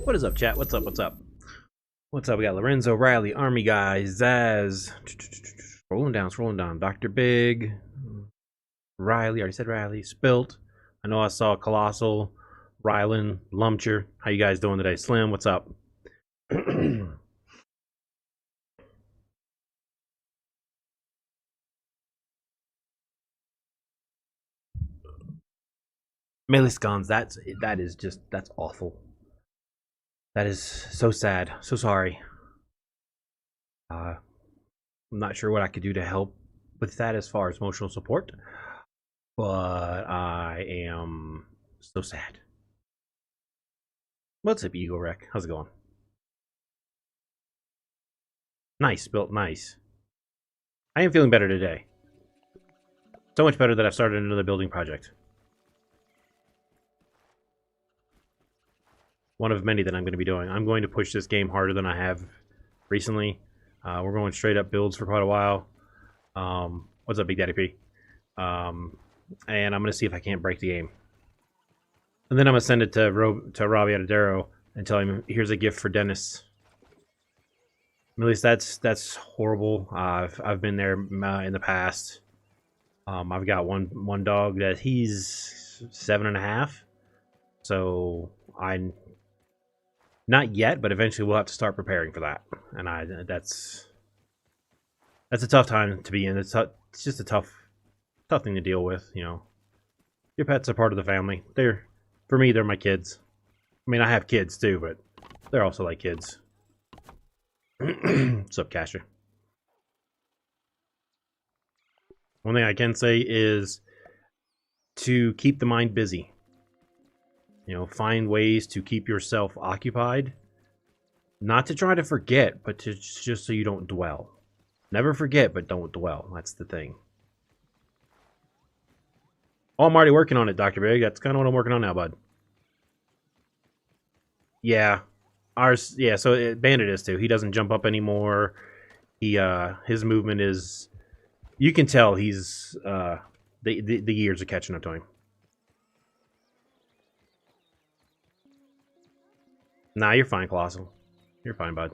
What is up, chat? What's up? What's up? What's up? We got Lorenzo, Riley, Army Guy, Zaz. Scrolling down. Dr. Big, Riley. Already said Riley. Spilt. I know I saw Colossal, Rylan, Lumcher. How you guys doing today? Slim, what's up? Melee guns. That's awful. That is so sad. So sorry. I'm not sure what I could do to help with that as far as emotional support, but I am so sad. What's up, Eagle Wreck? How's it going? Nice, built nice. I am feeling better today. So much better that I've started another building project. One of many that I'm going to be doing. I'm going to push this game harder than I have recently. We're going straight up builds for quite a while. What's up, Big Daddy P? And I'm going to see if I can't break the game. And then I'm going to send it to Robbie Adadero and tell him, here's a gift for Dennis. At least that's horrible. I've been there in the past. I've got one dog that he's 7.5. So not yet, but eventually we'll have to start preparing for that. And that's a tough time to be in. It's just a tough thing to deal with. You know, your pets are part of the family. For me, they're my kids. I mean, I have kids too, but they're also like kids. What's up, Casher? One thing I can say is to keep the mind busy. You know, find ways to keep yourself occupied. Not to try to forget, but just so you don't dwell. Never forget, but don't dwell. That's the thing. Oh, I'm already working on it, Dr. Big. That's kind of what I'm working on now, bud. Yeah. Ours, yeah, so Bandit is too. He doesn't jump up anymore. His movement is... You can tell he's... The years are catching up to him. Nah, you're fine, Colossal. You're fine, bud.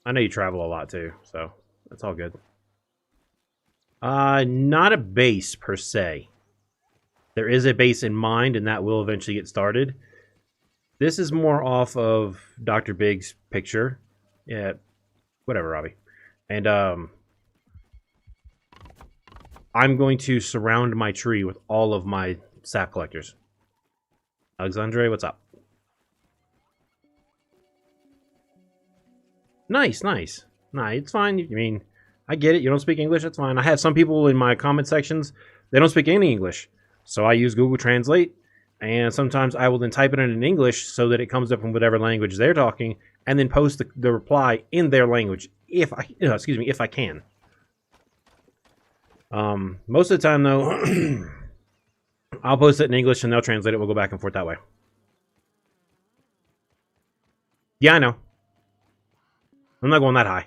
I know you travel a lot, too, so that's all good. Not a base, per se. There is a base in mind, and that will eventually get started. This is more off of Dr. Big's picture. Yeah, whatever, Robbie. And, I'm going to surround my tree with all of my sap collectors. Alexandre, what's up? Nice. Nah, it's fine. I mean, I get it. You don't speak English. That's fine. I have some people in my comment sections, they don't speak any English. So I use Google Translate, and sometimes I will then type it in English so that it comes up in whatever language they're talking, and then post the reply in their language if I can. Most of the time, though, I'll post it in English and they'll translate it. We'll go back and forth that way. Yeah, I know. I'm not going that high.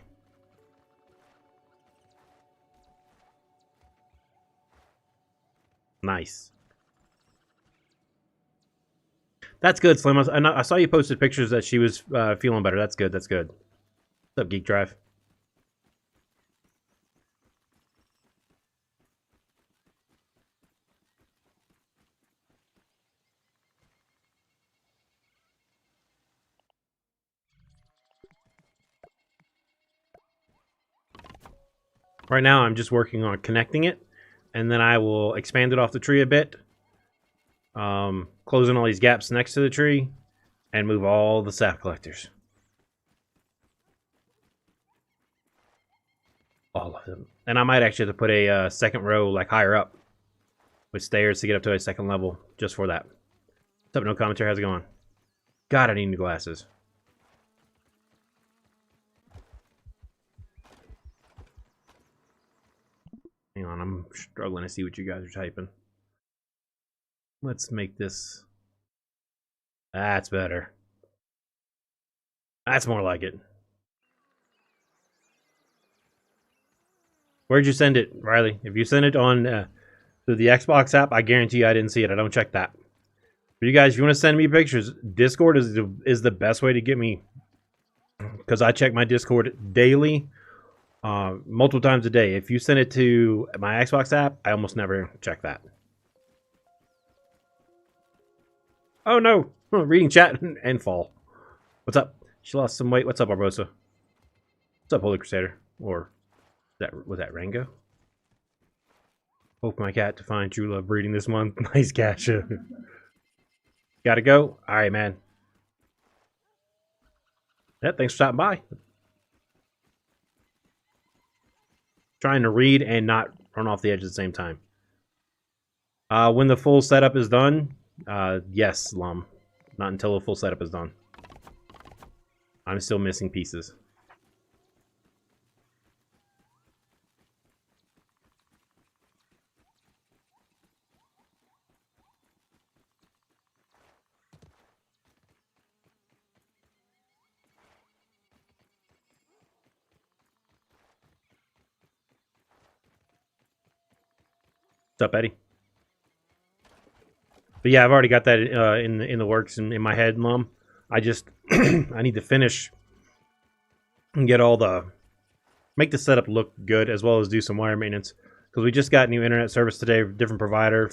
Nice. That's good, Slim. I saw you posted pictures that she was feeling better. That's good. That's good. What's up, Geek Drive? Right now, I'm just working on connecting it, and then I will expand it off the tree a bit, closing all these gaps next to the tree, and move all the sap collectors. All of them. And I might actually have to put a second row like higher up with stairs to get up to a second level just for that. What's up, no commentary? How's it going? God, I need new glasses. Hang on, I'm struggling to see what you guys are typing. Let's make this... That's better. That's more like it. Where'd you send it, Riley? If you send it on through the Xbox app, I guarantee you I didn't see it. I don't check that. For you guys, if you want to send me pictures, Discord is the best way to get me, because I check my Discord daily, multiple times a day. If you send it to my Xbox app, I almost never check that. Oh no! Reading chat and fall. What's up? She lost some weight. What's up, Barbosa? What's up, Holy Crusader? Or was that Rango? Hope my cat to find true love breeding this month. Nice catch. Gotta go. All right, man. Yeah, thanks for stopping by. Trying to read and not run off the edge at the same time. When the full setup is done, yes, Lum. Not until the full setup is done. I'm still missing pieces. What's up, Eddie? But yeah, I've already got that in the works in my head, Mom. I just I need to finish and get all the make the setup look good, as well as do some wire maintenance, because we just got new internet service today, different provider,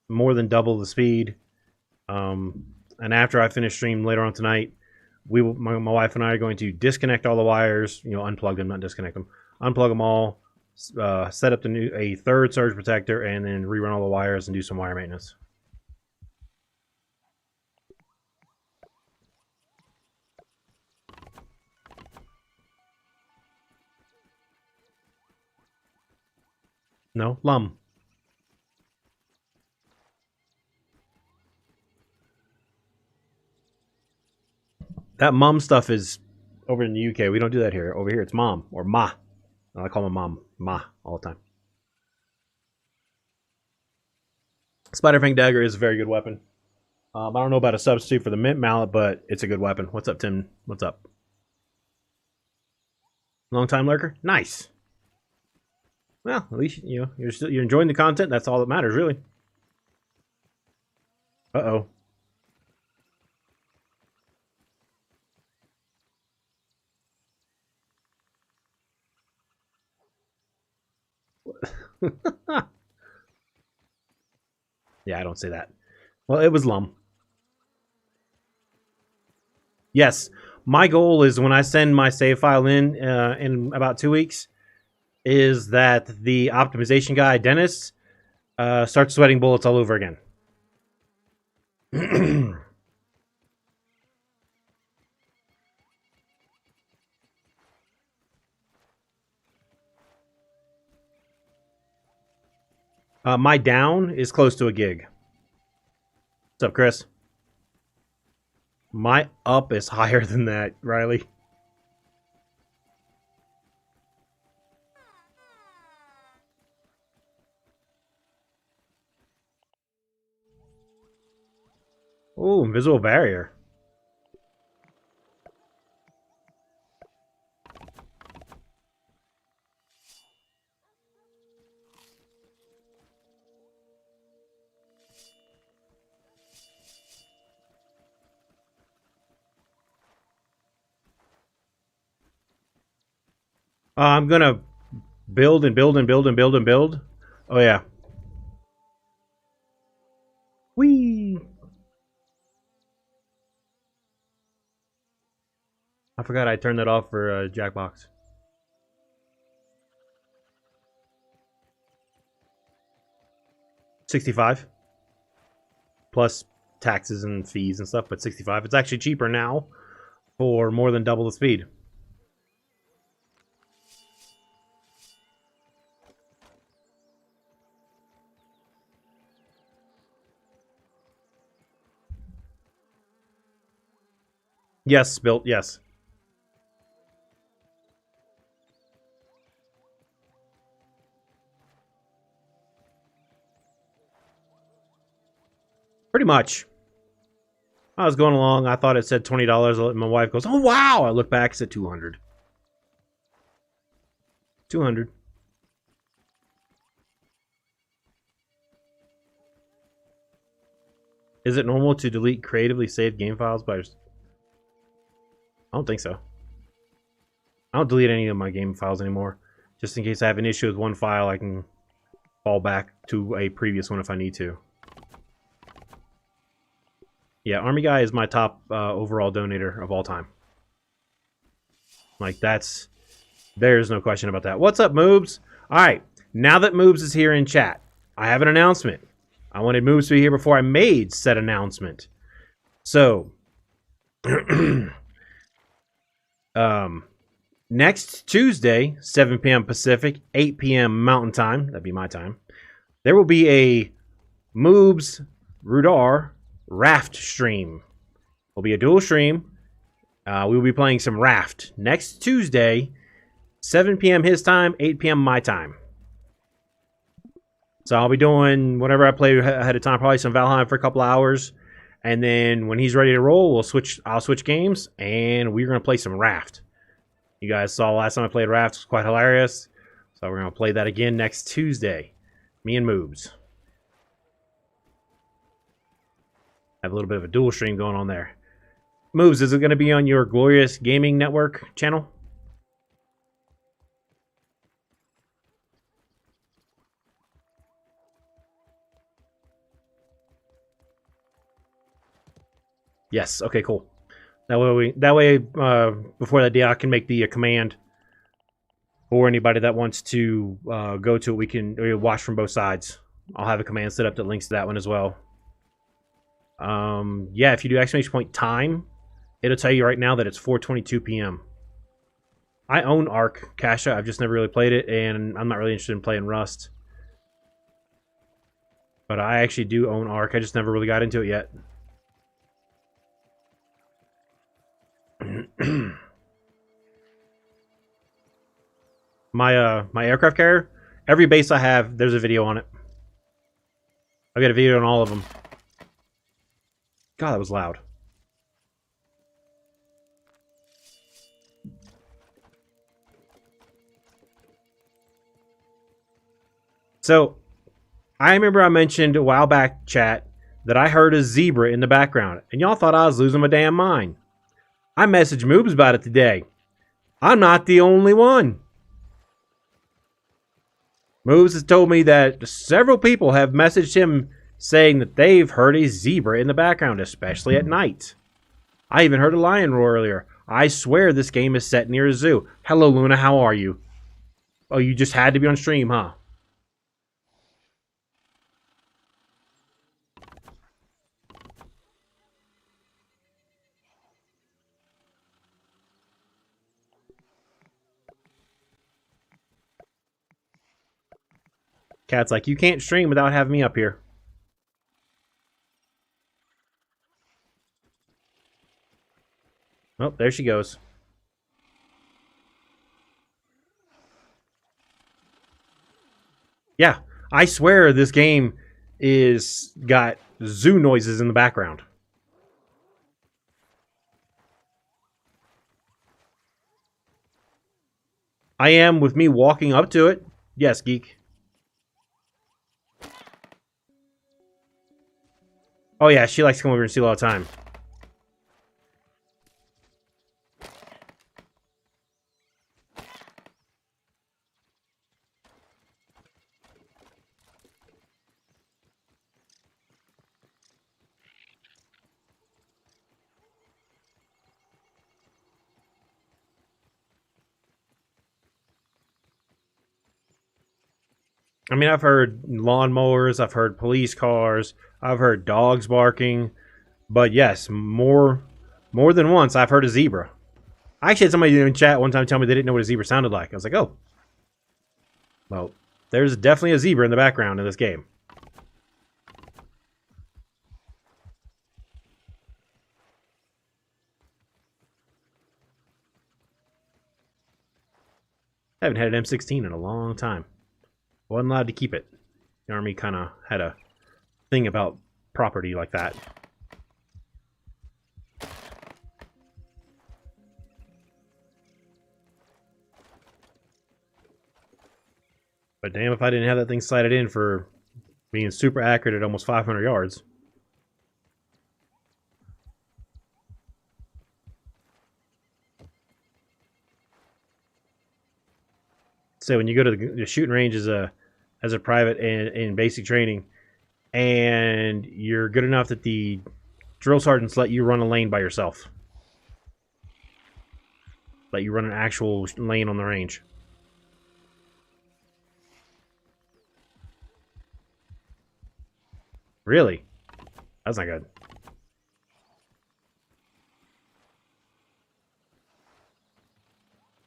more than double the speed. And after I finish stream later on tonight, my wife and I are going to disconnect all the wires, unplug them, not disconnect them, unplug them all, set up a third surge protector, and then rerun all the wires and do some wire maintenance. No, Lum. That mum stuff is over in the UK. We don't do that here. Over here, it's mom or ma. I call my mom ma all the time. Spiderfang dagger is a very good weapon. I don't know about a substitute for the mint mallet, but it's a good weapon. What's up, Tim? What's up? Long time lurker. Nice. Well, at least you're enjoying the content. That's all that matters, really. Uh oh. Yeah, I don't say that. Well, it was Lum. Yes, my goal is when I send my save file in about 2 weeks, is that the optimization guy Dennis starts sweating bullets all over again. My down is close to a gig. What's up, Chris? My up is higher than that, Riley. Oh, invisible barrier. I'm gonna build and build and build and build and build. Oh yeah. Whee! I forgot I turned that off for Jackbox. $65 plus taxes and fees and stuff, but $65. It's actually cheaper now for more than double the speed. Yes, built. Yes. Pretty much. I was going along. I thought it said $20. My wife goes, "Oh wow!" I look back. It said 200. 200. Is it normal to delete creatively saved game files by... I don't think so. I don't delete any of my game files anymore. Just in case I have an issue with one file, I can fall back to a previous one if I need to. Yeah, Army Guy is my top overall donator of all time. Like, there's no question about that. What's up, Moobs? Alright, now that Moobs is here in chat, I have an announcement. I wanted Moobs to be here before I made said announcement. So, next Tuesday, 7 p.m. Pacific, 8 p.m. Mountain Time, that'd be my time, there will be a Moobs Rudar Raft stream. It'll be a dual stream. We will be playing some Raft next Tuesday, 7 p.m. his time, 8 p.m. my time. So I'll be doing whatever I play ahead of time, probably some Valheim for a couple hours, and then when he's ready to roll, I'll switch games, and we're gonna play some Raft. You guys saw last time I played Raft, it was quite hilarious. So we're gonna play that again next Tuesday. Me and Moobs. Have a little bit of a dual stream going on there. Moves, is it going to be on your Glorious Gaming Network channel? Yes. Okay. Cool. That way, before that day, I can make the command for anybody that wants to go to it. We can watch from both sides. I'll have a command set up that links to that one as well. Yeah, if you do exclamation point time, it'll tell you right now that it's 4:22 p.m. I own Ark Kasha. I've just never really played it, and I'm not really interested in playing Rust. But I actually do own Ark. I just never really got into it yet. My aircraft carrier, every base I have, there's a video on it. I've got a video on all of them. God, that was loud. So, I remember I mentioned a while back, chat, that I heard a zebra in the background, and y'all thought I was losing my damn mind. I messaged Moobs about it today. I'm not the only one. Moobs has told me that several people have messaged him saying that they've heard a zebra in the background, especially at night. I even heard a lion roar earlier. I swear this game is set near a zoo. Hello, Luna, how are you? Oh, you just had to be on stream, huh? Cat's like, you can't stream without having me up here. Oh, there she goes. Yeah, I swear this game is got zoo noises in the background. I am with me walking up to it. Yes, Geek. Oh yeah, she likes to come over and steal all the time. I mean, I've heard lawnmowers, I've heard police cars, I've heard dogs barking, but yes, more than once I've heard a zebra. I actually had somebody in chat one time tell me they didn't know what a zebra sounded like. I was like, oh. Well, there's definitely a zebra in the background in this game. I haven't had an M16 in a long time. Wasn't allowed to keep it. The Army kind of had a thing about property like that. But damn if I didn't have that thing sighted in for being super accurate at almost 500 yards. say when you go to the shooting range as a private in basic training, and you're good enough that the drill sergeants let you run a lane by yourself. Let you run an actual lane on the range. Really? That's not good.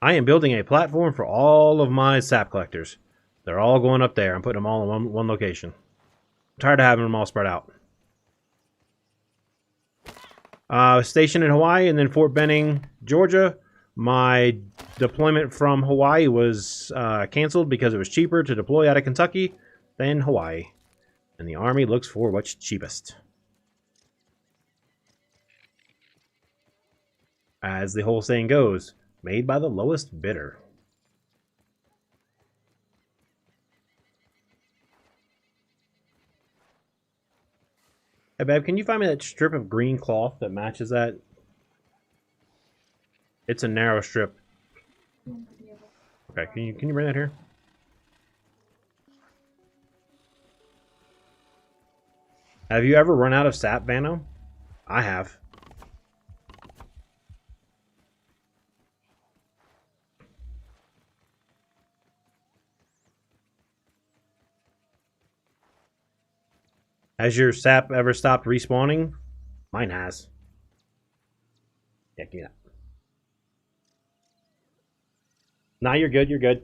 I am building a platform for all of my sap collectors. They're all going up there. I'm putting them all in one location. I'm tired of having them all spread out. Stationed in Hawaii and then Fort Benning, Georgia. My deployment from Hawaii was canceled because it was cheaper to deploy out of Kentucky than Hawaii. And the Army looks for what's cheapest. As the whole saying goes, made by the lowest bidder. Hey, babe, can you find me that strip of green cloth that matches that? It's a narrow strip. Okay, can you bring that here? Have you ever run out of sap, Vano? I have. Has your sap ever stopped respawning? Mine has. Yeah, give me that. Nah, you're good, you're good.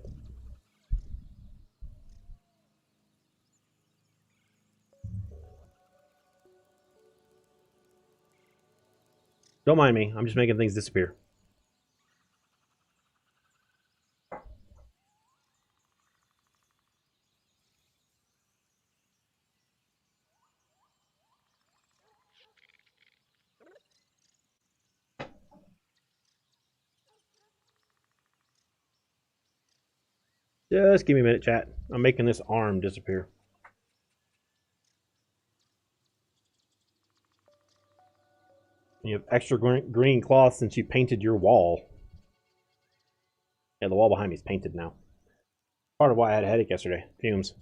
Don't mind me, I'm just making things disappear. Just give me a minute, chat. I'm making this arm disappear. You have extra green cloth since you painted your wall. Yeah, the wall behind me is painted now. Part of why I had a headache yesterday. Fumes.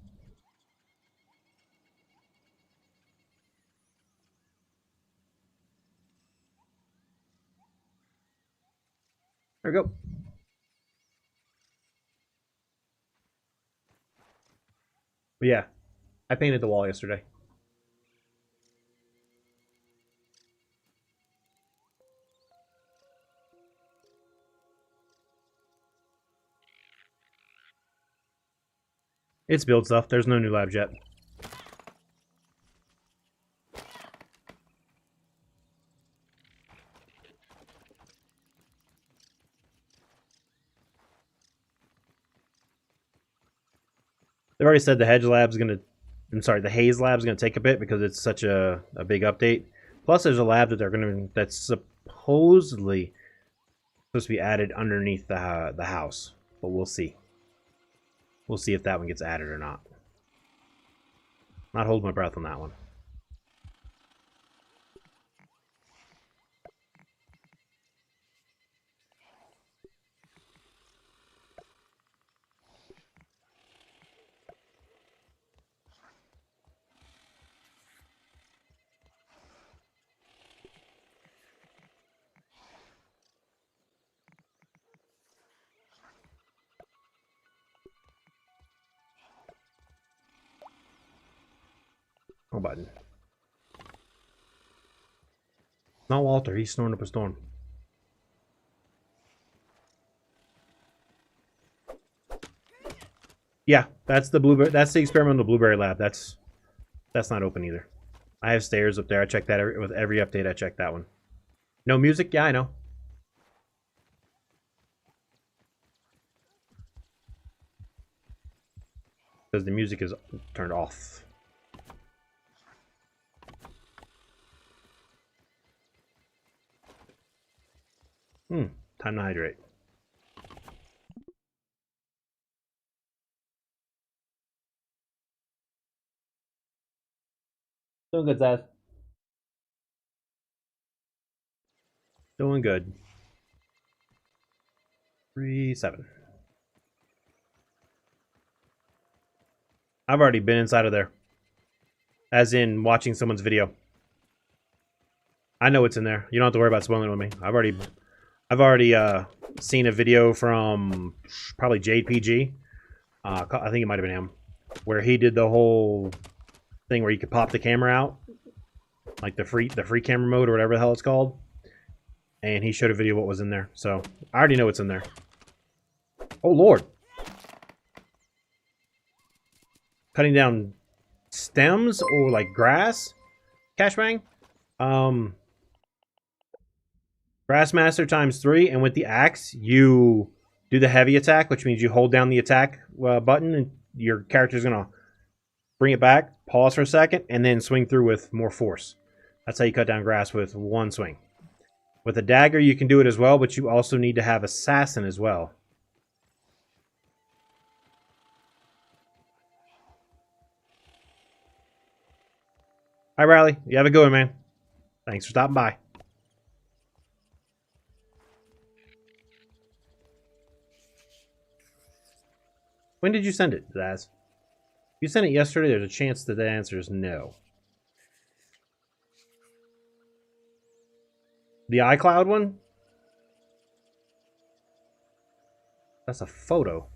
There we go. But yeah, I painted the wall yesterday. It's build stuff. There's no new labs yet. They've already said the Hedge Lab's gonna, the Haze Lab's gonna take a bit because it's such a big update. Plus, there's a lab that that's supposedly supposed to be added underneath the house, but we'll see. We'll see if that one gets added or not. Not hold my breath on that one. No button. Not Walter. He's snoring up a storm. Yeah, that's the blueberry. That's the experimental blueberry lab. That's not open either. I have stairs up there. I check that with every update. I check that one. No music? Yeah, I know. Because the music is turned off. Time to hydrate. Doing good, Zaz. Doing good. 3-7. I've already been inside of there. As in watching someone's video. I know what's in there. You don't have to worry about spoiling it with me. I've already seen a video from probably Jade PG. I think it might have been him, where he did the whole thing where you could pop the camera out, like the free camera mode or whatever the hell it's called, and he showed a video of what was in there. So I already know what's in there. Oh Lord! Cutting down stems or like grass, Cashbang. Grassmaster times 3, and with the axe, you do the heavy attack, which means you hold down the attack button, and your character's gonna bring it back, pause for a second, and then swing through with more force. That's how you cut down grass with one swing. With a dagger, you can do it as well, but you also need to have assassin as well. Hi, Riley. You have a good one, man. Thanks for stopping by. When did you send it, Zaz? If you sent it yesterday, there's a chance that the answer is no. The iCloud one? That's a photo.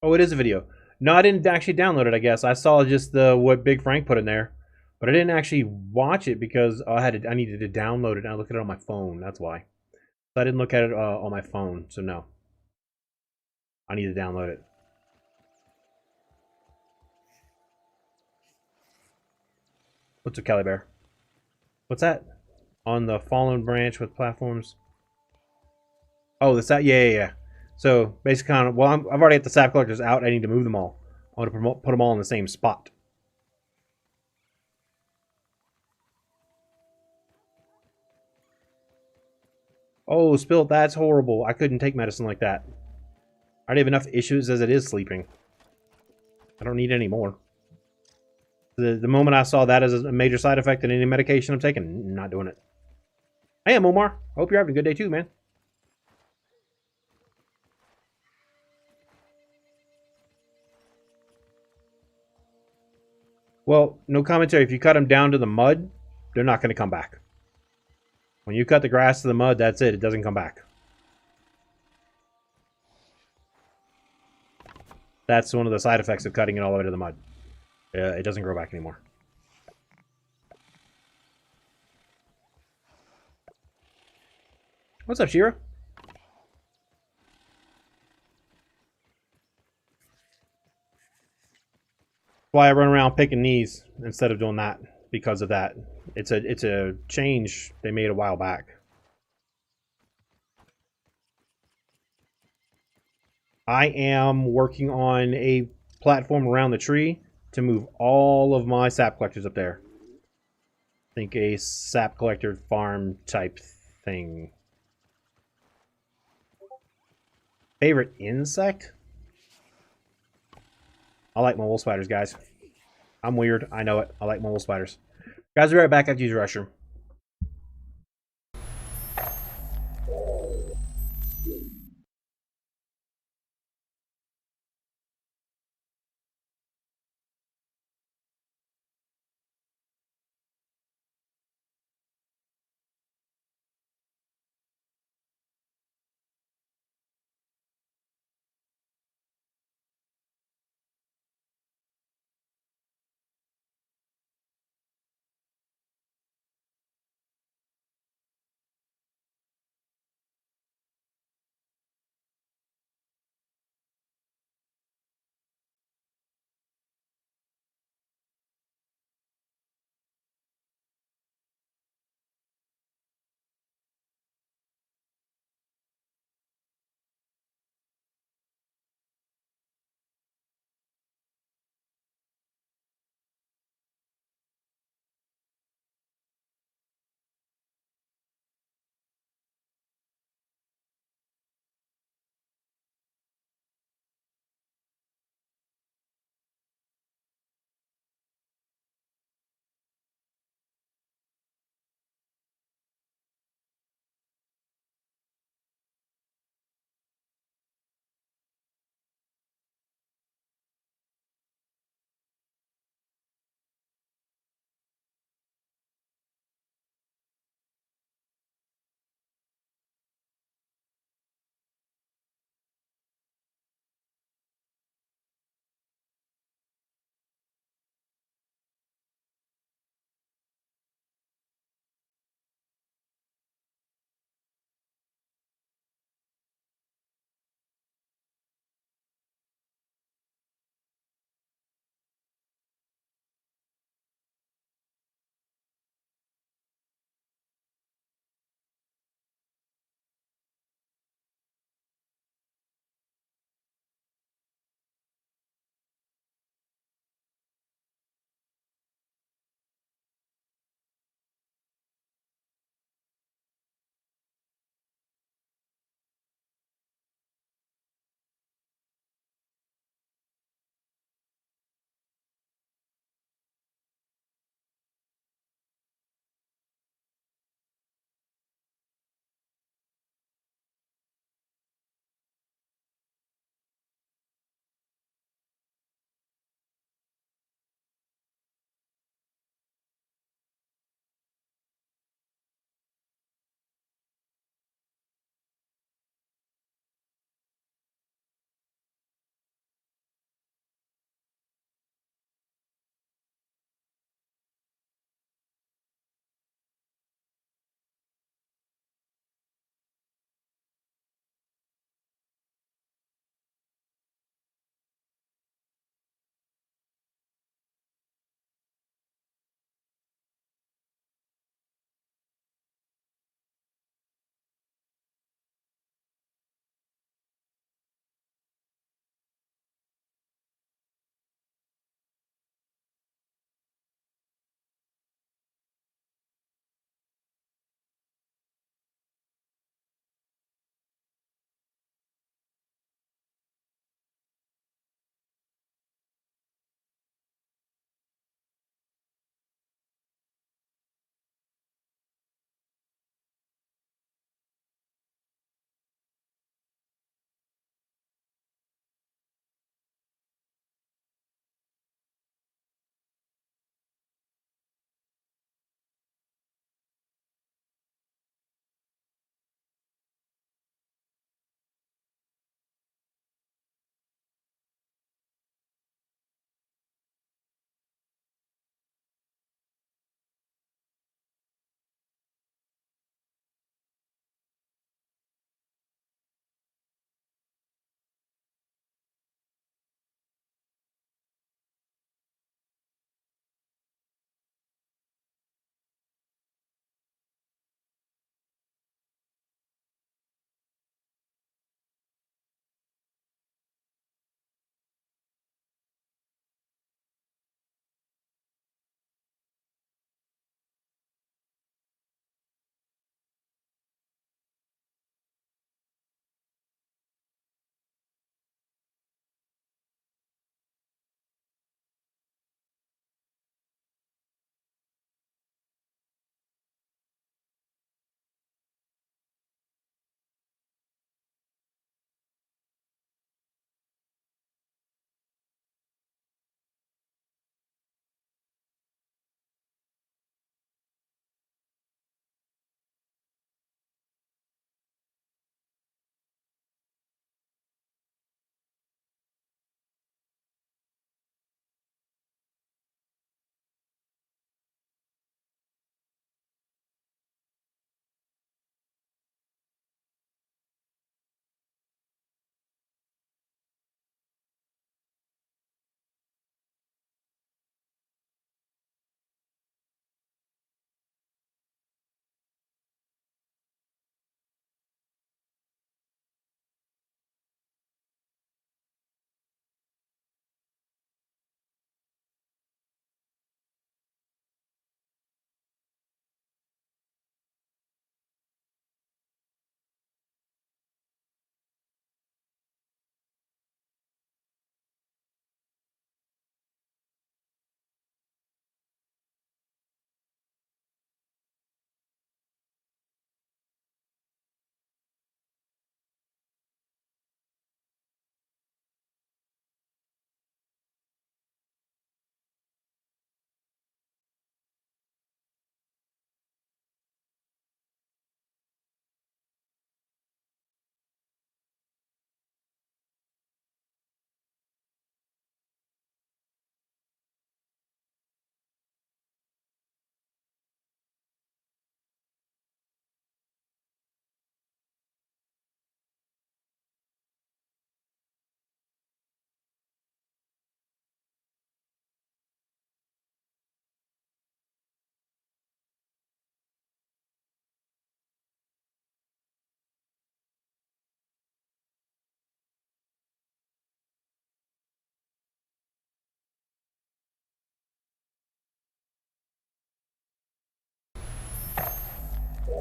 Oh, it is a video. No, I didn't actually download it, I guess. I saw just what Big Frank put in there. But I didn't actually watch it because I needed to download it and I looked at it on my phone. That's why. So I didn't look at it on my phone, so no. I need to download it. What's a Caliber? What's that? On the fallen branch with platforms. Oh, that's that. Yeah. So basically, I've already got the sap collectors out. I need to move them all. I want to put them all in the same spot. Oh, Spilt, that's horrible. I couldn't take medicine like that. I already have enough issues as it is sleeping. I don't need any more. The moment I saw that as a major side effect in any medication I'm taking, not doing it. Hey, I'm Omar. Hope you're having a good day too, man. Well, no commentary. If you cut them down to the mud, they're not going to come back. When you cut the grass to the mud, that's it. It doesn't come back. That's one of the side effects of cutting it all the way to the mud. It doesn't grow back anymore. What's up, Shira? Why I run around picking these instead of doing that because of that. It's a change they made a while back. I am working on a platform around the tree to move all of my sap collectors up there. I think a sap collector farm type thing. Favorite insect? I like mole spiders, guys. I'm weird. I know it. I like mole spiders. Guys, we'll be right back after you use the restroom.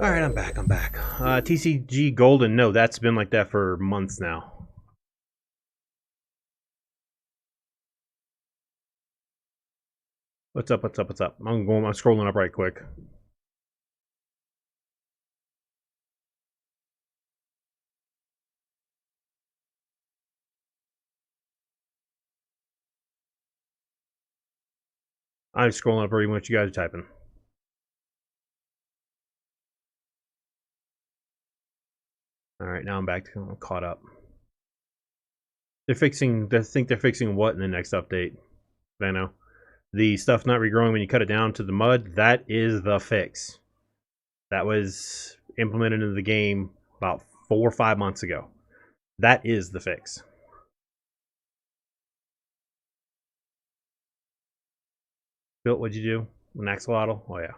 Alright, I'm back. TCG Golden, no, that's been like that for months now. What's up? I'm scrolling up right quick. I'm scrolling up reading what you guys are typing. Alright, now I'm back. I'm caught up. They think they're fixing what in the next update? I know. The stuff not regrowing when you cut it down to the mud, that is the fix. That was implemented into the game about 4 or 5 months ago. That is the fix. Built, what'd you do? An axolotl? Oh yeah.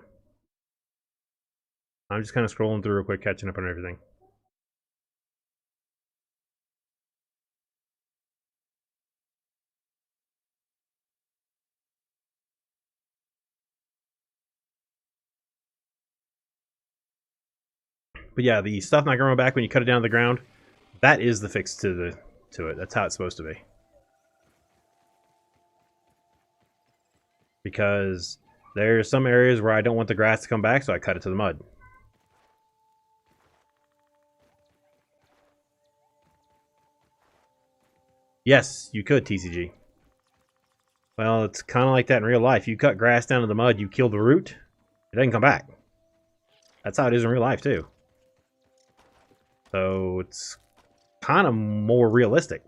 I'm just kind of scrolling through real quick, catching up on everything. But yeah, the stuff not growing back when you cut it down to the ground, that is the fix to it. That's how it's supposed to be. Because there's some areas where I don't want the grass to come back, so I cut it to the mud. Yes, you could, TCG. Well, it's kind of like that in real life. You cut grass down to the mud, you kill the root, it doesn't come back. That's how it is in real life, too. So it's kind of more realistic.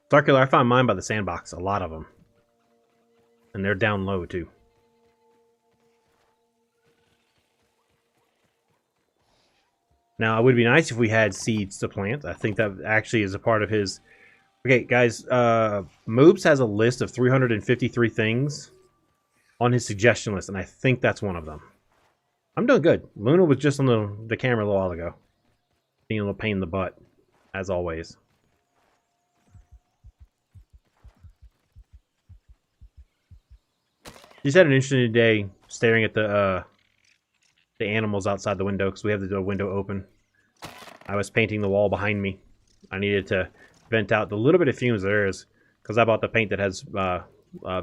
Circular, I found mine by the sandbox, a lot of them. And they're down low, too. Now, it would be nice if we had seeds to plant. I think that actually is a part of his... Okay, guys, Moobs has a list of 353 things on his suggestion list, and I think that's one of them. I'm doing good. Luna was just on the camera a little while ago. Being a little pain in the butt, as always. Just had an interesting day staring at the animals outside the window because we have the window open. I was painting the wall behind me. I needed to vent out the little bit of fumes there is because I bought the paint that has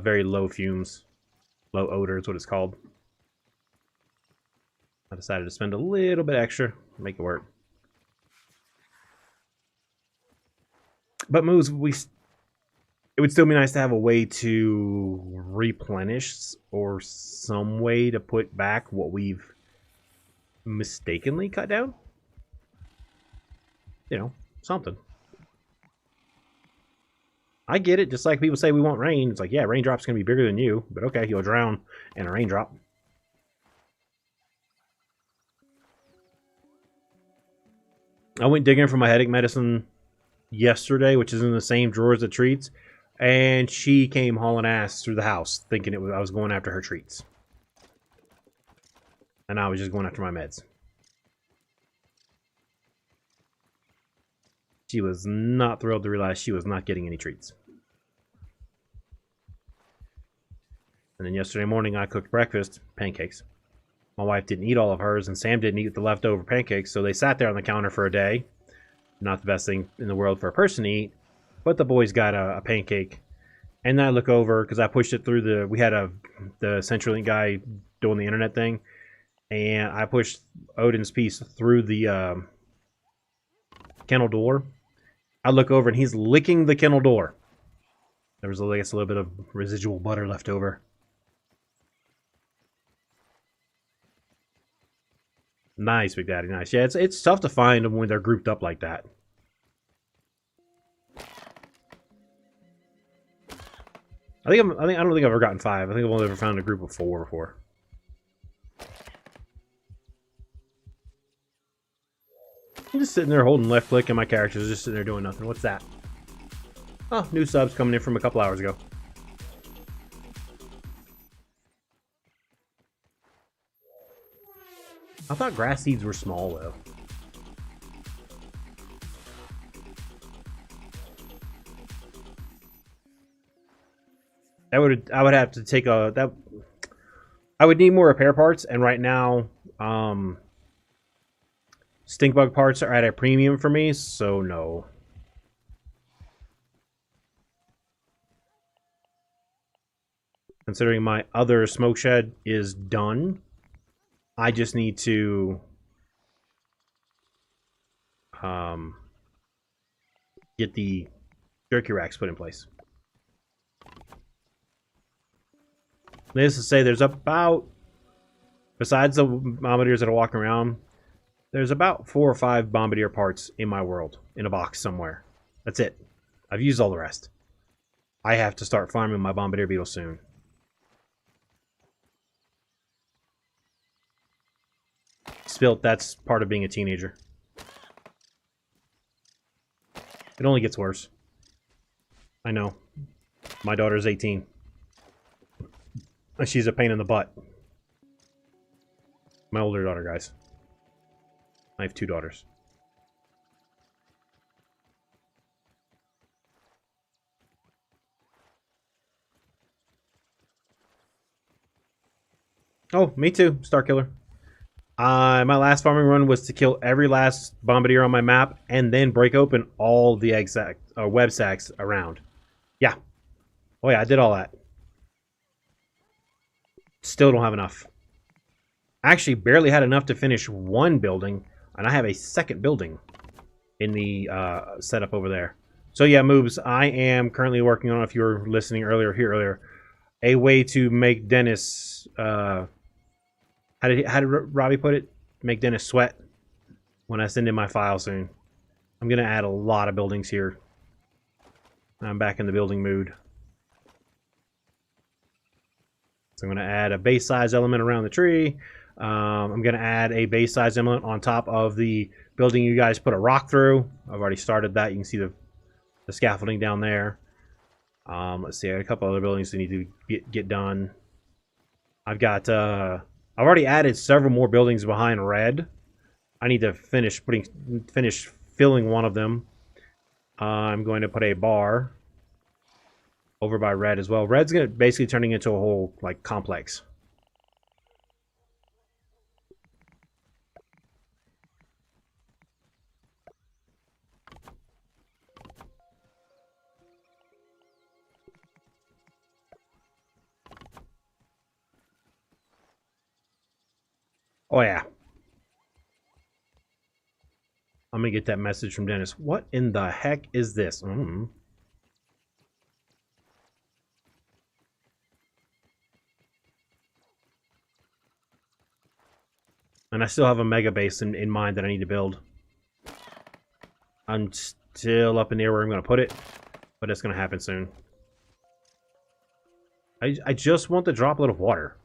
very low fumes. Low odor is what it's called. I decided to spend a little bit extra to make it work. But moves, it would still be nice to have a way to replenish or some way to put back what we've mistakenly cut down. You know, something. I get it, just like people say we want rain. It's like, yeah, raindrop's going to be bigger than you, but okay, you'll drown in a raindrop. I went digging for my headache medicine yesterday, which is in the same drawer as the treats, and she came hauling ass through the house thinking I was going after her treats. And I was just going after my meds. She was not thrilled to realize she was not getting any treats. And then yesterday morning I cooked breakfast, pancakes. My wife didn't eat all of hers, and Sam didn't eat the leftover pancakes, so they sat there on the counter for a day. Not the best thing in the world for a person to eat, but the boys got a pancake. And then I look over, because I pushed it through we had the CenturyLink guy doing the internet thing, and I pushed Odin's piece through the kennel door. I look over, and he's licking the kennel door. There was, I guess, a little bit of residual butter left over. Nice, Big Daddy, nice. Yeah, it's tough to find them when they're grouped up like that. I don't think I've ever gotten 5. I think I've only ever found a group of 4 before. I'm just sitting there holding left click, and my character's just sitting there doing nothing. What's that? Oh, new subs coming in from a couple hours ago. I thought grass seeds were small though. I would have to take I would need more repair parts, and right now, stink bug parts are at a premium for me, so no. Considering my other smoke shed is done, I just need to get the jerky racks put in place. Needless to say, there's about, besides the bombardiers that are walking around, there's about 4 or 5 bombardier parts in my world, in a box somewhere. That's it. I've used all the rest. I have to start farming my bombardier beetle soon. Spilt, that's part of being a teenager. It only gets worse. I know. My daughter's 18. She's a pain in the butt. My older daughter, guys. I have 2 daughters. Oh, me too, Star Killer. My last farming run was to kill every last bombardier on my map and then break open all the web sacks around. Yeah. Oh yeah, I did all that. Still don't have enough. I actually barely had enough to finish 1 building, and I have a 2nd building in the setup over there. So yeah, moobs, I am currently working on, if you were listening earlier, a way to make Dennis, how did Robbie put it? Make Dennis sweat when I send in my file soon. I'm going to add a lot of buildings here. I'm back in the building mood. So I'm going to add a base size element around the tree. I'm going to add a base size element on top of the building you guys put a rock through. I've already started that. You can see the scaffolding down there. Let's see, I got a couple other buildings that need to get done. I've already added several more buildings behind red. I need to finish filling one of them. I'm going to put a bar over by red as well. Red's going to basically turning into a whole like complex. Oh yeah. I'm going to get that message from Dennis. What in the heck is this? And I still have a mega base in mind that I need to build. I'm still up in the air where I'm going to put it, but it's going to happen soon. I just want to drop a little water.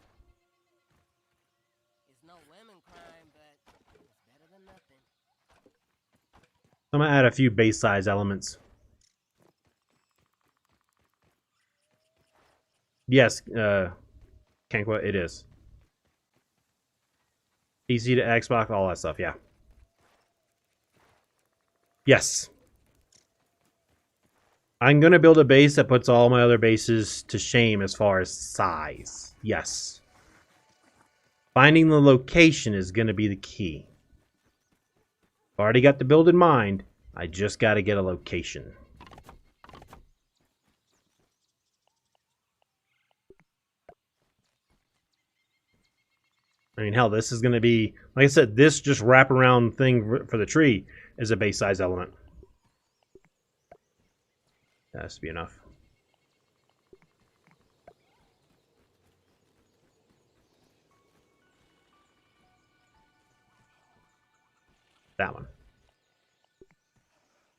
I'm going to add a few base size elements. Yes, Kankwa, it is. PC to Xbox, all that stuff, yeah. Yes. I'm going to build a base that puts all my other bases to shame as far as size. Yes. Finding the location is going to be the key. I've already got the build in mind. I just got to get a location. I mean, hell, this is going to be, like I said, this just wraparound thing for the tree is a base size element. That has to be enough. That one.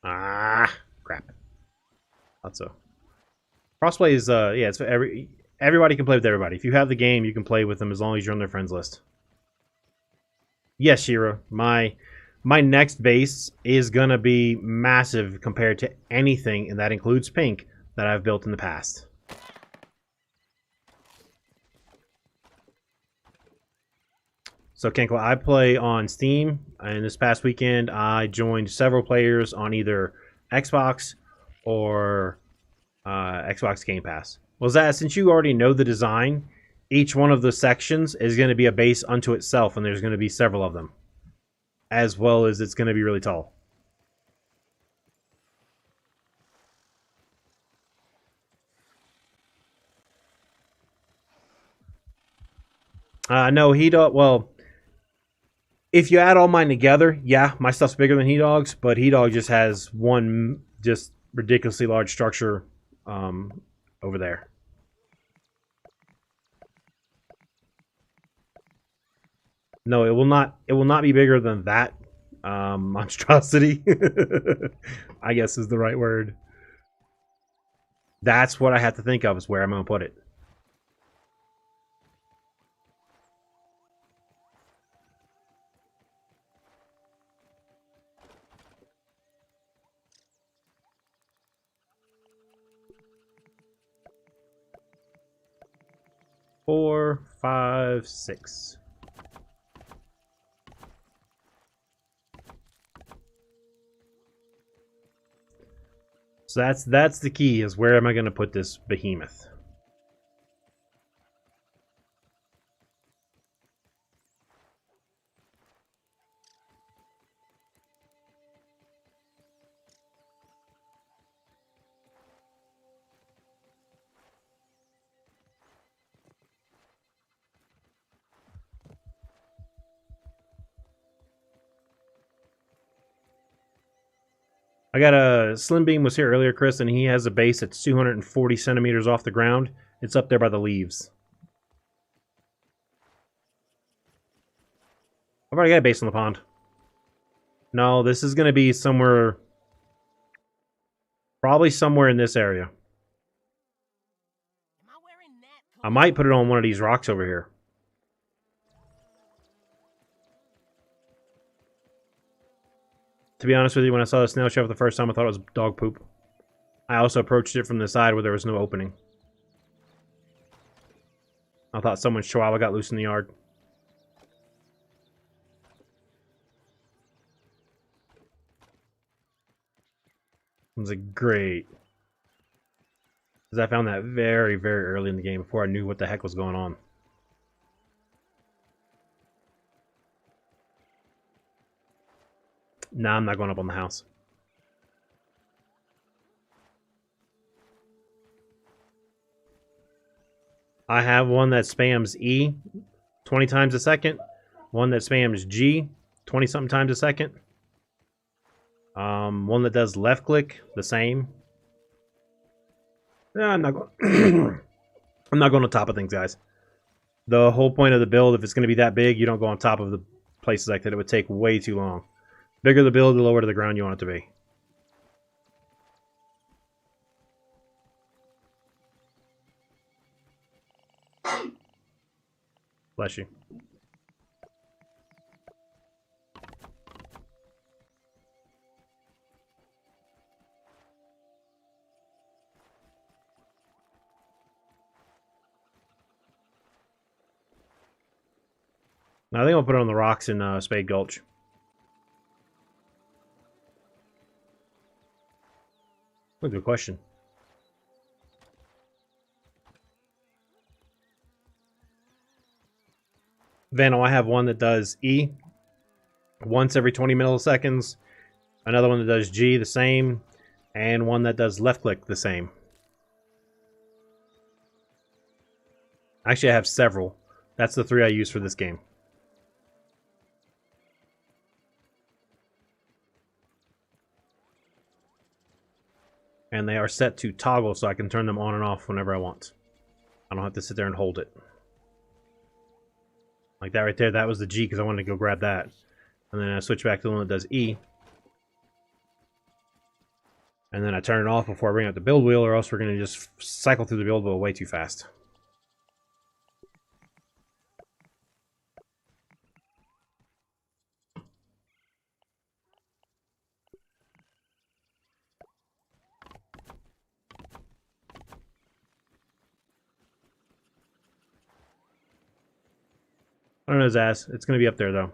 Ah, crap. Thought so. Crossplay is, yeah, it's for everybody can play with everybody. If you have the game, you can play with them as long as you're on their friends list. Yes, Shira, my next base is gonna be massive compared to anything, and that includes pink, that I've built in the past. So Kenko, I play on Steam, and this past weekend I joined several players on either Xbox or Xbox Game Pass. Was that since you already know the design, each one of the sections is going to be a base unto itself, and there's going to be several of them, as well as it's going to be really tall. No, well, if you add all mine together, yeah, my stuff's bigger than He Dog's, but He Dog just has one just ridiculously large structure over there. No, it will not. It will not be bigger than that monstrosity. I guess is the right word. That's what I have to think of is where I'm going to put it. Four, five, six. So that's the key, is where am I going to put this behemoth? I got a Slim Beam was here earlier, Chris, and he has a base that's 240 centimeters off the ground. It's up there by the leaves. I've already got a base on the pond. No, this is going to be somewhere, probably somewhere in this area. I might put it on one of these rocks over here. To be honest with you, when I saw the snail shell for the first time, I thought it was dog poop. I also approached it from the side where there was no opening. I thought someone's chihuahua got loose in the yard. It was like, great. Because I found that very, very early in the game before I knew what the heck was going on. Nah, I'm not going up on the house. I have one that spams E 20 times a second. One that spams G 20-something times a second. One that does left click, the same. Yeah, I'm not going. I'm not going on top of things, guys. The whole point of the build, if it's going to be that big, you don't go on top of the places like that. It would take way too long. Bigger the build, the lower to the ground you want it to be. Bless you. I think I'll put it on the rocks in Spade Gulch. Good question. Vano, I have one that does E once every 20 milliseconds, another one that does G the same, and one that does left click the same. Actually, I have several. That's the three I use for this game. And they are set to toggle so I can turn them on and off whenever I want. I don't have to sit there and hold it. Like that right there, that was the G because I wanted to go grab that. And then I switch back to the one that does E. And then I turn it off before I bring up the build wheel, or else we're going to just cycle through the build wheel way too fast. I don't know his ass. It's going to be up there, though.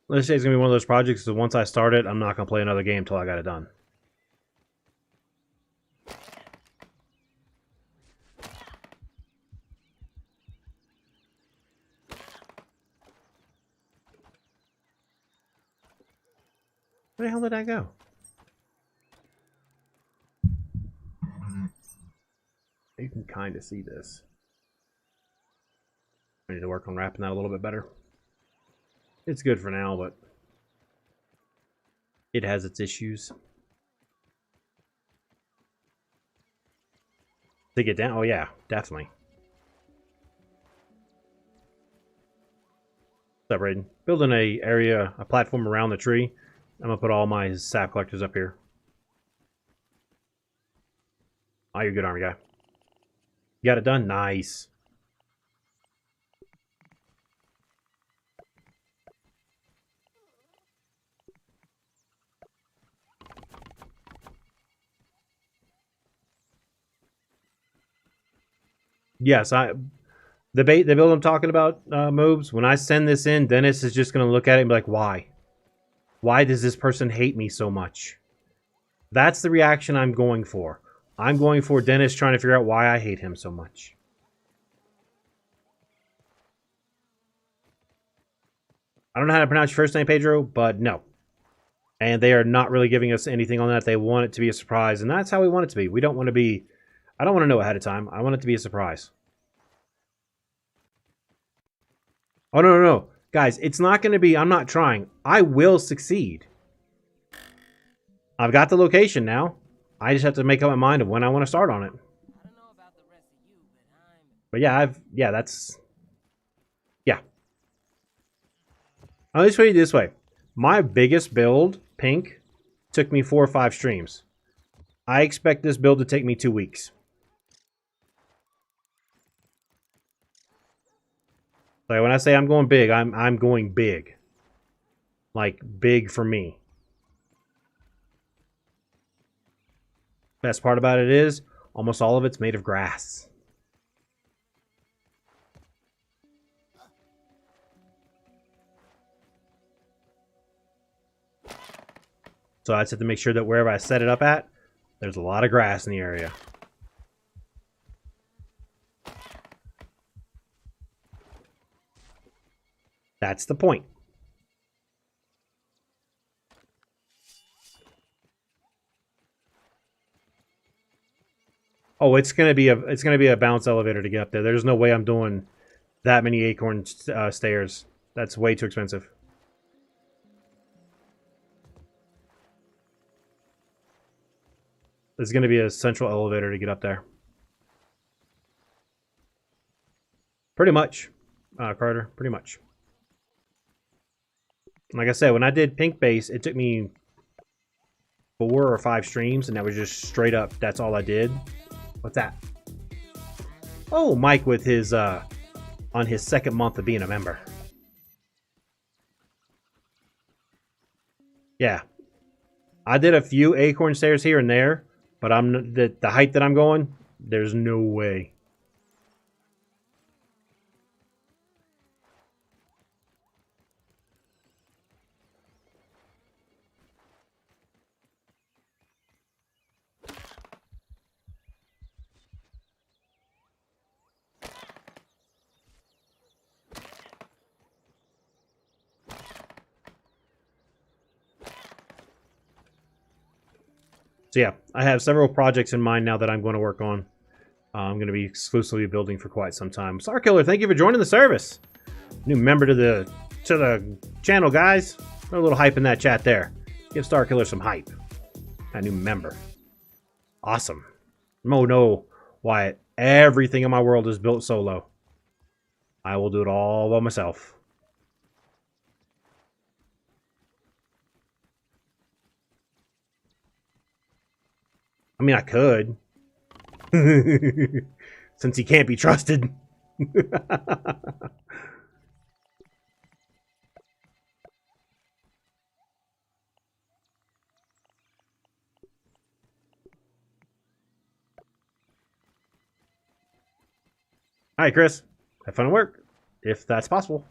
Let's say it's going to be one of those projects that once I start it, I'm not going to play another game until I got it done. Where the hell did I go? You can kind of see this. I need to work on wrapping that a little bit better. It's good for now, but it has its issues. To get down? Oh yeah, definitely. Separating. Building a platform around the tree. I'm gonna put all my sap collectors up here. Oh, you're a good army guy. You got it done? Nice. Yes, the build I'm talking about, moobs. When I send this in, Dennis is just gonna look at it and be like, "Why? Why does this person hate me so much?" That's the reaction I'm going for. I'm going for Dennis trying to figure out why I hate him so much. I don't know how to pronounce your first name, Pedro, but no. And they are not really giving us anything on that. They want it to be a surprise, and that's how we want it to be. We don't want to be... I don't want to know ahead of time. I want it to be a surprise. Oh, no, no, no. Guys, it's not going to be... I'm not trying. I will succeed. I've got the location now. I just have to make up my mind of when I want to start on it. But yeah, yeah, that's... Yeah. I'll just put it this way. My biggest build, Pink, took me 4 or 5 streams. I expect this build to take me 2 weeks. Like when I say I'm going big, I'm going big. Like big for me. Best part about it is almost all of it's made of grass. So I just have to make sure that wherever I set it up at, there's a lot of grass in the area. That's the point. Oh, it's gonna be a bounce elevator to get up there. There's no way I'm doing that many acorn stairs. That's way too expensive. There's gonna be a central elevator to get up there. Pretty much, Carter. Pretty much. Like I said, when I did Pink Base, it took me 4 or 5 streams, and that was just straight up. That's all I did. What's that? Oh, Mike with his on his 2nd month of being a member. Yeah, I did a few acorn stairs here and there, but I'm the height that I'm going. There's no way. So yeah, I have several projects in mind now that I'm going to work on. I'm going to be exclusively building for quite some time. Starkiller, thank you for joining the service. New member to the channel, guys. A little hype in that chat there. Give Starkiller some hype. A new member. Awesome. Oh no, Wyatt. Everything in my world is built solo. I will do it all by myself. I mean, I could. Since he can't be trusted. All right, Chris. Have fun at work, if that's possible.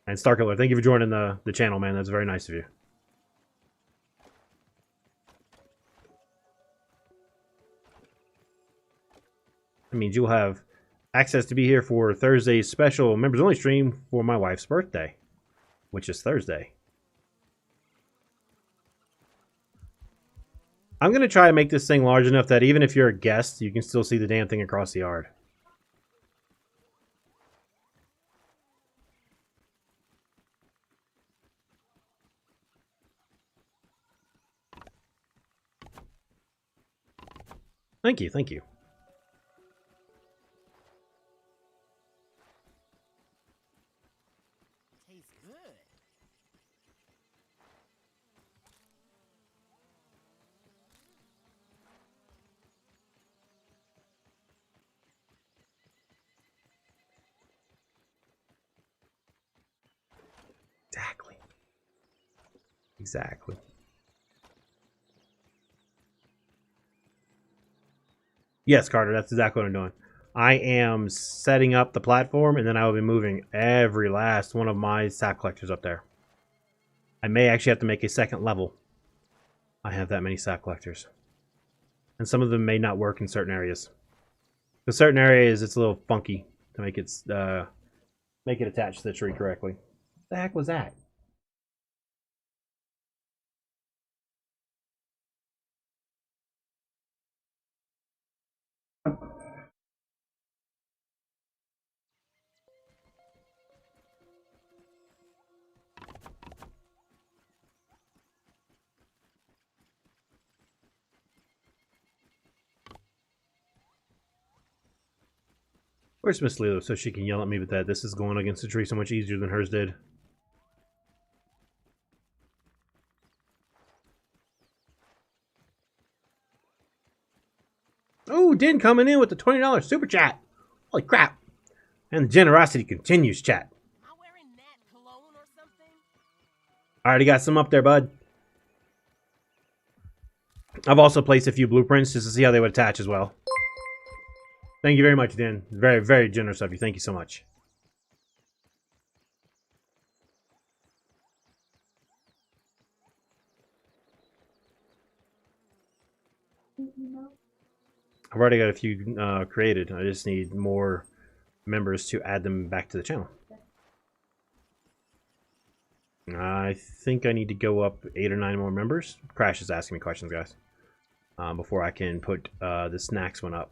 And Starkiller, thank you for joining the channel, man. That's very nice of you. That means you'll have access to be here for Thursday's special members only stream for my wife's birthday, which is Thursday. I'm going to try to make this thing large enough that even if you're a guest, you can still see the damn thing across the yard. Thank you, thank you. Tastes good. Exactly. Exactly. Yes, Carter, that's exactly what I'm doing. I am setting up the platform, and then I will be moving every last one of my sap collectors up there. I may actually have to make a second level. I have that many sap collectors. And some of them may not work in certain areas. In certain areas, it's a little funky to make it attach to the tree correctly. What the heck was that? Where's Miss Lilo so she can yell at me with that? This is going against the tree so much easier than hers did. Oh, Dyn coming in with the $20 super chat. Holy crap. And the generosity continues, chat. Am I wearing that cologne or something? I already got some up there, bud. I've also placed a few blueprints just to see how they would attach as well. Thank you very much, Dyn. Very, very generous of you. Thank you so much. I've already got a few created. I just need more members to add them back to the channel. I think I need to go up 8 or 9 more members. Crash is asking me questions, guys. Before I can put the snacks one up.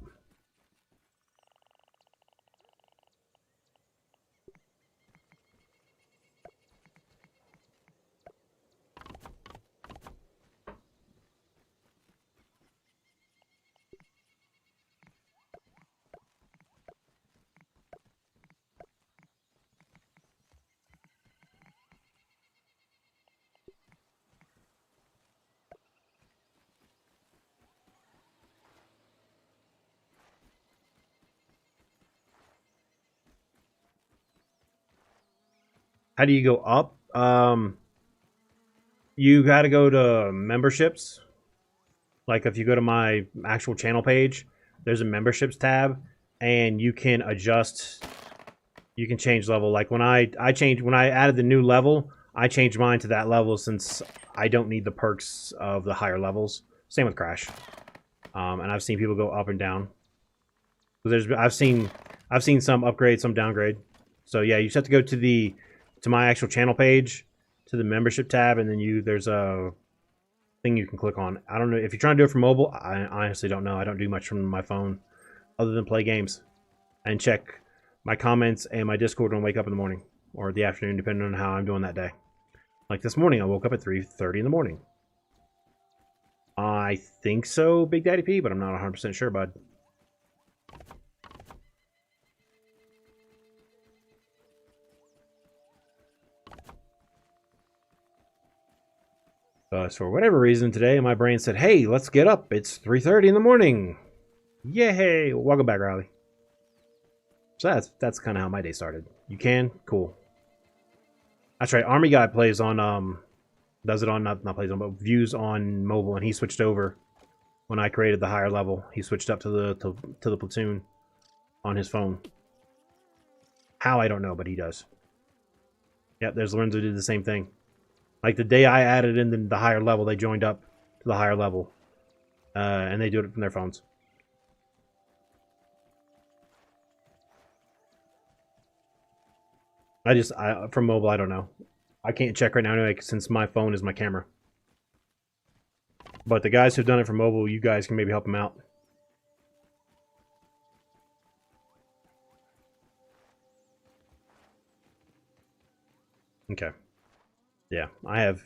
How do you go up? You got to go to memberships. Like if you go to my actual channel page, there's a memberships tab, and you can adjust. You can change level. Like when I added the new level, I changed mine to that level since I don't need the perks of the higher levels. Same with Crash. And I've seen people go up and down. I've seen some upgrade, some downgrade. So yeah, you just have to go to my actual channel page, to the membership tab, and then there's a thing you can click on. I don't know if you're trying to do it from mobile. I honestly don't know. I don't do much from my phone other than play games and check my comments and my Discord when I wake up in the morning or the afternoon, depending on how I'm doing that day. Like this morning, I woke up at 3:30 in the morning. I think so, Big Daddy P, but I'm not 100% sure, bud. For whatever reason today, my brain said, hey, let's get up. It's 3:30 in the morning. Yay! Welcome back, Riley. So that's kind of how my day started. You can? Cool. That's right. Army Guy plays on, does it on, not plays on, but views on mobile, and he switched over when I created the higher level. He switched up to the platoon on his phone. How, I don't know, but he does. Yep, there's Lorenzo did the same thing. Like the day I added in the higher level, they joined up to the higher level. And they do it from their phones. From mobile, I don't know. I can't check right now anyway, since my phone is my camera. But the guys who've done it for mobile, you guys can maybe help them out. Okay. Yeah, I have...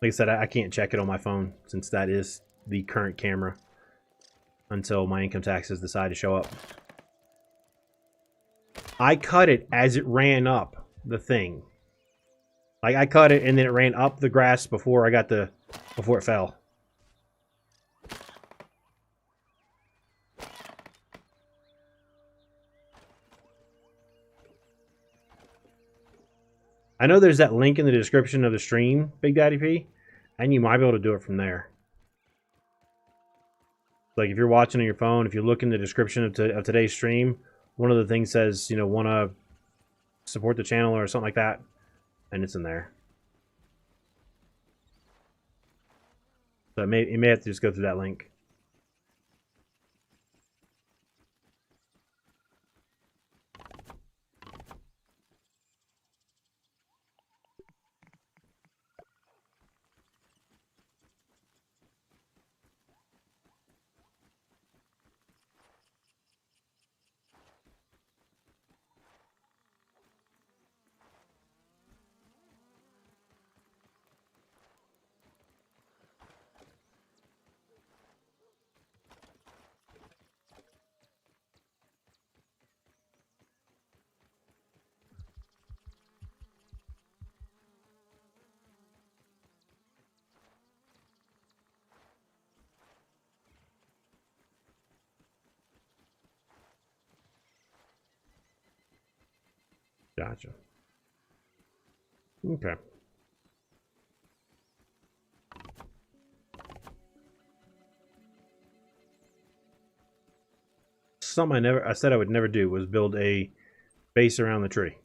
Like I said, I can't check it on my phone, since that is the current camera. Until my income taxes decide to show up. I cut it as it ran up the thing. Like, I cut it and then it ran up the grass before before it fell. I know there's that link in the description of the stream, Big Daddy P, and you might be able to do it from there. Like, if you're watching on your phone, if you look in the description of today's stream, one of the things says, you know, want to support the channel or something like that, and it's in there. So you may have to just go through that link. Gotcha. Okay. Something I said I would never do was build a base around the tree.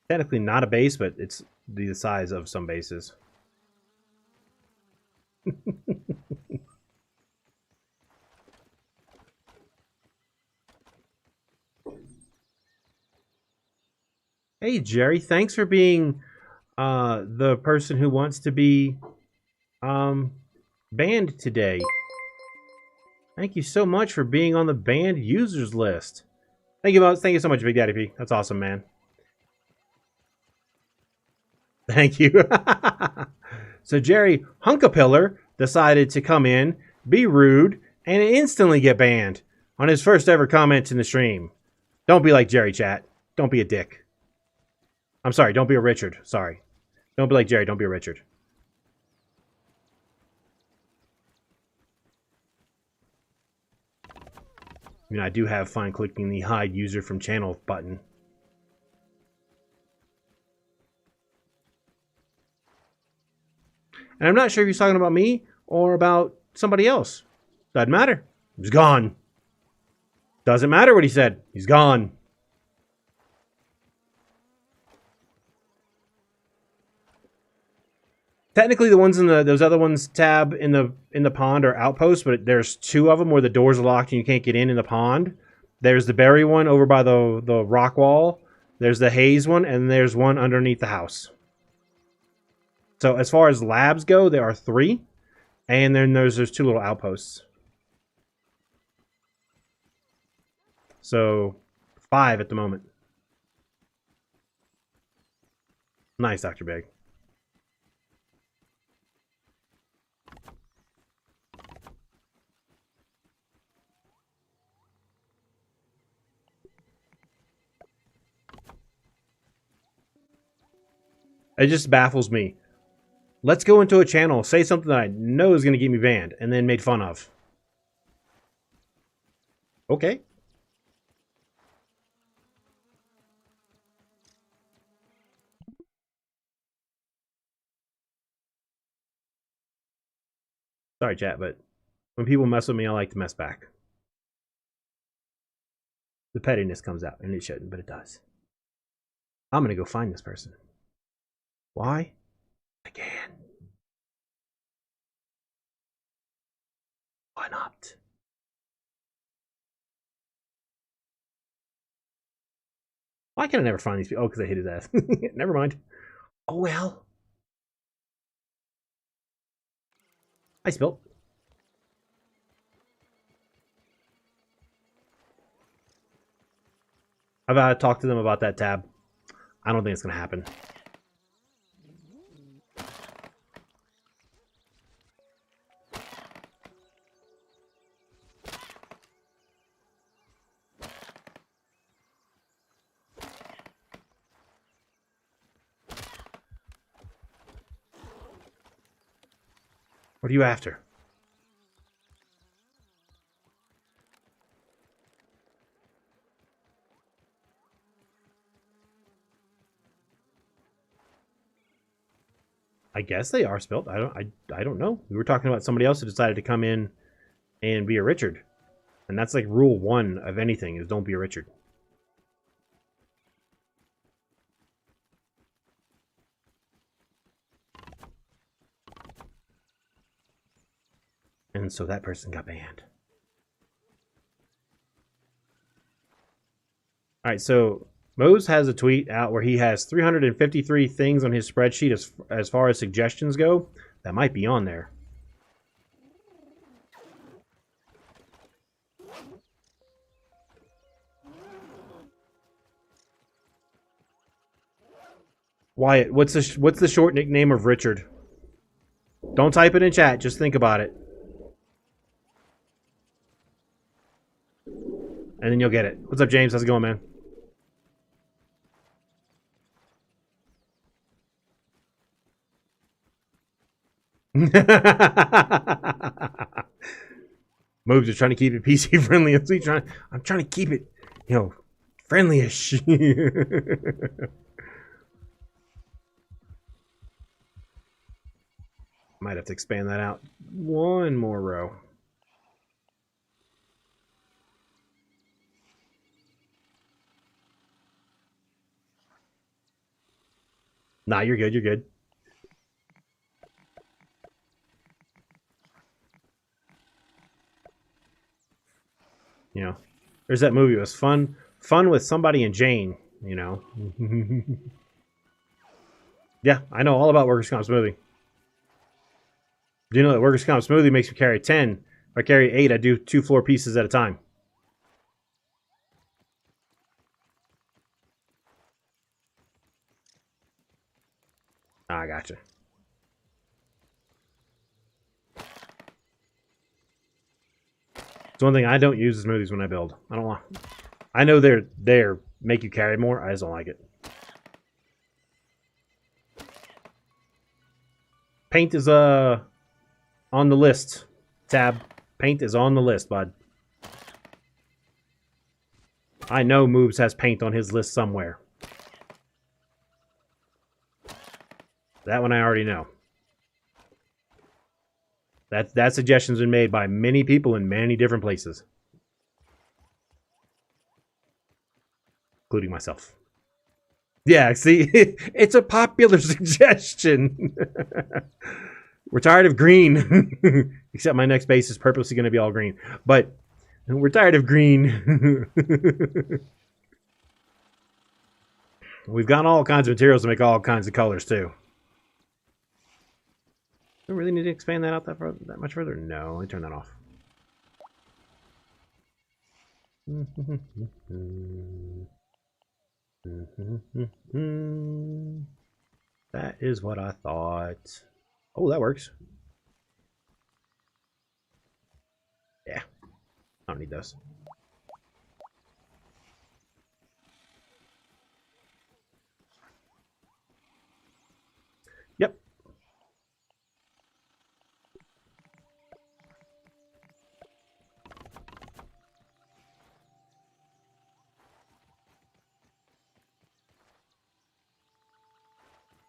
Technically not a base, but it's the size of some bases. Hey, Jerry, thanks for being the person who wants to be banned today. Thank you so much for being on the banned users list. Thank you so much, Big Daddy P. That's awesome, man. Thank you. So Jerry Hunkapillar decided to come in, be rude, and instantly get banned on his first ever comment in the stream. Don't be like Jerry, chat. Don't be a dick. I'm sorry, don't be a Richard. Sorry. Don't be like Jerry, don't be a Richard. I mean, I do have fun clicking the hide user from channel button. And I'm not sure if he's talking about me or about somebody else. Doesn't matter. He's gone. Doesn't matter what he said. He's gone. Technically, the ones in those other ones tab in the pond are outposts, but there's two of them where the doors are locked and you can't get in the pond. There's the berry one over by the rock wall. There's the haze one, and there's one underneath the house. So as far as labs go, there are 3, and then there's 2 little outposts. So 5 at the moment. Nice, Dr. Big. It just baffles me. Let's go into a channel, say something that I know is going to get me banned, and then made fun of. Okay. Sorry, chat, but When people mess with me, I like to mess back. The pettiness comes out, and it shouldn't, but it does. I'm gonna go find this person. Why? I can. Why not? Why can I never find these people? Oh, because I hit his ass. Never mind. Oh well. I spilled. I've talked to them about that tab. I don't think it's gonna happen. What are you after? I guess they are spilt. I don't know. We were talking about somebody else who decided to come in and be a Richard. And that's like rule 1 of anything is don't be a Richard. And so that person got banned. Alright, so Mose has a tweet out where he has 353 things on his spreadsheet as far as suggestions go. That might be on there. Wyatt, what's the short nickname of Richard? Don't type it in chat, just think about it. And then you'll get it. What's up, James? How's it going, man? Moobs are trying to keep it PC friendly. I'm trying to keep it, you know, friendly-ish. Might have to expand that out one more row. Nah, you're good. You're good. You know, there's that movie. It was fun with somebody and Jane. You know. Yeah, I know all about workers' comp smoothie. Do you know that workers' comp smoothie makes me carry 10? If I carry 8, I do 2 floor pieces at a time. I gotcha. It's one thing I don't use smoothies when I build. I don't want. I know they're there, make you carry more. I just don't like it. Paint is on the list. Tab. Paint is on the list, bud. I know Moobs has paint on his list somewhere. That one I already know. That suggestion's been made by many people in many different places. Including myself. Yeah, see? It's a popular suggestion. We're tired of green. Except my next base is purposely going to be all green. But we're tired of green. We've got all kinds of materials to make all kinds of colors, too. Do I really need to expand that out that much further? No, let me turn that off. That is what I thought. Oh, that works. Yeah, I don't need those. Yep.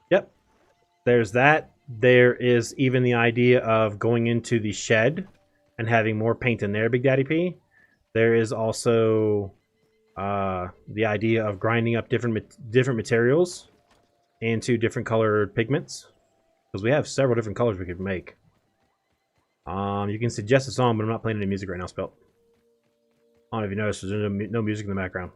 Yep. There's that. There is even the idea of going into the shed and having more paint in there, Big Daddy P, there is also the idea of grinding up different materials into different colored pigments, because we have several different colors we could make. You can suggest a song, but I'm not playing any music right now, Spelt. I don't know if you noticed, there's no music in the background.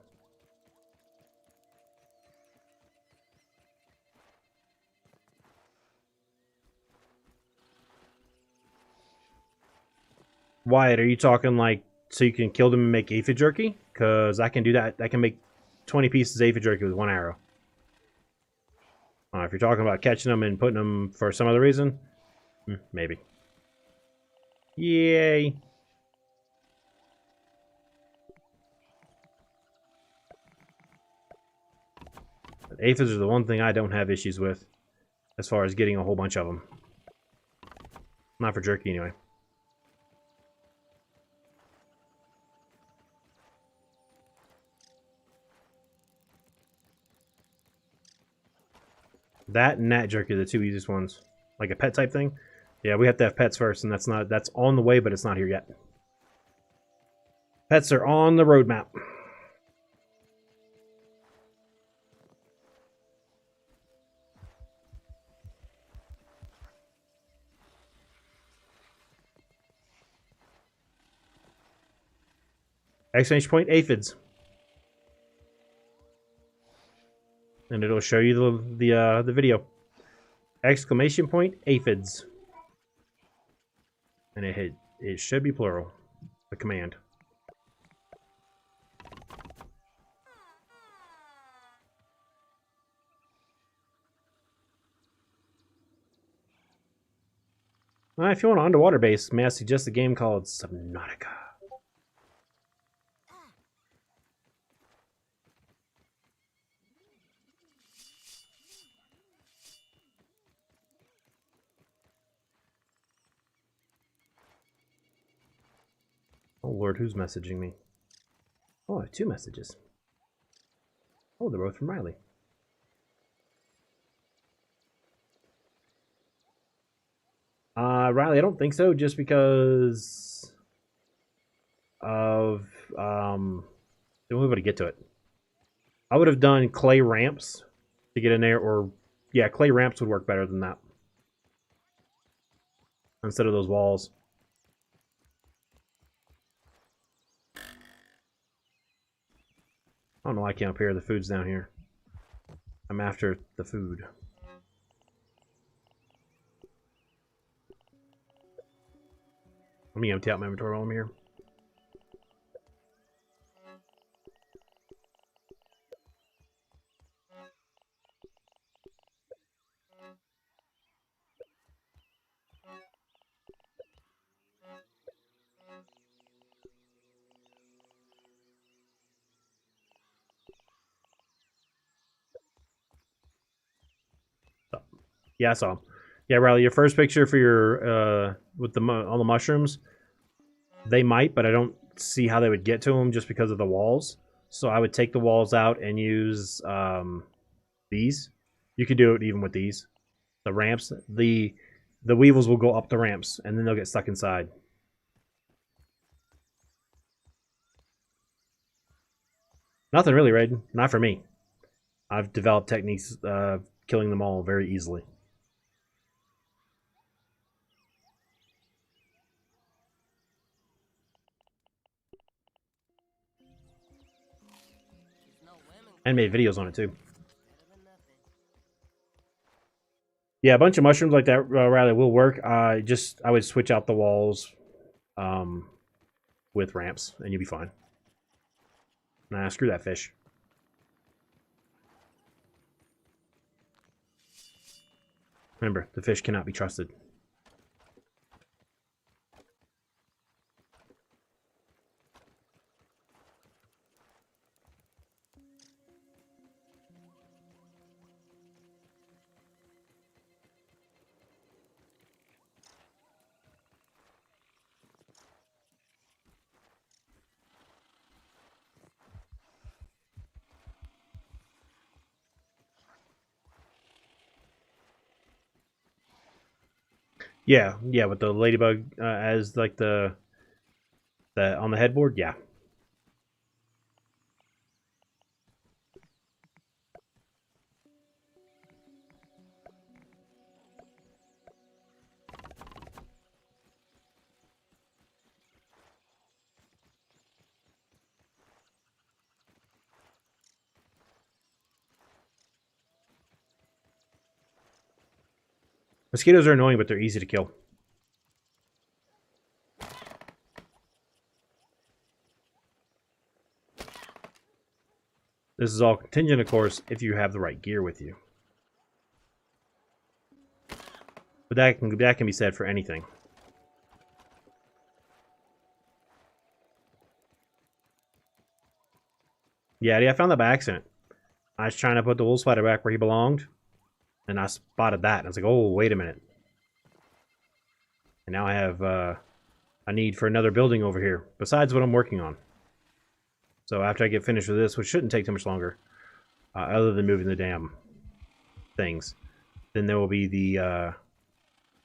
Wyatt, are you talking like so you can kill them and make aphid jerky? Because I can do that. I can make 20 pieces of aphid jerky with one arrow. If you're talking about catching them and putting them for some other reason, maybe. Yay. Aphids are the one thing I don't have issues with as far as getting a whole bunch of them. Not for jerky, anyway. That and gnat jerky are the two easiest ones. Like a pet type thing. Yeah, we have to have pets first, and that's on the way, but it's not here yet. Pets are on the roadmap. Exclamation point aphids. And it'll show you the video. Exclamation point aphids. And it should be plural. The command. If you want an underwater base, may I suggest a game called Subnautica. Oh lord, who's messaging me? Oh, I have 2 messages. Oh, they're both from Riley. Riley, I don't think so, just because of the only way to get to it. I would have done clay ramps to get in there, or yeah, clay ramps would work better than that. Instead of those walls. I don't know why I can't up here. The food's down here. I'm after the food. Let me empty out my inventory while I'm here. Yeah, I saw him. Yeah, Riley, your first picture for your with all the mushrooms, they might, but I don't see how they would get to them just because of the walls. So I would take the walls out and use these. You could do it even with these, the ramps. The weevils will go up the ramps and then they'll get stuck inside. Nothing really, Raiden. Not for me. I've developed techniques killing them all very easily. And made videos on it too. Yeah, a bunch of mushrooms like that, Riley, will work. I would switch out the walls with ramps, and you'll be fine. Nah, screw that fish. Remember, the fish cannot be trusted. Yeah, with the ladybug as like the On the headboard, yeah. Mosquitoes are annoying, but they're easy to kill. This is all contingent, of course, if you have the right gear with you. But that can be said for anything. Yeah, I found that by accident. I was trying to put the wool spider back where he belonged, and I spotted that. And I was like, oh, wait a minute. And now I have a need for another building over here, besides what I'm working on. So after I get finished with this, which shouldn't take too much longer, other than moving the damn things, then there will be the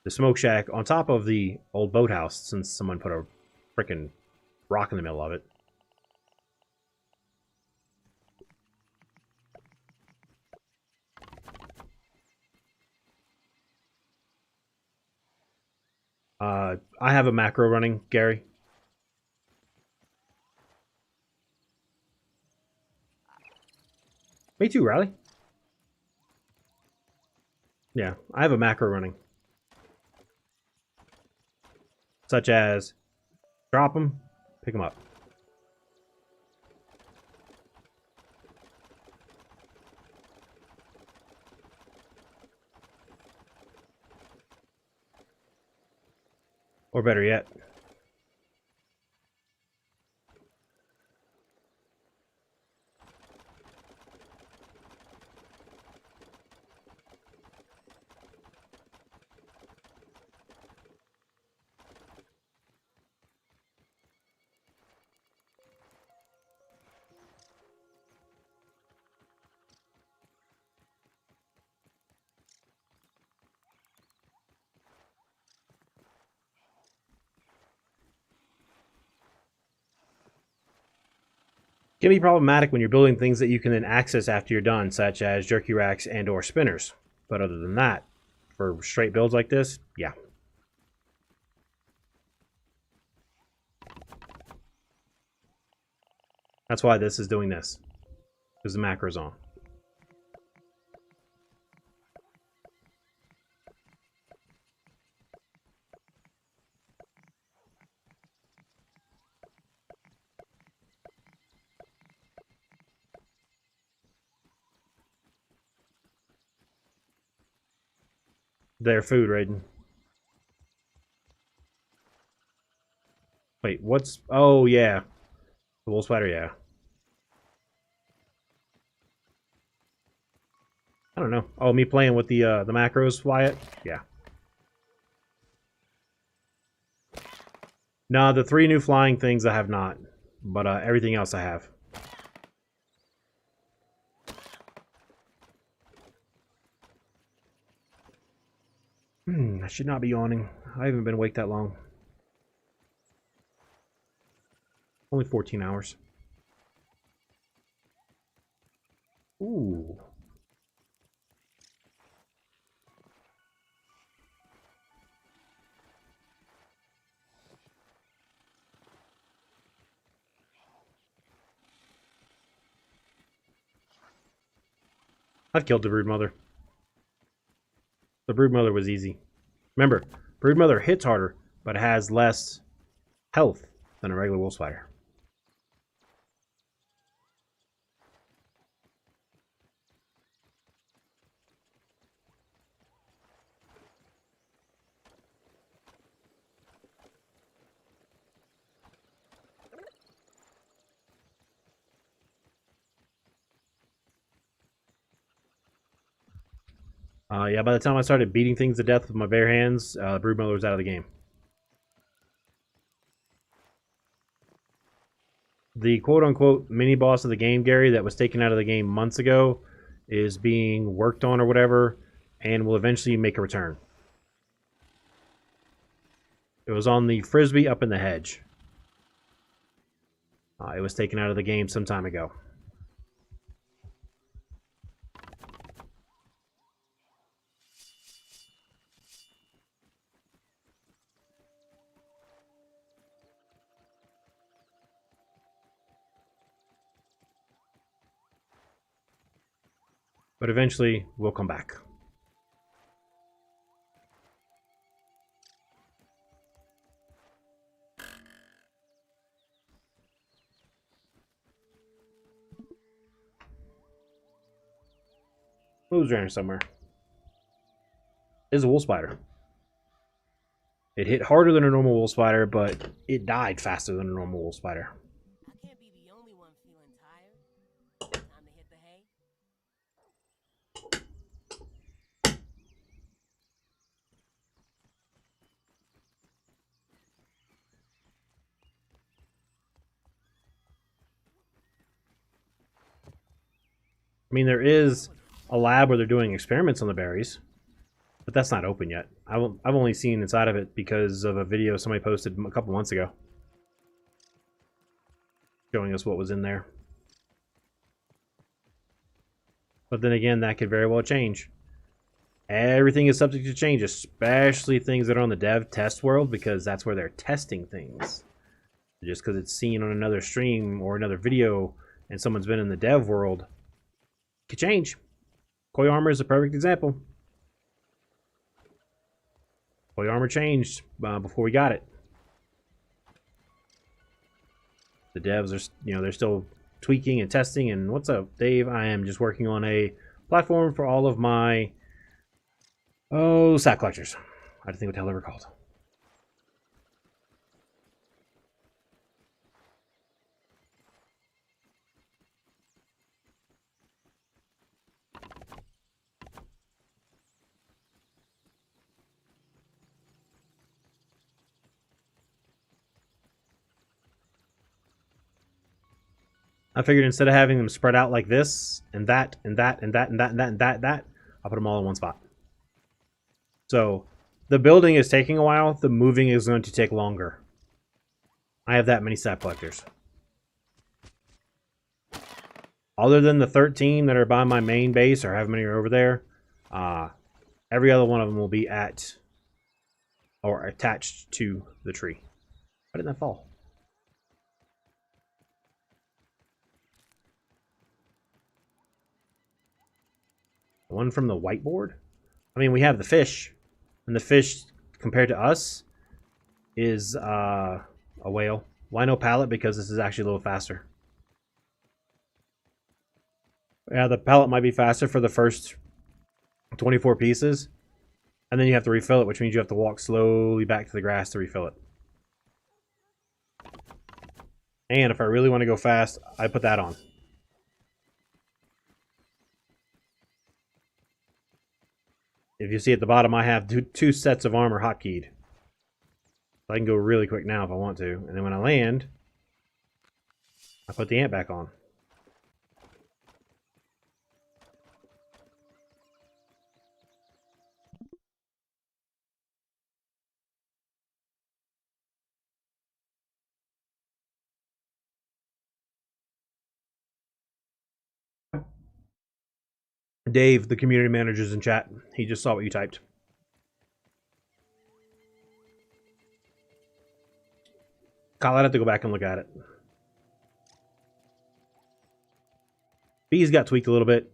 smoke shack on top of the old boathouse, since someone put a freaking rock in the middle of it. I have a macro running, Gary. Me too, Riley. Yeah, I have a macro running. Such as drop them, pick them up. Or better yet, can be problematic when you're building things that you can then access after you're done, such as jerky racks and or spinners. But other than that, for straight builds like this, yeah. That's why this is doing this, because the macro's on. Their food, Raiden. Wait, what's... Oh, yeah. The wool spider, yeah. I don't know. Oh, me playing with the macros, Wyatt? Yeah. No, the 3 new flying things I have not. But everything else I have. I should not be yawning. I haven't been awake that long. Only 14 hours. Ooh. I've killed the broodmother. The broodmother was easy. Remember, broodmother hits harder, but has less health than a regular wolf spider. Yeah, by the time I started beating things to death with my bare hands, broodmother was out of the game. The quote-unquote mini-boss of the game, Gary, that was taken out of the game months ago is being worked on or whatever, and will eventually make a return. It was on the frisbee up in the hedge. It was taken out of the game some time ago. But eventually, we'll come back. Moves around somewhere. Is a wool spider. It hit harder than a normal wool spider, but it died faster than a normal wool spider. I can't be the only one feeling tired. Time to hit the hay. I mean, there is a lab where they're doing experiments on the berries, but that's not open yet. I've only seen inside of it because of a video somebody posted a couple months ago showing us what was in there. But then again, that could very well change. Everything is subject to change, especially things that are on the dev test world, because that's where they're testing things. Just because it's seen on another stream or another video and someone's been in the dev world, could change. Koi armor is a perfect example. Koi armor changed before we got it. The devs are, they're still tweaking and testing. And what's up, Dave? I am just working on a platform for all of my sap collectors. I don't think what the hell they were called. I figured instead of having them spread out like this, and that, and that, and that, and that, and that, and that, I'll put them all in one spot. So, the building is taking a while, the moving is going to take longer. I have that many sap collectors. Other than the 13 that are by my main base, or however many are over there, every other one of them will be at, or attached to the tree. Why didn't that fall? One from the whiteboard? I mean, we have the fish. And the fish, compared to us, is a whale. Why no pallet? Because this is actually a little faster. Yeah, the pallet might be faster for the first 24 pieces. And then you have to refill it, which means you have to walk slowly back to the grass to refill it. And if I really want to go fast, I put that on. If you see at the bottom, I have two sets of armor hotkeyed. I can go really quick now if I want to. And then when I land, I put the ant back on. Dave, the community manager's in chat. He just saw what you typed. Kyle, I'd have to go back and look at it. Bees got tweaked a little bit.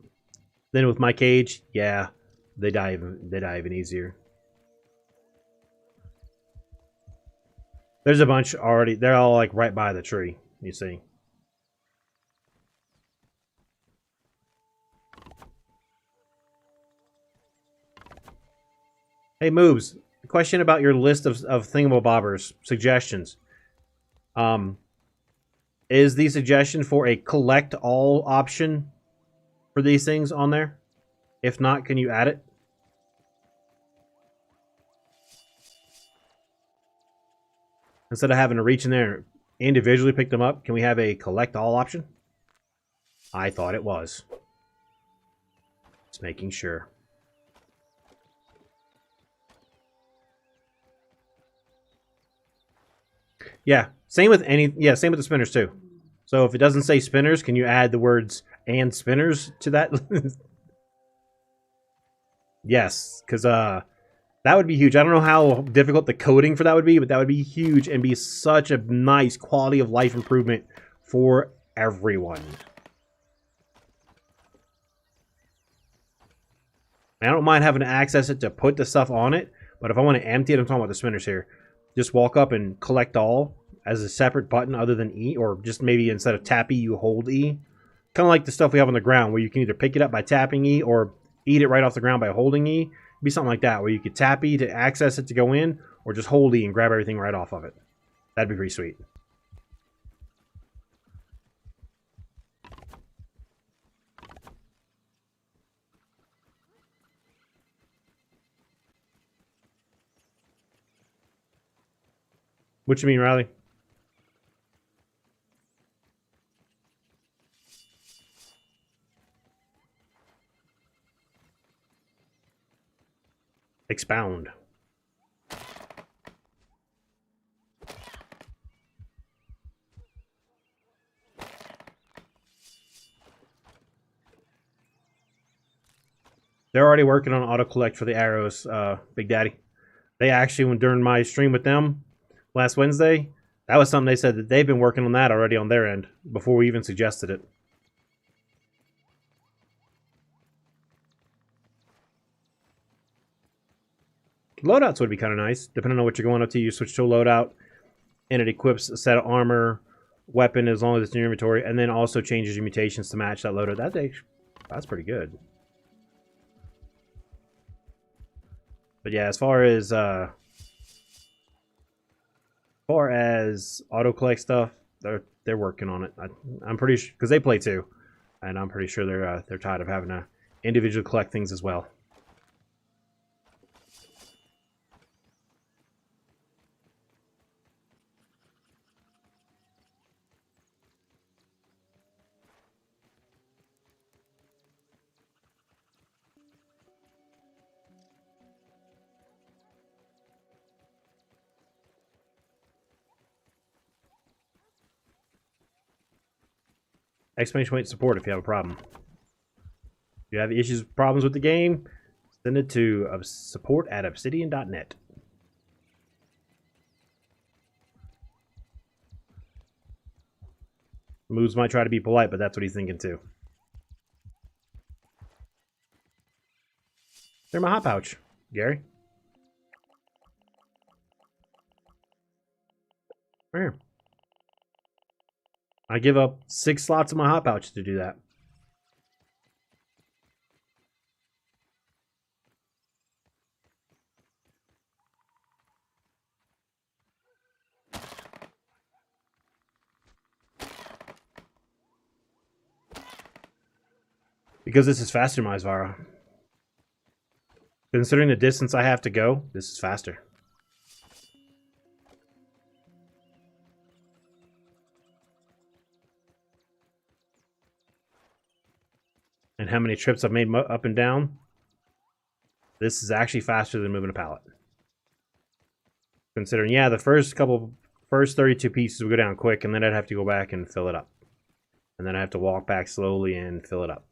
Then with my cage, yeah, they die even easier. There's a bunch already. They're all like right by the tree. You see. Hey, Moobs, question about your list of thingamabobbers, suggestions. Is the suggestion for a collect all option for these things on there? If not, can you add it? Instead of having to reach in there and individually pick them up, can we have a collect all option? I thought it was. Just making sure. Yeah, same with the spinners too. So if it doesn't say spinners, can you add the words and spinners to that? Yes, because that would be huge. I don't know how difficult the coding for that would be, but that would be huge and be such a nice quality of life improvement for everyone. I don't mind having to access it to put the stuff on it, but if I want to empty it, I'm talking about the spinners here. Just walk up and collect all as a separate button other than E, or just maybe instead of tap E, you hold E. Kind of like the stuff we have on the ground, where you can either pick it up by tapping E or eat it right off the ground by holding E. It'd be something like that, where you could tap E to access it to go in, or just hold E and grab everything right off of it. That'd be pretty sweet. What you mean, Riley? Expound. They're already working on auto collect for the arrows, Big Daddy. They actually, when during my stream with them last Wednesday, that was something they said that they've been working on that already on their end before we even suggested it. Loadouts would be kind of nice. Depending on what you're going up to, you switch to a loadout, and it equips a set of armor, weapon as long as it's in your inventory, and then also changes your mutations to match that loadout. That's pretty good. But yeah, as far as auto collect stuff, they're working on it. I'm pretty sure because they play too, and I'm pretty sure they're tired of having to individually collect things as well. Exclamation point support if you have a problem. If you have issues, problems with the game, send it to support@obsidian.net. Moves might try to be polite, but that's what he's thinking too. They're my hot pouch, Gary. Right here. I give up 6 slots of my hot pouch to do that. Because this is faster, Mysvara. Considering the distance I have to go, this is faster. And how many trips I've made up and down, this is actually faster than moving a pallet. Considering, yeah, the first 32 pieces would go down quick, and then I'd have to go back and fill it up. And then I have to walk back slowly and fill it up.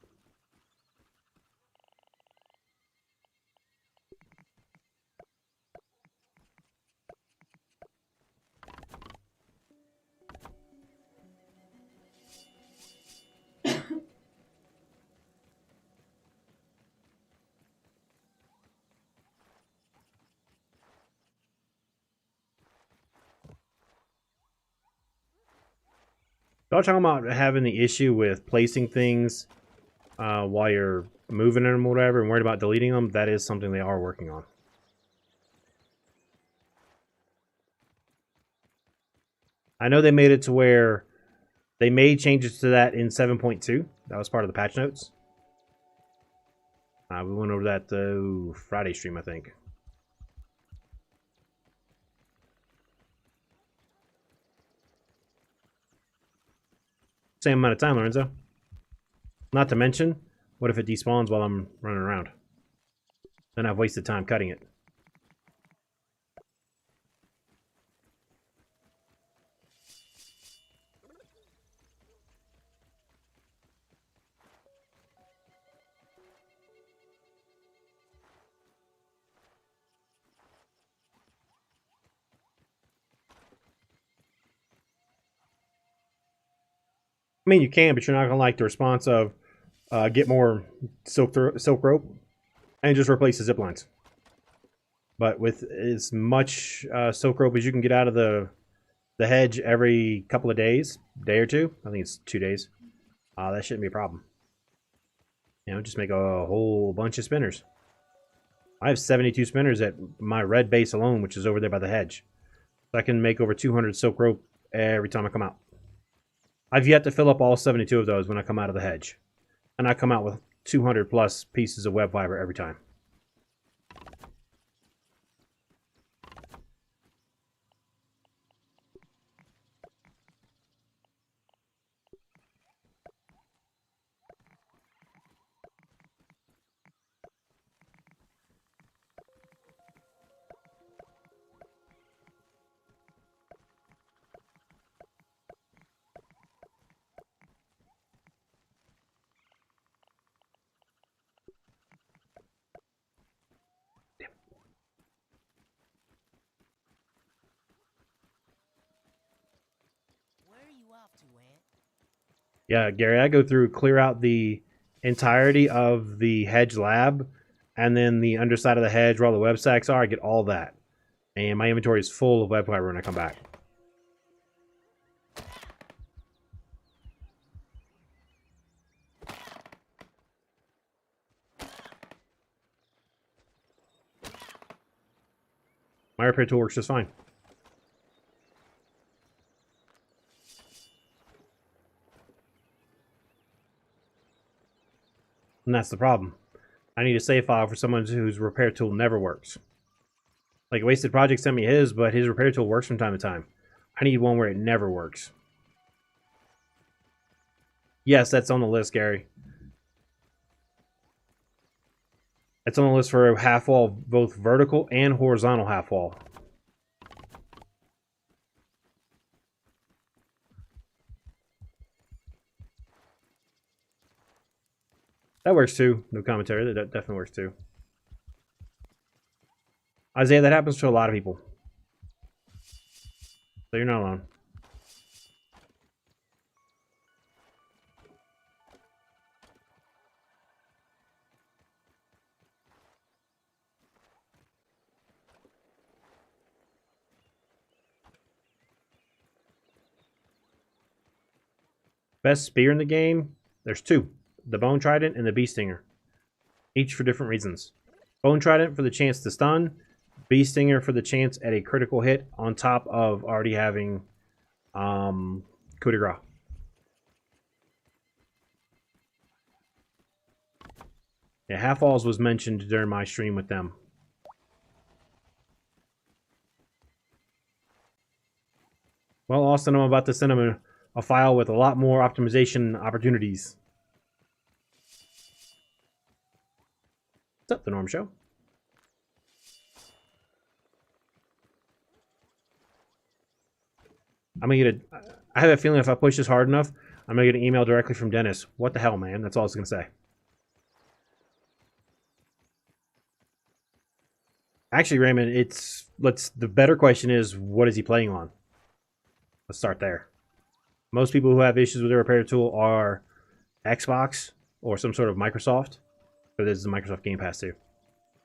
Y'all talking about having the issue with placing things while you're moving them or whatever and worried about deleting them. That is something they are working on. I know they made it to where they made changes to that in 7.2. That was part of the patch notes. We went over that Friday stream, I think. Same amount of time, Lorenzo. Not to mention, what if it despawns while I'm running around? Then I've wasted time cutting it. I mean, you can, but you're not gonna like the response of get more silk rope and just replace the zip lines. But with as much silk rope as you can get out of the hedge every couple of days, day or two, I think it's 2 days, that shouldn't be a problem. You know, just make a whole bunch of spinners. I have 72 spinners at my red base alone, which is over there by the hedge. So I can make over 200 silk rope every time I come out. I've yet to fill up all 72 of those when I come out of the hedge. And I come out with 200 plus pieces of web fiber every time. Where are you off to, Ant? Yeah, Gary, I go through, clear out the entirety of the hedge lab, and then the underside of the hedge where all the web sacks are, I get all that. And my inventory is full of web fiber when I come back. My repair tool works just fine. And that's the problem. I need a save file for someone whose repair tool never works. Like, Wasted Project sent me his, but his repair tool works from time to time. I need one where it never works. Yes, that's on the list, Gary. It's on the list for a half wall, both vertical and horizontal half wall. That works too. No commentary. That definitely works too. Isaiah, that happens to a lot of people. So you're not alone. Best spear in the game? There's two. The Bone Trident and the Bee Stinger. Each for different reasons. Bone Trident for the chance to stun. Bee Stinger for the chance at a critical hit on top of already having coup de grace. Yeah, half walls was mentioned during my stream with them. Well, Austin, I'm about to send him a file with a lot more optimization opportunities. What's up, The Norm Show? I'm gonna get I have a feeling if I push this hard enough, I'm gonna get an email directly from Dennis. What the hell, man? That's all I was gonna say. Actually, Raymond, the better question is, what is he playing on? Let's start there. Most people who have issues with their repair tool are Xbox or some sort of Microsoft. But this is the Microsoft Game Pass too.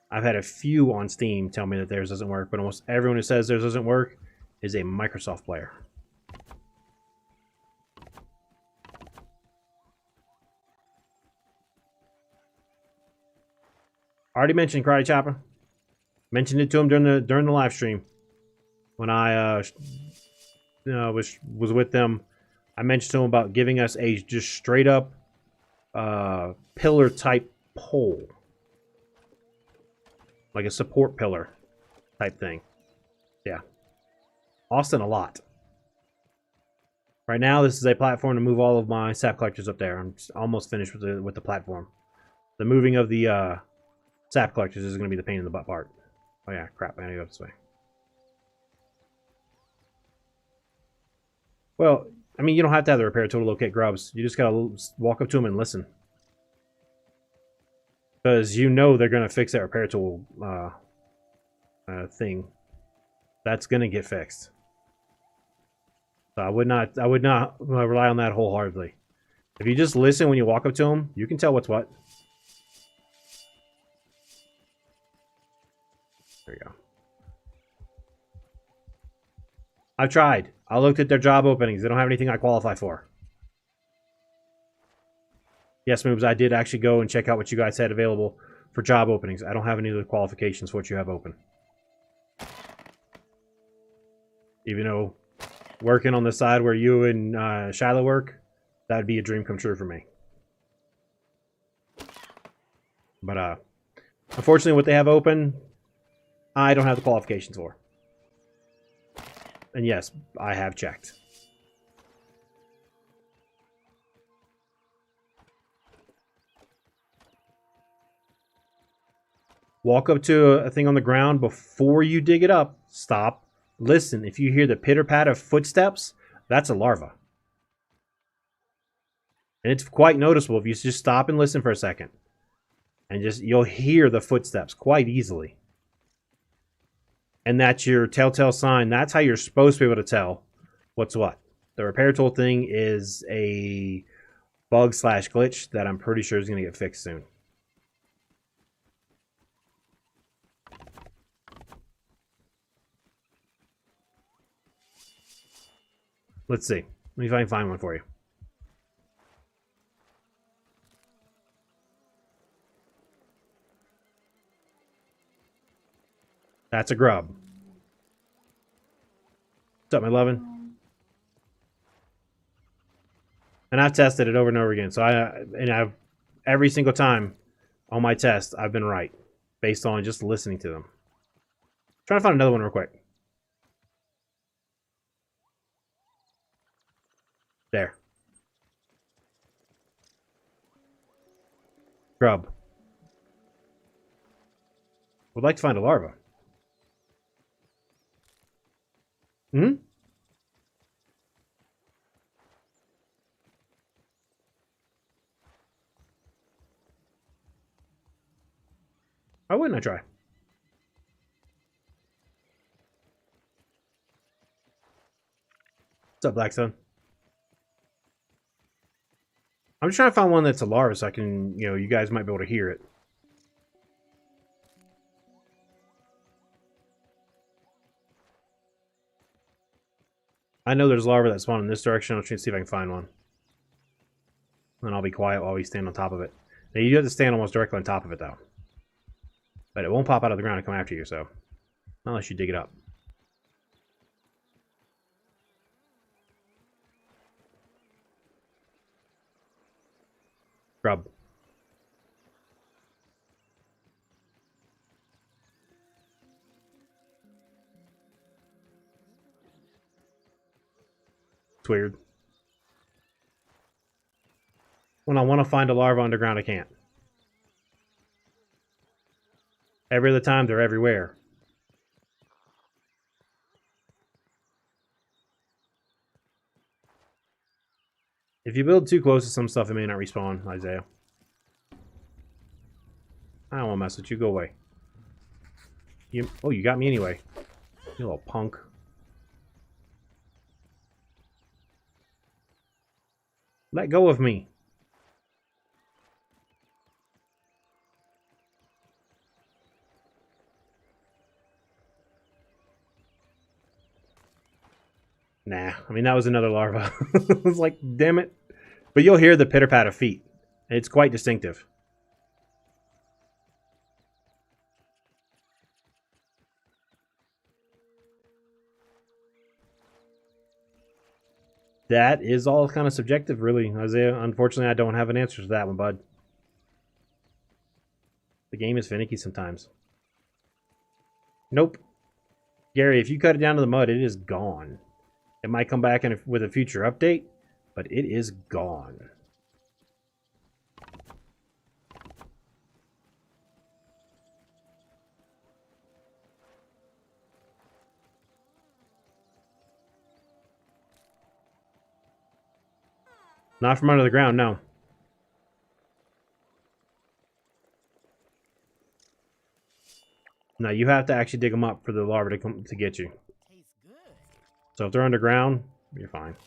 I've had a few on Steam tell me that theirs doesn't work, but almost everyone who says theirs doesn't work is a Microsoft player. Already mentioned Karate Chopper. Mentioned it to him during the live stream when I was with them. I mentioned to him about giving us a just straight up pillar type pole, like a support pillar type thing. Yeah, Austin a lot. Right now, this is a platform to move all of my sap collectors up there. I'm almost finished with the platform. The moving of the sap collectors is going to be the pain in the butt part. Oh yeah, crap, I gotta go this way. Well, I mean, you don't have to have the repair tool to locate grubs. You just gotta walk up to them and listen. Because you know they're gonna fix that repair tool thing. That's gonna get fixed. So I would not rely on that wholeheartedly. If you just listen when you walk up to them, you can tell what's what. There you go. I've tried. I looked at their job openings. They don't have anything I qualify for. Yes, moves. I did actually go and check out what you guys had available for job openings. I don't have any of the qualifications for what you have open. Even though working on the side where you and Shiloh work, that'd be a dream come true for me. But unfortunately, what they have open, I don't have the qualifications for. And yes, I have checked. Walk up to a thing on the ground before you dig it up. Stop. Listen. If you hear the pitter-patter of footsteps, that's a larva. And it's quite noticeable if you just stop and listen for a second. And you'll hear the footsteps quite easily. And that's your telltale sign. That's how you're supposed to be able to tell what's what. The repair tool thing is a bug / glitch that I'm pretty sure is going to get fixed soon. Let's see. Let me see if I can find one for you. That's a grub. What's up, my lovin'? And I've tested it over and over again. So I've every single time on my test, I've been right based on just listening to them. Trying to find another one real quick. There. Grub. Would like to find a larva. Hmm? Why wouldn't I try? What's up, Blackstone? I'm just trying to find one that's a larva so I can, you guys might be able to hear it. I know there's larva that spawn in this direction. I'll try to see if I can find one. And I'll be quiet while we stand on top of it. Now, you have to stand almost directly on top of it, though. But it won't pop out of the ground and come after you, so. Unless you dig it up. Grub. It's weird. When I want to find a larva underground, I can't. Every other time, they're everywhere. If you build too close to some stuff, it may not respawn, Isaiah. I don't want to mess with you. Go away. Oh, you got me anyway. You little punk. Let go of me. Nah, I mean, that was another larva. I was like, damn it. But you'll hear the pitter-pat of feet. It's quite distinctive. That is all kind of subjective, really, Isaiah. Unfortunately, I don't have an answer to that one, bud. The game is finicky sometimes. Nope. Gary, if you cut it down to the mud, it is gone. It might come back with a future update, but it is gone. Not from under the ground, no. No, you have to actually dig them up for the larva to get you. Tastes good. So if they're underground, you're fine.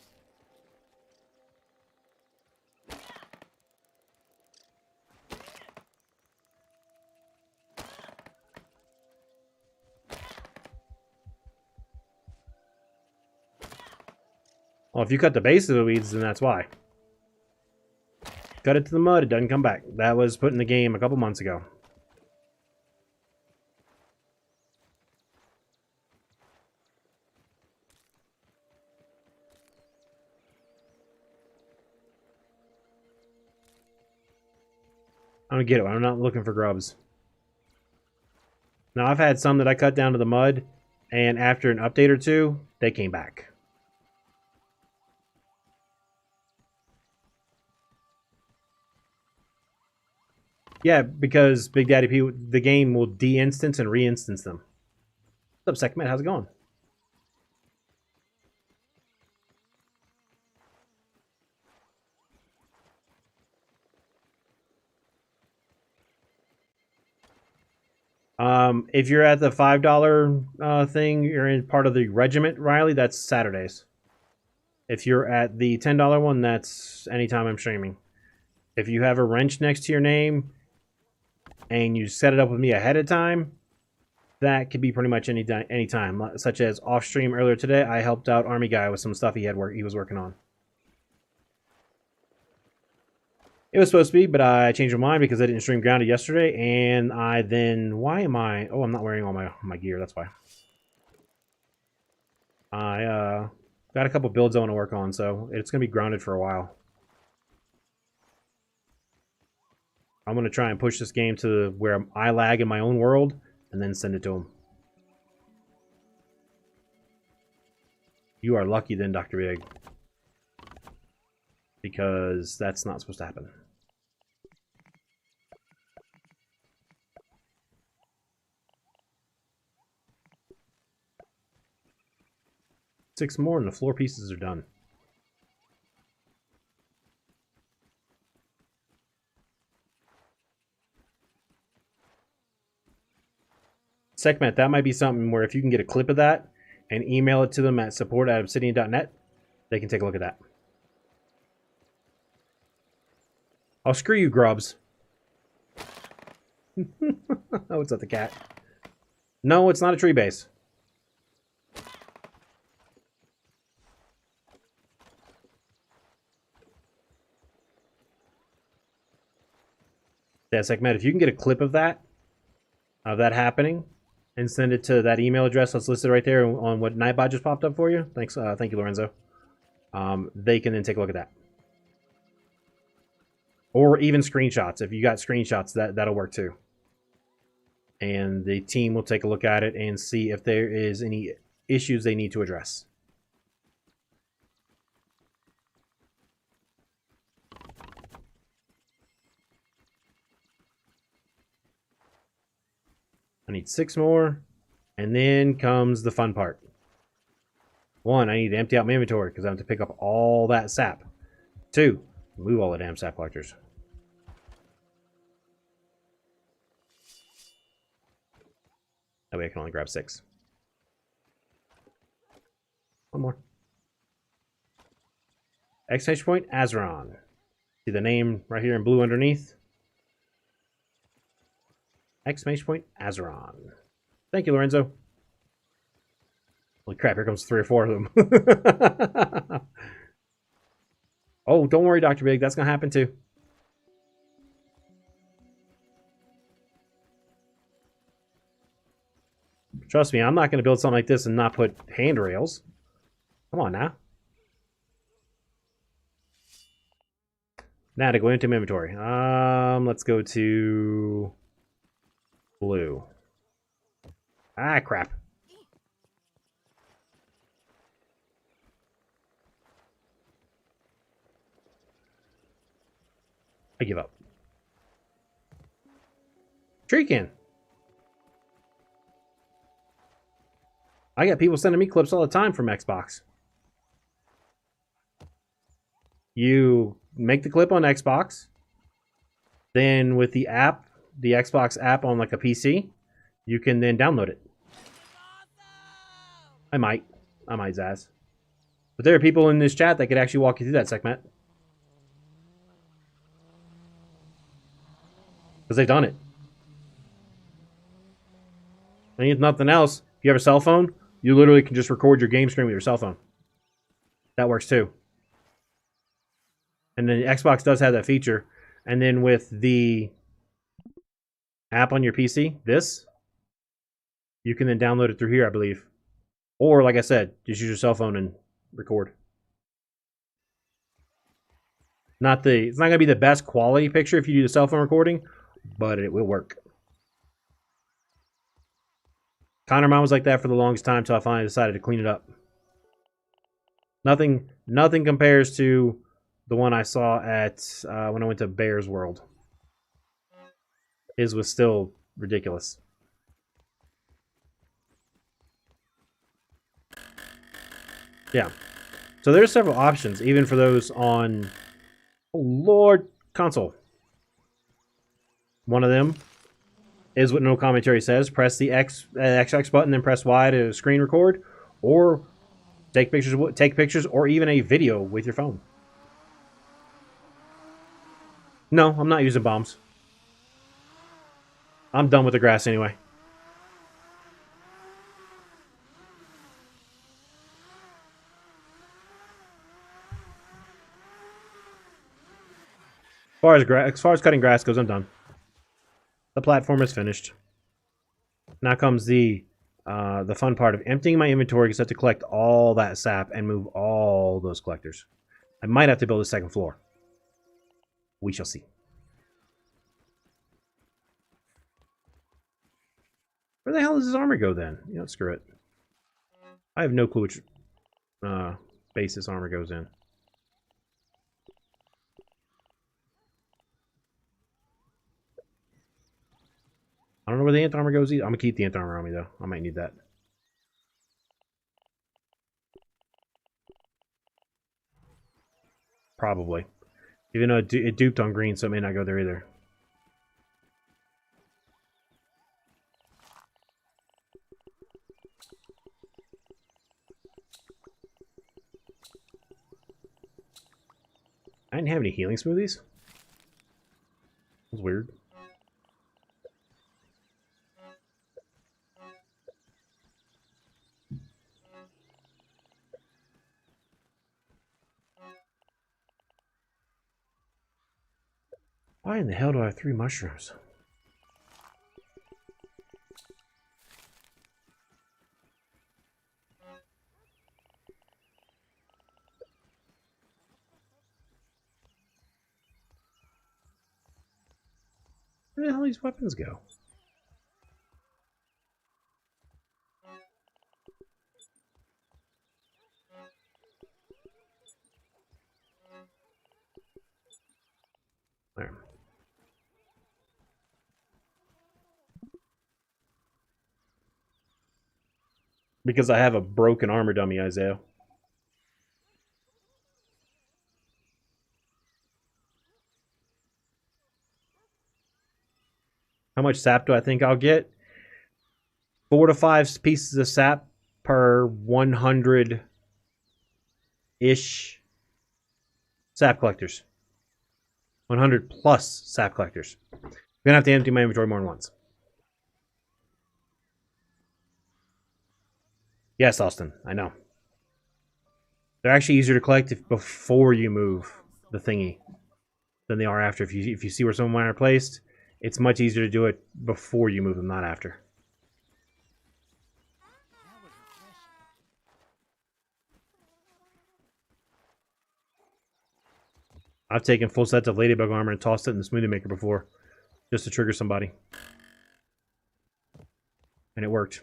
Well, if you cut the base of the weeds, then that's why. Cut it to the mud, it doesn't come back. That was put in the game a couple months ago. I don't get it. I'm not looking for grubs. Now, I've had some that I cut down to the mud, and after an update or two, they came back. Yeah, because Big Daddy P, the game will de-instance and re-instance them. What's up, Sekmet? How's it going? If you're at the $5 thing, you're in part of the regiment, Riley. That's Saturdays. If you're at the $10 one, that's anytime I'm streaming. If you have a wrench next to your name and you set it up with me ahead of time, that could be pretty much any time. Such as off stream earlier today, I helped out Army Guy with some stuff he was working on. It was supposed to be, but I changed my mind because I didn't stream Grounded yesterday, and I then... Why am I... Oh, I'm not wearing all my gear, that's why. I got a couple builds I want to work on, so it's going to be Grounded for a while. I'm going to try and push this game to where I lag in my own world, and then send it to him. You are lucky then, Dr. Big. Because that's not supposed to happen. Six more and the floor pieces are done. Segment, that might be something where if you can get a clip of that and email it to them at support@obsidian.net, they can take a look at that. I'll screw you, grubs. Oh, it's not the cat. No, it's not a tree base. Yeah, Segment, if you can get a clip of that happening, and send it to that email address that's listed right there on what Nightbot just popped up for you. Thanks, thank you, Lorenzo. They can then take a look at that. Or even screenshots. If you got screenshots, that'll work too. And the team will take a look at it and see if there is any issues they need to address. I need 6 more. And then comes the fun part. 1, I need to empty out my inventory because I have to pick up all that sap. 2, move all the damn sap collectors. That way I can only grab 6. 1 more. Exclamation point, Azeron. See the name right here in blue underneath? Exclamation point, Azeron. Thank you, Lorenzo. Holy crap, here comes 3 or 4 of them. Oh, don't worry, Dr. Big. That's going to happen too. Trust me, I'm not going to build something like this and not put handrails. Come on now. Now to go into my inventory. Let's go to blue. Ah, crap. I give up. Tree can. I got people sending me clips all the time from Xbox. You make the clip on Xbox. Then with the app, the Xbox app on like a PC, you can then download it. I might, Zaz. But there are people in this chat that could actually walk you through that segment. Because they've done it. And if nothing else, if you have a cell phone, you literally can just record your game screen with your cell phone. That works too. And then Xbox does have that feature. And then with the app on your PC, this, you can then download it through here, I believe. Or, like I said, just use your cell phone and record. It's not going to be the best quality picture if you do the cell phone recording, but it will work. Connor mine was like that for the longest time until I finally decided to clean it up. Nothing compares to the one I saw at when I went to Bears World. His was still ridiculous. Yeah. So there's several options, even for those on, oh Lord, console. One of them is what no commentary says. Press the XX button, then press Y to screen record, or take pictures, or even a video with your phone. No, I'm not using bombs. I'm done with the grass anyway. As far as cutting grass goes, I'm done. The platform is finished. Now comes the fun part of emptying my inventory, because I have to collect all that sap and move all those collectors. I might have to build a second floor. We shall see. Where the hell does his armor go then? You know, screw it. I have no clue which base this armor goes in. I don't know where the ant armor goes either. I'm gonna keep the ant armor on me though. I might need that. Probably. Even though it duped on green, so it may not go there either. I didn't have any healing smoothies. That was weird. Why in the hell do I have 3 mushrooms? Where the hell these weapons go? There. Because I have a broken armor dummy, Isaiah. How much sap do I think I'll get? 4 to 5 pieces of sap per 100-ish sap collectors. 100 plus sap collectors. I'm gonna have to empty my inventory more than once. Yes, Austin, I know. They're actually easier to collect before you move the thingy than they are after. If you see where some of mine are placed, it's much easier to do it before you move them, not after. I've taken full sets of ladybug armor and tossed it in the smoothie maker before, just to trigger somebody. And it worked.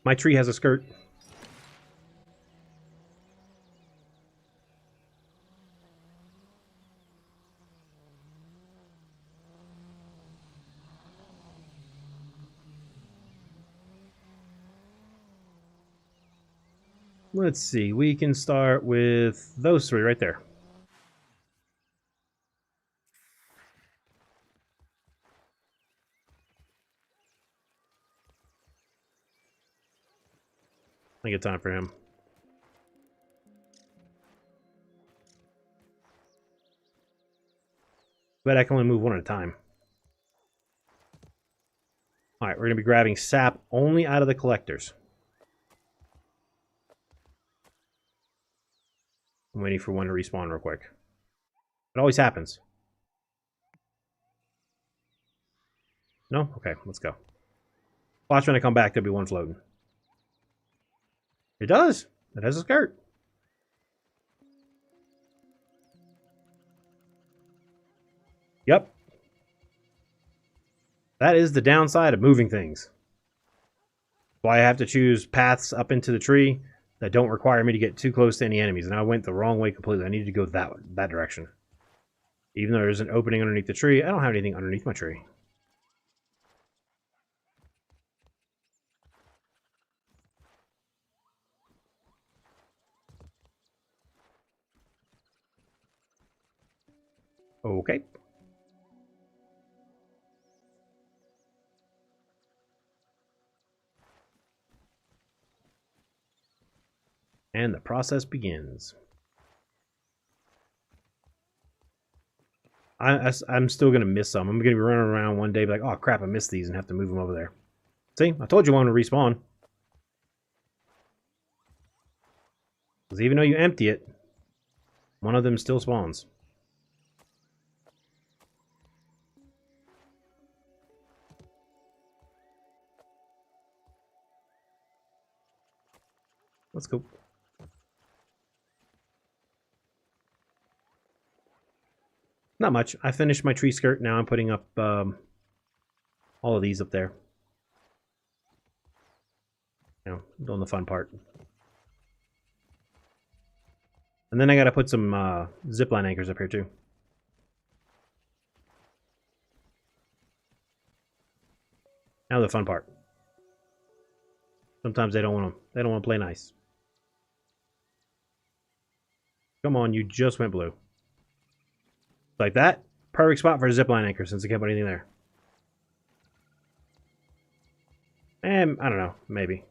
My tree has a skirt. Let's see. We can start with those 3 right there. I get time for him. But I can only move 1 at a time. Alright, we're going to be grabbing sap only out of the collectors. I'm waiting for one to respawn real quick. It always happens. No? Okay, let's go. Watch when I come back, there'll be one floating. It does. It has a skirt. Yep. That is the downside of moving things. Why I have to choose paths up into the tree that don't require me to get too close to any enemies. And I went the wrong way completely. I needed to go that direction. Even though there's an opening underneath the tree, I don't have anything underneath my tree. Okay. And the process begins. I'm still going to miss some. I'm going to be running around one day like, oh crap, I missed these and have to move them over there. See, I told you one would respawn. Because even though you empty it, one of them still spawns. Let's go. Not much. I finished my tree skirt. Now I'm putting up all of these up there. You know, doing the fun part. And then I got to put some zipline anchors up here too. Now the fun part. Sometimes they don't want to. They don't want to play nice. Come on, you just went blue. Like that. Perfect spot for a zipline anchor since I can't put anything there. And I don't know, maybe.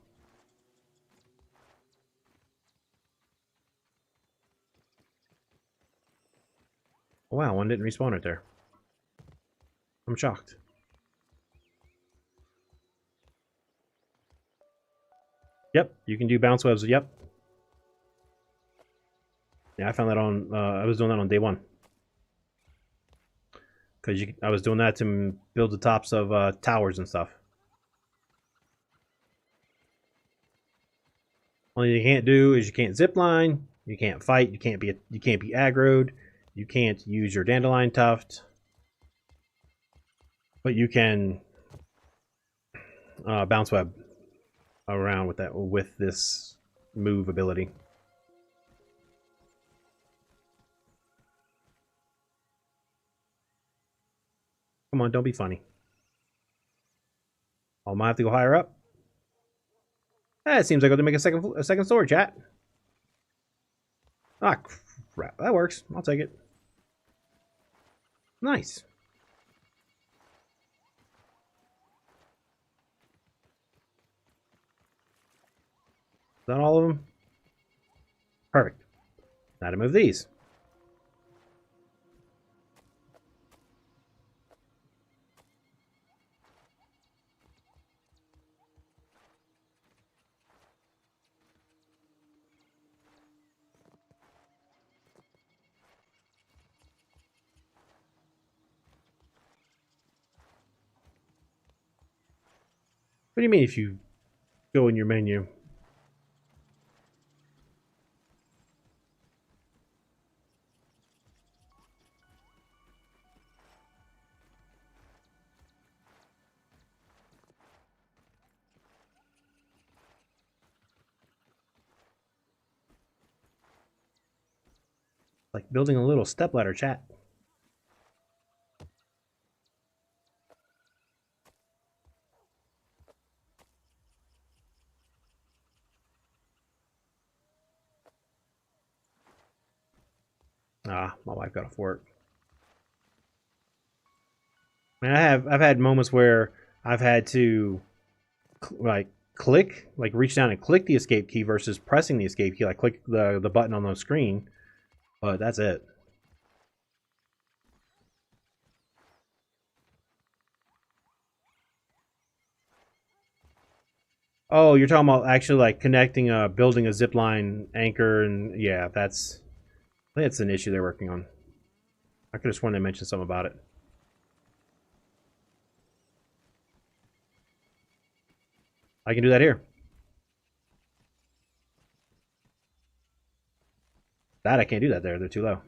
Wow, one didn't respawn right there. I'm shocked. Yep, you can do bounce webs. Yep. Yeah, I found that on. I was doing that on day one. Because I was doing that to build the tops of towers and stuff. Only thing you can't do is you can't zip line, you can't fight, you can't be aggroed, you can't use your dandelion tuft, but you can bounce web around with this move ability. Come on, don't be funny. Oh, I might have to go higher up. It seems like I have to make a second sword, chat. Ah, crap. That works. I'll take it. Nice. Is that all of them? Perfect. Now to move these. What do you mean if you go in your menu? Like building a little stepladder, chat. Ah, my wife got off work. I mean, I've had moments where I've had to like click, like reach down and click the escape key versus pressing the escape key. Like click the button on the screen, but that's it. Oh, you're talking about actually like connecting, building a zip line anchor, and yeah, I think that's an issue they're working on. I could have sworn they mentioned something about it. I can do that here. That I can't do that there. They're too low.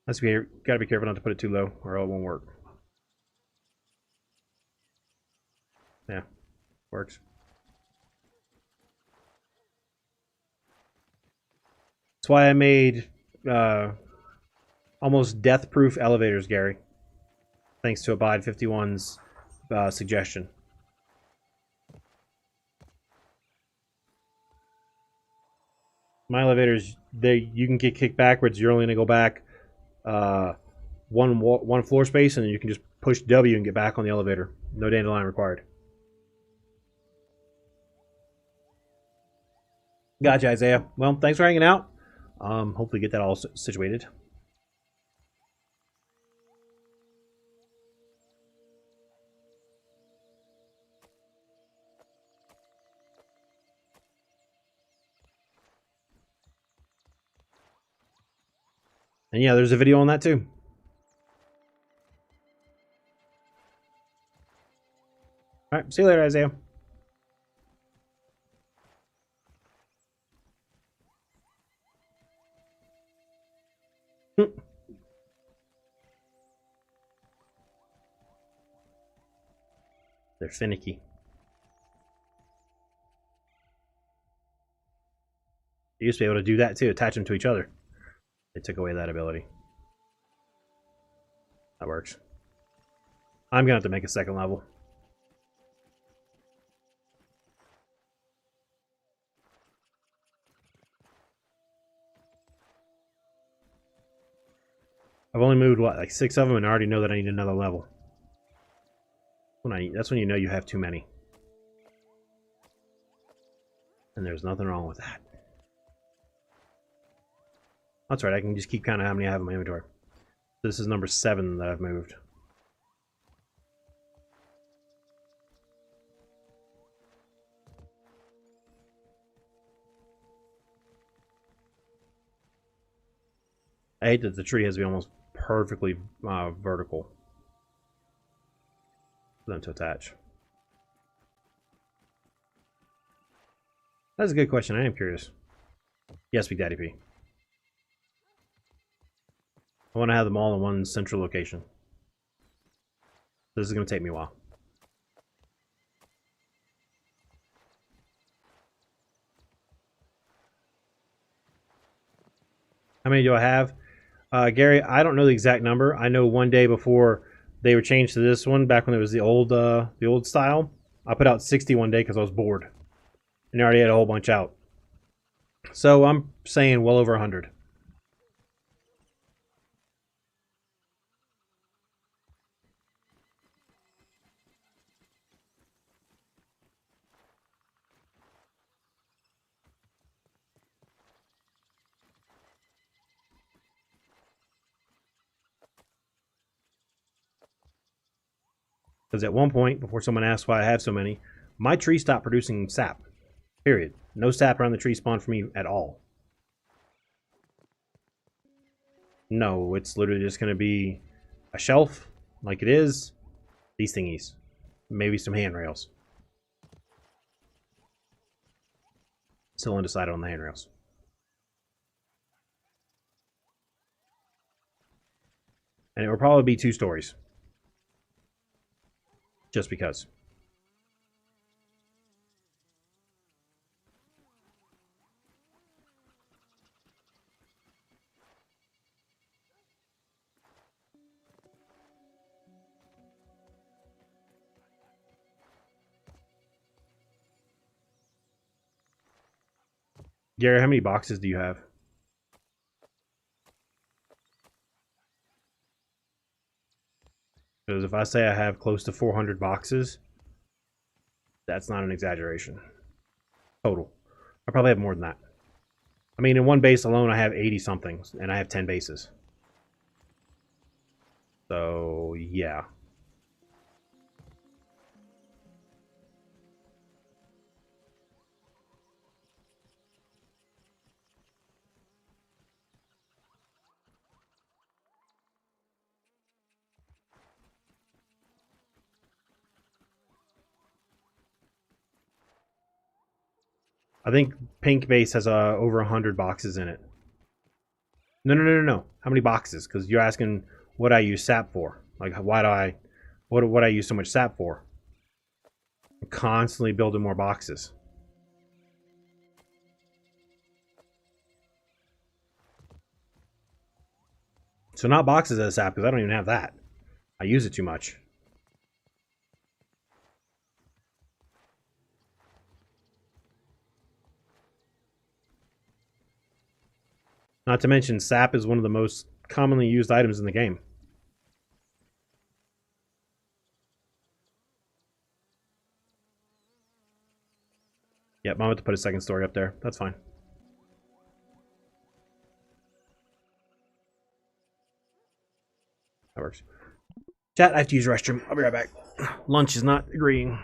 Gotta be careful not to put it too low, or it won't work. Yeah, works. That's why I made almost death-proof elevators, Gary. Thanks to Abide 51's suggestion. My elevators, you can get kicked backwards. You're only gonna go back one floor space, and then you can just push W and get back on the elevator. No dandelion required. Gotcha, Isaiah. Well, thanks for hanging out. Hopefully get that all situated. And yeah, there's a video on that too. All right, see you later, Isaiah. They're finicky. You used to be able to do that too, attach them to each other. They took away that ability. That works. I'm gonna have to make a second level. I've only moved, what, like 6 of them, and I already know that I need another level. That's when you know you have too many. And there's nothing wrong with that. That's right, I can just keep counting how many I have in my inventory. This is number 7 that I've moved. I hate that the tree has to be almost perfectly vertical for them to attach. That's a good question. I am curious. Yes, Big Daddy P. I want to have them all in one central location. This is going to take me a while. How many do I have? Gary, I don't know the exact number. I know one day before they were changed to this one, back when it was the old style, I put out 60 one day because I was bored. And I already had a whole bunch out. So I'm saying well over 100. Because at one point, before someone asked why I have so many, my tree stopped producing sap. Period. No sap around the tree spawned for me at all. No, it's literally just going to be a shelf, like it is. These thingies. Maybe some handrails. Still undecided on the handrails. And it will probably be 2 stories. Just because. Gary, how many boxes do you have? Because if I say I have close to 400 boxes, that's not an exaggeration. Total. I probably have more than that. I mean, in one base alone, I have 80 somethings, and I have 10 bases. So, yeah. I think pink base has over 100 boxes in it. No. How many boxes? Because you're asking what I use sap for. Like, why do I, what I use so much sap for? I'm constantly building more boxes. So not boxes as sap, because I don't even have that. I use it too much. Not to mention, sap is one of the most commonly used items in the game. Yep, I'm about to put a second story up there. That's fine. That works. Chat, I have to use the restroom. I'll be right back. Lunch is not agreeing.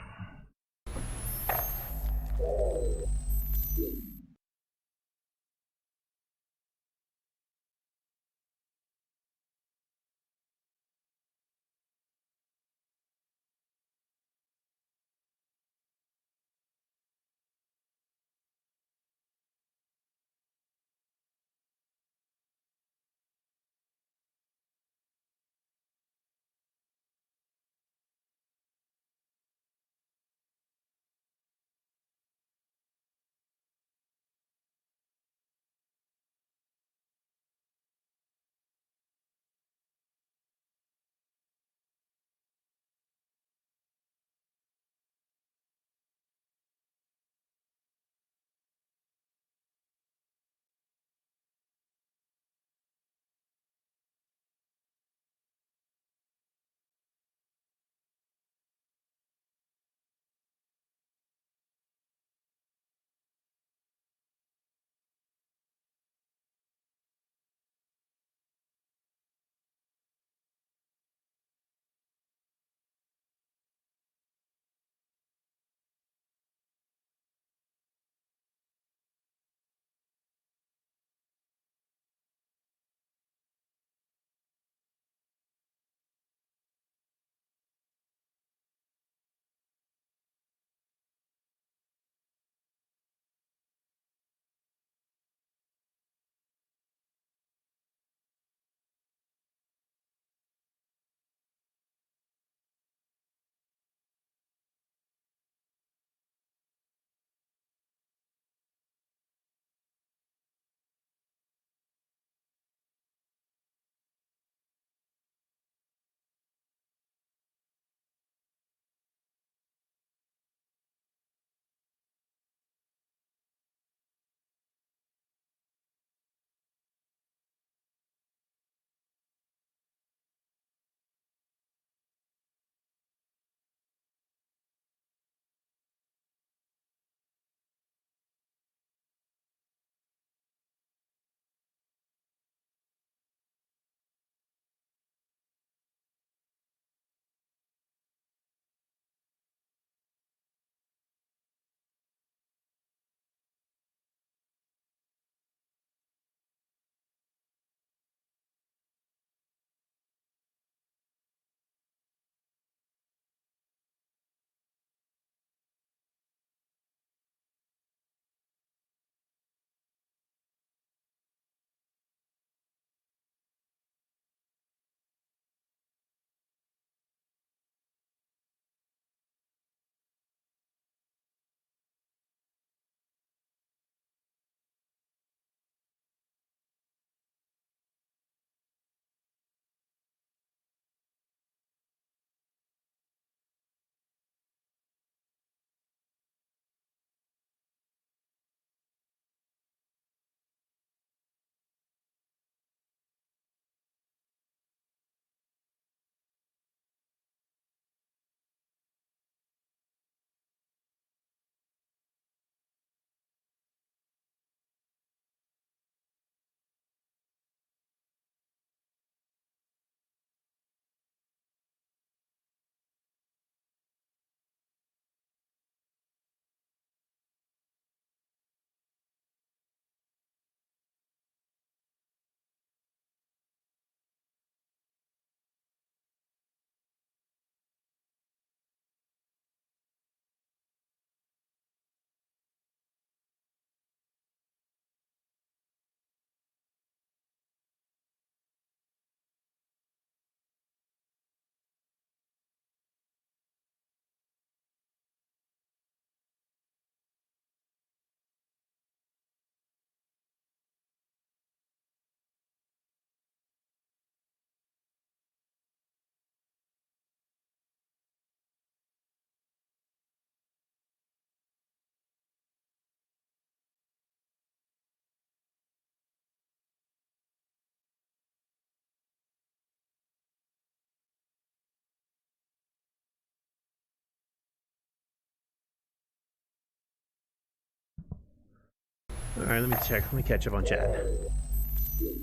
Alright, let me check. Let me catch up on chat.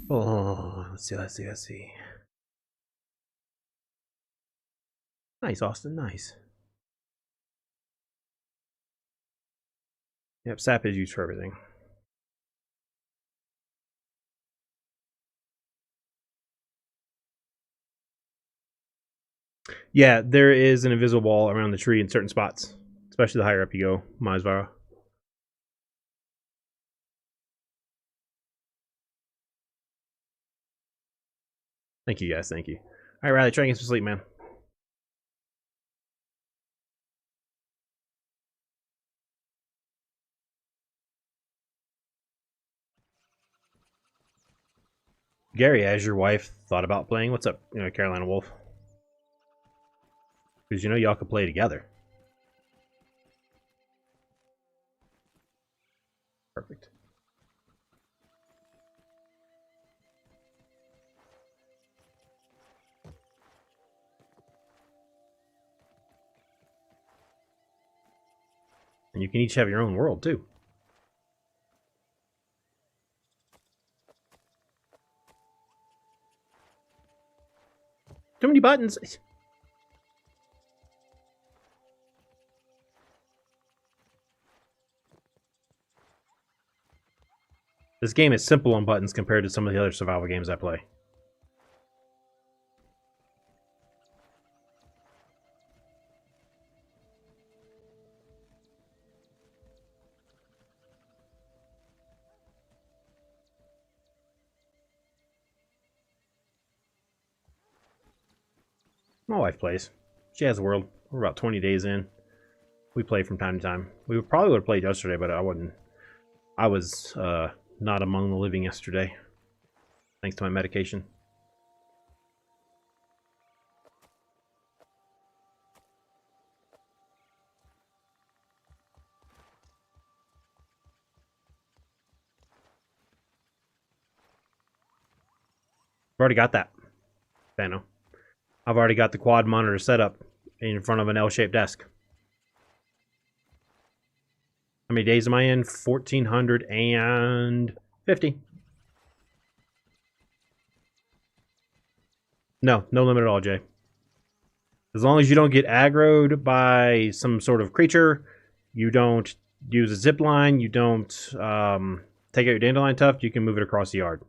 Oh, let's see. Nice, Austin, nice. Yep, sap is used for everything. Yeah, there is an invisible wall around the tree in certain spots, especially the higher up you go, Mazvara. Thank you, guys. Thank you. All right, Riley, try and get some sleep, man. Gary, has your wife thought about playing? What's up, Carolina Wolf? Because y'all could play together. Perfect. And you can each have your own world, too. Too many buttons. This game is simple on buttons compared to some of the other survival games I play. My wife plays. She has a world. We're about 20 days in. We play from time to time. We probably would have played yesterday, but I wouldn't. I was not among the living yesterday, thanks to my medication. I've already got that, Thano. I've already got the quad monitor set up in front of an L-shaped desk. How many days am I in? 1,450. No limit at all, Jay. As long as you don't get aggroed by some sort of creature, you don't use a zip line, you don't take out your dandelion tuft, you can move it across the yard.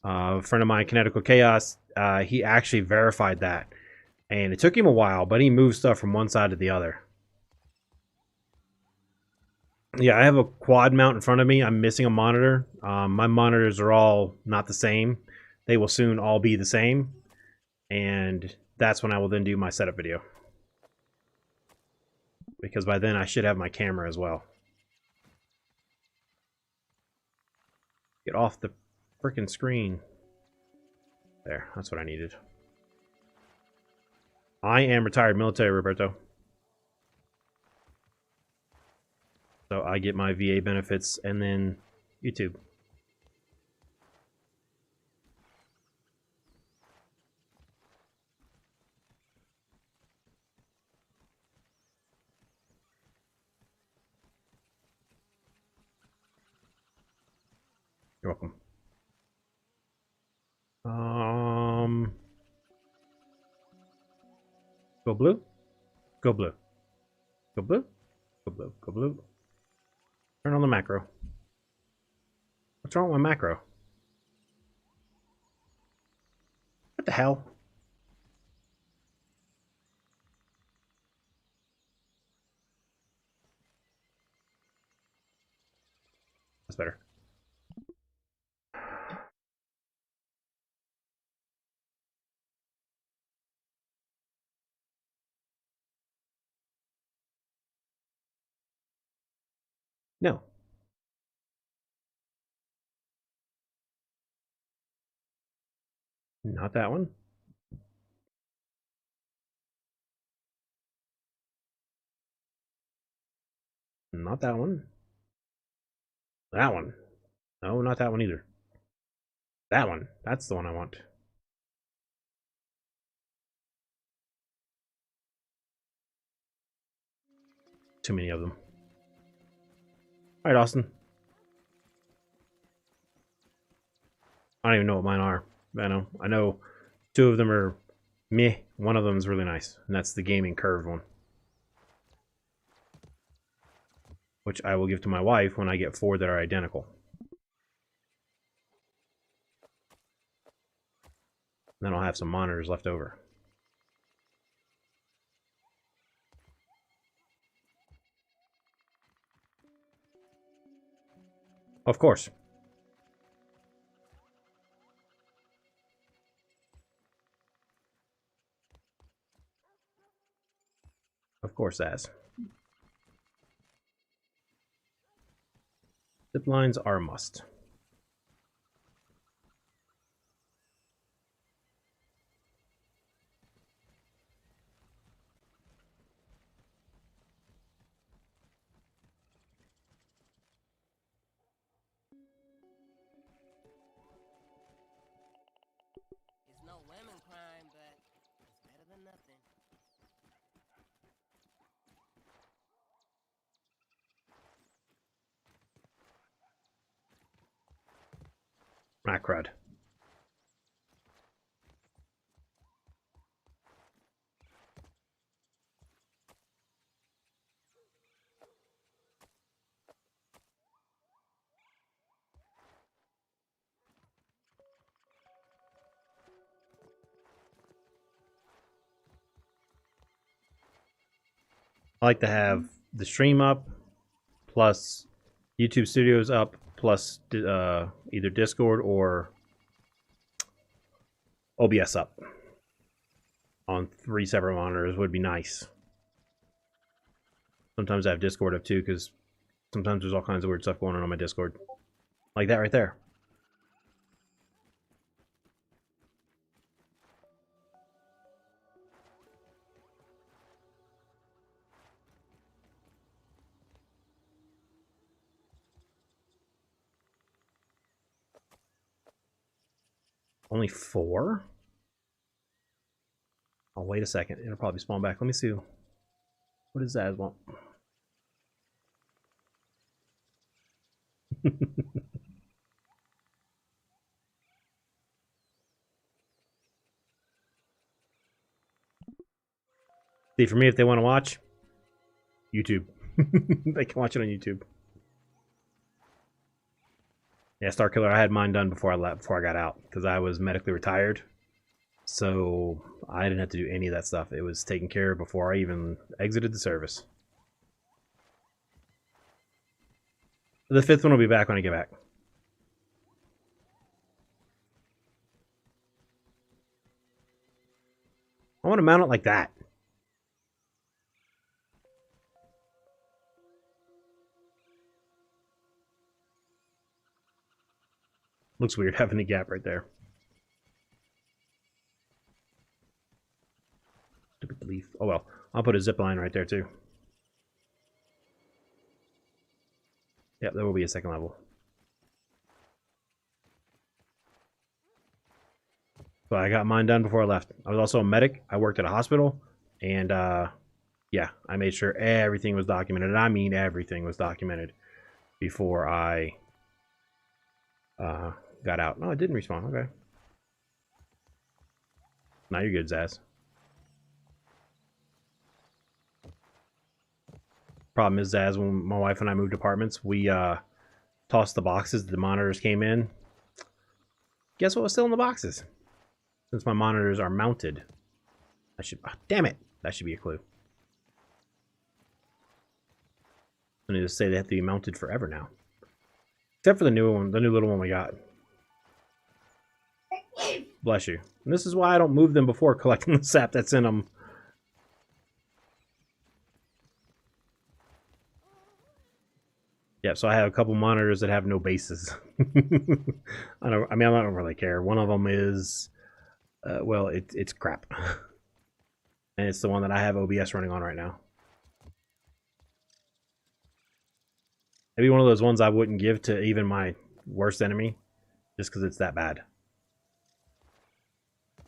A friend of mine, Kinetical Chaos, he actually verified that. And it took him a while, but he moved stuff from one side to the other. Yeah, I have a quad mount in front of me. I'm missing a monitor. My monitors are all not the same. They will soon all be the same. And that's when I will then do my setup video. Because by then I should have my camera as well. Get off the freaking screen. There, that's what I needed. I am retired military, Roberto. So I get my VA benefits and then YouTube. You're welcome. Go blue. Go blue. Go blue. Go blue. Go blue. Turn on the macro. What's wrong with my macro? What the hell? That's better. No. Not that one. Not that one. That one. No, not that one either. That one. That's the one I want. Too many of them. Alright, Austin. I don't even know what mine are. I know two of them are meh. One of them is really nice, and that's the gaming curved one, which I will give to my wife when I get 4 that are identical. Then I'll have some monitors left over. Of course. Of course, as. Zip lines are a must. It's no lemon crime, but it's better than nothing. Ah, crud. I like to have the stream up, plus YouTube Studios up, plus either Discord or OBS up on 3 separate monitors would be nice. Sometimes I have Discord up too, because sometimes there's all kinds of weird stuff going on my Discord. Like that right there. Only 4? Oh, wait a second. It'll probably spawn back. Let me see. What does that want? See, for me, if they want to watch, YouTube. They can watch it on YouTube. Yeah, Star Killer, I had mine done before I left, before I got out, because I was medically retired. So I didn't have to do any of that stuff. It was taken care of before I even exited the service. The 5th one will be back when I get back. I want to mount it like that. Looks weird having a gap right there. Stupid leaf. Oh well. I'll put a zip line right there too. Yep, there will be a second level. So I got mine done before I left. I was also a medic. I worked at a hospital. And yeah, I made sure everything was documented. And I mean everything was documented before I got out. No, it didn't respawn. Okay. Now you're good, Zaz. Problem is, Zaz, when my wife and I moved apartments, we tossed the boxes. The monitors came in. Guess what was still in the boxes? Since my monitors are mounted. I should... Oh, damn it! That should be a clue. I need to say they have to be mounted forever now. Except for the new one, the new little one we got. Bless you. And this is why I don't move them before collecting the sap that's in them. Yeah, so I have a couple monitors that have no bases. I don't really care. One of them is, well, it's crap. And it's the one that I have OBS running on right now. Maybe one of those ones I wouldn't give to even my worst enemy, just because it's that bad.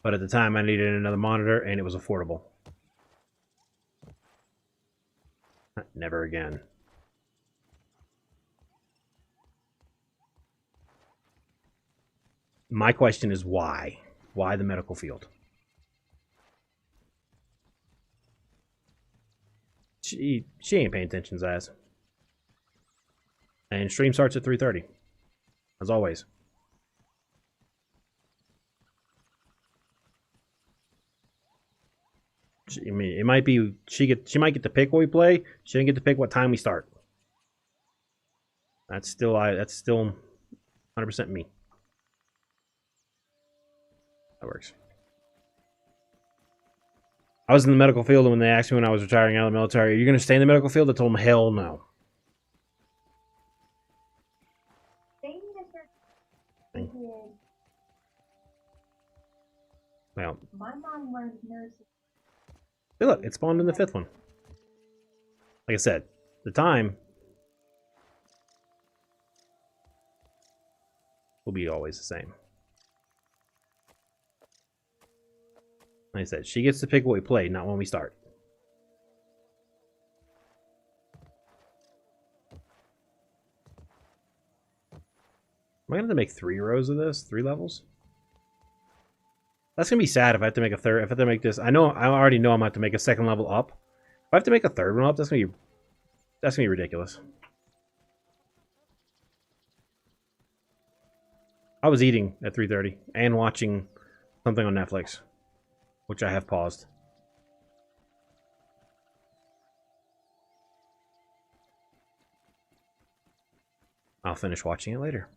But at the time, I needed another monitor, and it was affordable. Never again. My question is why? Why the medical field? She ain't paying attention, Zaz. And stream starts at 3:30, as always. I mean, it might be she might get to pick what we play. She didn't get to pick what time we start. That's still 100% me. That works. I was in the medical field, and when they asked me when I was retiring out of the military, "Are you going to stay in the medical field?" I told them, "Hell no." Well, my mom learned nursing. Hey, look, it spawned in the 5th one. Like I said, the time will be always the same. Like I said, she gets to pick what we play, not when we start. Am I going to make 3 rows of this? 3 levels? That's going to be sad if I have to make a third. If I have to make this, I already know I'm going to have to make a 2nd level up. If I have to make a 3rd one up, that's going to be ridiculous. I was eating at 3:30 and watching something on Netflix, which I have paused. I'll finish watching it later.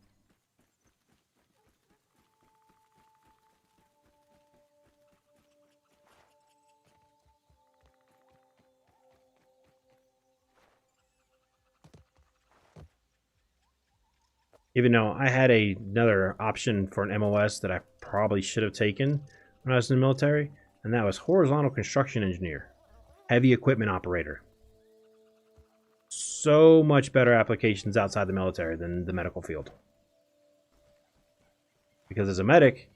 Even though I had another option for an MOS that I probably should have taken when I was in the military, and that was horizontal construction engineer, heavy equipment operator. So much better applications outside the military than the medical field. Because as a medic,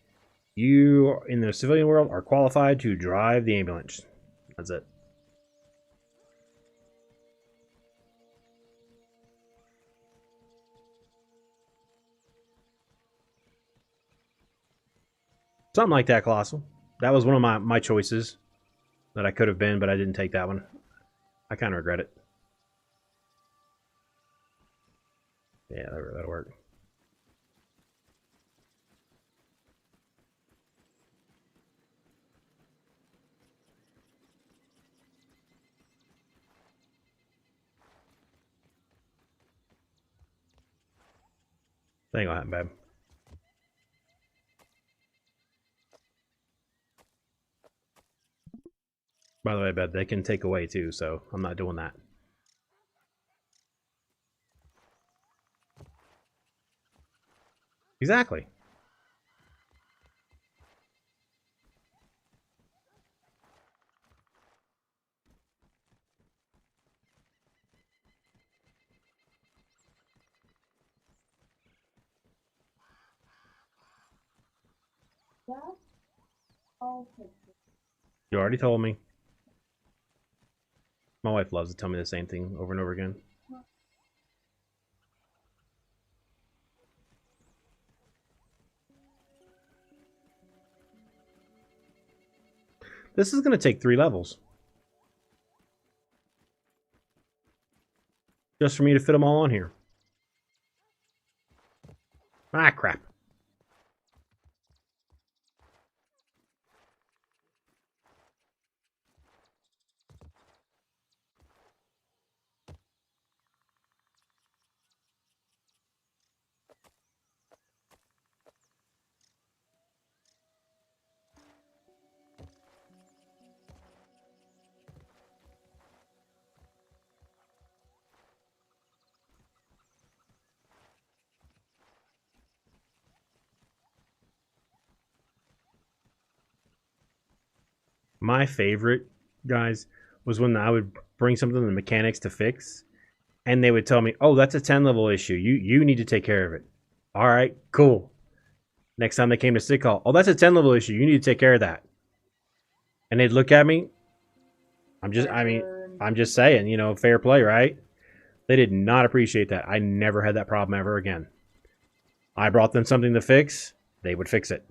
you in the civilian world are qualified to drive the ambulance. That's it. Something like that, Colossal. That was one of my choices that I could have been, but I didn't take that one. I kind of regret it. Yeah, that'll work. That ain't gonna happen, babe. By the way, babe, they can take away too, so I'm not doing that. Exactly. That's all pictures. You already told me. My wife loves to tell me the same thing over and over again. This is going to take 3 levels. Just for me to fit them all on here. Ah, crap. My favorite, guys, was when I would bring something to the mechanics to fix, and they would tell me, "Oh, that's a 10 level issue. You need to take care of it." All right, cool. Next time they came to sick call, "Oh, that's a 10 level issue. You need to take care of that." And they'd look at me. I'm just saying, you know, fair play, right? They did not appreciate that. I never had that problem ever again. I brought them something to fix. they would fix it.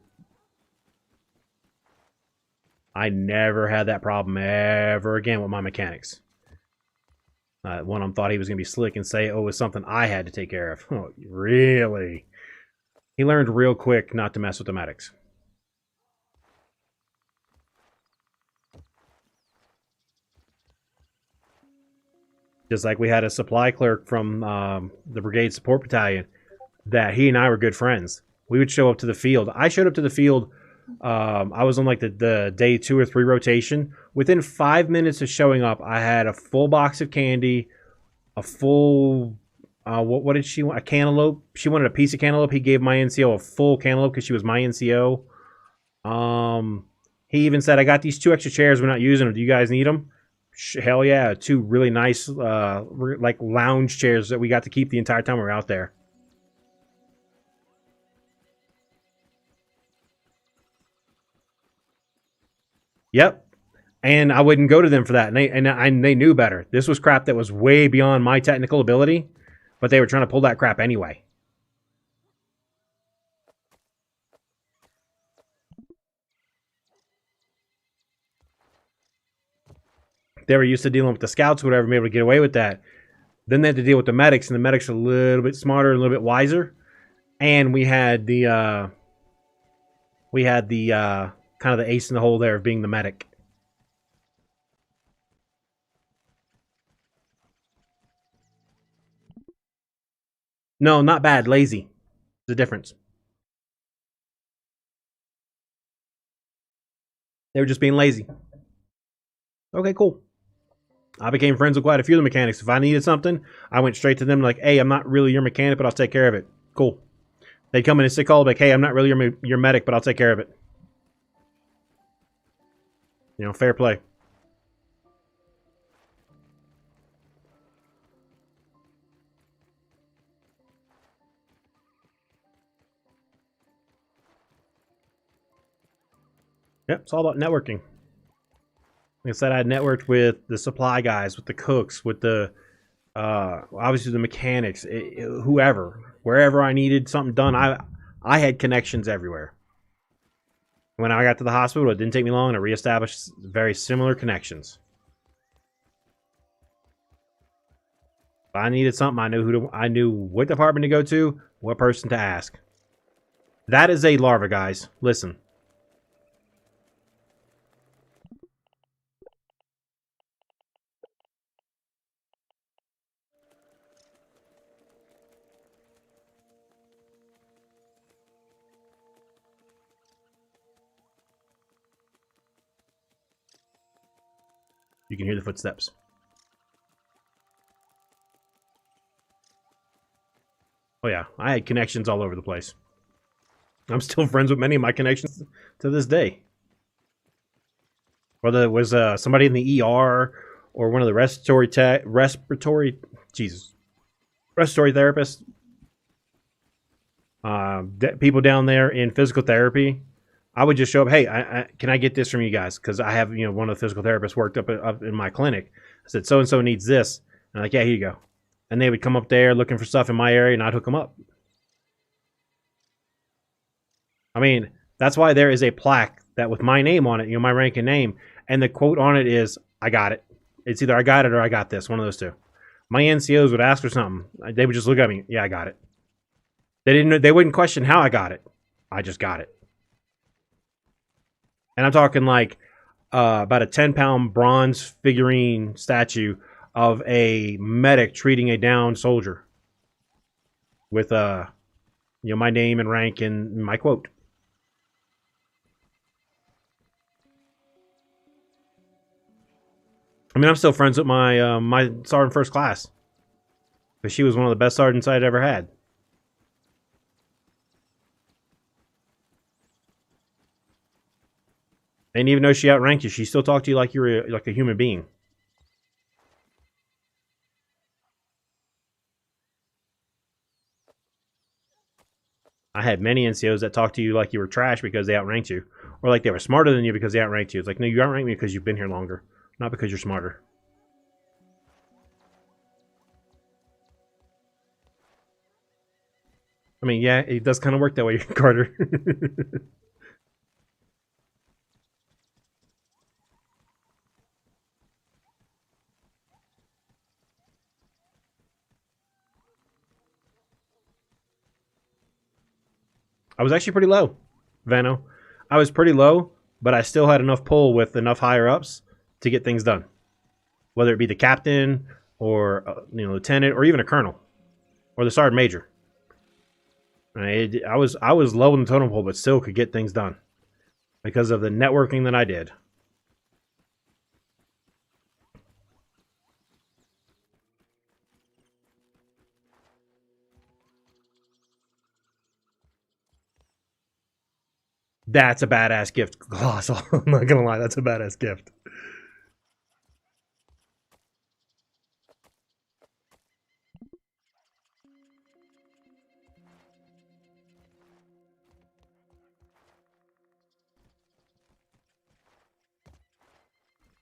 I never had that problem ever again with my mechanics. One of them thought he was going to be slick and say, oh, it was something I had to take care of. Oh, really? He learned real quick not to mess with the medics. Just like we had a supply clerk from the Brigade Support Battalion that he and I were good friends. We would show up to the field. I showed up to the field. I was on like the day 2 or 3 rotation. Within 5 minutes of showing up, I had a full box of candy, a full, what did she want? A cantaloupe. She wanted a piece of cantaloupe. He gave my NCO a full cantaloupe because she was my NCO. He even said, I got these 2 extra chairs we're not using them. Do you guys need them? Hell yeah. 2 really nice, like lounge chairs that we got to keep the entire time we were out there. Yep. And I wouldn't go to them for that. And they knew better. This was crap that was way beyond my technical ability, but they were trying to pull that crap anyway. They were used to dealing with the scouts, whatever, and be able to get away with that. Then they had to deal with the medics, and the medics are a little bit smarter, a little bit wiser. And we had the kind of the ace in the hole there of being the medic. No, not bad. Lazy. There's a difference. They were just being lazy. Okay, cool. I became friends with quite a few of the mechanics. If I needed something, I went straight to them like, hey, I'm not really your mechanic, but I'll take care of it. Cool. They'd come in and sick call like, hey, I'm not really your medic, but I'll take care of it. You know, fair play. Yep, it's all about networking. Like I said, I networked with the supply guys, with the cooks, with the obviously the mechanics, whoever, wherever I needed something done, I had connections everywhere. When I got to the hospital, it didn't take me long to reestablish very similar connections. If I needed something, I knew what department to go to, what person to ask. That is a larva, guys. Listen. You can hear the footsteps. Oh yeah, I had connections all over the place. I'm still friends with many of my connections to this day. Whether it was somebody in the ER or one of the respiratory therapists, people down there in physical therapy. I would just show up. Hey, can I get this from you guys? Because I have, one of the physical therapists worked up in my clinic. I said, so and so needs this. And I'm like, yeah, here you go. And they would come up there looking for stuff in my area, and I'd hook them up. I mean, that's why there is a plaque that with my name on it, my rank and name, and the quote on it is, I got it. It's either I got it or I got this, one of those two. My NCOs would ask for something. They would just look at me. Yeah, I got it. They wouldn't question how I got it. I just got it. And I'm talking like about a 10-pound bronze figurine statue of a medic treating a downed soldier with my name and rank and my quote. I mean, I'm still friends with my my sergeant first class, because she was one of the best sergeants I'd ever had. And even though she outranked you, she still talked to you like you were like a human being. I had many NCOs that talked to you like you were trash because they outranked you, or like they were smarter than you because they outranked you. It's like, no, you outranked me because you've been here longer, not because you're smarter. I mean, yeah, it does kind of work that way, Carter. I was actually pretty low, Vano. I was pretty low, but I still had enough pull with enough higher ups to get things done. Whether it be the captain or lieutenant or even a colonel or the sergeant major. I was low in the totem pole, but still could get things done because of the networking that I did. That's a badass gift, Colossal. I'm not gonna lie, that's a badass gift.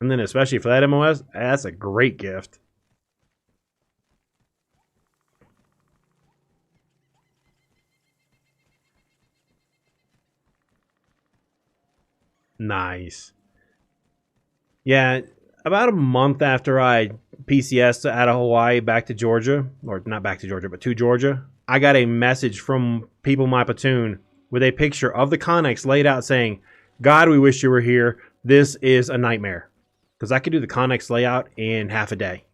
And then especially for that MOS, that's a great gift. Nice. Yeah, about a month after I PCS'd out of Hawaii back to Georgia, or not back to Georgia, but to Georgia, I got a message from people in my platoon with a picture of the Connex laid out saying, God, we wish you were here. This is a nightmare. Because I could do the Connex layout in half a day.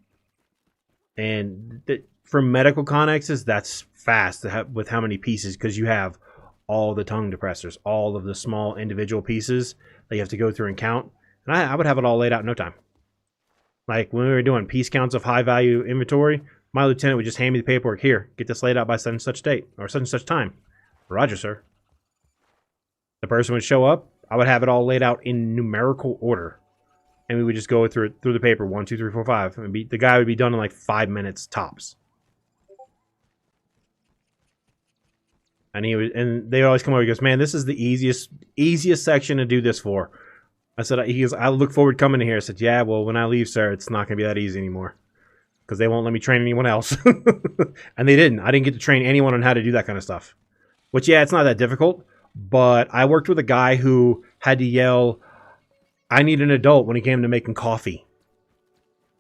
And for medical Connexes, that's fast with how many pieces, because you have all the tongue depressors, all of the small individual pieces that you have to go through and count. And I would have it all laid out in no time. Like when we were doing piece counts of high value inventory, my lieutenant would just hand me the paperwork. Here, get this laid out by such and such date or such and such time. Roger, sir. The person would show up. I would have it all laid out in numerical order. And we would just go through the paper. 1, 2, 3, 4, 5. And the guy would be done in like 5 minutes tops. And they always come over. He goes, man, this is the easiest section to do this for. I said, I look forward to coming in here. I said, yeah, well, when I leave, sir, it's not going to be that easy anymore. Because they won't let me train anyone else. And they didn't. I didn't get to train anyone on how to do that kind of stuff. Which, yeah, it's not that difficult. But I worked with a guy who had to yell, I need an adult when he came to making coffee.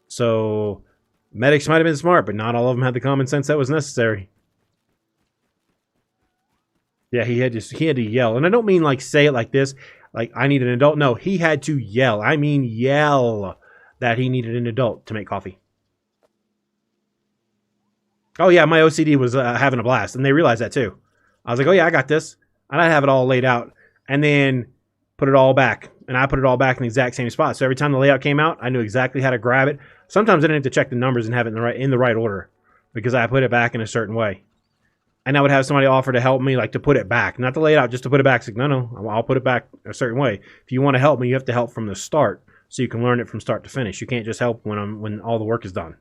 So, medics might have been smart, but not all of them had the common sense that was necessary. Yeah, he had to yell. And I don't mean like say it like this, like I need an adult. No, he had to yell. I mean yell that he needed an adult to make coffee. Oh yeah, my OCD was having a blast, and they realized that too. I was like, oh yeah, I got this. And I'd have it all laid out and then put it all back. And I put it all back in the exact same spot. So every time the layout came out, I knew exactly how to grab it. Sometimes I didn't have to check the numbers and have it in the right order because I put it back in a certain way. And I would have somebody offer to help me, like to put it back. Not to lay it out, just to put it back. It's like, no, I'll put it back a certain way. If you want to help me, you have to help from the start so you can learn it from start to finish. You can't just help when all the work is done.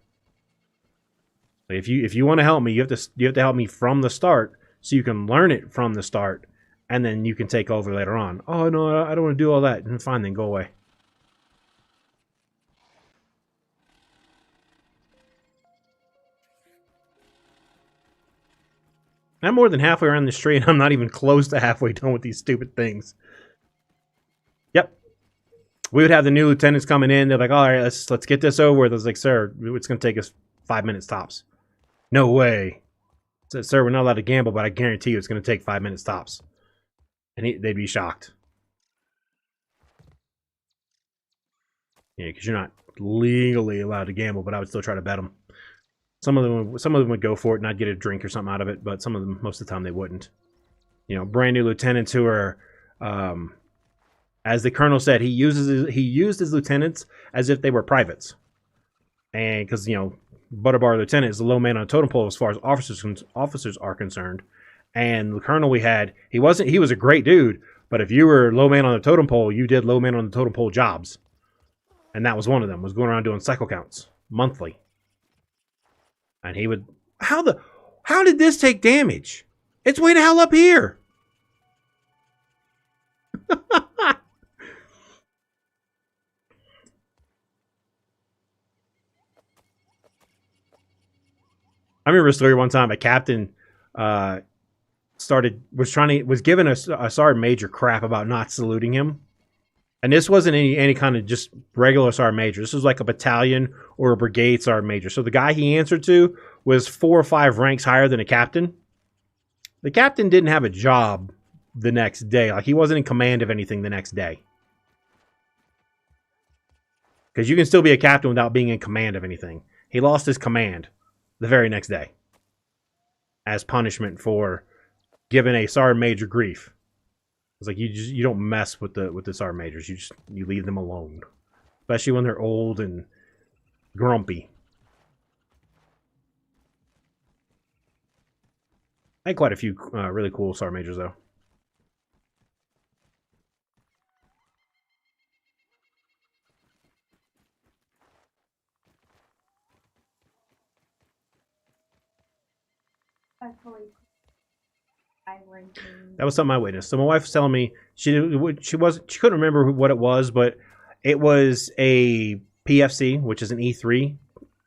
If you want to help me, you have to help me from the start so you can learn it from the start, and then you can take over later on. Oh, no, I don't want to do all that. And fine, then go away. I'm more than halfway around this tree, and I'm not even close to halfway done with these stupid things. Yep. We would have the new lieutenants coming in. They're like, all right, let's get this over with. I was like, sir, it's going to take us 5 minutes tops. No way. I said, sir, we're not allowed to gamble, but I guarantee you it's going to take 5 minutes tops. And they'd be shocked. Yeah, because you're not legally allowed to gamble, but I would still try to bet them. Some of them would go for it and I'd get a drink or something out of it, but some of them, most of the time, they wouldn't. You know, brand new lieutenants who are, as the colonel said, he used his lieutenants as if they were privates, and because Butterbar lieutenant is the low man on a totem pole as far as officers are concerned, and the colonel we had, he was a great dude, but if you were low man on the totem pole, you did low man on the totem pole jobs, and that was one of them. Was going around doing cycle counts monthly. And he would... How did this take damage? It's way the hell up here. I remember a story one time. A captain was giving a sergeant major crap about not saluting him. And this wasn't any kind of just regular sergeant major. This was like a battalion or a brigade sergeant major. So the guy he answered to was 4 or 5 ranks higher than a captain. The captain didn't have a job the next day. Like, he wasn't in command of anything the next day. Because you can still be a captain without being in command of anything. He lost his command the very next day as punishment for giving a sergeant major grief. It's like, you don't mess with the sergeant majors. You leave them alone, especially when they're old and grumpy. I had quite a few really cool sergeant majors though. That was something I witnessed. So my wife was telling me she couldn't remember what it was, but it was a PFC, which is an E3,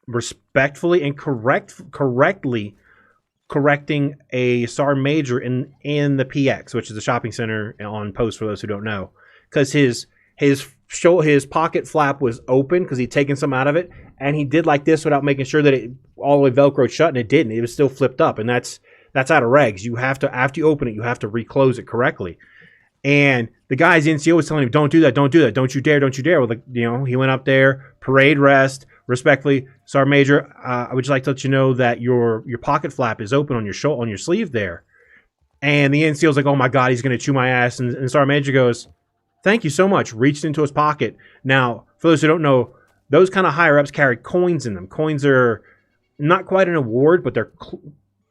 respectfully and correctly correcting a sergeant major in the PX, which is the shopping center on Post for those who don't know, because his pocket flap was open because he'd taken some out of it, and he did like this without making sure that it all the way velcroed shut, and it didn't. It was still flipped up, and that's out of regs. You have to, after you open it, you have to reclose it correctly. And the guy's NCO was telling him, "Don't do that, don't do that, don't you dare, don't you dare." Well, he went up there, parade rest, respectfully, Sergeant Major, I would just like to let you know that your pocket flap is open on your sleeve there. And the NCO's like, "Oh my God, he's gonna chew my ass." And Sergeant Major goes, "Thank you so much." Reached into his pocket. Now, for those who don't know, those kind of higher ups carry coins in them. Coins are not quite an award, but they're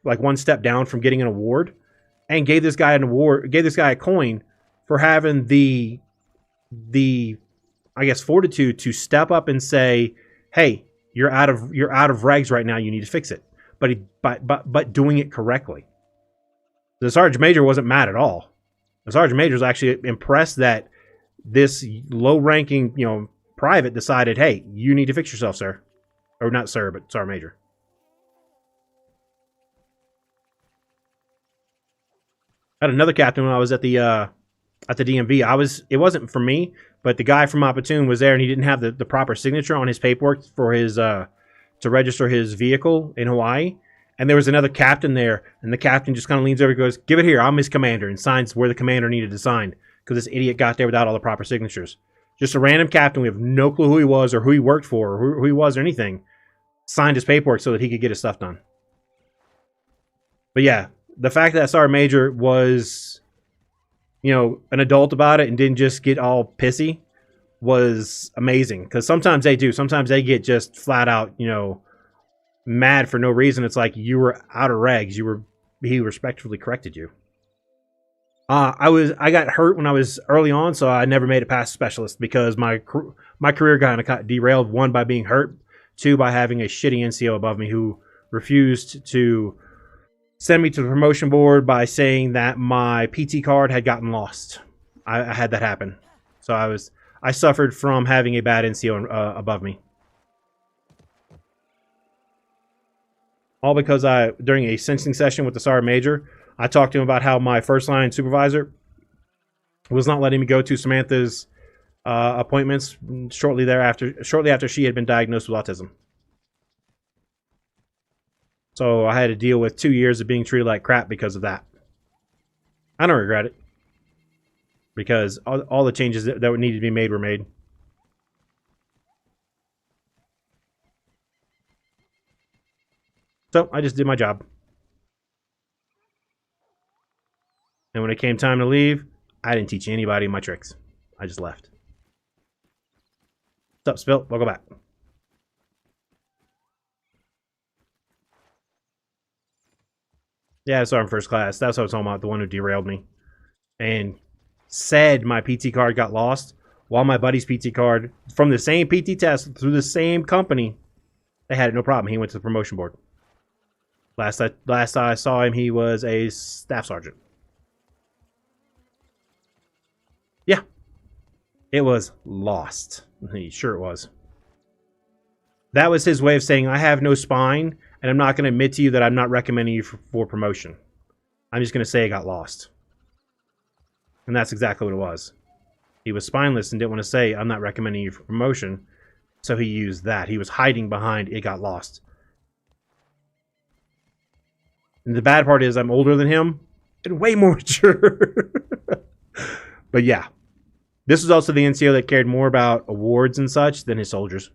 like one step down from getting an award. And gave this guy a coin for having the I guess fortitude to step up and say, "Hey, you're out of regs right now. You need to fix it." But doing it correctly. The Sergeant Major wasn't mad at all. The Sergeant Major was actually impressed that this low-ranking, private decided, "Hey, you need to fix yourself, sir." Or not sir, but Sergeant Major. I had another captain when I was at the DMV. It wasn't for me, but the guy from my platoon was there, and he didn't have the proper signature on his paperwork for his to register his vehicle in Hawaii. And there was another captain there, and the captain just kind of leans over and goes, "Give it here, I'm his commander," and signs where the commander needed to sign, because this idiot got there without all the proper signatures. Just a random captain, we have no clue who he was or who he worked for or who he was or anything, signed his paperwork so that he could get his stuff done. But yeah, the fact that Sergeant Major was, an adult about it and didn't just get all pissy was amazing. Because sometimes they do. Sometimes they get just flat out, mad for no reason. It's like, you were out of regs. He respectfully corrected you. I got hurt when I was early on, so I never made it past specialist because my career kind of got derailed. 1, by being hurt. 2, by having a shitty NCO above me who refused to send me to the promotion board by saying that my PT card had gotten lost. I had that happen. So I suffered from having a bad NCO above me. All because during a sensing session with the Sergeant Major, I talked to him about how my first line supervisor was not letting me go to Samantha's appointments shortly after she had been diagnosed with autism. So I had to deal with 2 years of being treated like crap because of that. I don't regret it, because all the changes that needed to be made were made. So I just did my job. And when it came time to leave, I didn't teach anybody my tricks. I just left. What's up, Spilt? Welcome back. Yeah, sorry, I'm first class. That's what I was talking about, the one who derailed me. And said my PT card got lost, while my buddy's PT card, from the same PT test, through the same company, they had it no problem. He went to the promotion board. Last I saw him, he was a staff sergeant. Yeah. It was lost. Sure it was. That was his way of saying, "I have no spine, and I'm not going to admit to you that I'm not recommending you for promotion." I'm just going to say it got lost. And that's exactly what it was. He was spineless and didn't want to say, I'm not recommending you for promotion. So he used that. He was hiding behind it got lost. And the bad part is I'm older than him and way more mature. But yeah. This was also the NCO that cared more about awards and such than his soldiers.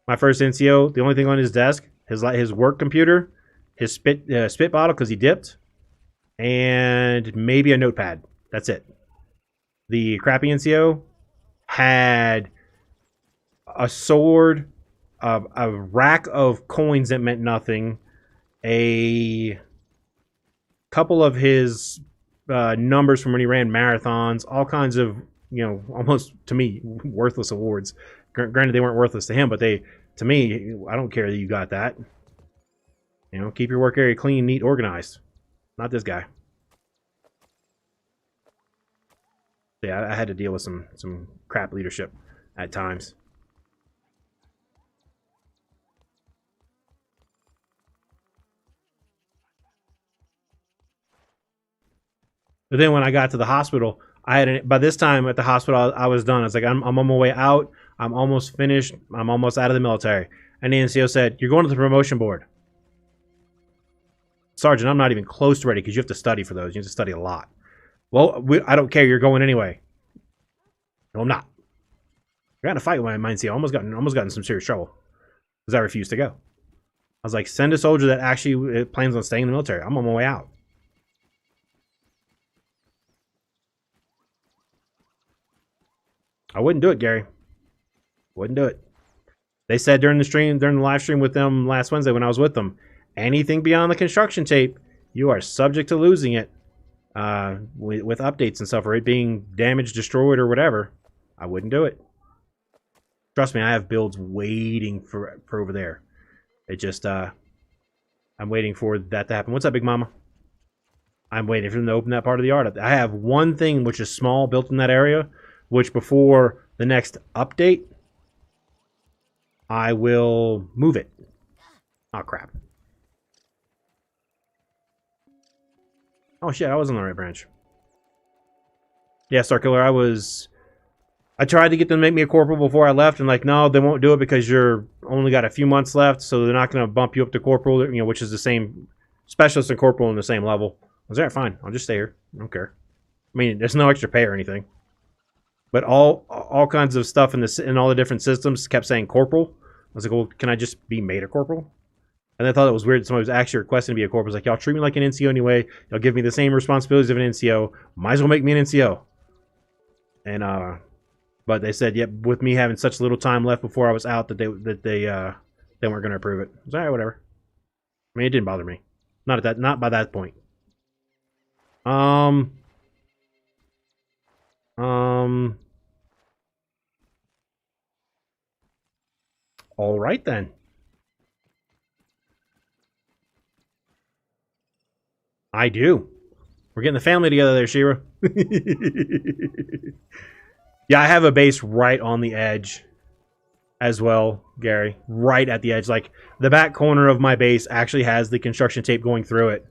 My first NCO, the only thing on his desk, his work computer, his spit bottle because he dipped, and maybe a notepad. That's it. The crappy NCO had a sword, a rack of coins that meant nothing, a couple of his numbers from when he ran marathons, all kinds of, you know, almost to me worthless awards. Granted, they weren't worthless to him, but they, to me, I don't care that you got that. You know, keep your work area clean, neat, organized. Not this guy. Yeah, I had to deal with some crap leadership at times. But then when I got to the hospital, by this time at the hospital, I was done. I was like, I'm on my way out. I'm almost finished. I'm almost out of the military. And the NCO said, you're going to the promotion board. Sergeant, I'm not even close to ready because you have to study for those. You have to study a lot. Well, I don't care. You're going anyway. No, I'm not. I got in a fight with my NCO. I almost got in some serious trouble because I refused to go. I was like, send a soldier that actually plans on staying in the military. I'm on my way out. I wouldn't do it, Gary. Wouldn't do it. They said during the live stream with them last Wednesday when I was with them, anything beyond the construction tape, you are subject to losing it with updates and stuff, or it being damaged, destroyed, or whatever. I wouldn't do it. Trust me, I have builds waiting for over there. It just, I'm waiting for that to happen. What's up, Big Mama? I'm waiting for them to open that part of the yard. I have one thing which is small built in that area, which before the next update, I will move it. Oh, crap. Oh, shit, I was on the right branch. Yeah, Starkiller, I tried to get them to make me a corporal before I left, and like, no, they won't do it because you're only got a few months left, so they're not going to bump you up to corporal, you know, which is the same specialist and corporal in the same level. I was like, fine, I'll just stay here. I don't care. I mean, there's no extra pay or anything. But all kinds of stuff in all the different systems kept saying corporal. I was like, well, can I just be made a corporal? And I thought it was weird. Somebody was actually requesting to be a corporal. I was like, y'all treat me like an NCO anyway. Y'all give me the same responsibilities of an NCO. Might as well make me an NCO. And but they said, yep, with me having such little time left before I was out, that they weren't going to approve it. I was like, all right, whatever. I mean, it didn't bother me. Not by that point. All right then. I do. We're getting the family together there, Shira. Yeah, I have a base right on the edge as well, Gary. Right at the edge. Like, the back corner of my base actually has the construction tape going through it.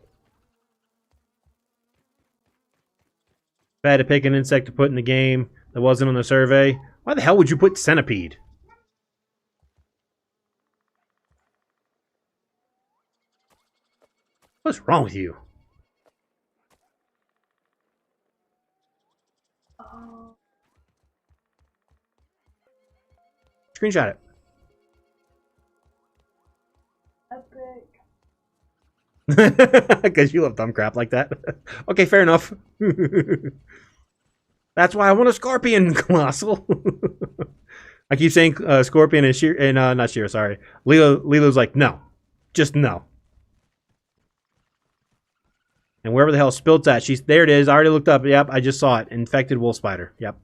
If I had to pick an insect to put in the game that wasn't on the survey, why the hell would you put centipede? What's wrong with you? Screenshot it. Epic. Because you love dumb crap like that. Okay, fair enough. That's why I want a scorpion, Colossal. I keep saying scorpion and not Shira, sorry. Lilo's like, no. Just no. And wherever the hell Spilt's at, there it is. I already looked up. Yep, I just saw it. Infected wolf spider. Yep.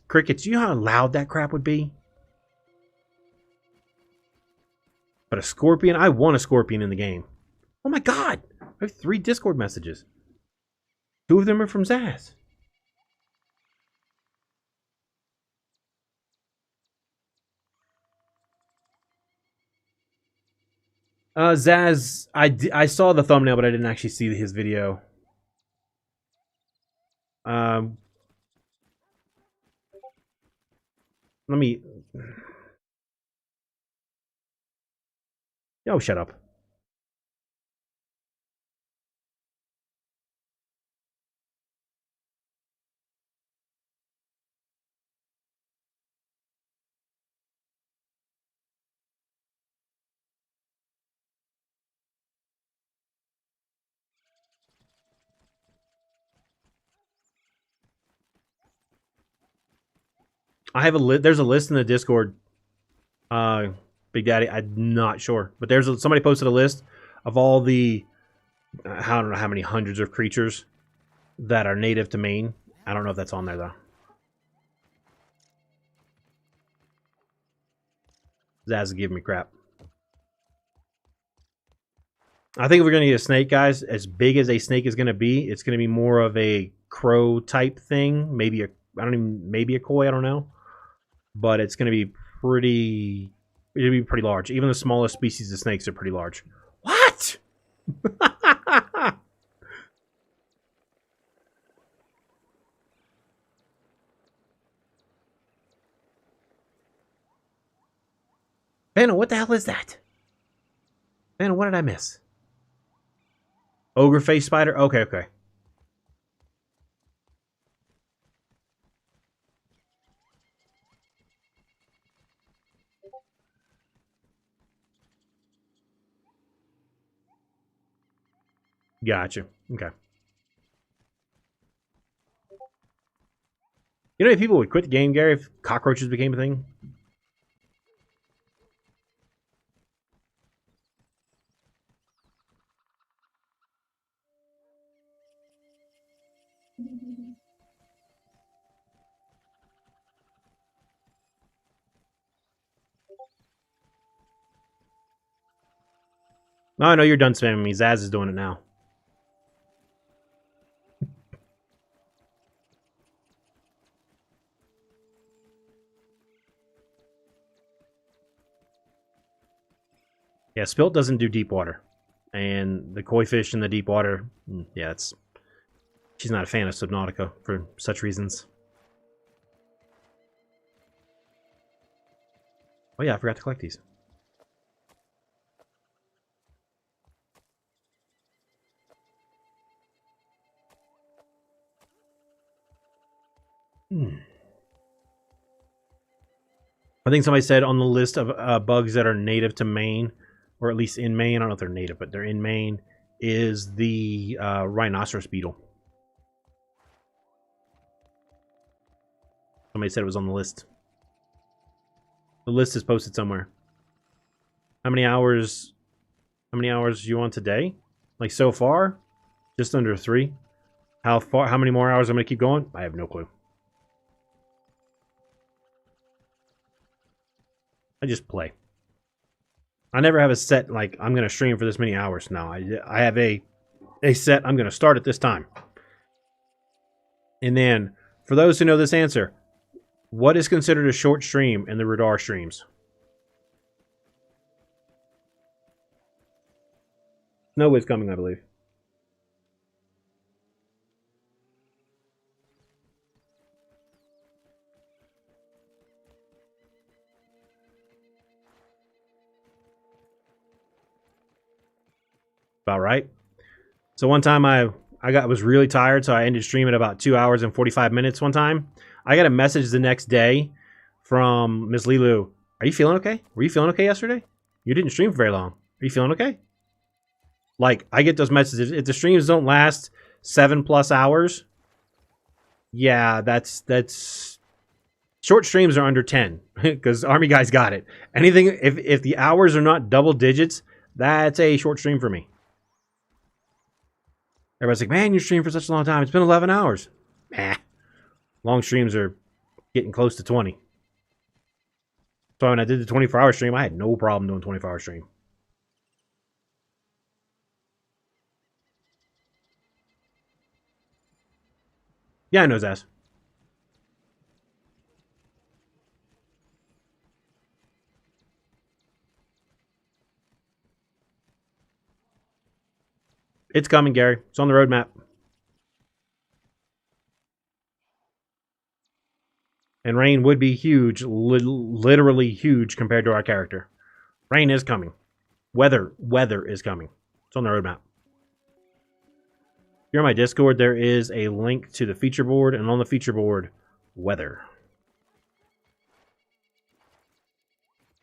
Crickets, you know how loud that crap would be? But a scorpion? I want a scorpion in the game. Oh my god! I have 3 Discord messages. 2 of them are from Zaz. Zaz, I saw the thumbnail, but I didn't actually see his video. Let me. Oh, shut up. I have a list. There's a list in the Discord. Big Daddy, I'm not sure, but somebody posted a list of all the I don't know how many hundreds of creatures that are native to Maine. I don't know if that's on there though. Zaz is giving me crap. I think if we're gonna get a snake, guys, as big as a snake is gonna be, it's gonna be more of a crow type thing. Maybe maybe a koi. I don't know, but it's gonna be pretty. It'll be pretty large. Even the smallest species of snakes are pretty large. What? Man, what the hell is that? Man, what did I miss? Ogre face spider? Okay, okay. Gotcha. Okay. You know if people would quit the game, Gary, if cockroaches became a thing? Oh, no, you're done spamming me. Zaz is doing it now. Yeah, Spilt doesn't do deep water. And the koi fish in the deep water, yeah, she's not a fan of Subnautica for such reasons. Oh yeah, I forgot to collect these. I think somebody said on the list of bugs that are native to Maine, or at least in Maine, I don't know if they're native, but they're in Maine, is the rhinoceros beetle. Somebody said it was on the list. The list is posted somewhere. How many hours? How many hours you on today? Like so far, just under 3. How far? How many more hours I'm gonna keep going? I have no clue. I just play. I never have a set like I'm gonna stream for this many hours. No, I have a set. I'm gonna start at this time. And then, for those who know this answer, what is considered a short stream in the Radar streams? Snow is coming, I believe. About right. So one time I was really tired, so I ended streaming at about 2 hours and 45 minutes one time. I got a message the next day from Miss Lilu. Are you feeling okay? Were you feeling okay yesterday? You didn't stream for very long. Are you feeling okay? Like, I get those messages. If the streams don't last 7+ hours, yeah, that's short streams are under 10 because Army Guys got it. Anything if the hours are not double digits, that's a short stream for me. Everybody's like, man, you stream for such a long time. It's been 11 hours. Nah. Long streams are getting close to 20. So when I did the 24-hour stream, I had no problem doing 24-hour stream. Yeah, I know, Zaz. It's coming, Gary. It's on the roadmap. And rain would be huge, literally huge compared to our character. Rain is coming. Weather is coming. It's on the roadmap. Here on my Discord, there is a link to the feature board, and on the feature board, weather.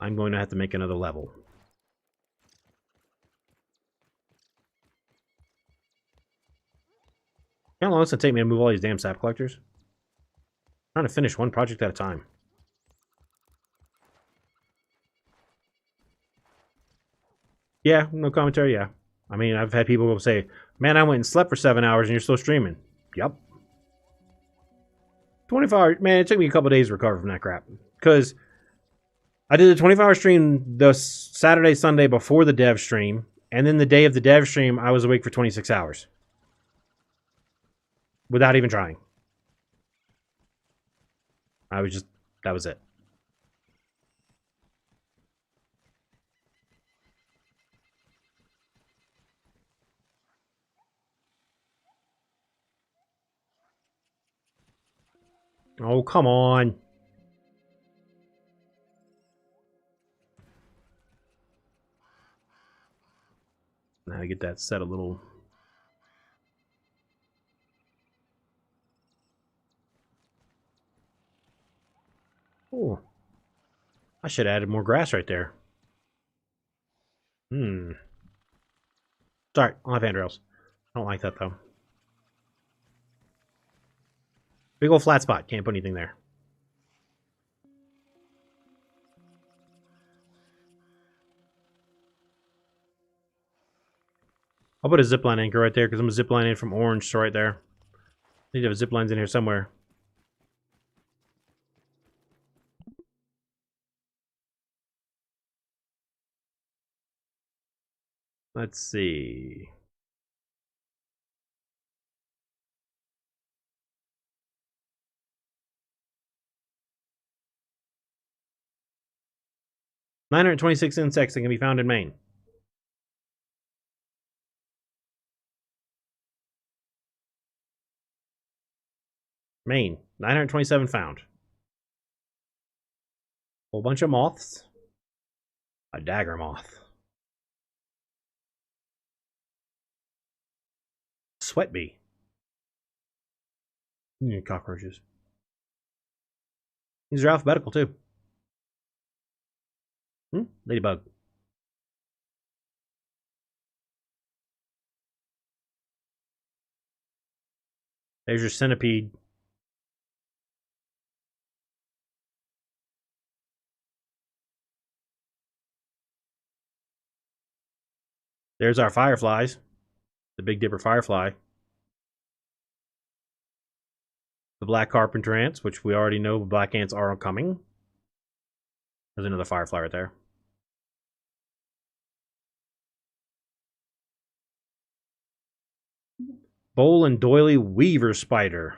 I'm going to have to make another level. How long is it take me to move all these damn sap collectors? I'm trying to finish one project at a time. Yeah, no commentary, yeah. I mean, I've had people say, man, I went and slept for 7 hours and you're still streaming. Yep. 24 hours. Man, it took me a couple days to recover from that crap. Because I did a 24-hour stream the Saturday, Sunday before the dev stream. And then the day of the dev stream, I was awake for 26 hours. Without even trying. That was it. Oh, come on. Now I get that set a little... Oh. I should have added more grass right there. Sorry, I'll have handrails. I don't like that, though. Big old flat spot. Can't put anything there. I'll put a zipline anchor right there because I'm ziplining in from Orange to right there. I need to have ziplines in here somewhere. Let's see. $926 insects that can be found in Maine. Maine, 927 found. Whole bunch of moths. A dagger moth. Sweat bee. Cockroaches. These are alphabetical too. Ladybug. There's your centipede. There's our fireflies. The Big Dipper firefly. The black carpenter ants, which we already know black ants are coming. There's another firefly right there. Bowl and doily weaver spider.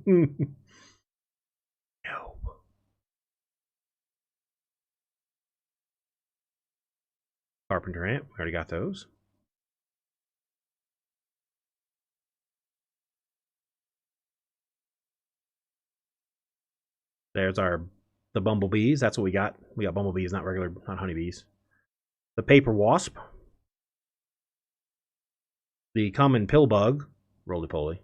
No. Carpenter ant. We already got those. There's the bumblebees. That's what we got. We got bumblebees, not honeybees. The paper wasp. The common pill bug. Roly-poly.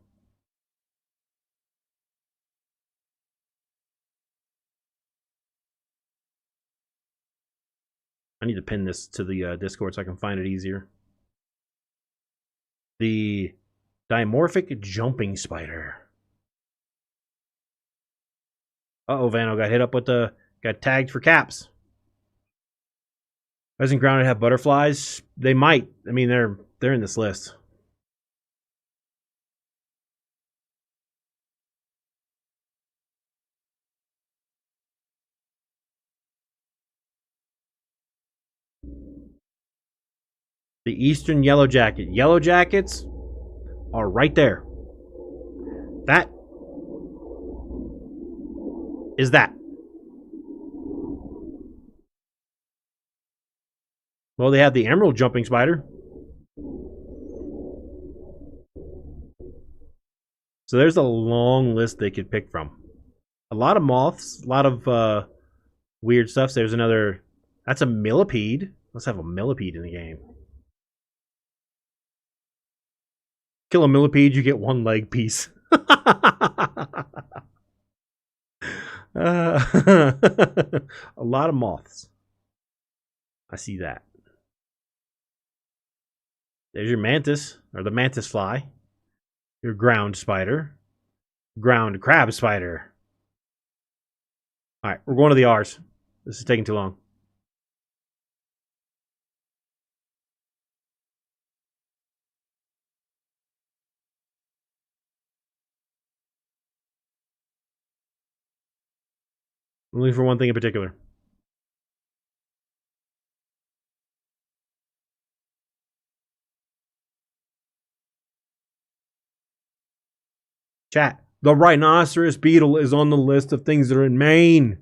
I need to pin this to the Discord so I can find it easier. The dimorphic jumping spider. Uh-oh, Vano got hit up with got tagged for caps. Doesn't Grounded have butterflies? They might. I mean, they're in this list. The Eastern Yellow Jacket. Yellow Jackets are right there. That is that. Well, they have the Emerald Jumping Spider. So there's a long list they could pick from. A lot of moths, a lot of weird stuff. So there's another. That's a millipede. Let's have a millipede in the game. Kill a millipede, you get one leg piece. A lot of moths. I see that. There's your mantis, or the mantis fly. Your ground spider. Ground crab spider. Alright, we're going to the R's. This is taking too long. I'm looking for one thing in particular. Chat. The rhinoceros beetle is on the list of things that are in Maine.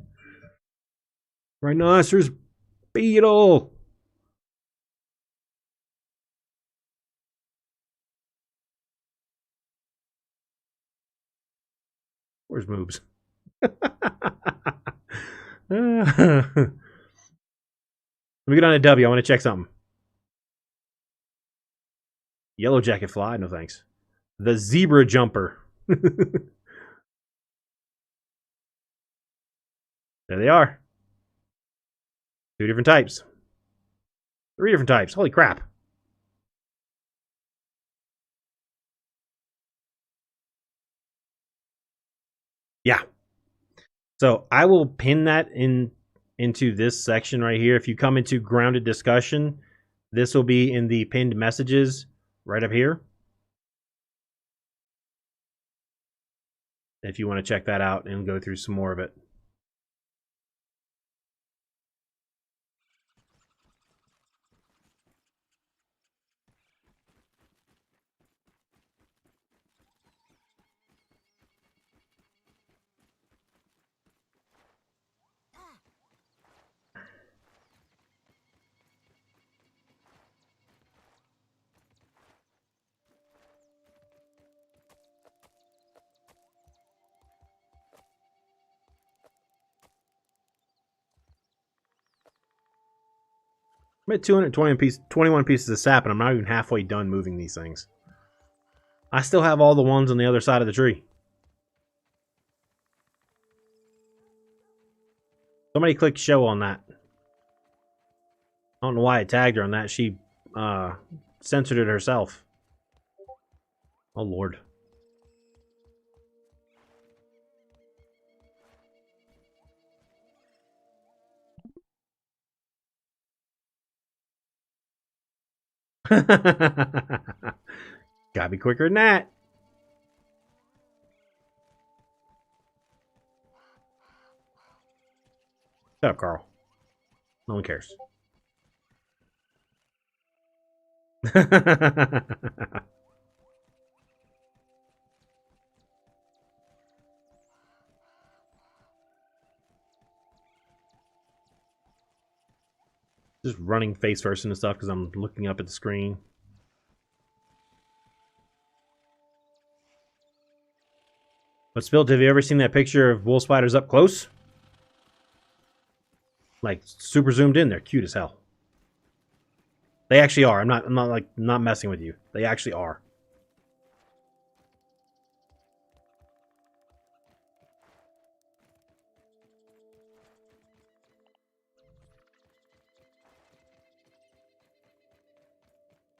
Rhinoceros beetle. Where's moobs? Let me get on a W. I want to check something. Yellow jacket fly. No thanks. The zebra jumper. There they are. 2 different types. 3 different types. Holy crap. Yeah. So I will pin that into this section right here. If you come into grounded discussion, this will be in the pinned messages right up here. If you want to check that out and go through some more of it. I'm at 21 pieces of sap, and I'm not even halfway done moving these things. I still have all the ones on the other side of the tree. Somebody click show on that. I don't know why I tagged her on that. She censored it herself. Oh, Lord. Gotta be quicker than that. Shut up, Carl. No one cares. Just running face first into stuff because I'm looking up at the screen. But Spilt, have you ever seen that picture of wolf spiders up close? Like super zoomed in, they're cute as hell. They actually are. I'm not messing with you. They actually are.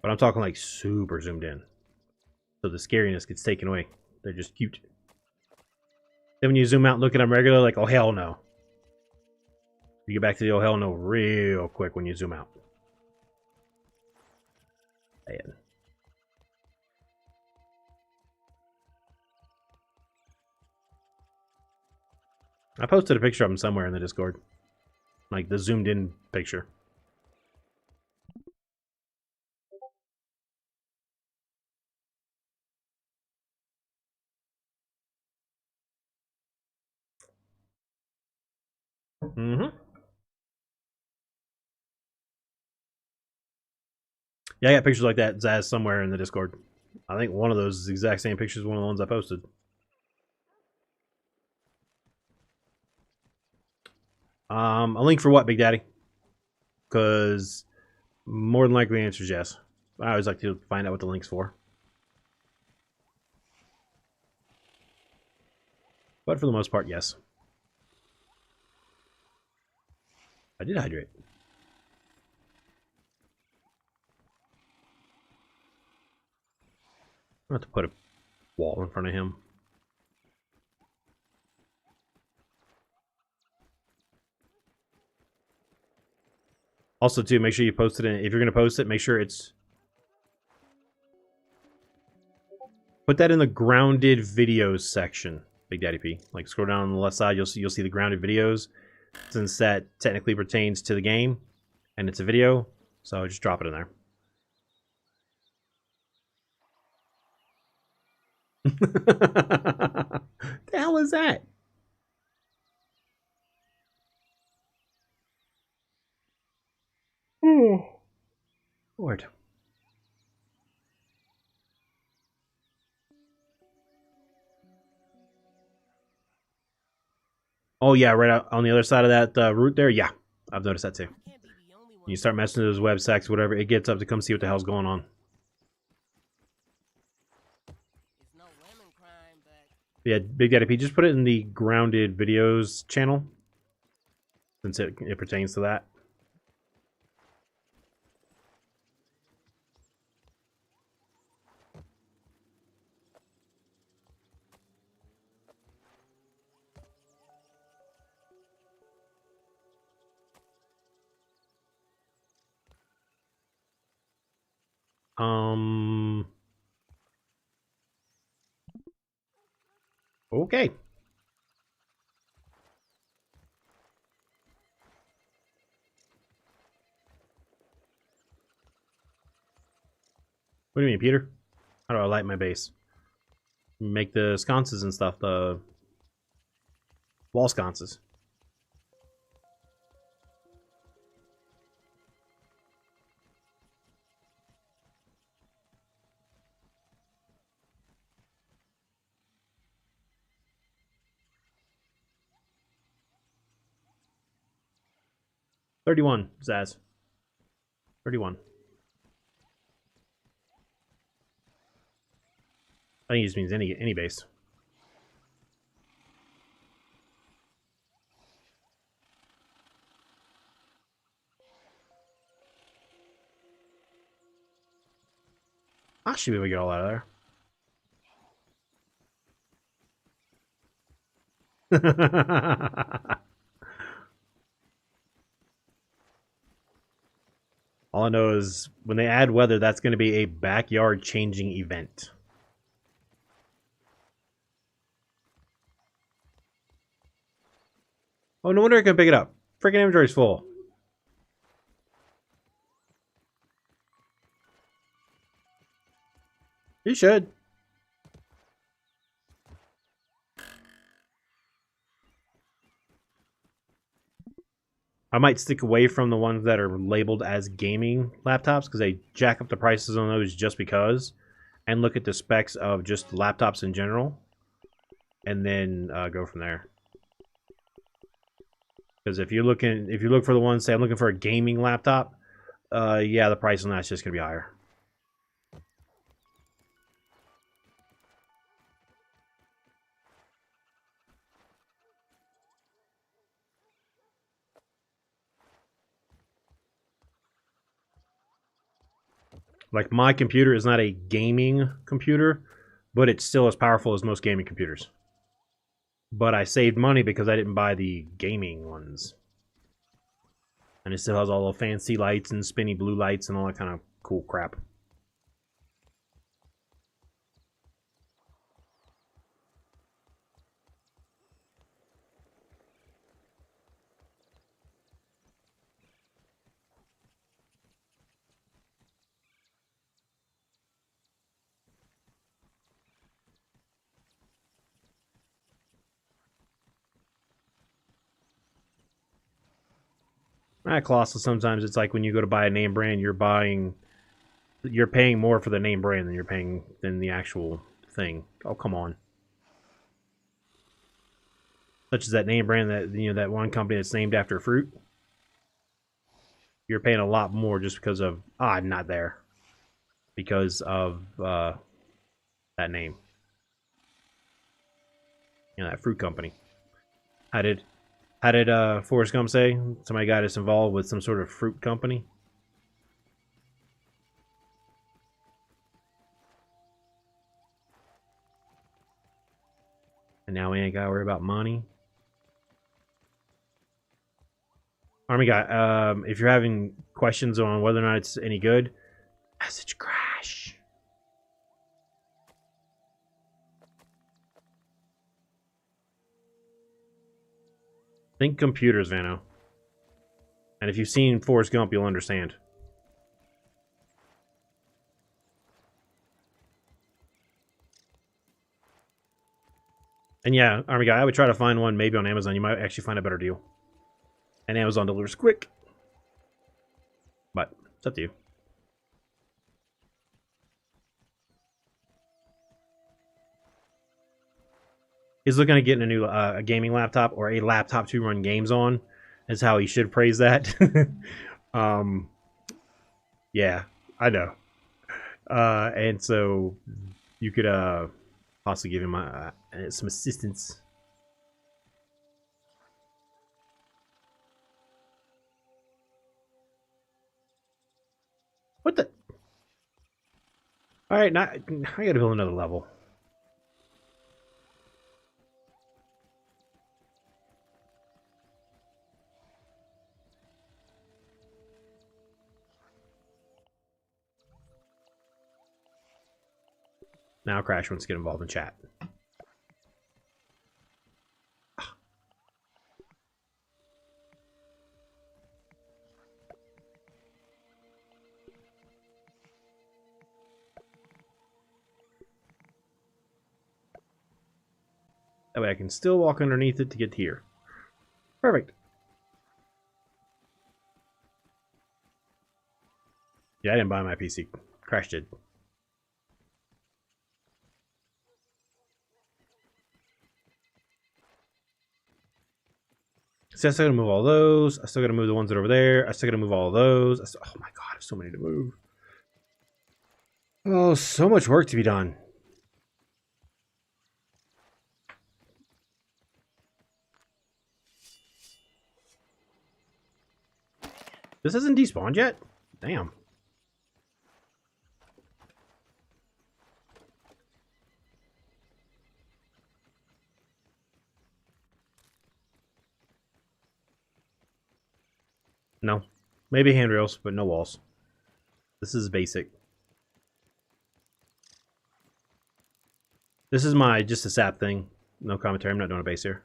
But I'm talking like super zoomed in. So the scariness gets taken away. They're just cute. Then when you zoom out and look at them regular, like, oh hell no. You get back to the oh hell no real quick when you zoom out. Man. I posted a picture of them somewhere in the Discord. Like the zoomed in picture. Mm-hmm. Yeah, I got pictures like that, Zaz, somewhere in the Discord. I think one of those is the exact same picture as one of the ones I posted. A link for what, Big Daddy? Because more than likely the answer is yes. I always like to find out what the link's for. But for the most part, yes. I did hydrate. I'm going to have to put a wall in front of him. Also, too, make sure you post it in. If you're going to post it, make sure it's... Put that in the grounded videos section, Big Daddy P. Like, scroll down on the left side, you'll see the grounded videos, since that technically pertains to the game, and it's a video, so just drop it in there. The hell is that? Oh, Lord. Oh yeah, right out on the other side of that route there. Yeah, I've noticed that too. I can't be the only one. You start messing with those websites, whatever, it gets up to come see what the hell's going on. It's no lemon crime, but Yeah, Big Daddy P, just put it in the grounded videos channel, since it pertains to that. Okay. What do you mean, Peter? How do I light my base? Make the sconces and stuff, the wall sconces. $31, Zaz. 31. I think it just means any base. I should be able to get all out of there. All I know is when they add weather, that's going to be a backyard changing event. Oh, no wonder I can pick it up. Freaking inventory's full. You should. I might stick away from the ones that are labeled as gaming laptops because they jack up the prices on those just because, and look at the specs of just laptops in general, and then go from there. Because if you look for the ones, say I'm looking for a gaming laptop, yeah, the price on that's just gonna be higher. Like, my computer is not a gaming computer, but it's still as powerful as most gaming computers. But I saved money because I didn't buy the gaming ones. And it still has all the fancy lights and spinny blue lights and all that kind of cool crap. Colossus, sometimes it's like when you go to buy a name brand, you're buying you're paying more for the name brand than you're paying than the actual thing. Oh, come on. Such as that name brand, that that one company that's named after fruit. You're paying a lot more just because of not there. Because of that name. That fruit company. How did Forrest Gump say? Somebody got us involved with some sort of fruit company. And now we ain't got to worry about money. Army guy, if you're having questions on whether or not it's any good, message Crash. Think computers, Vano. And if you've seen Forrest Gump, you'll understand. And yeah, Army guy, I would try to find one maybe on Amazon. You might actually find a better deal. And Amazon delivers quick. But it's up to you. He's looking at getting a new a gaming laptop or a laptop to run games on. Is how he should praise that. Yeah, I know. And so you could possibly give him some assistance. What the? All right, now I gotta build another level. Now Crash wants to get involved in chat. That way I can still walk underneath it to get here. Perfect. Yeah, I didn't buy my PC. Crash did. See, I still gotta move all those. I still gotta move the ones that are over there. I still gotta move all of those. Oh my god, there's so many to move. Oh, so much work to be done. This hasn't despawned yet? Damn. No. Maybe handrails, but no walls. This is basic. This is my just a sap thing. No commentary. I'm not doing a base here.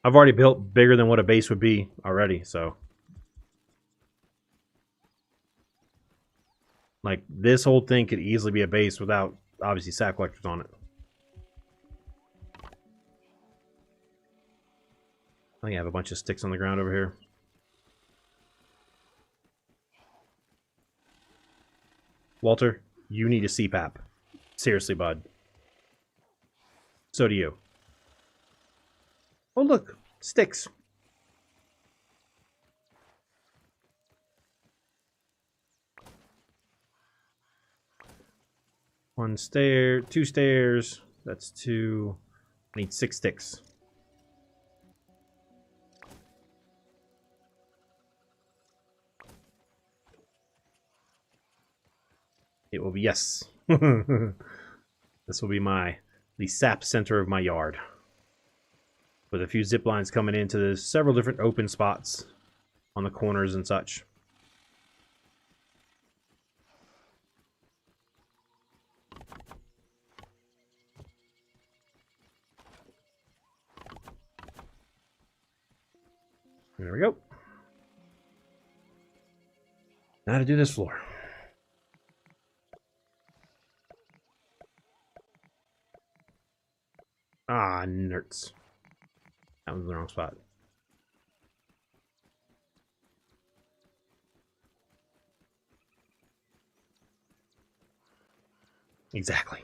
I've already built bigger than what a base would be already, so. Like, this whole thing could easily be a base without, obviously, sap collectors on it. I think I have a bunch of sticks on the ground over here. Walter, you need a CPAP. Seriously, bud. So do you. Oh, look. Sticks. One stair. 2 stairs. That's 2. I need 6 sticks. It will be, yes. This will be the sap center of my yard. With a few zip lines coming into the several different open spots on the corners and such. There we go. Now to do this floor. Ah, nerds. That was the wrong spot. Exactly.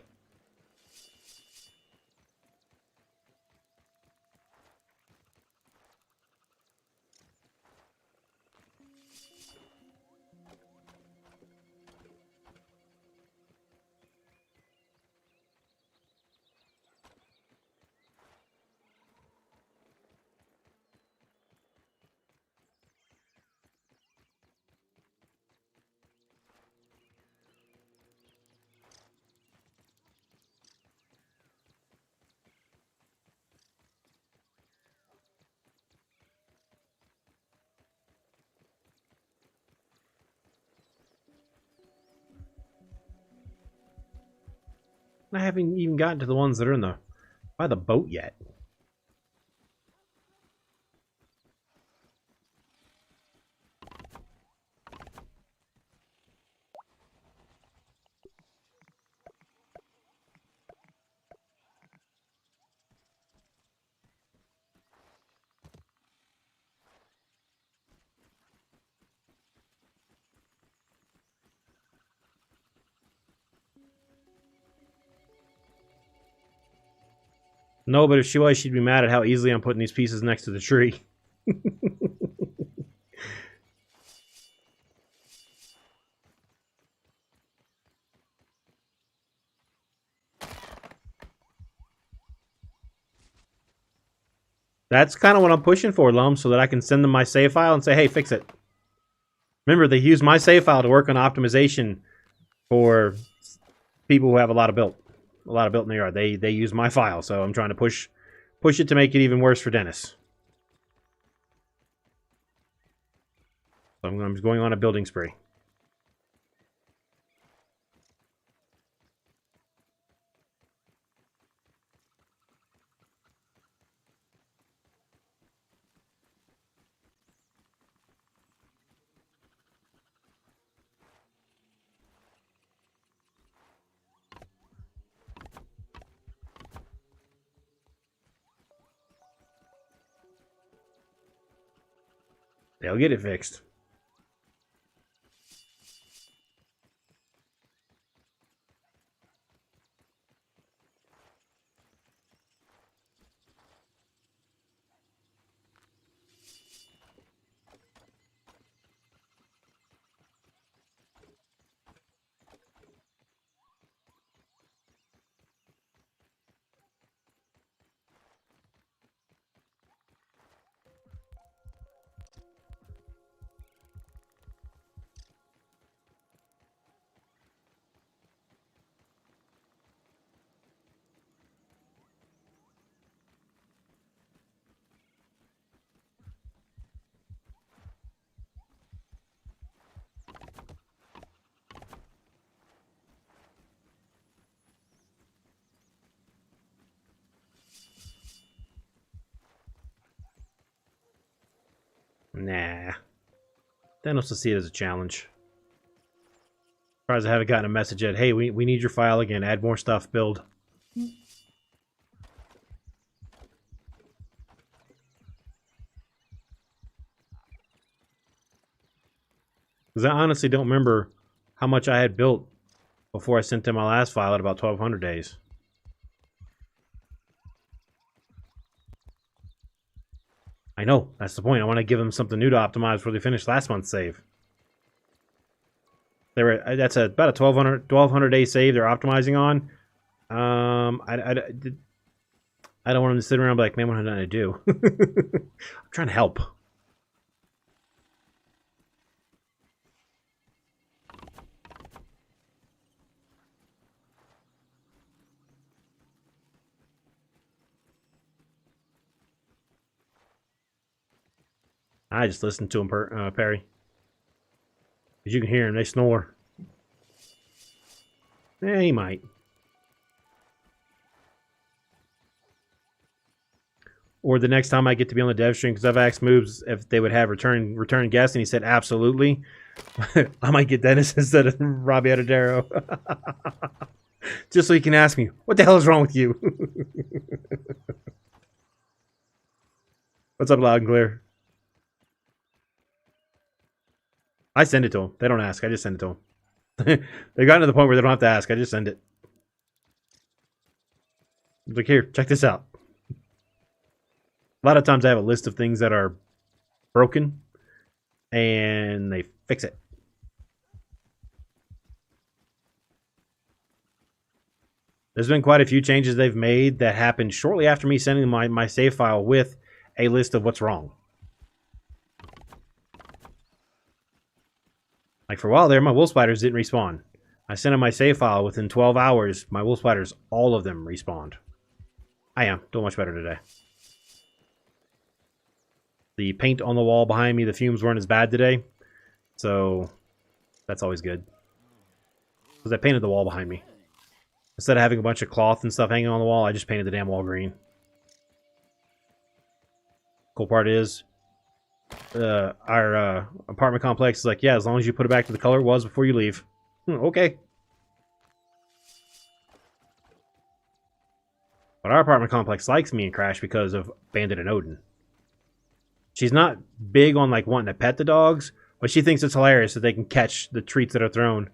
I haven't even gotten to the ones that are in the by the boat yet. No, but if she was, she'd be mad at how easily I'm putting these pieces next to the tree. That's kind of what I'm pushing for, Lum, so that I can send them my save file and say, hey, fix it. Remember, they use my save file to work on optimization for people who have a lot of built in their yard. They use my file, so I'm trying to push it to make it even worse for Dennis. So I'm going on a building spree. They'll get it fixed. Nah. Dennis will see it as a challenge. Surprised I haven't gotten a message yet. Hey, we need your file again. Add more stuff. Build. Because I honestly don't remember how much I had built before I sent them my last file at about 1,200 days. I know. That's the point. I want to give them something new to optimize before they finish last month's save. That's about a 1,200 day save they're optimizing on. I don't want them to sit around and be like, man, what am I going to do? I'm trying to help. I just listened to him, Perry. Because you can hear them, they snore. Eh, he might. Or the next time I get to be on the dev stream, because I've asked Moobs if they would have return guests, and he said absolutely. I might get Dennis instead of Robbie Adadero. Just so he can ask me, what the hell is wrong with you? What's up, loud and clear? I send it to them. They don't ask. I just send it to them. They've gotten to the point where they don't have to ask. I just send it. Like, here, check this out. A lot of times I have a list of things that are broken, and they fix it. There's been quite a few changes they've made that happened shortly after me sending my save file with a list of what's wrong. Like for a while there, my wolf spiders didn't respawn. I sent them my save file. Within 12 hours, my wolf spiders, all of them respawned. I am doing much better today. The paint on the wall behind me, the fumes weren't as bad today. So that's always good. Because I painted the wall behind me. Instead of having a bunch of cloth and stuff hanging on the wall, I just painted the damn wall green. Cool part is, our apartment complex is like, yeah, as long as you put it back to the color it was before you leave. Okay. But our apartment complex likes me and Crash because of Bandit and Odin. She's not big on like wanting to pet the dogs, but she thinks it's hilarious that they can catch the treats that are thrown.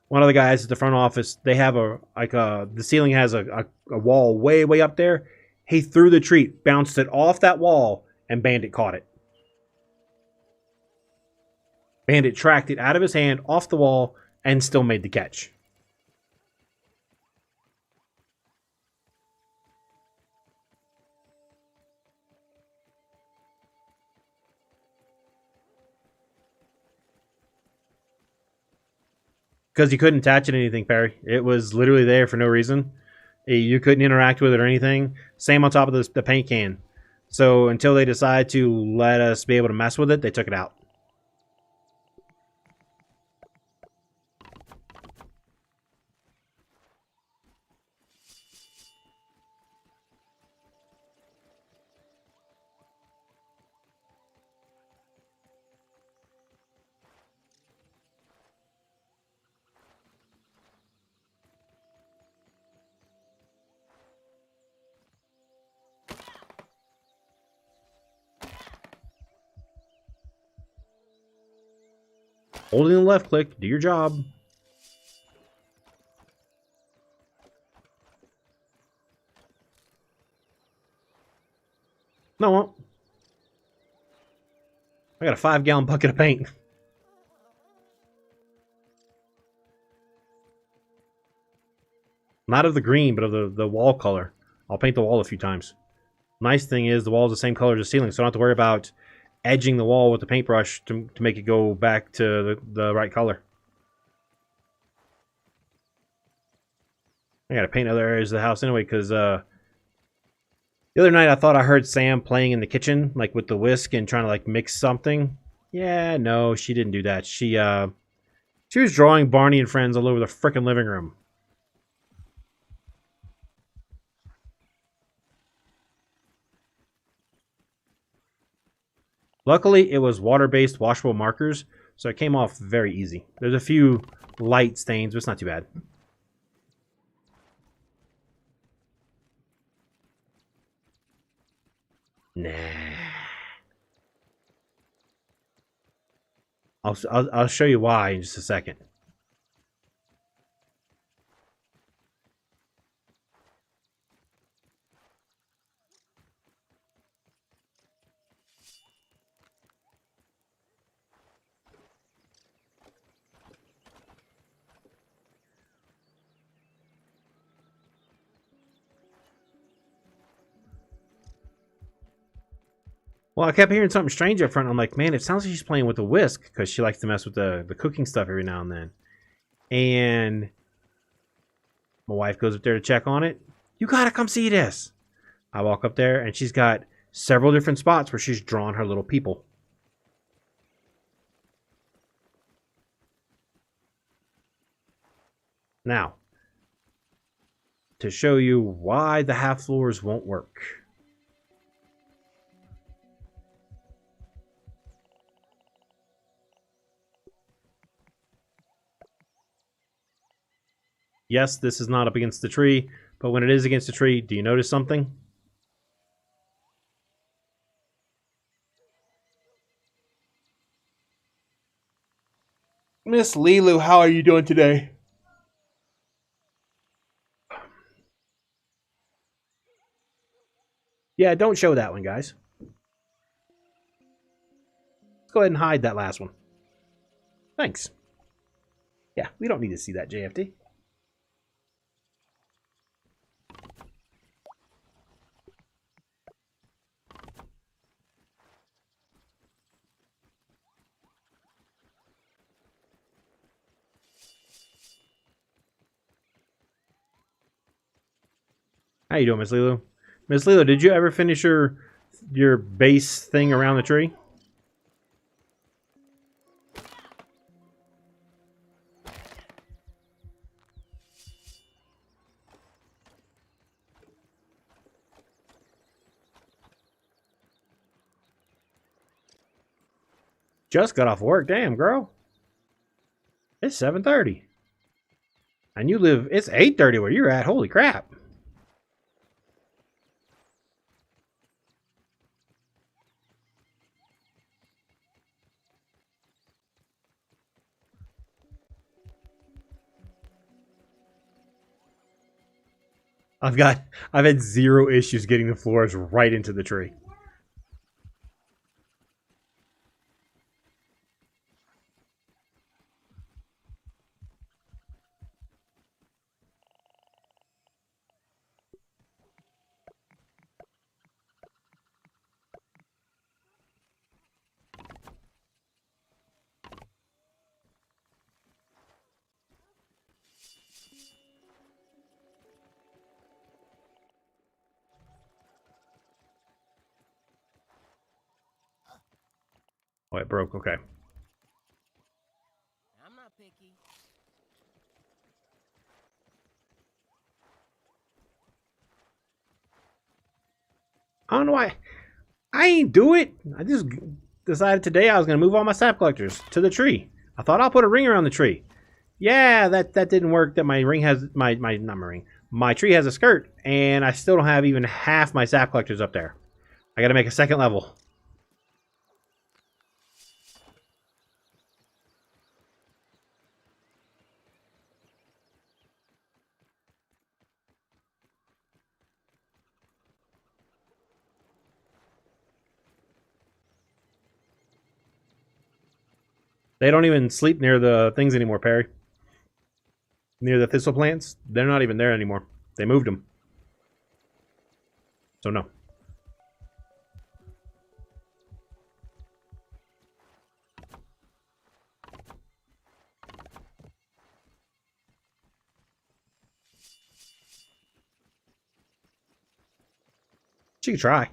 One of the guys at the front office, they have the ceiling has a wall way up there. He threw the treat, bounced it off that wall, and Bandit caught it. Bandit tracked it out of his hand, off the wall, and still made the catch. Because you couldn't attach it to anything, Perry. It was literally there for no reason. You couldn't interact with it or anything. Same on top of the paint can. So until they decided to let us be able to mess with it, they took it out. Holding the left click, do your job. No, I won't. I got a 5-gallon bucket of paint. Not of the green, but of the wall color. I'll paint the wall a few times. Nice thing is the wall is the same color as the ceiling, so I don't have to worry about edging the wall with the paintbrush to make it go back to the right color. I gotta paint other areas of the house anyway, because the other night I thought I heard Sam playing in the kitchen, like with the whisk and trying to like mix something. Yeah, no, she didn't do that. She was drawing Barney and Friends all over the frickin' living room. Luckily, it was water-based washable markers, so it came off very easy. There's a few light stains, but it's not too bad. Nah. I'll show you why in just a second. Well, I kept hearing something strange up front. I'm like, man, it sounds like she's playing with the whisk because she likes to mess with the cooking stuff every now and then. And my wife goes up there to check on it. You gotta come see this. I walk up there and she's got several different spots where she's drawn her little people. Now, to show you why the half floors won't work. Yes, this is not up against the tree, but when it is against the tree, do you notice something? Miss Lilu, how are you doing today? Yeah, don't show that one, guys. Let's go ahead and hide that last one. Thanks. Yeah, we don't need to see that, JFD. How you doing, Miss Lilo? Miss Lilo, did you ever finish your base thing around the tree? Just got off work. Damn, girl. It's 7:30. And you live... It's 8:30 where you're at. Holy crap. I've had zero issues getting the floors right into the tree. Oh, it broke. Okay. I'm not picky. I don't know why. I ain't do it. I just decided today I was going to move all my sap collectors to the tree. I thought I'll put a ring around the tree. Yeah, that didn't work. That my ring has not my ring. My tree has a skirt, and I still don't have even half my sap collectors up there. I got to make a second level. They don't even sleep near the things anymore, Perry. Near the thistle plants. They're not even there anymore. They moved them. So no. She could try.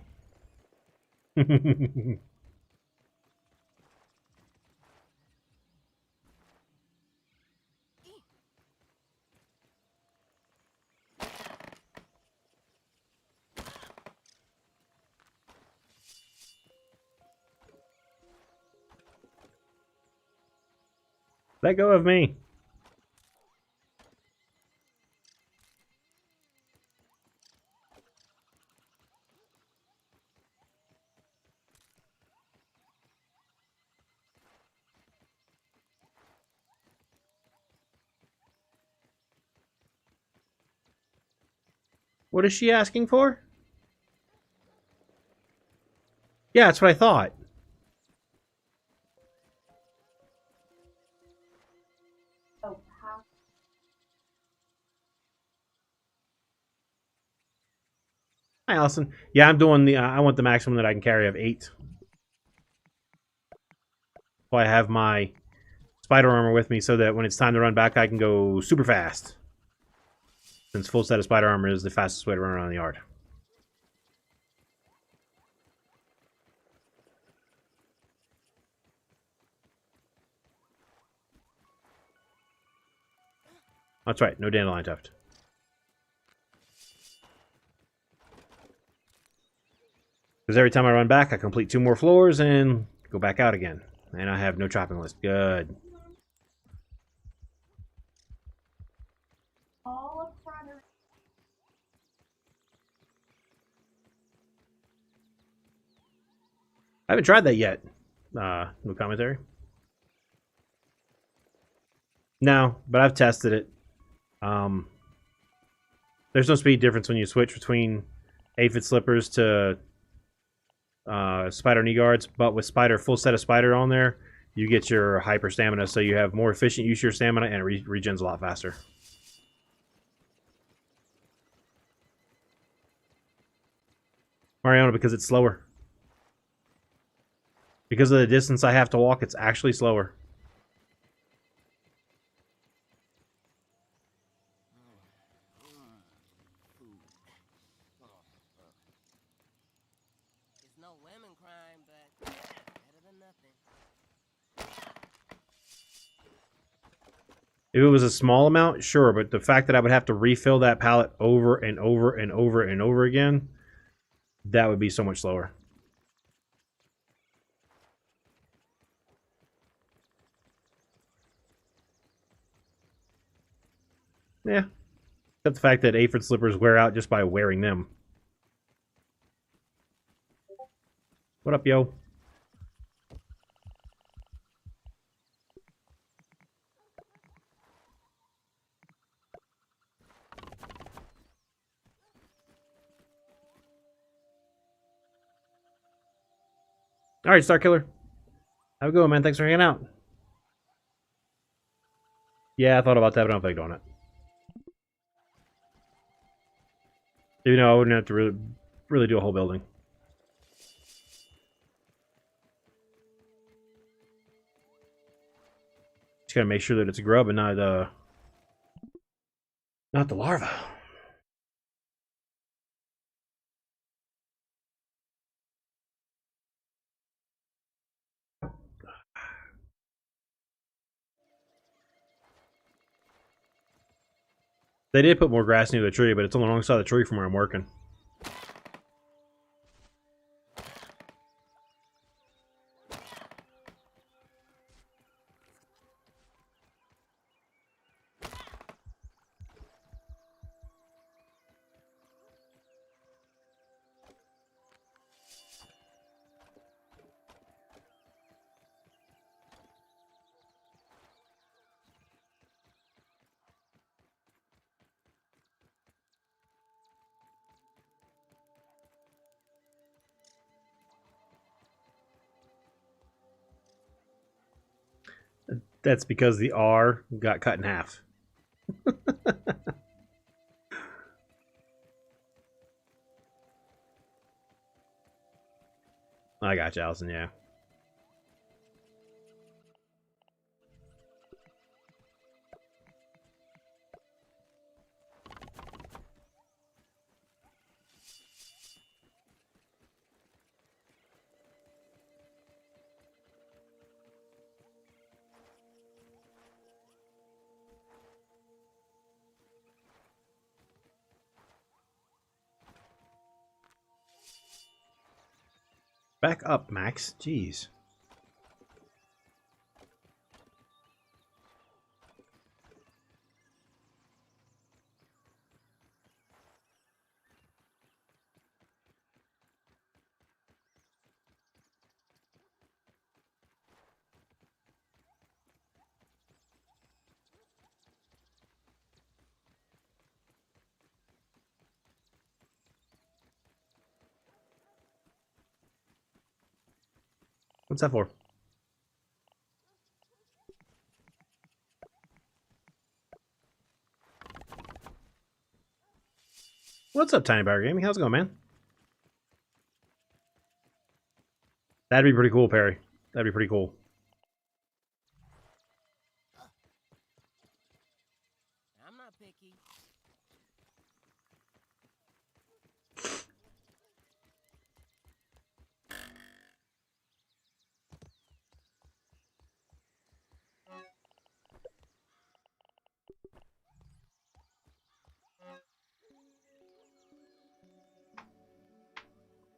Let go of me. What is she asking for? Yeah, that's what I thought. Hi, Allison. Yeah, I'm doing the... I want the maximum that I can carry of 8. So I have my spider armor with me so that when it's time to run back, I can go super fast. Since full set of spider armor is the fastest way to run around the yard. That's right, no dandelion tuft. Because every time I run back, I complete 2 more floors and go back out again. And I have no chopping list. Good. I haven't tried that yet. No commentary. No, but I've tested it. There's no speed difference when you switch between aphid slippers to spider knee guards, but with spider full set of spider on there, you get your hyper stamina, so you have more efficient use of your stamina and it regens a lot faster. Mariano, because it's slower. Because of the distance I have to walk, it's actually slower. It's no lemon crime, but better than nothing. If it was a small amount, sure, but the fact that I would have to refill that pallet over and over and over and over again, that would be so much slower. Yeah. Except the fact that aphid slippers wear out just by wearing them. What up, yo? Alright, Star Killer. Have a good one, man. Thanks for hanging out. Yeah, I thought about that, but I don't think doing it. Even though I wouldn't have to really do a whole building. Just gotta make sure that it's a grub and not the larva. They did put more grass near the tree, but it's on the wrong side of the tree from where I'm working. That's because the R got cut in half. I got you, Allison, yeah. Back up, Max. Jeez. What's that for? What's up, Tiny Bear Gaming? How's it going, man? That'd be pretty cool, Perry. That'd be pretty cool. I'm not picky.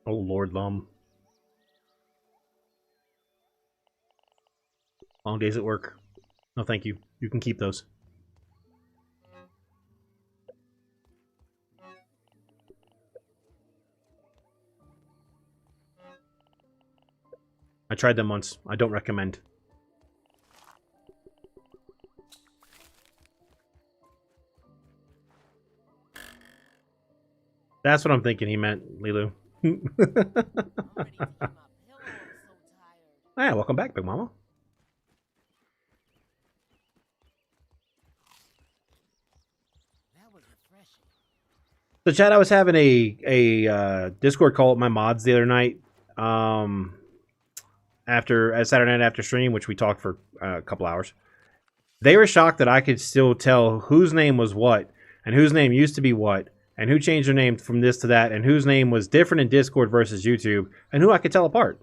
Oh, Lord Lum. Long days at work. No, thank you. You can keep those. I tried them once. I don't recommend. That's what I'm thinking he meant, Lilu. I'm ready to eat my pillow. I'm so tired. Ah, welcome back, Big Mama. That was refreshing. So, Chad, I was having a Discord call with my mods the other night. After Saturday night after stream, which we talked for a couple hours. They were shocked that I could still tell whose name was what, and whose name used to be what, and who changed their name from this to that, and whose name was different in Discord versus YouTube, and who I could tell apart.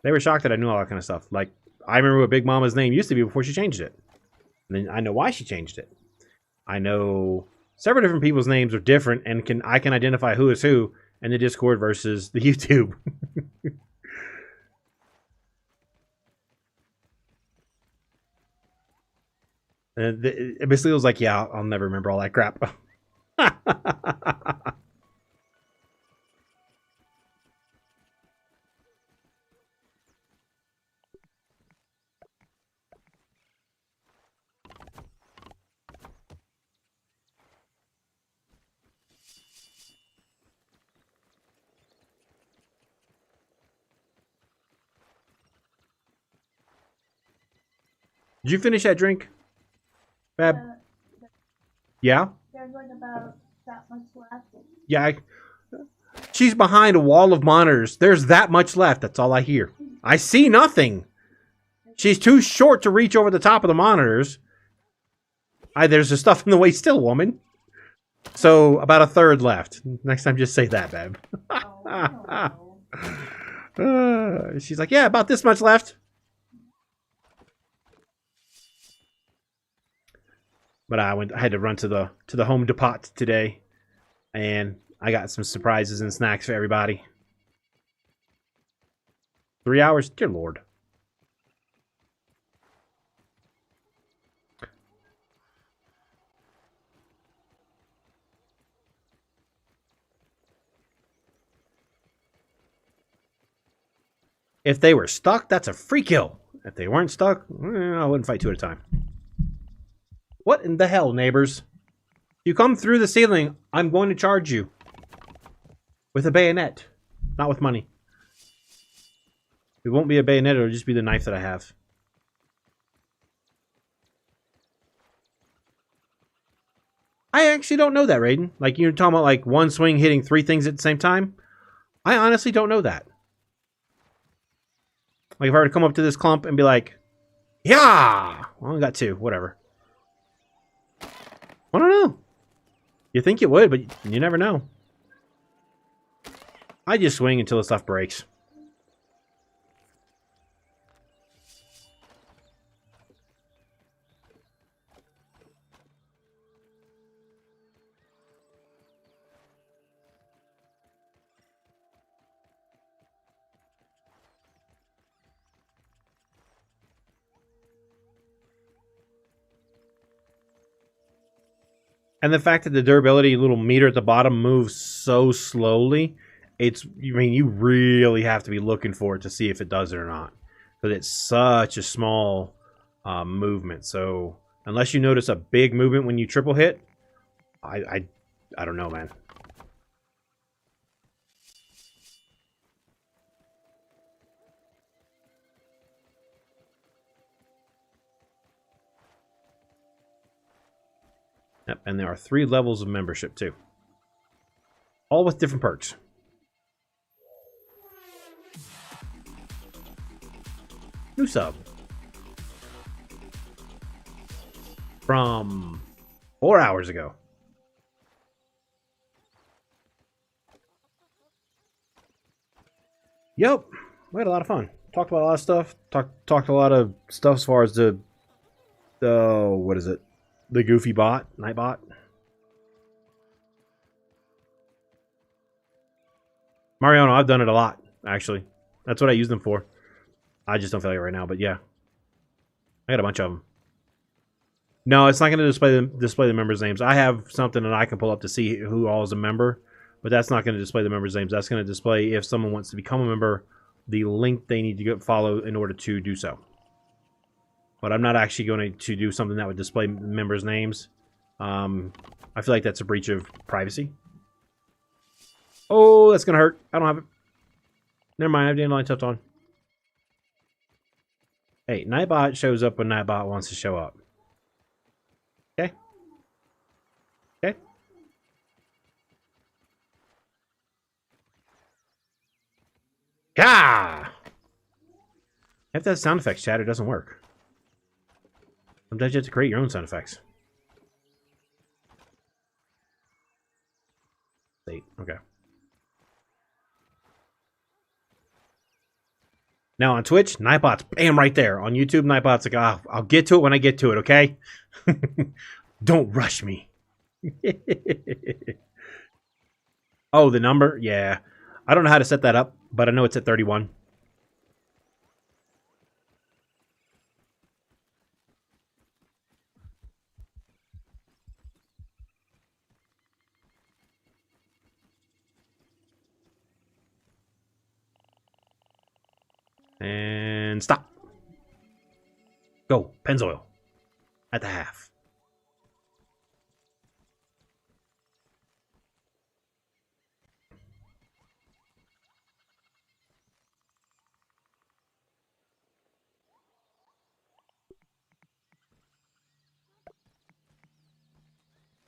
They were shocked that I knew all that kind of stuff. Like, I remember what Big Mama's name used to be before she changed it. And then I know why she changed it. I know several different people's names are different, and I can identify who is who in the Discord versus the YouTube. And basically, it was like, yeah, I'll never remember all that crap. Did you finish that drink, Bab? Yeah? There's like about that much left. Yeah. She's behind a wall of monitors. There's that much left. That's all I hear. I see nothing. She's too short to reach over the top of the monitors. There's the stuff in the way still, woman. So, about a third left. Next time, just say that, Bab. She's like, yeah, about this much left. But I had to run to the Home Depot today, and I got some surprises and snacks for everybody. 3 hours? Dear Lord. If they were stuck, that's a free kill. If they weren't stuck, I wouldn't fight two at a time. What in the hell, neighbors? You come through the ceiling, I'm going to charge you. With a bayonet. Not with money. It won't be a bayonet, it'll just be the knife that I have. I actually don't know that, Raiden. Like, you're talking about, like, one swing hitting 3 things at the same time? I honestly don't know that. Like, if I were to come up to this clump and be like, yeah! Well, I got 2, whatever. I don't know. You think it would, but you never know. I just swing until the stuff breaks. And the fact that the durability little meter at the bottom moves so slowly, I mean, you really have to be looking for it to see if it does it or not. Because it's such a small movement. So unless you notice a big movement when you triple hit, I don't know, man. Yep, and there are 3 levels of membership, too. All with different perks. New sub. From 4 hours ago. Yep. We had a lot of fun. Talked about a lot of stuff. Talked a lot of stuff as far as the what is it? The goofy bot, Nightbot. Mariano, I've done it a lot, actually. That's what I use them for. I just don't feel like it right now, but yeah. I got a bunch of them. No, it's not going to display the members' names. I have something that I can pull up to see who all is a member, but that's not going to display the members' names. That's going to display, if someone wants to become a member, the link they need to follow in order to do so. But I'm not actually going to do something that would display members' names. I feel like that's a breach of privacy. Oh, that's gonna hurt. I don't have it. Never mind, I have dandelion tuft on. Hey, Nightbot shows up when Nightbot wants to show up. Okay. Okay. Gah! If that sound effects chat, it doesn't work. Sometimes you have to create your own sound effects. Okay. Now on Twitch, Nightbot's bam right there. On YouTube, Nightbot's like, oh, I'll get to it when I get to it, okay? Don't rush me. Oh, the number? Yeah. I don't know how to set that up, but I know it's at 31. And stop. Go. Pennzoil. At the half.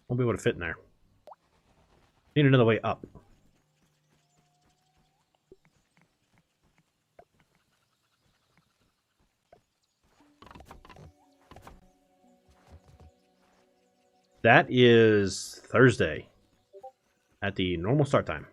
Won't be able to fit in there. Need another way up. That is Thursday at the normal start time.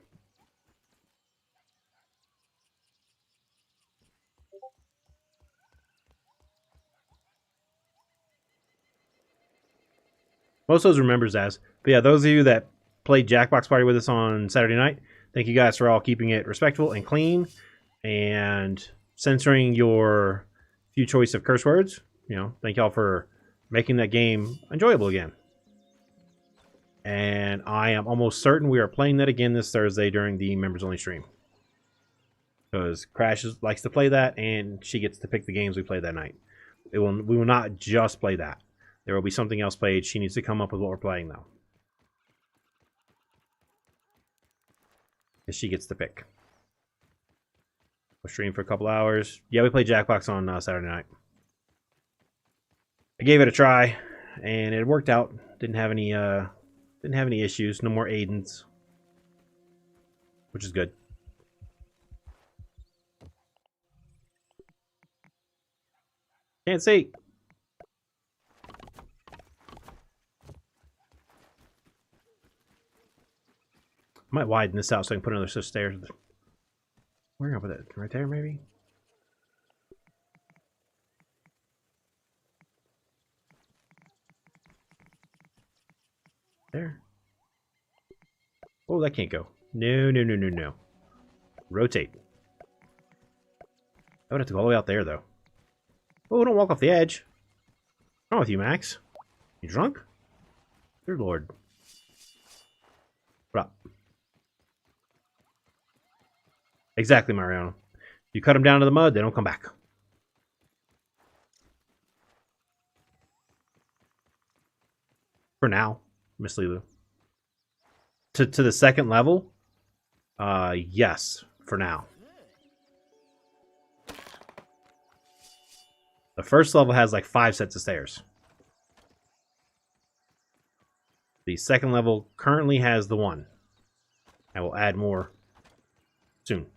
Most of those remembers as. But yeah, those of you that played Jackbox Party with us on Saturday night, thank you guys for all keeping it respectful and clean and censoring your few choice of curse words. You know, thank y'all for making that game enjoyable again. And I am almost certain we are playing that again this Thursday during the members only stream. Because Crash likes to play that, and she gets to pick the games we play that night. We will not just play that. There will be something else played. She needs to come up with what we're playing, though. Because she gets to pick. We'll stream for a couple hours. Yeah, we played Jackbox on Saturday night. I gave it a try, and it worked out. Didn't have any issues. No more Aidens, which is good. Can't see. I might widen this out so I can put another set of stairs. Where can I put that? Right there, maybe? There. Oh, that can't go. No, no, no, no, no. Rotate. I would have to go all the way out there, though. Oh, don't walk off the edge. What's wrong with you, Max? You drunk? Dear Lord. What up? Exactly, Mariano. You cut them down to the mud, they don't come back. For now, Miss Lilu. To the second level? Yes, for now. The first level has like 5 sets of stairs. The second level currently has the 1. I will add more soon.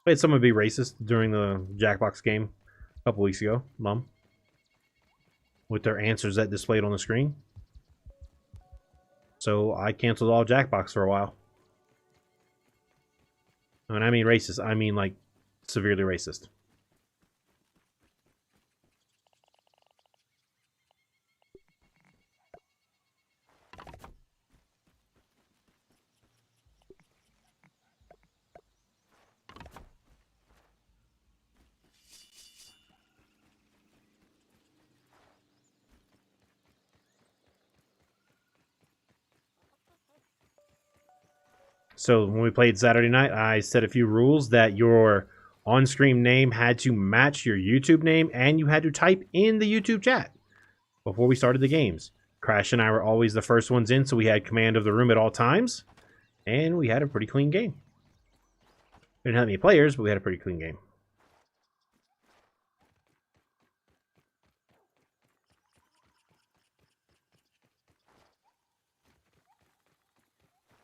I had someone be racist during the Jackbox game a couple weeks ago, Mom, with their answers that displayed on the screen. So I canceled all Jackbox for a while. When I mean racist, I mean like severely racist. So when we played Saturday night, I set a few rules that your on-screen name had to match your YouTube name, and you had to type in the YouTube chat before we started the games. Crash and I were always the first ones in, so we had command of the room at all times, and we had a pretty clean game. We didn't have any players, but we had a pretty clean game.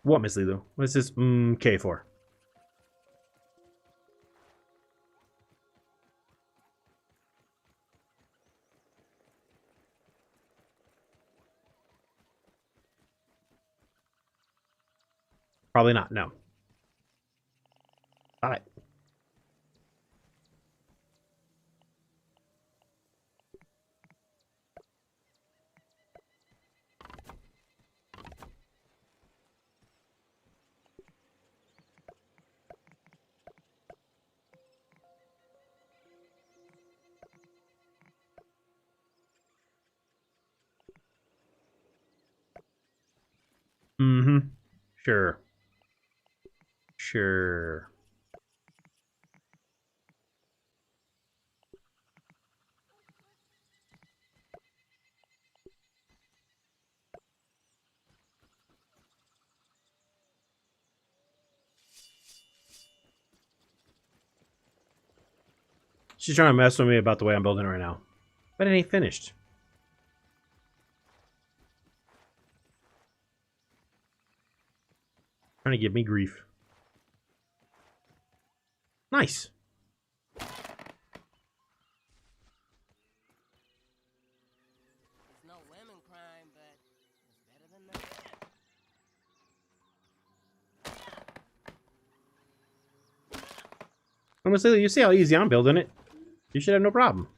What, Miss Lulu? What is this K for? Probably not, no. Alright. Mm-hmm. Sure. Sure. She's trying to mess with me about the way I'm building right now. But it ain't finished. Trying to give me grief. Nice. It's no women crime, but it's better than nothing. I'm gonna say, you see how easy I'm building it. You should have no problem.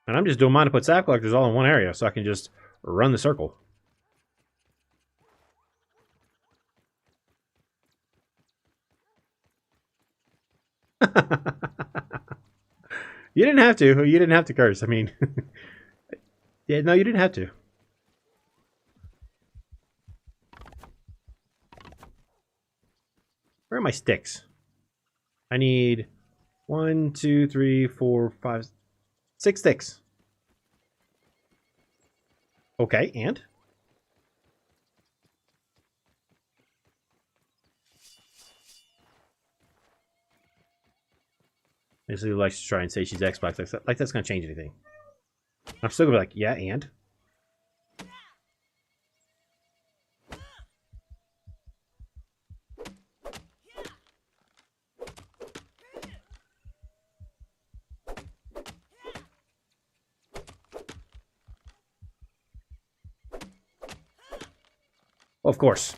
And I'm just doing mine to put sap collectors all in one area so I can just run the circle. You didn't have to. You didn't have to curse. I mean, yeah, no, you didn't have to. Where are my sticks? I need 1, 2, 3, 4, 5, 6 sticks. Okay, and? Basically likes to try and say she's Xbox. Like that's gonna change anything. I'm still gonna be like, yeah, and? Well, of course.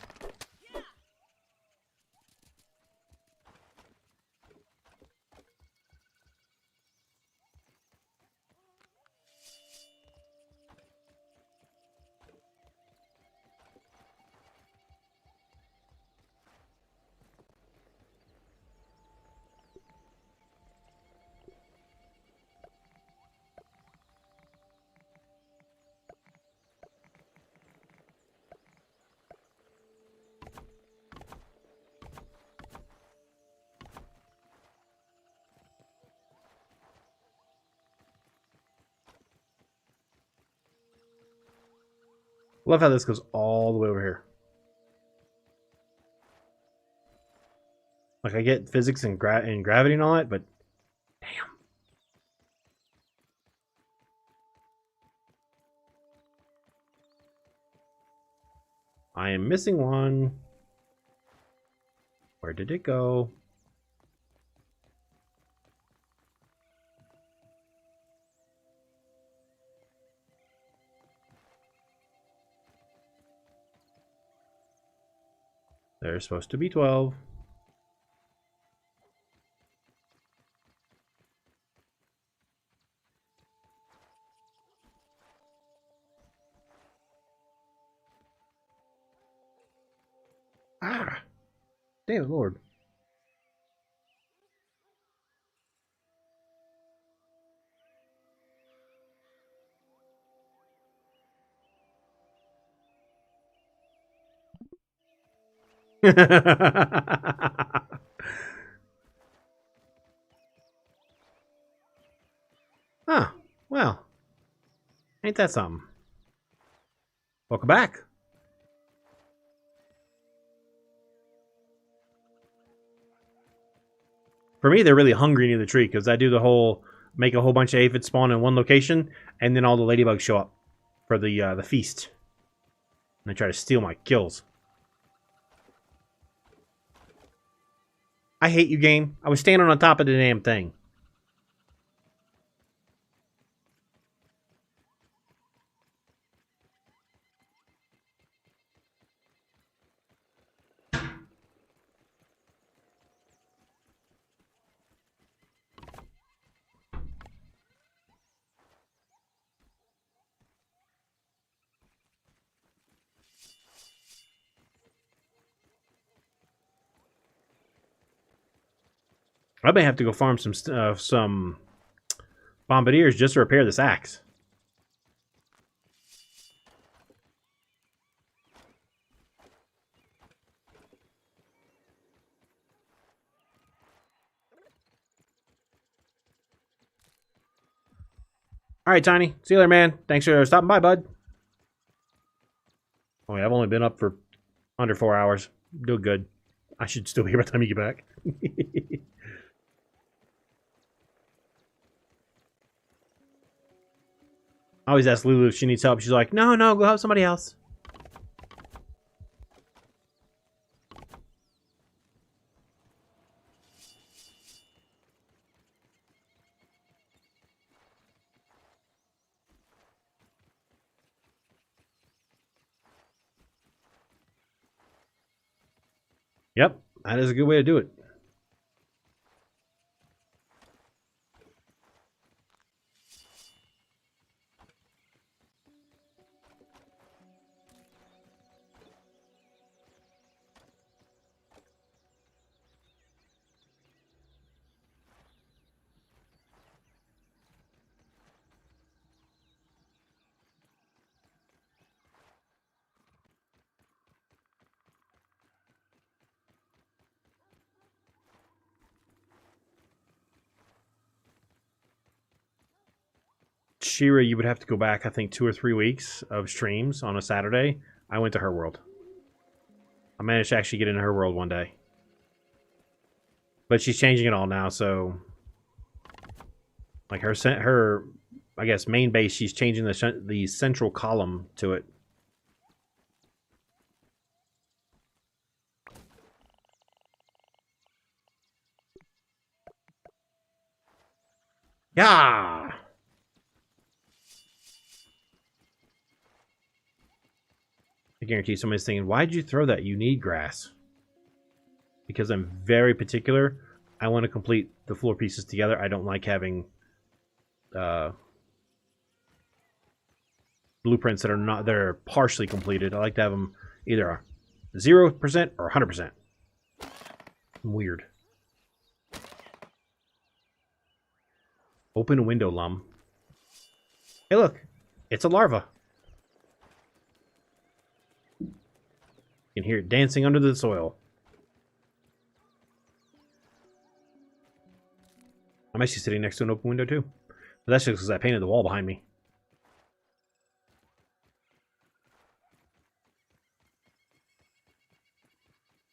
Love how this goes all the way over here. Like, I get physics and, gravity and all that, but damn. I am missing one. Where did it go? There's supposed to be 12. Ah! Damn Lord. Huh. Well, ain't that something? Welcome back. For me, they're really hungry near the tree because I do the whole make a whole bunch of aphids spawn in one location, and then all the ladybugs show up for the feast. And they try to steal my kills. I hate you, game. I was standing on top of the damn thing. I may have to go farm some bombardiers just to repair this axe. All right, Tiny. See you later, man. Thanks for stopping by, bud. Oh, yeah, I've only been up for under 4 hours. Doing good. I should still be here by the time you get back. I always ask Lulu if she needs help. She's like, no, go help somebody else. Yep, that is a good way to do it. Shira, you would have to go back, I think, 2 or 3 weeks of streams on a Saturday. I went to her world. I managed to actually get into her world one day. But she's changing it all now, so... Like, her I guess, main base, she's changing the central column to it. Yeah! I guarantee somebody's thinking, why'd you throw that? You need grass. Because I'm very particular. I want to complete the floor pieces together. I don't like having blueprints that are not, they're partially completed. I like to have them either 0% or 100%. Weird. Open a window, Lum. Hey, look. It's a larva. You can hear it dancing under the soil. I'm actually sitting next to an open window, too. But that's just because I painted the wall behind me.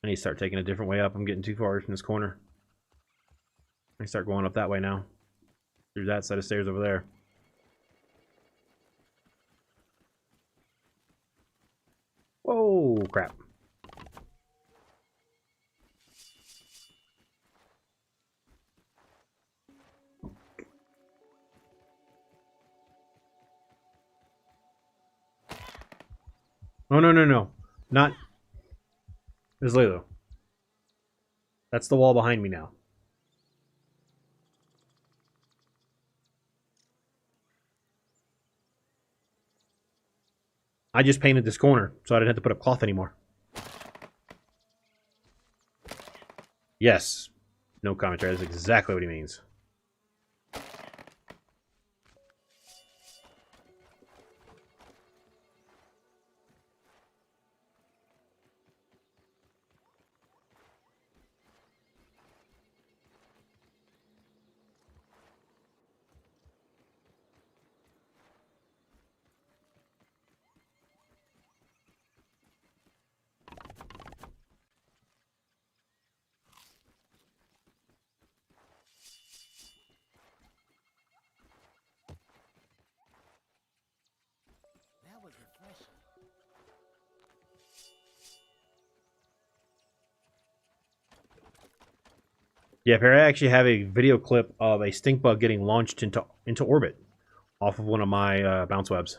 I need to start taking a different way up. I'm getting too far from this corner. I start going up that way now. Through that set of stairs over there. Whoa, crap. Oh, no. Not... There's Lilo. That's the wall behind me now. I just painted this corner, so I didn't have to put up cloth anymore. Yes. No commentary. That's exactly what he means. refreshing. Yeah, Perry, I actually have a video clip of a stink bug getting launched into orbit off of one of my bounce webs.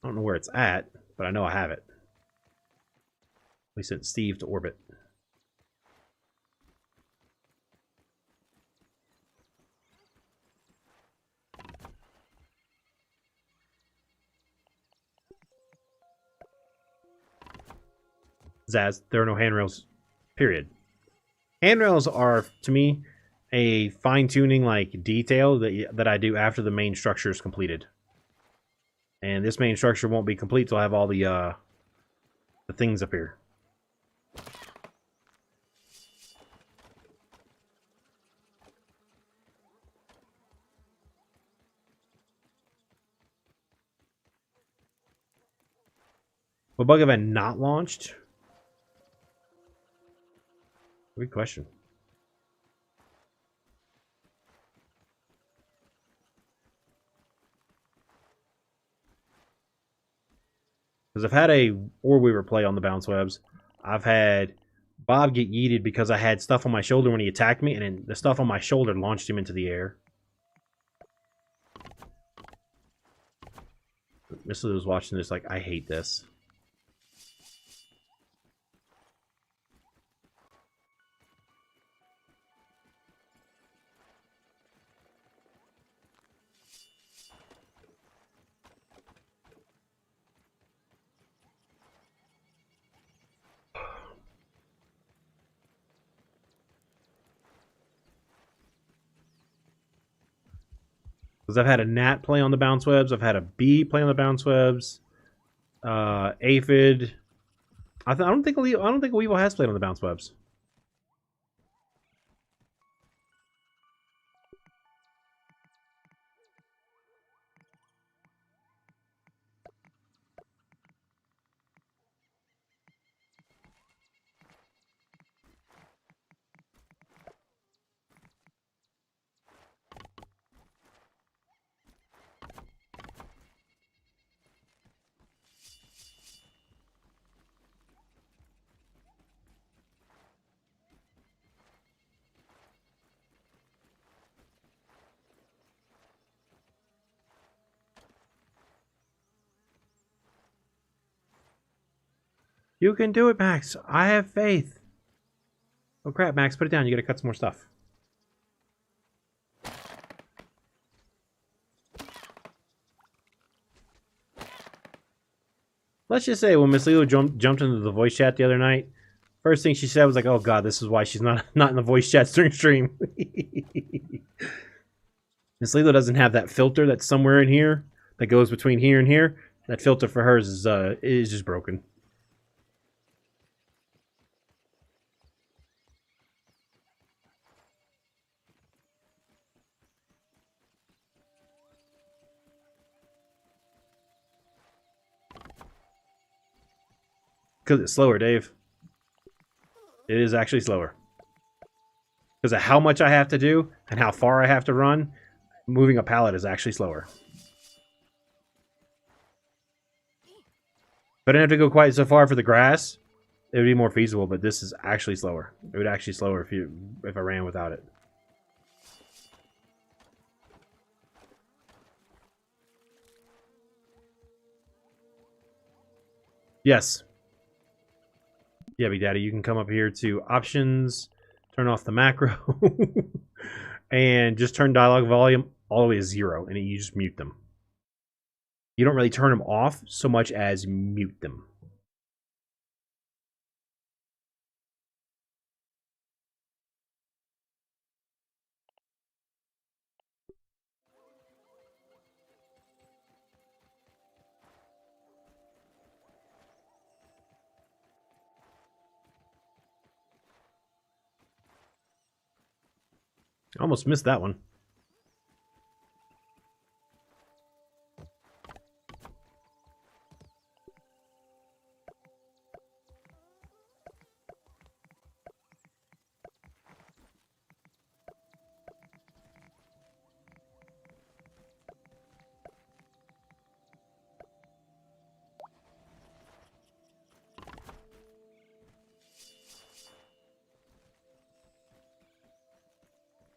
I don't know where it's at, but I know I have it. We sent Steve to orbit. Zaz, there are no handrails, period. Handrails are, to me, a fine-tuning like detail that I do after the main structure is completed. And this main structure won't be complete till I have all the things up here. What bug have I not launched? Good question. Because I've had a Orb Weaver play on the bounce webs. I've had Bob get yeeted because I had stuff on my shoulder when he attacked me, and then the stuff on my shoulder launched him into the air. Miss Lou was watching this like, I hate this. Because I've had a Gnat play on the bounce webs. I've had a Bee play on the bounce webs. Aphid. I don't think Weevil has played on the bounce webs. You can do it, Max. I have faith. Oh crap, Max, put it down. You gotta cut some more stuff. Let's just say when Miss Lilo jumped into the voice chat the other night, first thing she said was like, "Oh God, this is why she's not in the voice chats during stream." Miss Lilo doesn't have that filter that's somewhere in here that goes between here and here. That filter for hers is just broken. Because it's slower, Dave. It is actually slower. Because of how much I have to do and how far I have to run, moving a pallet is actually slower. If I didn't have to go quite so far for the grass, it would be more feasible, but this is actually slower. It would actually slower if I ran without it. Yes. Yeah, Big Daddy, you can come up here to options, turn off the macro, and just turn dialogue volume all the way to 0, and you just mute them. You don't really turn them off so much as mute them. I almost missed that one.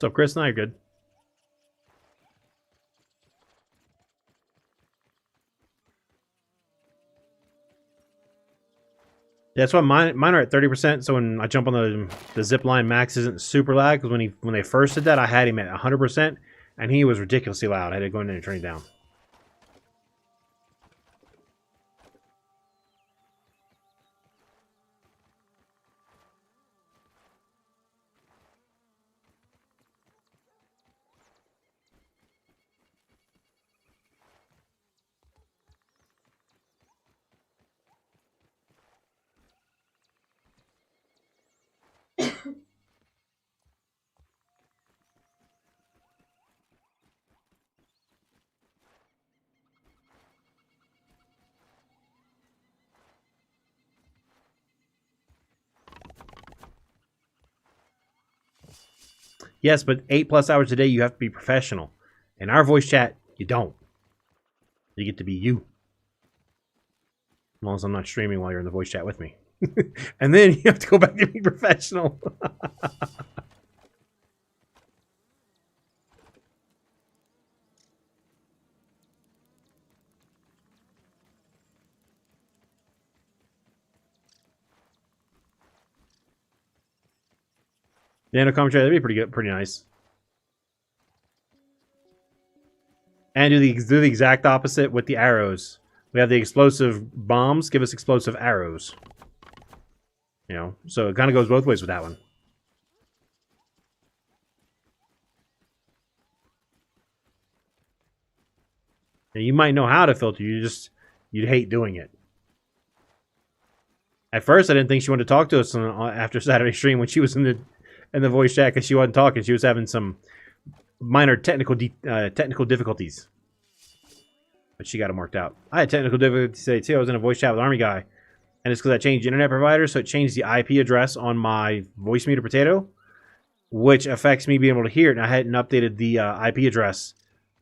What's up, Chris? Now you're good. Yeah, that's why mine are at 30%. So when I jump on the zip line, Max isn't super loud because when they first did that, I had him at 100%, and he was ridiculously loud. I had to go in there and turn it down. Yes, but 8+ hours a day, you have to be professional. In our voice chat, you don't. You get to be you. As long as I'm not streaming while you're in the voice chat with me. And then you have to go back to being professional. Yeah, no commentary, that'd be pretty good, pretty nice. And do the exact opposite with the arrows. We have the explosive bombs, give us explosive arrows. You know, so it kind of goes both ways with that one. And you might know how to filter, you'd hate doing it. At first, I didn't think she wanted to talk to us after Saturday stream when she was in the voice chat because she wasn't talking. She was having some minor technical difficulties. But she got them worked out. I had technical difficulties today too. I was in a voice chat with Army Guy. And it's because I changed internet provider, so it changed the IP address on my voice meter potato, which affects me being able to hear it. And I hadn't updated the IP address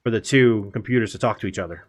for the two computers to talk to each other.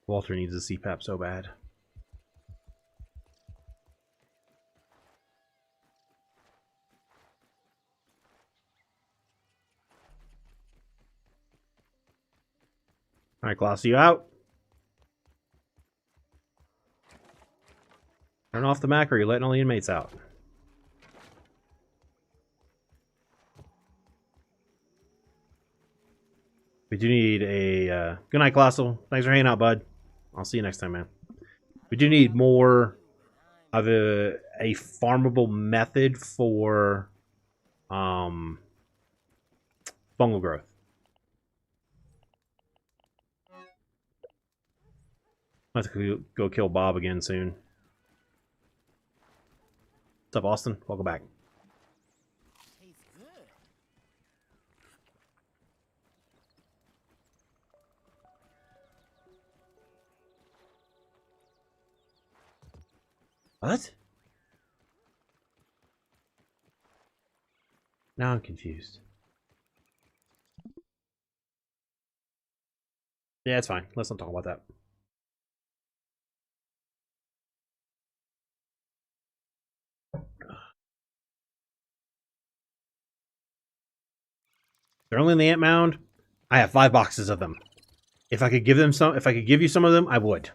Walter needs a CPAP so bad. Alright, Glossy, you out. Turn off the Mac or you're letting all the inmates out. We do need a... good night, Colossal. Thanks for hanging out, bud. I'll see you next time, man. We do need more of a farmable method for fungal growth. I have to go kill Bob again soon. What's up, Austin? Welcome back. Tastes good. What? Now I'm confused. Yeah, it's fine. Let's not talk about that. They're only in the ant mound. I have 5 boxes of them. If I could give them some, if I could give you some of them, I would.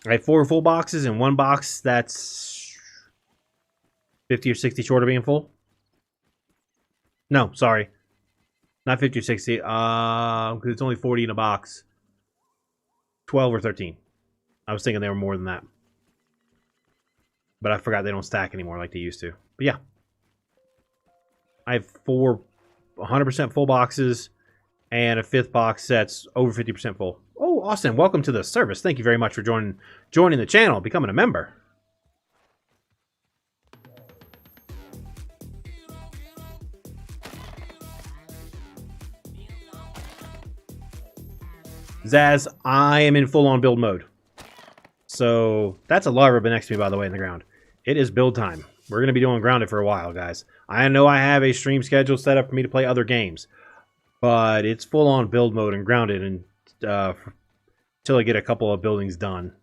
I have 4 full boxes and 1 box that's 50 or 60 short of being full. No, sorry. Not 50 or 60. Because it's only 40 in a box. 12 or 13. I was thinking they were more than that. But I forgot they don't stack anymore like they used to. But yeah. I have 4 100% full boxes And a 5th box that's over 50% full. Oh, Austin, welcome to the service. Thank you very much for joining the channel, becoming a member. Zaz, I am in full-on build mode. So, that's a larva next to me, by the way, in the ground. It is build time. We're going to be doing grounded for a while, guys. I know I have a stream schedule set up for me to play other games. But it's full-on build mode and grounded and until I get a couple of buildings done.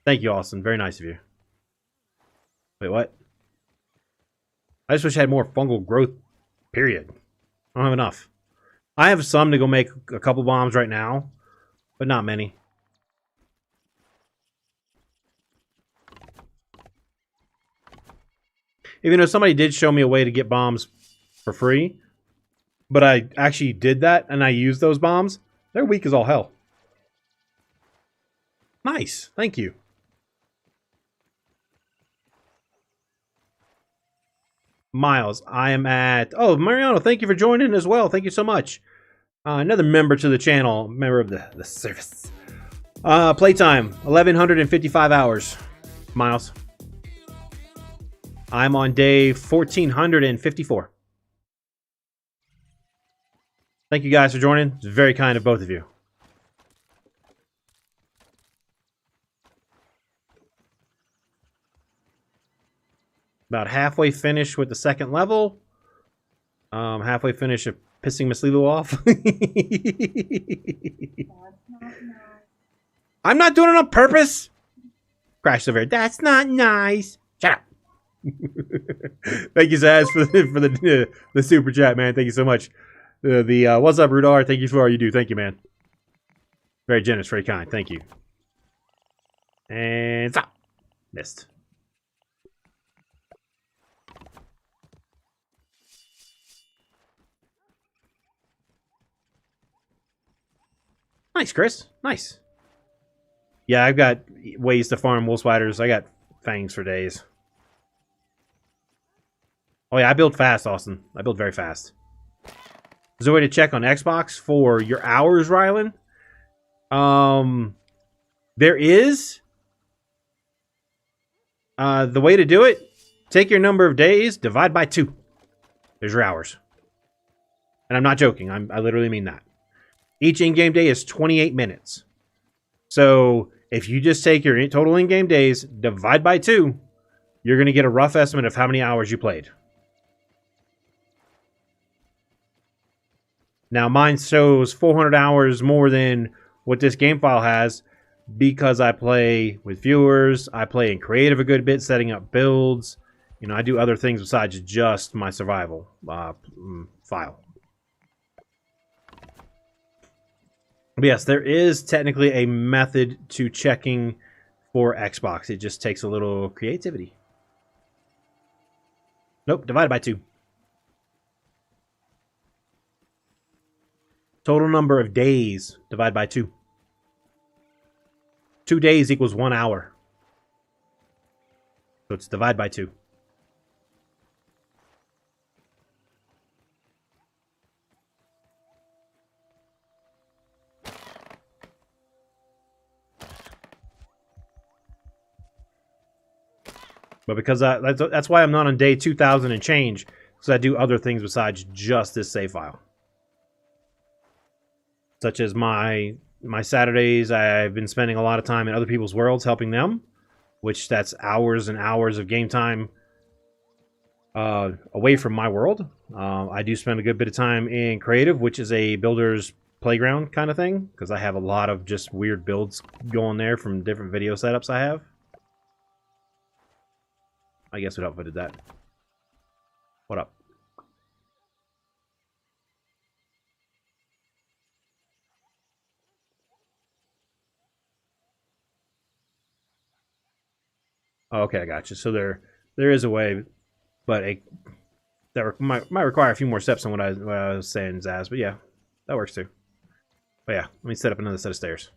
Thank you, Austin. Very nice of you. Wait, what? I just wish I had more fungal growth, period. I don't have enough. I have some to go make a couple bombs right now, but not many. Even though somebody did show me a way to get bombs for free, but I actually did that and I used those bombs, they're weak as all hell. Nice. Thank you. Miles, I am at... Oh, Mariano, thank you for joining as well. Thank you so much. Another member to the channel. Member of the service. Playtime, 1,155 hours. Miles. I'm on day 1,454. Thank you guys for joining. It's very kind of both of you. About halfway finished with the 2nd level. Halfway finished of pissing Miss Lilo off. I'm not doing it on purpose. Crash over here. That's not nice. Shut up. Thank you, Zaz, for the super chat, man. Thank you so much. What's up, Rudar? Thank you for all you do. Thank you, man. Very generous, very kind. Thank you. And stop. Missed. Nice, Chris. Nice. Yeah, I've got ways to farm wolf spiders. I got fangs for days. Oh yeah, I build fast, Austin. I build very fast. Is there a way to check on Xbox for your hours, Rylan? There is. The way to do it, take your number of days, divide by 2. There's your hours. And I'm not joking. I literally mean that. Each in-game day is 28 minutes. So if you just take your total in-game days, divide by 2, you're going to get a rough estimate of how many hours you played. Now, mine shows 400 hours more than what this game file has because I play with viewers. I play in creative a good bit, setting up builds. You know, I do other things besides just my survival file. But yes, there is technically a method to checking for Xbox. It just takes a little creativity. Nope, divided by 2. Total number of days divided by 2. 2 days equals 1 hour. So it's divided by 2. But because that's why I'm not on day 2,000 and change, because I do other things besides just this save file. Such as my Saturdays, I've been spending a lot of time in other people's worlds helping them, which that's hours and hours of game time away from my world. I do spend a good bit of time in creative, which is a builder's playground kind of thing, because I have a lot of just weird builds going there from different video setups I have. I guess it helped if I did that. What up? Oh, okay, I got you. So there is a way, but that might require a few more steps than what I was saying, Zaz. But yeah, that works too. But yeah, let me set up another set of stairs.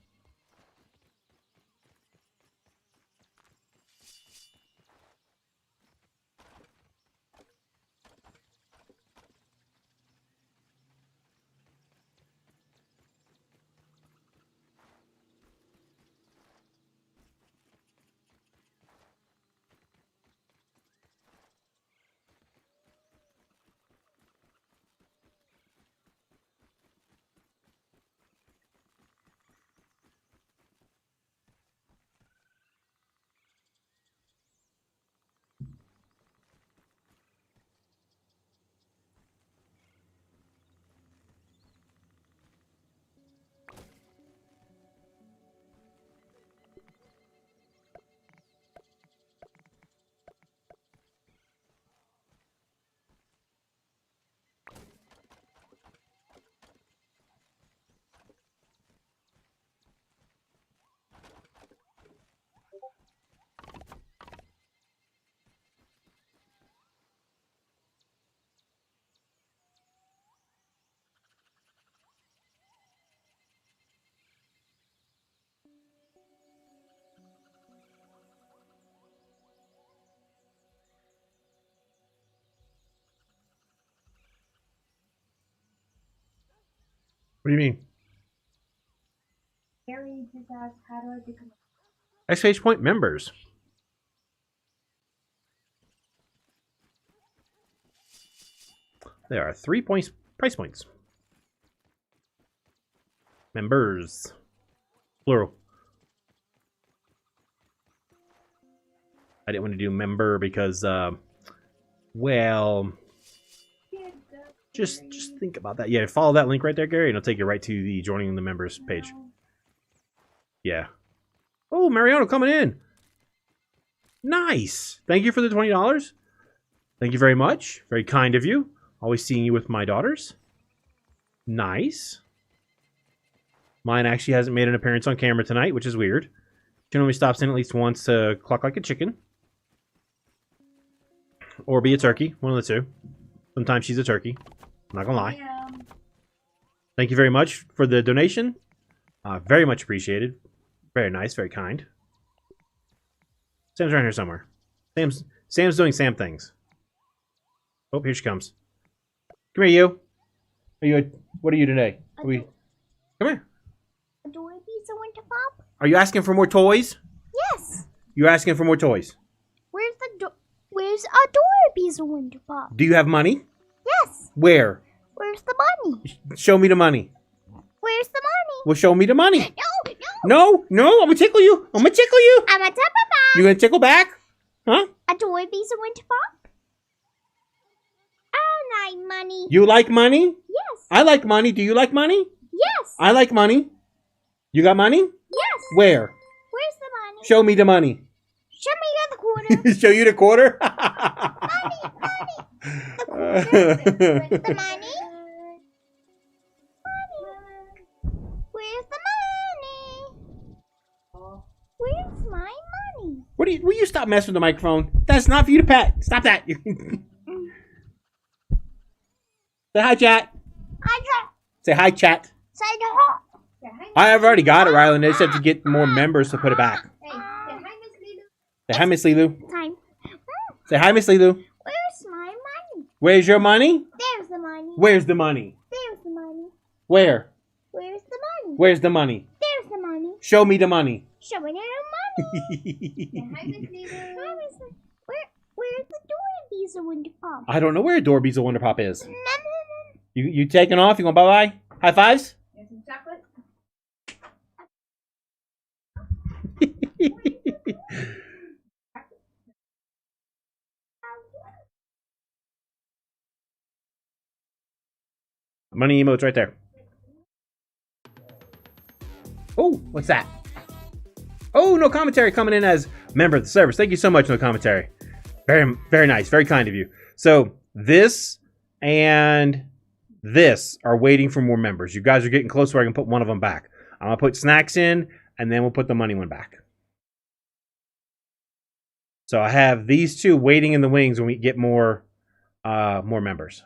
What do you mean? Gary just asked, how do I become Exclamation point members. There are 3 points, price points. Members. Plural. I didn't want to do member because, well, just think about that. Yeah, follow that link right there, Gary, and it'll take you right to the joining the members page. Yeah. Oh, Mariano coming in. Nice. Thank you for the $20. Thank you very much. Very kind of you. Always seeing you with my daughters. Nice. Mine actually hasn't made an appearance on camera tonight, which is weird. She only stops in at least once to cluck like a chicken. Or be a turkey. One of the two. Sometimes she's a turkey. I'm not gonna lie. Thank you very much for the donation. Very much appreciated. Very nice. Very kind. Sam's around here somewhere. Sam's doing Sam things. Oh, here she comes. Come here, you. What are you today? Come here. Do I be so into pop? Are you asking for more toys? Yes. You're asking for more toys. Where's Adorabee's Winter Pop? Do you have money? Yes. Where? Where's the money? Show me the money. Where's the money? Well, show me the money. No. No, I'm gonna tickle you. I'm gonna tickle you. I'm a top of You gonna tickle back? Huh? Adorabee's Winter Pop? I like money. You like money? Yes. I like money. Do you like money? Yes. I like money. You got money? Yes. Where? Where's the money? Show me the money. Show me the quarter. Show you the quarter? Money. The quarter. Where's the money? Where's the money? Where's my money? Will you stop messing with the microphone? That's not for you to pat. Stop that. Say hi, chat. Say hi, chat. Say the I've already got it, Rylan. They just have to get more members to put it back. Say hi, Miss Lilu. time. Say hi, Miss Lilu. Where's my money? Where's your money? There's the money. Where's the money? There's the money. Where? Where's the money? Where's the money? There's the money. Show me the money. Show me the money. Where's the Dorabee's Winter Pop? I don't know where Dorby's a Wonder Pop is. You taking off? You going bye-bye? High fives? Money emotes right there. Oh, what's that? Oh, no commentary coming in as member of the service. Thank you so much, no commentary. Very, very nice. Very kind of you. So this and this are waiting for more members. You guys are getting close where I can put one of them back. I'm going to put snacks in, and then we'll put the money one back. So I have these two waiting in the wings when we get more members.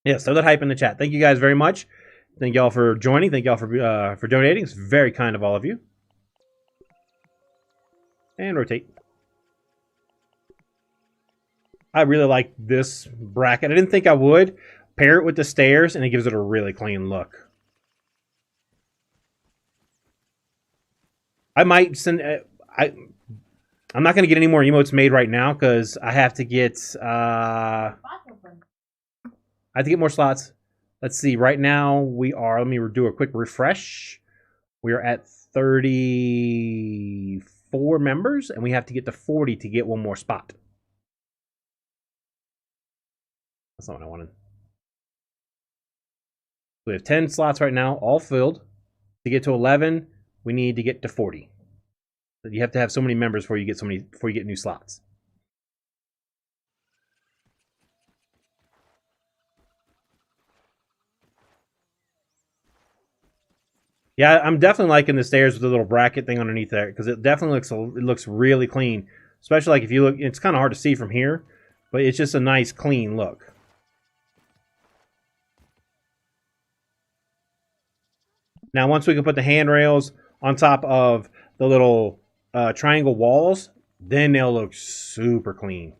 Yeah, so that hype in the chat. Thank you guys very much. Thank y'all for joining. Thank y'all for donating. It's very kind of all of you. And rotate. I really like this bracket. I didn't think I would. Pair it with the stairs, and it gives it a really clean look. I might send... I'm not going to get any more emotes made right now because I have to get... I have to get more slots. Let's see. Right now, we are... Let me do a quick refresh. We are at 34 members, and we have to get to 40 to get one more spot. That's not what I wanted. We have 10 slots right now, all filled. To get to 11, we need to get to 40. You have to have so many members before you get new slots. Yeah, I'm definitely liking the stairs with the little bracket thing underneath there because it definitely looks really clean. Especially like if you look, it's kind of hard to see from here, but it's just a nice clean look. Now, once we can put the handrails on top of the little triangle walls, then they'll look super clean.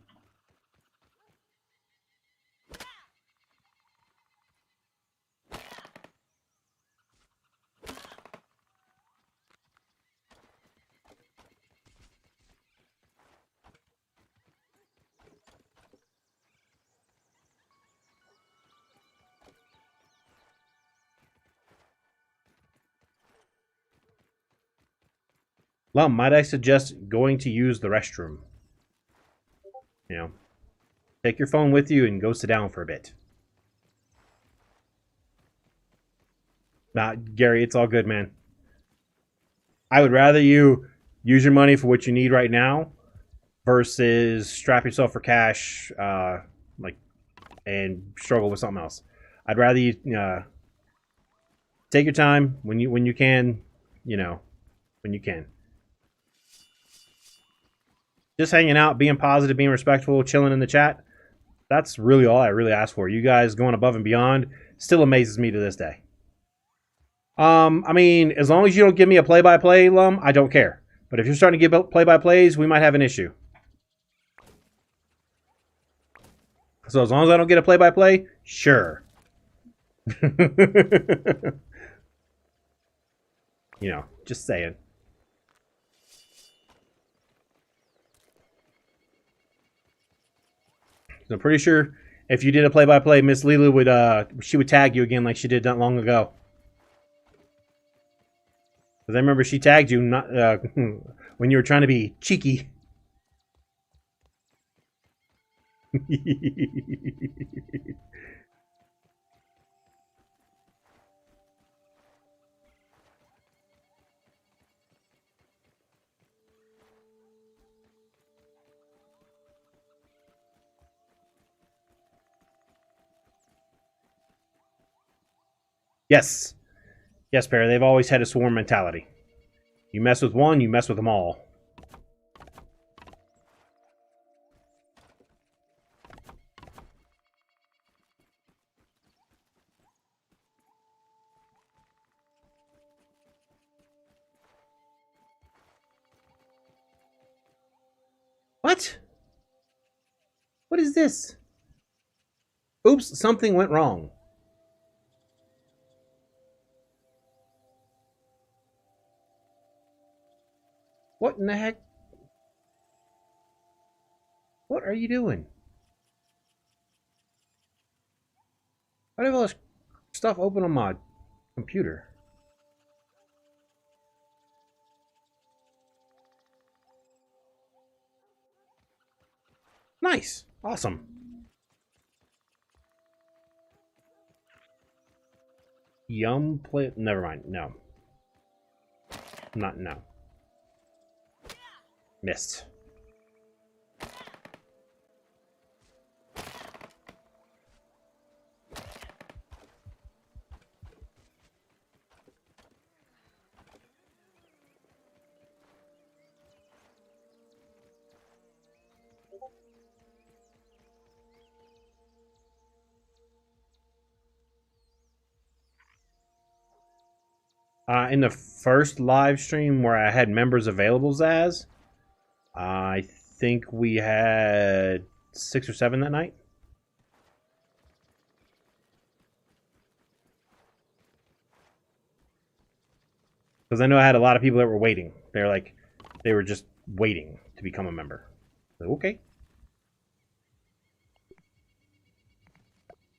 Lum, might I suggest going to use the restroom? You know, take your phone with you and go sit down for a bit. Nah, Gary, it's all good, man. I would rather you use your money for what you need right now versus strap yourself for cash, like, and struggle with something else. I'd rather you take your time when you can, you know, when you can. Just hanging out, being positive, being respectful, chilling in the chat. That's really all I really ask for. You guys going above and beyond still amazes me to this day. I mean, as long as you don't give me a play-by-play, Lum, I don't care. But if you're starting to give play-by-plays, we might have an issue. So as long as I don't get a play-by-play, sure. You know, just saying. So I'm pretty sure if you did a play-by-play, Miss Lila would she would tag you again like she did not long ago. Because I remember she tagged you not when you were trying to be cheeky. Yes. Yes, Perry, they've always had a swarm mentality. You mess with one, you mess with them all. What? What is this? Oops, something went wrong. What in the heck? What are you doing? Why do I have all this stuff open on my computer? Nice. Awesome. Yum play. Never mind. No. Not no. Missed. In the first live stream where I had members available, Zaz, I think we had 6 or 7 that night. Because I know I had a lot of people that were waiting. They're like, they were just waiting to become a member. So, okay.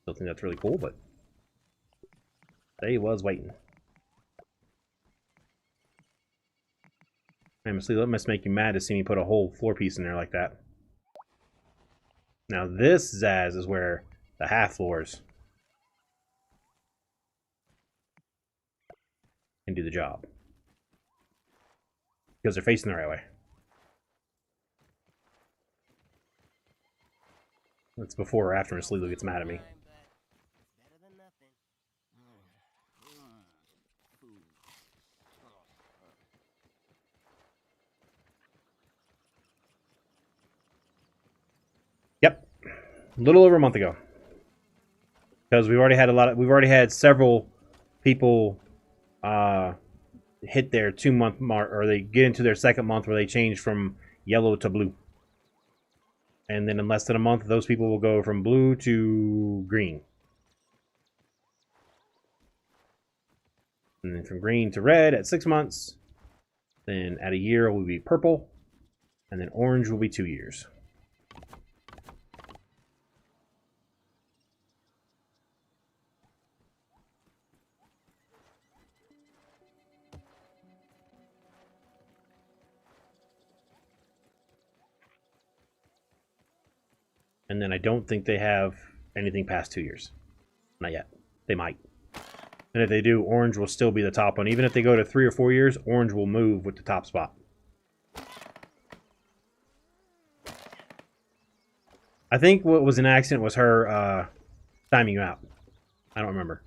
Still think that's really cool, but they was waiting. Honestly, that must make you mad to see me put a whole floor piece in there like that. Now this, Zaz, is where the half floors can do the job. Because they're facing the right way. That's before or after Miss Lulu gets mad at me. Yep, a little over a month ago. Because we've already had several people hit their 2-month mark, or they get into their second month where they change from yellow to blue. And then in less than a month, those people will go from blue to green. And then from green to red at 6 months. Then at a year, it will be purple. And then orange will be 2 years. And then I don't think they have anything past 2 years. Not yet. They might. And if they do, orange will still be the top one. Even if they go to 3 or 4 years, orange will move with the top spot. I think what was an accident was her timing you out. I don't remember.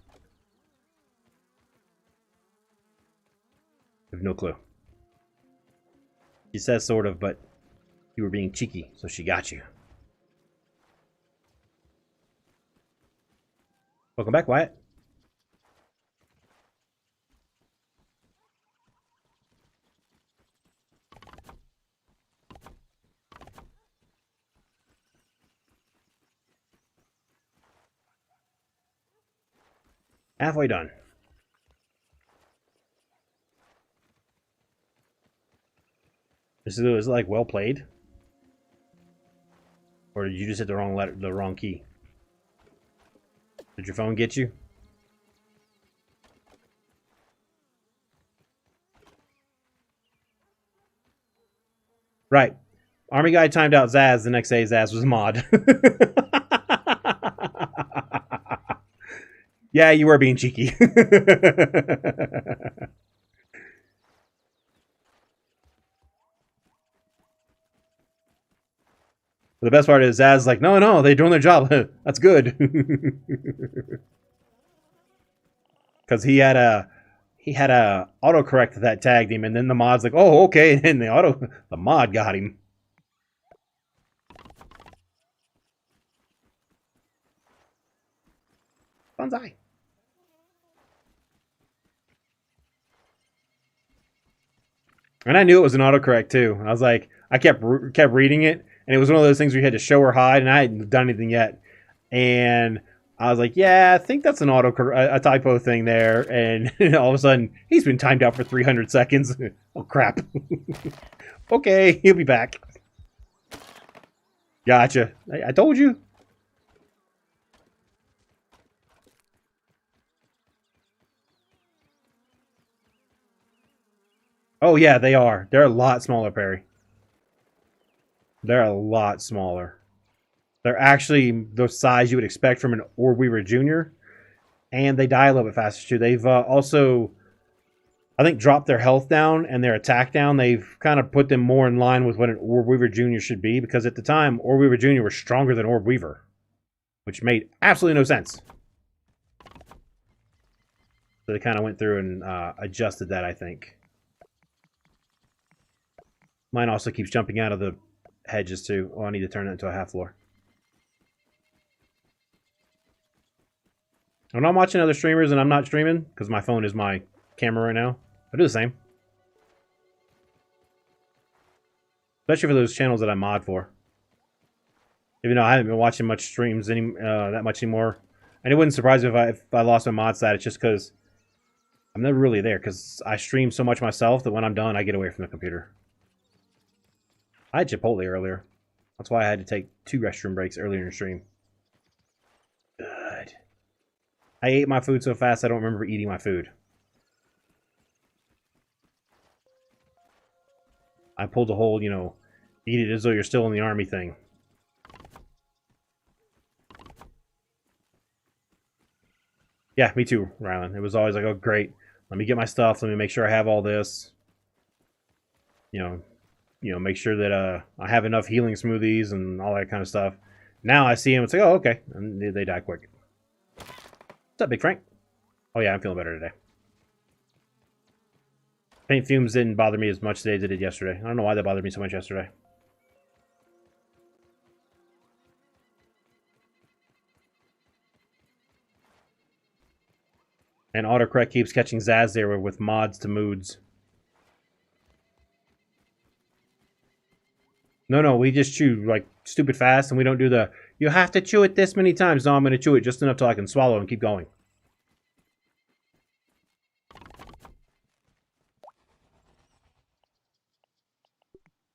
I have no clue. She says sort of, but you were being cheeky, so she got you. Welcome back, Wyatt. Halfway done. Is it like well played? Or did you just hit the wrong letter, the wrong key? Did your phone get you? Right. Army guy timed out Zaz. The next day, Zaz was mod. Yeah, you were being cheeky. The best part is Zaz like, no, they're doing their job. That's good. Because he had a autocorrect that tagged him, and then the mod's like, oh, okay, and the mod got him. Bonsai. And I knew it was an autocorrect too. I was like, I kept reading it, and it was one of those things where you had to show or hide, and I hadn't done anything yet. And I was like, yeah, I think that's a typo thing there. And all of a sudden, he's been timed out for 300 seconds. Oh, crap. Okay, he'll be back. Gotcha. I told you. Oh, yeah, they are. They're a lot smaller, Perry. They're a lot smaller. They're actually the size you would expect from an Orb Weaver Jr. And they die a little bit faster, too. They've also, I think, dropped their health down and their attack down. They've kind of put them more in line with what an Orb Weaver Jr. should be. Because at the time, Orb Weaver Jr. was stronger than Orb Weaver. Which made absolutely no sense. So they kind of went through and adjusted that, I think. Mine also keeps jumping out of the hedges, too. Oh, I need to turn it into a half floor. When I'm watching other streamers and I'm not streaming, because my phone is my camera right now, I do the same. Especially for those channels that I mod for. Even though I haven't been watching much streams that much anymore. And it wouldn't surprise me if I lost my mod status just because I'm never really there. Because I stream so much myself that when I'm done, I get away from the computer. I had Chipotle earlier. That's why I had to take 2 restroom breaks earlier in the stream. Good. I ate my food so fast I don't remember eating my food. I pulled the whole, you know, eat it as though you're still in the army thing. Yeah, me too, Rylan. It was always like, oh, great. Let me get my stuff. Let me make sure I have all this. You know, make sure that I have enough healing smoothies and all that kind of stuff. Now I see them, it's like, oh, okay. And they die quick. What's up, Big Frank? Oh, yeah, I'm feeling better today. Paint fumes didn't bother me as much today as it did yesterday. I don't know why they bothered me so much yesterday. And autocorrect keeps catching Zaz there with mods to moods. No, we just chew like stupid fast, and we don't do the, you have to chew it this many times. No, I'm going to chew it just enough till I can swallow and keep going.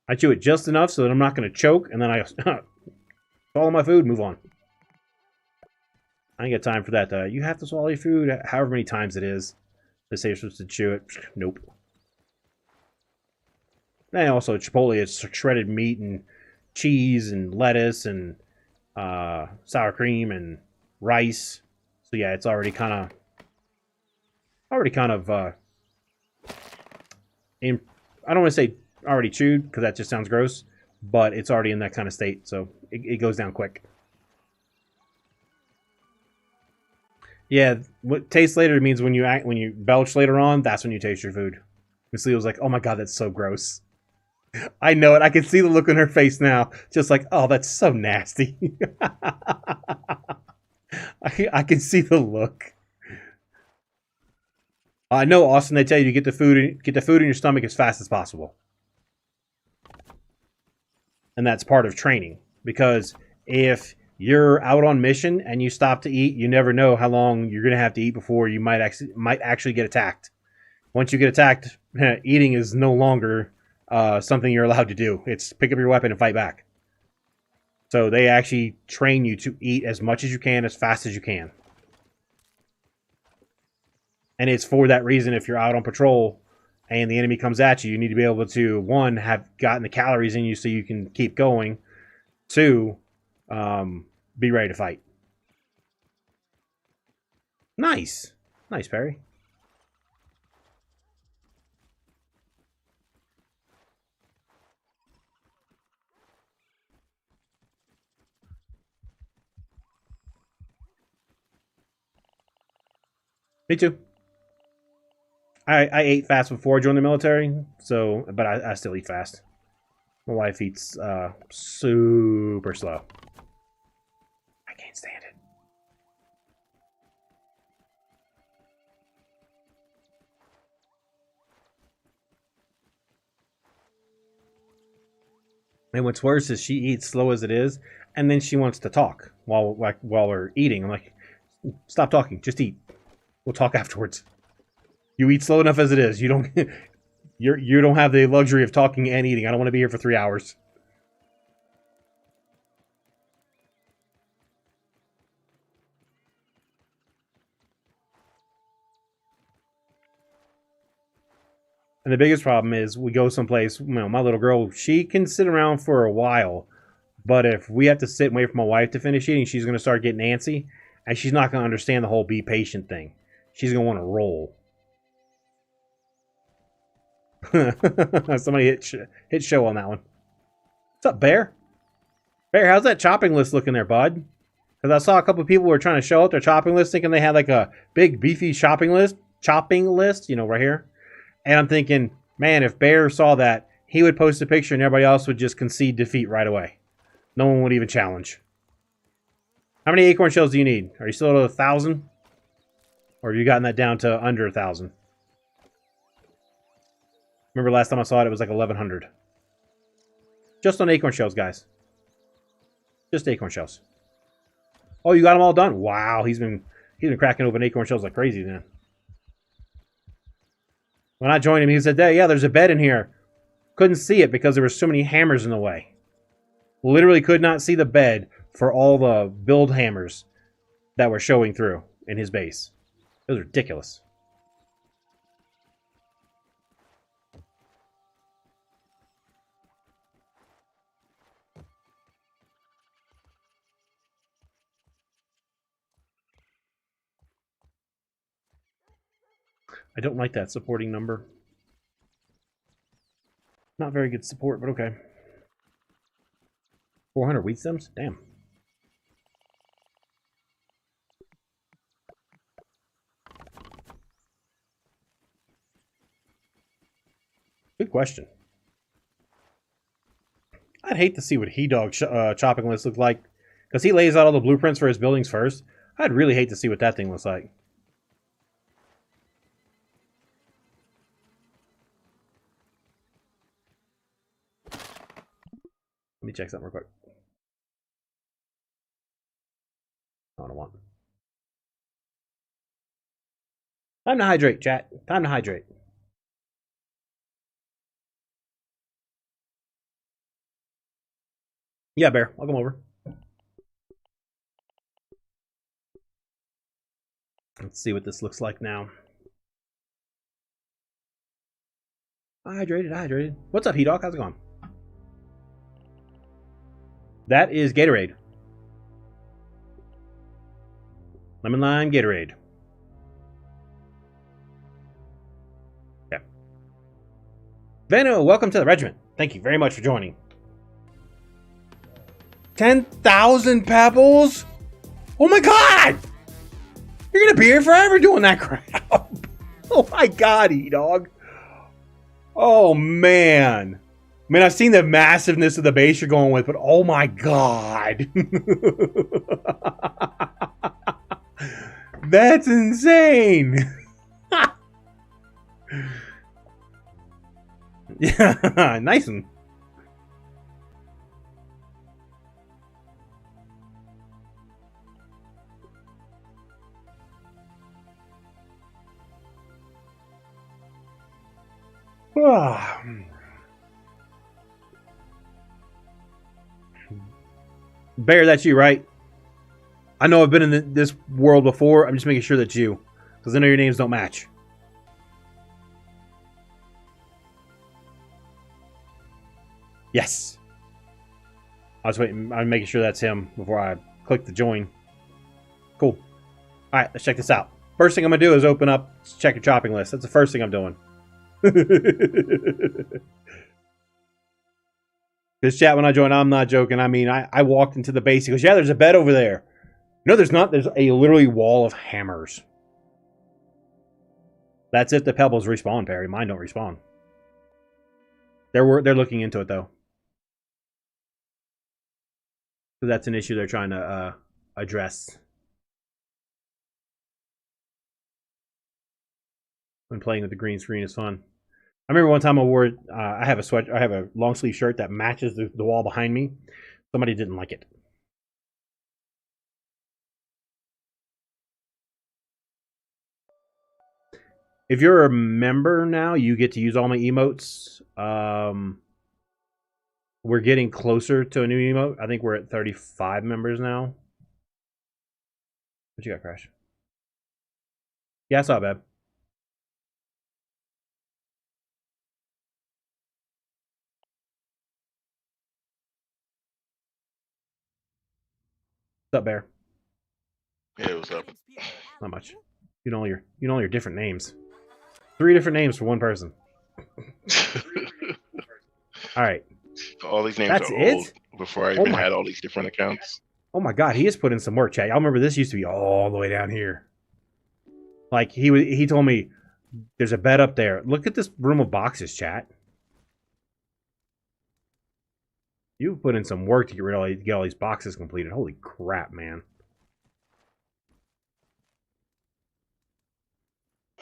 I chew it just enough so that I'm not going to choke, and then I swallow my food, move on. I ain't got time for that. You have to swallow your food however many times it is. They say you're supposed to chew it. Nope. And also, Chipotle is shredded meat and cheese and lettuce and sour cream and rice. So yeah, it's already kind of in. I don't want to say already chewed because that just sounds gross, but it's already in that kind of state, so it goes down quick. Yeah, what tastes later means when you belch later on, that's when you taste your food. Miss Lee was like, "Oh my god, that's so gross." I know it. I can see the look on her face now, just like, "Oh, that's so nasty." I can see the look. I know, Austin. They tell you to get the food in your stomach as fast as possible, and that's part of training. Because if you're out on mission and you stop to eat, you never know how long you're gonna have to eat before you might actually get attacked. Once you get attacked, eating is no longer something you're allowed to do. It's pick up your weapon and fight back. So they actually train you to eat as much as you can, as fast as you can. And it's for that reason, if you're out on patrol and the enemy comes at you, you need to be able to, one, have gotten the calories in you so you can keep going. Two, be ready to fight. Nice. Nice, Perry. Me too. I ate fast before I joined the military, so but I still eat fast. My wife eats super slow. I can't stand it. And what's worse is she eats slow as it is, and then she wants to talk while we're eating. I'm like, stop talking, just eat. We'll talk afterwards. You eat slow enough as it is. You don't you don't have the luxury of talking and eating. I don't want to be here for 3 hours. And the biggest problem is we go someplace, you know, my little girl, she can sit around for a while, but if we have to sit and wait for my wife to finish eating, she's going to start getting antsy, and she's not going to understand the whole be patient thing. She's going to want to roll. Somebody hit show on that one. What's up, Bear? Bear, how's that chopping list looking there, bud? Because I saw a couple of people were trying to show out their chopping list, thinking they had like a big beefy chopping list, you know, right here. And I'm thinking, man, if Bear saw that, he would post a picture and everybody else would just concede defeat right away. No one would even challenge. How many acorn shells do you need? Are you still at 1,000? Or have you gotten that down to under 1,000? Remember last time I saw it, it was like 1,100. Just on acorn shells, guys. Just acorn shells. Oh, you got them all done? Wow, he's been cracking open acorn shells like crazy, man. When I joined him, he said, yeah, there's a bed in here. Couldn't see it because there were so many hammers in the way. Literally could not see the bed for all the build hammers that were showing through in his base. It was ridiculous. I don't like that supporting number. Not very good support, but okay. 400 wheat stems? Damn. Good question. I'd hate to see what He Dog chopping list looked like, because he lays out all the blueprints for his buildings first. I'd really hate to see what that thing looks like. Let me check something real quick. I don't want. Time to hydrate, chat. Time to hydrate. Yeah, Bear. I'll come over. Let's see what this looks like now. Hydrated. What's up, He Dog? How's it going? That is Gatorade. Lemon lime Gatorade. Yeah. Vano, welcome to the regiment. Thank you very much for joining. 10,000 pebbles? Oh my god! You're gonna be here forever doing that crap. Oh my god, E-Dog. Oh man. Man, I've seen the massiveness of the base you're going with, but oh my god. That's insane. Yeah, nice one. Bear, that's you, right? I know I've been in this world before. I'm just making sure that's you. Because I know your names don't match. Yes. I was waiting. I'm making sure that's him before I click the join. Cool. Alright, let's check this out. First thing I'm going to do is open up, check your shopping list. That's the first thing I'm doing. This chat when I joined, I'm not joking. I mean, I walked into the base. He goes, yeah, there's a bed over there. No, there's not. There's a literally wall of hammers. That's if the pebbles respawn, Perry. Mine don't respawn. They're looking into it, though. So that's an issue they're trying to address. When playing with the green screen is fun. I remember one time I wore I have a long sleeve shirt that matches the wall behind me. Somebody didn't like it. If you're a member now, you get to use all my emotes. We're getting closer to a new emote. I think we're at 35 members now. What you got, Crash? Yeah, I saw it, babe. What's up, Bear? Hey, what's up? Not much. You know all your different names. 3 different names for one person. All right. All these names That's are it? old before I even had all these different accounts. Oh my god, he has put in some work, chat. Y'all remember this used to be all the way down here. Like he told me there's a bed up there. Look at this room of boxes, chat. You've put in some work to get all these boxes completed. Holy crap, man.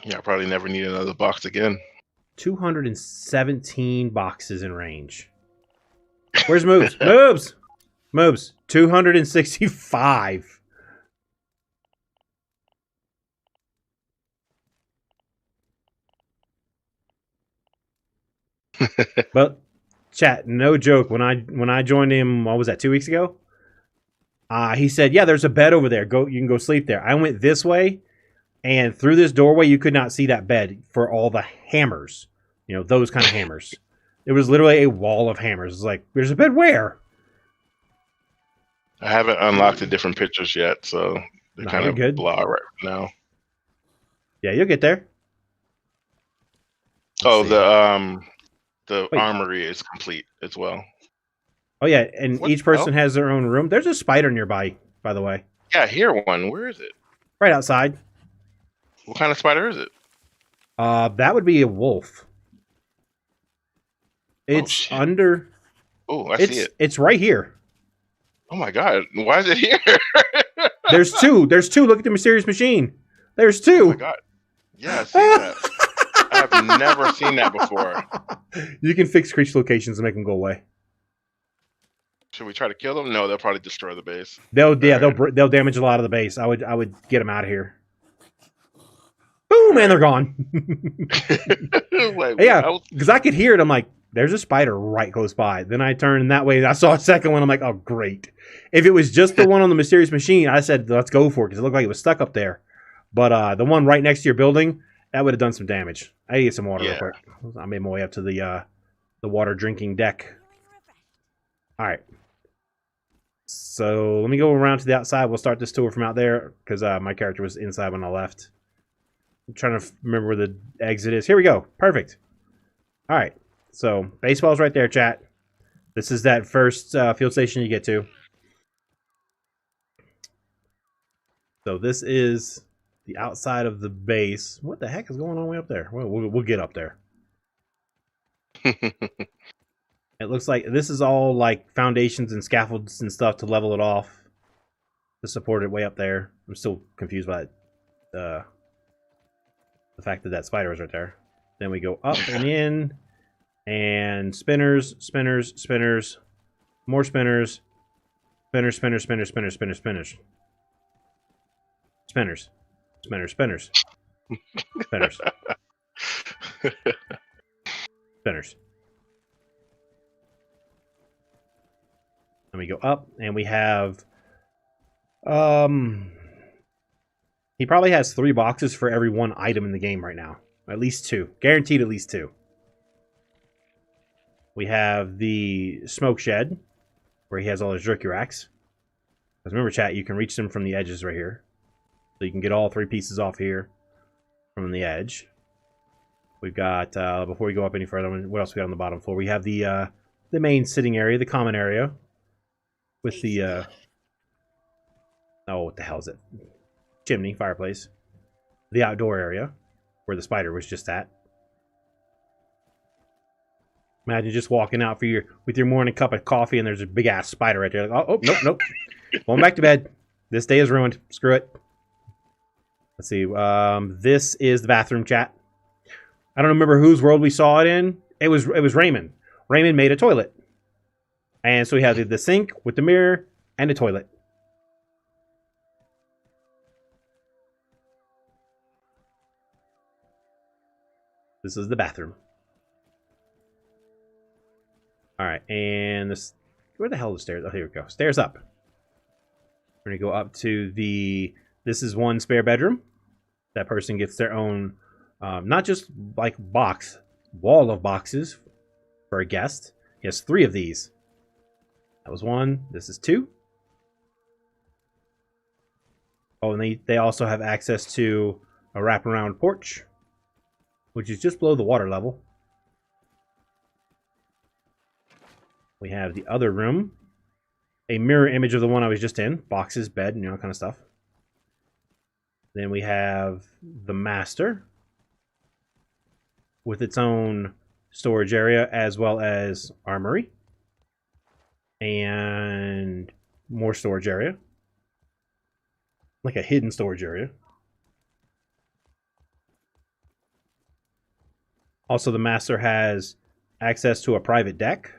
Yeah, I probably never need another box again. 217 boxes in range. Where's moobs? Moobs! Moobs. 265. But chat, no joke. When I joined him, what was that, 2 weeks ago? He said, "Yeah, there's a bed over there. You can go sleep there." I went this way, and through this doorway, you could not see that bed for all the hammers. You know, those kind of hammers. It was literally a wall of hammers. It's like, there's a bed where? I haven't unlocked the different pictures yet, so they're kind of good. blah right now. Yeah, you'll get there. Oh, the armory is complete as well. Oh yeah, and each person has their own room. There's a spider nearby, by the way. Yeah, I hear one. Where is it? Right outside. What kind of spider is it? That would be a wolf. It's under. Oh, I see it. It's right here. Oh my god! Why is it here? There's two. There's two. Look at the mysterious machine. There's two. Oh my god! Yeah, I see that. I've never seen that before. You can fix creature locations and make them go away. Should we try to kill them? No, they'll probably destroy the base. They'll damage a lot of the base. I would get them out of here. Boom, and they're gone. Wait, yeah, because I could hear it. I'm like, there's a spider right close by. Then I turned that way. I saw a second one. I'm like, oh, great. If it was just the one on the mysterious machine, I said, let's go for it because it looked like it was stuck up there. But the one right next to your building, that would have done some damage. I need some water real quick. I made my way up to the water drinking deck. All right. So let me go around to the outside. We'll start this tour from out there because my character was inside when I left. I'm trying to remember where the exit is. Here we go. Perfect. All right. So baseball's right there, chat. This is that first field station you get to. So this is the outside of the base. What the heck is going on way up there? Well, we'll get up there. It looks like this is all like foundations and scaffolds and stuff to level it off to support it way up there. I'm still confused by the fact that that spider is right there. Then we go up and in, and spinners, spinners, spinners, more spinners, spinners, spinners, spinners, spinners, spinners, spinners, spinners, spinners, spinners, spinners, spinners. And we go up, and we have, he probably has 3 boxes for every 1 item in the game right now. At least 2. Guaranteed at least 2. We have the smoke shed, where he has all his jerky racks. Because remember, chat, you can reach them from the edges right here. So you can get all 3 pieces off here from the edge. We've got, before we go up any further, what else we got on the bottom floor? We have the main sitting area, the common area. With the, oh, what the hell is it? Chimney, fireplace. The outdoor area, where the spider was just at. Imagine just walking out with your morning cup of coffee and there's a big ass spider right there. Like, oh, nope, nope. Going back to bed. This day is ruined. Screw it. Let's see. This is the bathroom, chat. I don't remember whose world we saw it in. It was Raymond. Raymond made a toilet. And so we have the sink with the mirror and the toilet. This is the bathroom. Alright, and this... Where the hell are the stairs? Oh, here we go. Stairs up. We're going to go up to the... This is 1 spare bedroom. That person gets their own... not just, like, wall of boxes for a guest. He has 3 of these. That was 1. This is 2. Oh, and they also have access to a wraparound porch, which is just below the water level. We have the other room. A mirror image of the one I was just in. Boxes, bed, and kind of stuff. Then we have the master with its own storage area as well as armory. And more storage area. Like a hidden storage area. Also, the master has access to a private deck.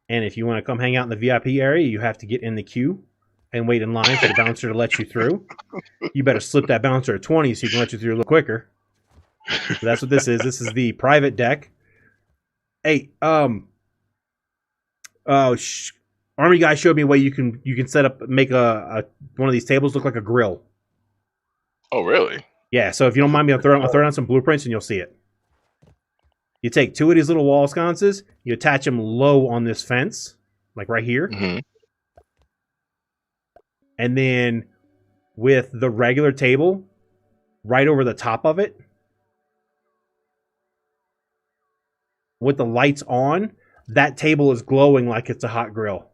And if you want to come hang out in the VIP area, you have to get in the queue and wait in line for the bouncer to let you through. You better slip that bouncer a 20 so he can let you through a little quicker. So that's what this is. This is the private deck. Hey, Army guy showed me a way you can make a one of these tables look like a grill. Oh, really? Yeah, so if you don't mind me, I'll throw down some blueprints and you'll see it. You take 2 of these little wall sconces, you attach them low on this fence, like right here. Mm-hmm. And then with the regular table right over the top of it, with the lights on, that table is glowing like it's a hot grill.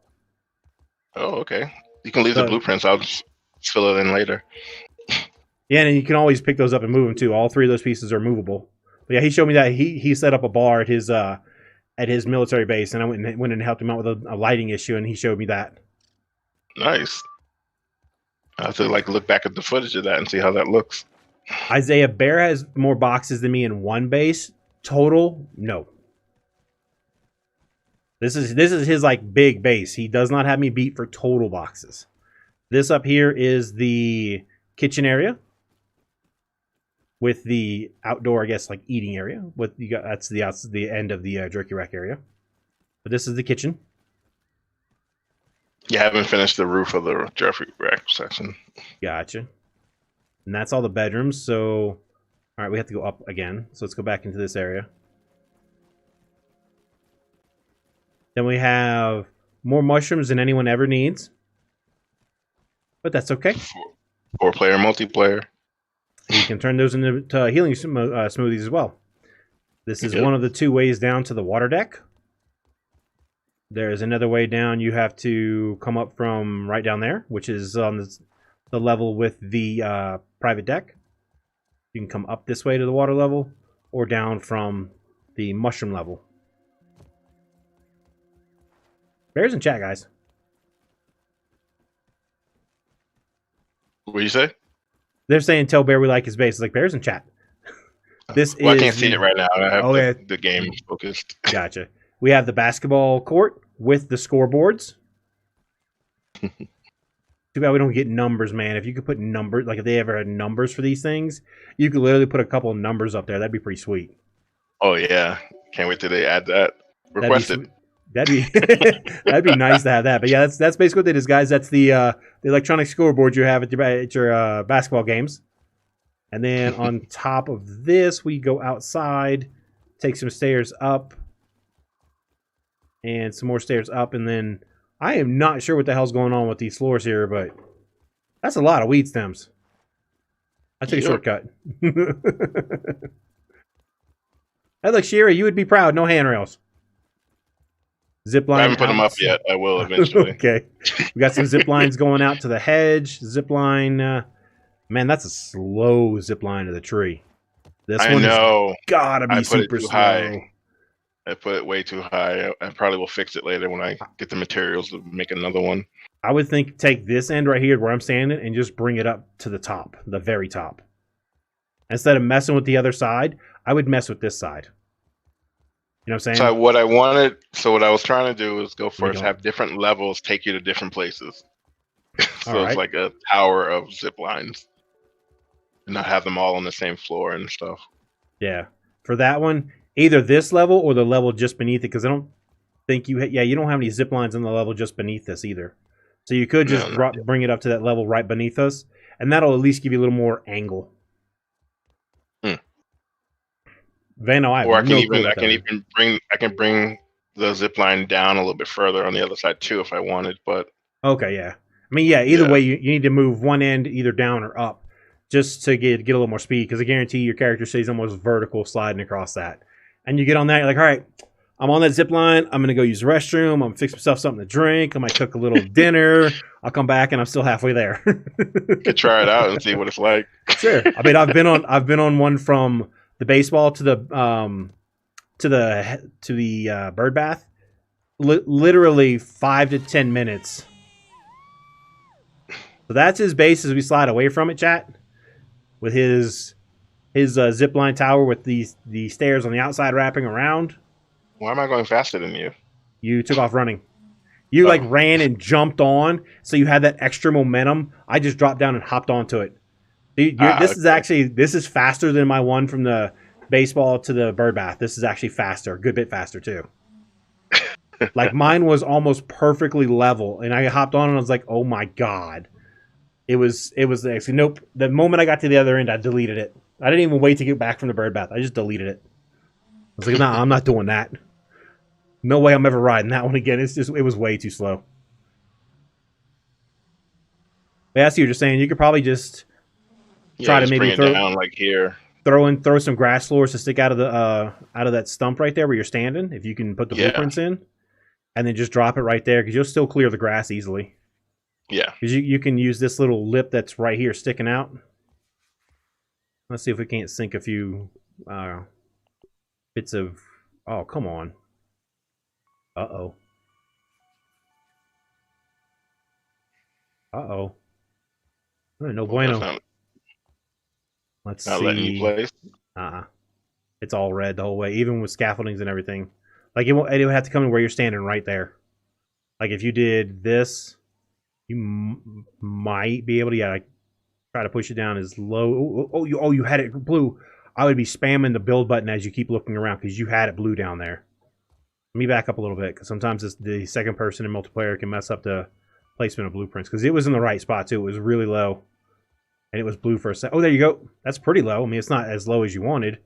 Oh, okay. You can leave the blueprints. I'll just fill it in later. Yeah, and you can always pick those up and move them too. All 3 of those pieces are movable. But yeah, he showed me that he set up a bar at his military base, and I went and helped him out with a lighting issue, and he showed me that. Nice. I have to look back at the footage of that and see how that looks. Isaiah Bear has more boxes than me in 1 base. Total, no. This is his big base. He does not have me beat for total boxes. This up here is the kitchen area with the outdoor, I guess, eating area. That's the end of the jerky rack area. But this is the kitchen. You haven't finished the roof of the jerky rack section. Gotcha. And that's all the bedrooms. So, all right, we have to go up again. So let's go back into this area. Then we have more mushrooms than anyone ever needs. But that's okay. 4-player multiplayer. You can turn those into healing smoothies as well. This is one of the 2 ways down to the water deck. There's another way down. You have to come up from right down there, which is on the level with the private deck. You can come up this way to the water level, or down from the mushroom level. Bears in chat, guys. What do you say? They're saying tell Bear we like his base. It's like Bears in chat. This well, is I can't see it right now. I have the game focused. Gotcha. We have the basketball court with the scoreboards. Too bad we don't get numbers, man. If you could put numbers, like if they ever had numbers for these things, you could literally put a couple of numbers up there. That'd be pretty sweet. Oh yeah, can't wait till they add that. Requested. That'd be nice to have that. But yeah, that's basically what it is, guys. That's the electronic scoreboard you have at your basketball games. And then on top of this, we go outside, take some stairs up, and some more stairs up, and then I am not sure what the hell's going on with these floors here, but that's a lot of weed stems. I took a shortcut. Hey, look, Shira, you would be proud. No handrails. Zip line. I haven't put them up yet. I will eventually. Okay. We got some zip lines going out to the hedge. Zip line. Man, that's a slow zip line to the tree. This one has gotta be super slow. High. I put it way too high. I probably will fix it later when I get the materials to make another one. I would think take this end right here where I'm standing and just bring it up to the top, the very top. Instead of messing with the other side, I would mess with this side. You know what I'm saying? So what I was trying to do is go first, have different levels take you to different places. So it's like a tower of zip lines. And not have them all on the same floor and stuff. Yeah. For that one, either this level or the level just beneath it, because I don't think you don't have any zip lines on the level just beneath this either. So you could just bring it up to that level right beneath us, and that'll at least give you a little more angle. Vano, I can bring the zip line down a little bit further on the other side too if I wanted, but okay, yeah. I mean, yeah, either way you need to move one end either down or up just to get a little more speed, because I guarantee your character stays almost vertical sliding across that. And you get on that, you're like, all right, I'm on that zip line. I'm going to go use the restroom. I'm going to fix myself something to drink. I might cook a little dinner. I'll come back and I'm still halfway there. You could try it out and see what it's like. Sure. I mean, I've been on one from the baseball to the bird bath. Literally 5 to 10 minutes. So that's his base as we slide away from it, chat. With his zip line tower with the stairs on the outside wrapping around. Why am I going faster than you? You took off running. You like ran and jumped on, so you had that extra momentum. I just dropped down and hopped onto it. This is faster than my one from the baseball to the bird bath. This is actually faster, a good bit faster too. Like mine was almost perfectly level, and I hopped on and I was like, "Oh my god!" It was actually nope. The moment I got to the other end, I deleted it. I didn't even wait to get back from the bird bath. I just deleted it. I was like, "Nah, I'm not doing that. No way, I'm ever riding that one again." It was way too slow. But I see what you're saying. You could probably just try to maybe throw it down like here. Throw some grass floors to stick out of that stump right there where you're standing. If you can put the blueprints in, and then just drop it right there, because you'll still clear the grass easily. Yeah, because you can use this little lip that's right here sticking out. Let's see if we can't sink a few bits of. Oh, come on. Uh-oh. No bueno. Let's see. Letting you play. It's all red the whole way, even with scaffoldings and everything. Like it would have to come in where you're standing right there. Like if you did this, you might be able to try to push it down as low. You had it blue. I would be spamming the build button as you keep looking around because you had it blue down there. Let me back up a little bit, because sometimes the second person in multiplayer can mess up the placement of blueprints, because it was in the right spot too. It was really low, and it was blue for a second. Oh, there you go. That's pretty low. I mean, it's not as low as you wanted.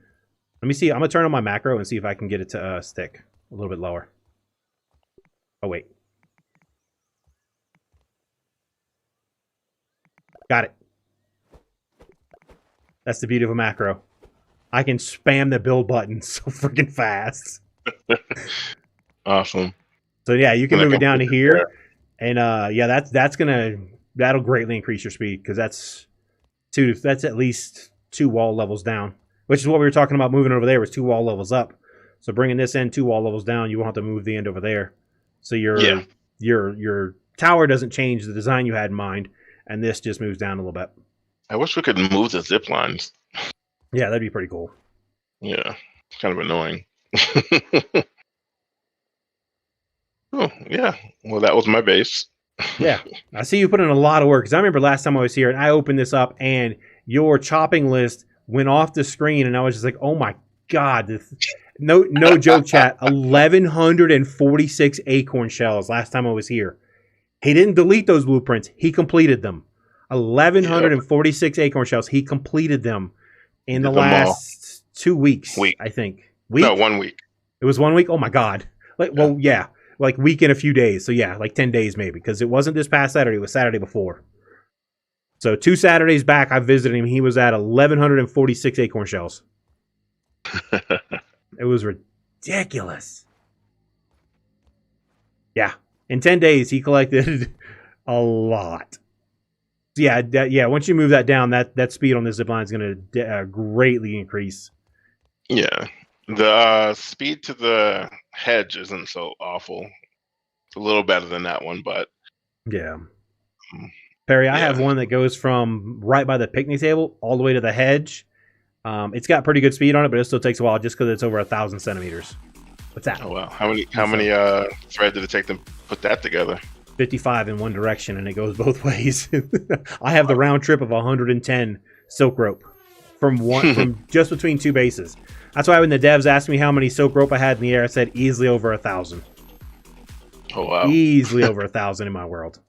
Let me see. I'm gonna turn on my macro and see if I can get it to stick a little bit lower. Oh wait, Got it. That's the beauty of a macro. I can spam the build button so freaking fast. Awesome. So yeah, you can And I move it can down to put it here, and yeah, that'll greatly increase your speed because that's at least 2 wall levels down, which is what we were talking about moving over there was 2 wall levels up. So bringing this end 2 wall levels down, you won't have to move the end over there. So your tower doesn't change the design you had in mind, and this just moves down a little bit. I wish we could move the zip lines. Yeah, that'd be pretty cool. Yeah, it's kind of annoying. Oh, yeah. Well, that was my base. Yeah, I see you put in a lot of work because I remember last time I was here and I opened this up and your chopping list went off the screen and I was just like, oh my god, no joke, chat. 1,146 acorn shells last time I was here. He didn't delete those blueprints; he completed them. 1,146 acorn shells. He completed them in the last 2 weeks. I think. No, 1 week. It was 1 week. Oh my god! Well, yeah. Like week in a few days. So yeah, like 10 days maybe. Because it wasn't this past Saturday, it was Saturday before. So 2 Saturdays back, I visited him. He was at 1,146 acorn shells. It was ridiculous. Yeah. In 10 days, he collected a lot. So yeah, once you move that down, that speed on this zipline is going to greatly increase. Yeah. The speed to the hedge isn't so awful. It's a little better than that one, but yeah. Perry, I have one that goes from right by the picnic table all the way to the hedge. It's got pretty good speed on it, but it still takes a while just because it's over 1,000 centimeters. What's that? Oh wow! How many threads did it take to put that together? 55 in one direction, and it goes both ways. I have the round trip of 110 silk rope from just between 2 bases. That's why when the devs asked me how many silk rope I had in the air, I said easily over 1,000. Oh wow! Easily over 1,000 in my world.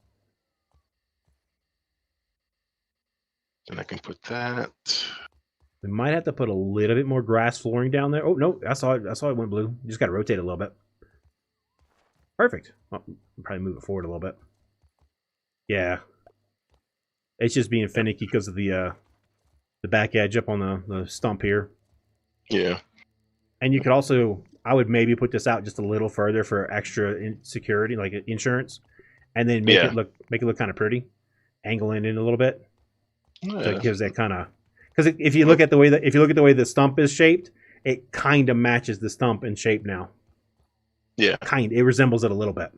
And I can put that. We might have to put a little bit more grass flooring down there. Oh no, I saw it went blue. You just got to rotate it a little bit. Perfect. Well, probably move it forward a little bit. Yeah, it's just being finicky because of the back edge up on the stump here. Yeah. And you could also, I would maybe put this out just a little further for extra security, like insurance, and then make it look kind of pretty. Angle it in a little bit, so it gives that kind of. Because if you look at the way the stump is shaped, it kind of matches the stump in shape now. Yeah. It resembles it a little bit.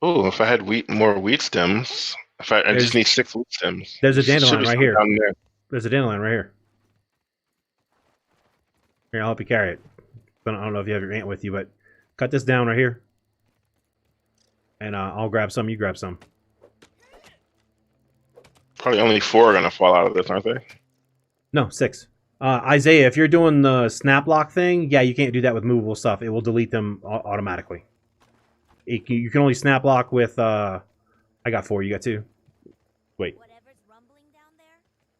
Oh, if I had more wheat stems, I just need 6 wheat stems. There's a dandelion right here. There's a dandelion right here. Here, I'll help you carry it. I don't know if you have your ant with you, but cut this down right here. And I'll grab some, you grab some. Probably only 4 are going to fall out of this, aren't they? No, 6. Isaiah, if you're doing the snap lock thing, yeah, you can't do that with movable stuff. It will delete them automatically. You can only snap lock with... I got 4, you got 2. Wait. Whatever's rumbling down there,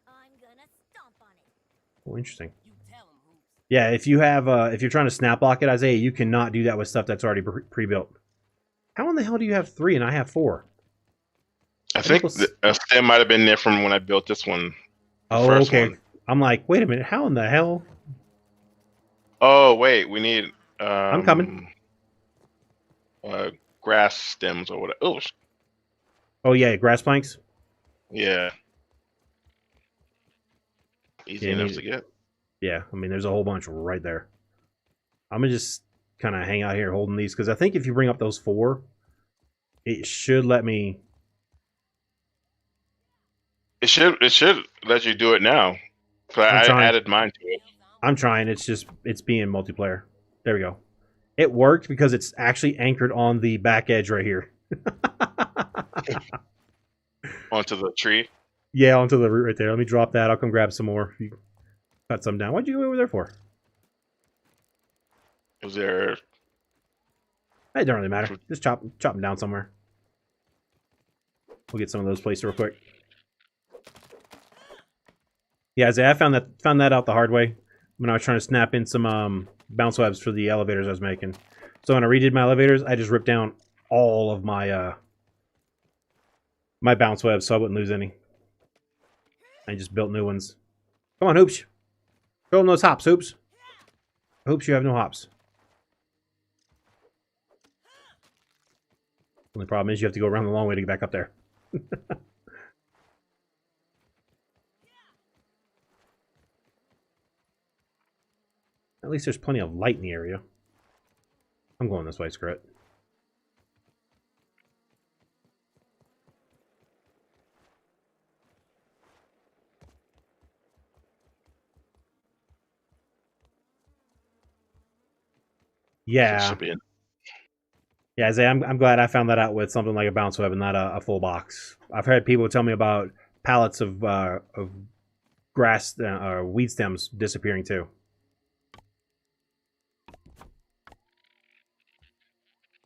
I'm gonna stomp on it. Oh, interesting. You tell him, Hoops. Yeah, if you have, if you're trying to snap lock it, Isaiah, you cannot do that with stuff that's already pre-built. How in the hell do you have 3 and I have 4? I think a stem might have been there from when I built this one. Oh, okay. One. I'm like, wait a minute, how in the hell? Oh, wait, we need... I'm coming. Grass stems or whatever. Oh, yeah, grass planks? Yeah. Easy enough to get. Yeah, I mean, there's a whole bunch right there. I'm going to just kind of hang out here holding these, because I think if you bring up those 4, it should let me... It should let you do it now. But I added mine to it. I'm trying. It's being multiplayer. There we go. It worked because it's actually anchored on the back edge right here. Onto the tree? Yeah, onto the root right there. Let me drop that. I'll come grab some more. You cut some down. What'd you go over there for? Was there... It don't really matter. Just chop them down somewhere. We'll get some of those placed real quick. Yeah, I found that out the hard way when I was trying to snap in some bounce webs for the elevators I was making. So when I redid my elevators, I just ripped down all of my my bounce webs so I wouldn't lose any. I just built new ones. Come on, Hoops. Show them those hops, Hoops. Hoops, you have no hops. Only problem is you have to go around the long way to get back up there. At least there's plenty of light in the area. I'm going this way, screw it. Yeah. Yeah, Isaiah, I'm glad I found that out with something like a bounce web and not a full box. I've had people tell me about pallets of grass or weed stems disappearing too.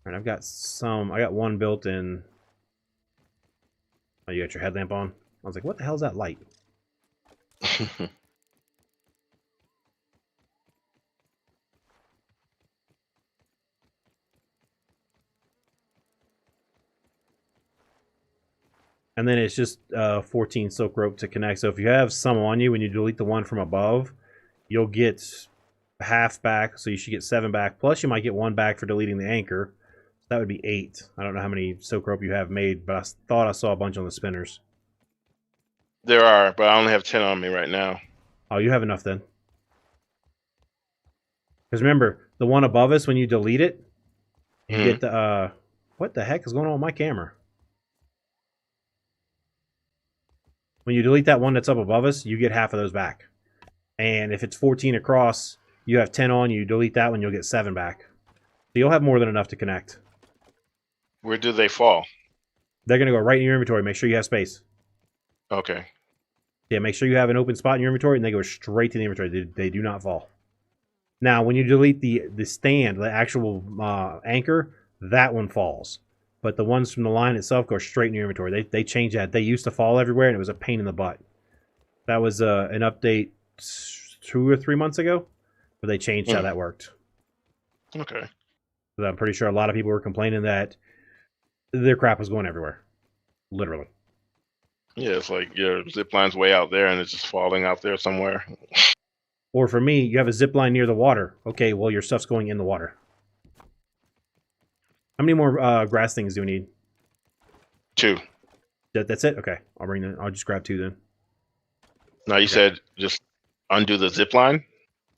All right, I've got some. I got one built in. Oh, you got your headlamp on? I was like, what the hell is that light? And then it's just 14 silk rope to connect. So if you have some on you, when you delete the one from above, you'll get half back. So you should get 7 back. Plus you might get 1 back for deleting the anchor. So that would be 8. I don't know how many silk rope you have made, but I thought I saw a bunch on the spinners. There are, but I only have 10 on me right now. Oh, you have enough then. Because remember, the one above us, when you delete it, you get the... what the heck is going on with my camera? When you delete that one that's up above us, you get half of those back. And if it's 14 across, you have 10 on, you delete that one, you'll get 7 back. So you'll have more than enough to connect. Where do they fall? They're going to go right in your inventory. Make sure you have space. Okay. Yeah, make sure you have an open spot in your inventory, and they go straight to the inventory. They do not fall. Now, when you delete the stand, the actual anchor, that one falls. But the ones from the line itself go straight in your inventory. They changed that. They used to fall everywhere, and it was a pain in the butt. That was an update 2 or 3 months ago, where they changed how that worked. Okay. So I'm pretty sure a lot of people were complaining that their crap was going everywhere. Literally. Yeah, it's like your zip line's way out there, and it's just falling out there somewhere. Or for me, you have a zip line near the water. Okay, well, your stuff's going in the water. How many more grass things do we need? 2. That's it? Okay. I'll just grab 2 then. Now you said just undo the zip line?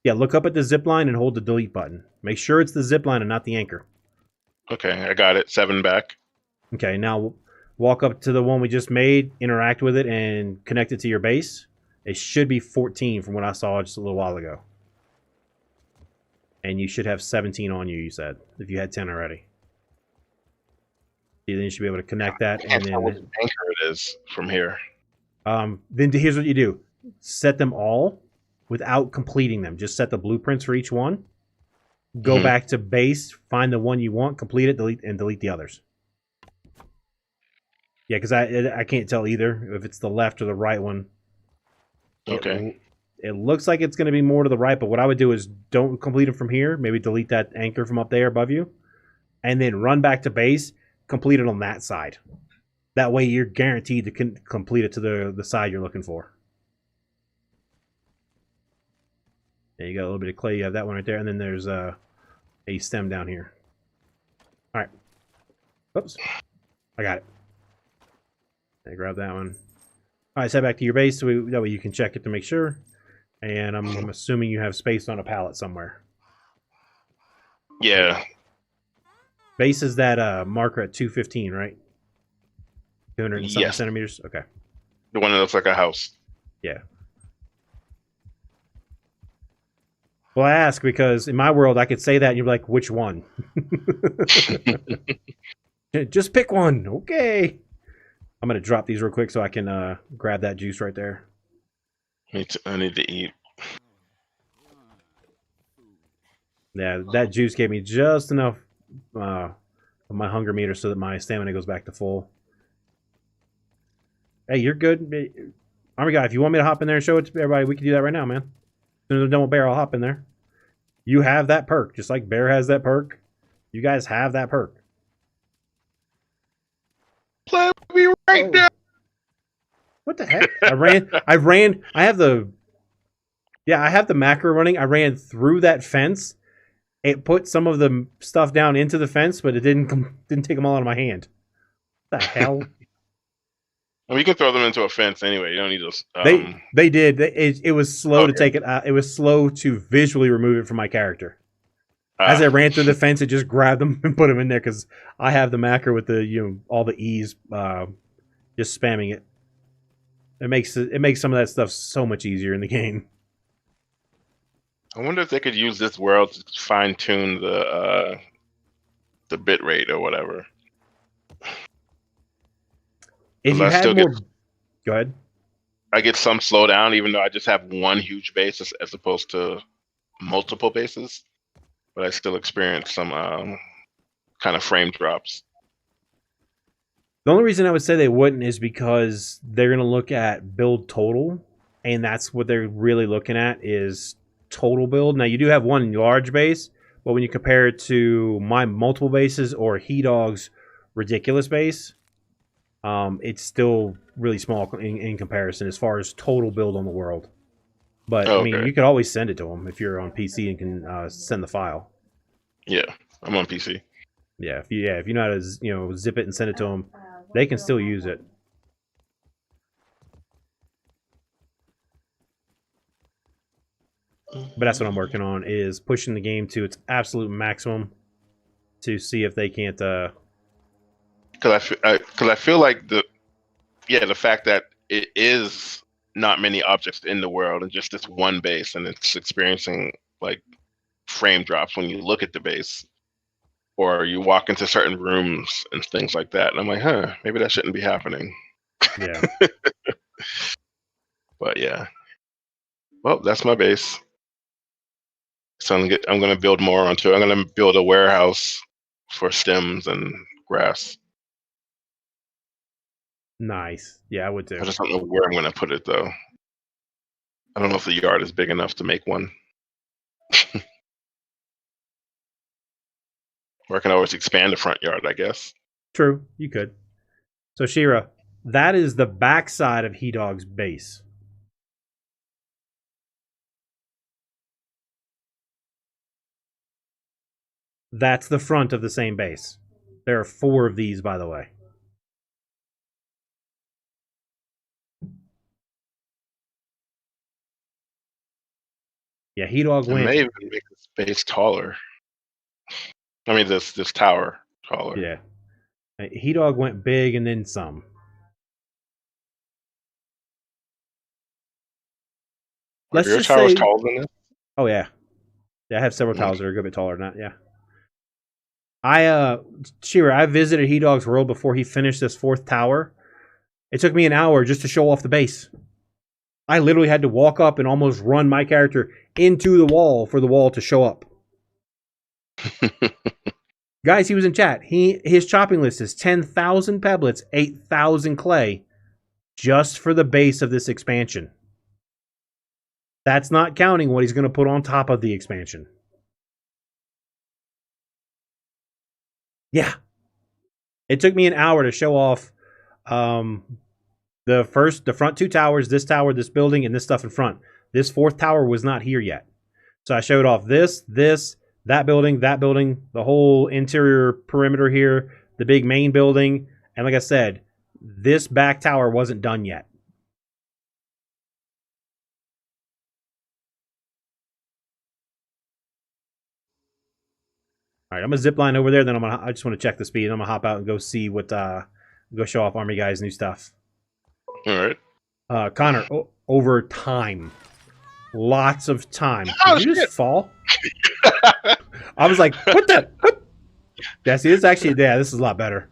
Yeah, look up at the zip line and hold the delete button. Make sure it's the zip line and not the anchor. Okay, I got it. 7 back. Okay, now walk up to the one we just made, interact with it, and connect it to your base. It should be 14 from what I saw just a little while ago. And you should have 17 on you, you said, if you had 10 already. Then you should be able to connect that. And then which anchor it is from here. Then here's what you do. Set them all without completing them. Just set the blueprints for each one. Go back to base, find the one you want, complete it, delete the others. Yeah, because I can't tell either if it's the left or the right one. Okay. It looks like it's going to be more to the right, but what I would do is don't complete it from here. Maybe delete that anchor from up there above you. And then run back to base, complete it on that side. That way you're guaranteed to complete it to the side you're looking for. Yeah, you got a little bit of clay. You have that one right there. And then there's a stem down here. All right. Oops. I got it. I grab that one. All right, head back to your base. So that way you can check it to make sure. And I'm assuming you have space on a pallet somewhere. Yeah. Base is that marker at 215, right? 200 and something centimeters? Okay. The one that looks like a house. Yeah. Well, I ask because in my world, I could say that and you're like, which one? Just pick one. Okay. I'm going to drop these real quick so I can grab that juice right there. I need to eat. Yeah, that juice gave me just enough of my hunger meter so that my stamina goes back to full. Hey, you're good. Army guy, if you want me to hop in there and show it to everybody, we can do that right now, man. As soon as I'm done with Bear, I'll hop in there. You have that perk, just like Bear has that perk. You guys have that perk. Play me right now. What the heck? I have the macro running. I ran through that fence. It put some of the stuff down into the fence, but it didn't take them all out of my hand. What the hell? I mean, you can throw them into a fence anyway. You don't need those. They did. It was slow to take it out. It was slow to visually remove it from my character. As I ran through the fence, it just grabbed them and put them in there because I have the macro with the all the E's, just spamming it. It makes some of that stuff so much easier in the game. I wonder if they could use this world to fine tune the bit rate or whatever. If you had more, go ahead. I get some slowdown, even though I just have one huge base as opposed to multiple bases. But I still experience some kind of frame drops. The only reason I would say they wouldn't is because they're going to look at build total, and that's what they're really looking at is total build. Now, you do have one large base, but when you compare it to my multiple bases or He-Dog's ridiculous base, it's still really small in comparison as far as total build on the world. But, I mean, you could always send it to them if you're on PC and can send the file. Yeah, I'm on PC. Yeah, if you know how to zip it and send it to them, they can still use it. But that's what I'm working on, is pushing the game to its absolute maximum to see if they can't... Because I feel like the fact that it is not many objects in the world and just this one base, and it's experiencing like frame drops when you look at the base, or you walk into certain rooms and things like that. And I'm like, maybe that shouldn't be happening. Yeah. But yeah. Well, that's my base. So I'm going to build more onto it. I'm going to build a warehouse for stems and grass. Nice. Yeah, I would too. I just don't know where I'm going to put it, though. I don't know if the yard is big enough to make one. Or I can always expand the front yard, I guess. True, you could. So, Shira, that is the backside of He-Dog's base. That's the front of the same base. There are 4 of these, by the way. Yeah, He-Dog went... may even make this base taller. I mean, this tower taller. Yeah. He-Dog went big and then some. Let's your tower's taller than this? Oh, yeah. Yeah, I have several towers that are a good bit taller than that, yeah. Shira, I visited He-Dog's world before he finished this 4th tower. It took me an hour just to show off the base. I literally had to walk up and almost run my character into the wall for the wall to show up. Guys, he was in chat. His chopping list is 10,000 pebblets, 8,000 clay, just for the base of this expansion. That's not counting what he's going to put on top of the expansion. Yeah. It took me an hour to show off the front 2 towers, this tower, this building, and this stuff in front. This 4th tower was not here yet. So I showed off this, that building, the whole interior perimeter here, the big main building. And like I said, this back tower wasn't done yet. All right, I'm gonna zip line over there. Then I just want to check the speed. I'm gonna hop out and go see what. Go show off Army Guy's new stuff. All right. Connor, over time, lots of time. Did you just fall? I was like, what the? What? Yeah, see, it's actually this is a lot better.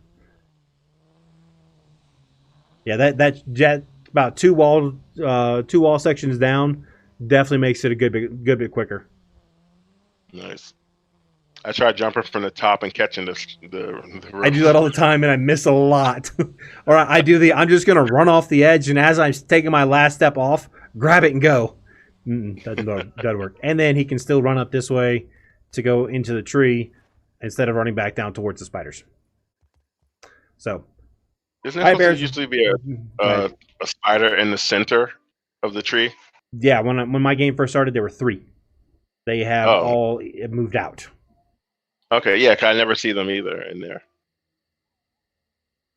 Yeah, that jet about two wall sections down definitely makes it a good bit quicker. Nice. I tried jumping from the top and catching the roof. I do that all the time, and I miss a lot. Or I'm just going to run off the edge, and as I'm taking my last step off, grab it and go. Doesn't work. And then he can still run up this way to go into the tree instead of running back down towards the spiders. So, isn't it supposed to usually be a a spider in the center of the tree? Yeah, when my game first started, there were 3. They have Oh, all moved out. okay, yeah, 'cause I never see them either in there.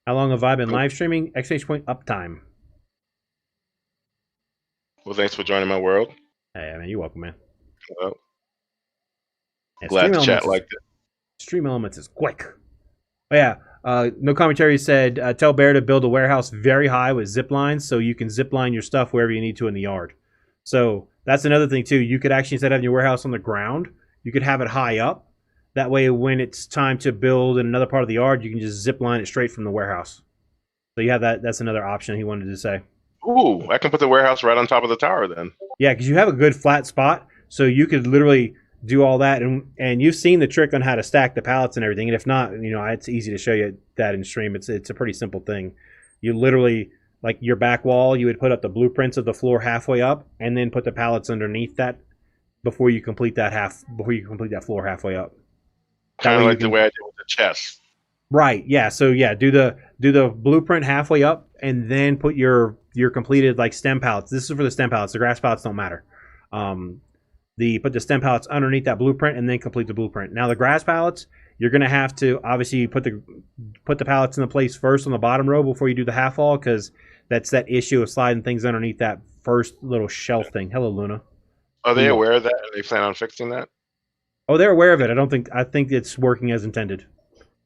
How long have I been Cool. live streaming? Exclamation point uptime. Well, thanks for joining my world. Hey, man, you're welcome, man. Well, Yeah, glad the chat liked it. Stream Elements is quick. Oh, yeah. No Commentary said, tell Bear to build a warehouse very high with zip lines so you can zip line your stuff wherever you need to in the yard. So that's another thing, too. You could actually, instead of having your warehouse on the ground, you could have it high up. That way, when it's time to build in another part of the yard, you can just zip line it straight from the warehouse. So you have that. That's another option he wanted to say. Ooh, I can put the warehouse right on top of the tower then. Yeah, because you have a good flat spot, so you could literally do all that, and you've seen the trick on how to stack the pallets and everything. And if not, it's easy to show you that in stream. It's a pretty simple thing. You literally, like your back wall, you would put up the blueprints of the floor halfway up, and then put the pallets underneath that before you complete that floor halfway up. Kind of like the way I did with the chest. Right. Yeah. So yeah, do the blueprint halfway up, and then put your completed like stem pallets. This is for the stem pallets. The grass pallets don't matter. Put the stem pallets underneath that blueprint, and then complete the blueprint. Now the grass pallets, you're gonna have to obviously put the pallets in the place first on the bottom row before you do the half wall, because that's that issue of sliding things underneath that first little shelf thing. Hello, Luna. Are they aware of that? Are they plan on fixing that? Oh, they're aware of it. I think it's working as intended.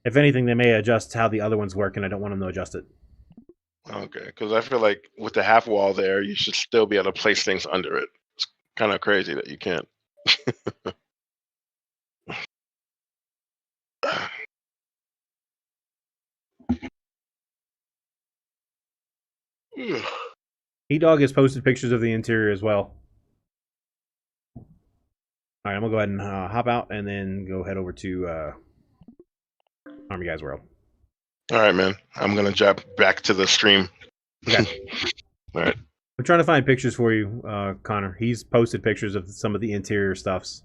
If anything, they may adjust how the other ones work, and I don't want them to adjust it. Okay, because I feel like with the half wall there, you should still be able to place things under it. It's kind of crazy that you can't. E-Dog has posted pictures of the interior as well. All right, I'm gonna go ahead and hop out, and then go head over to Army Guys World. All right, man. I'm gonna jump back to the stream. Okay. All right. I'm trying to find pictures for you, Connor. He's posted pictures of some of the interior stuffs.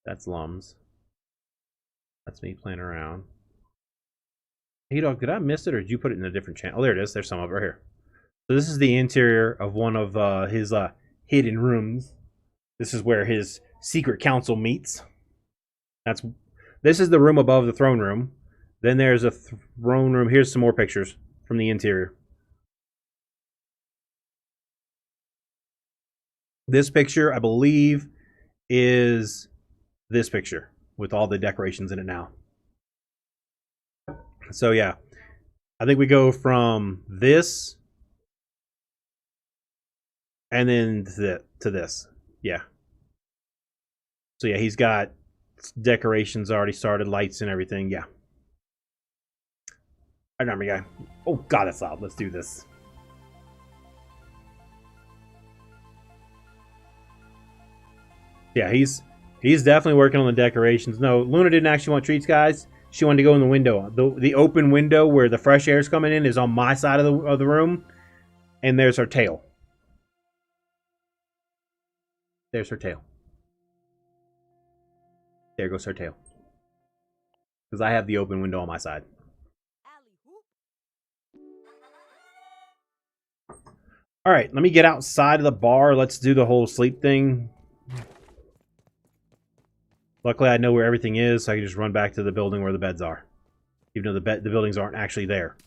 That's Lums. That's me playing around. Hey, dog, did I miss it, or did you put it in a different channel? Oh, there it is. There's some of it right here. So this is the interior of one of his hidden rooms. This is where his secret council meets. This is the room above the throne room. Then there's a throne room. Here's some more pictures from the interior. This picture, I believe, is this picture with all the decorations in it now. So yeah, I think we go from this and then to this. Yeah. So yeah, he's got decorations already started, lights and everything. Yeah. I remember, guy. Oh god, that's loud. Let's do this. Yeah, he's definitely working on the decorations. No, Luna didn't actually want treats, guys. She wanted to go in the window. The open window where the fresh air is coming in is on my side of the room, and there's her tail. There's her tail. There goes her tail. Because I have the open window on my side. Alright, let me get outside of the bar. Let's do the whole sleep thing. Luckily, I know where everything is, so I can just run back to the building where the beds are. Even though the buildings aren't actually there.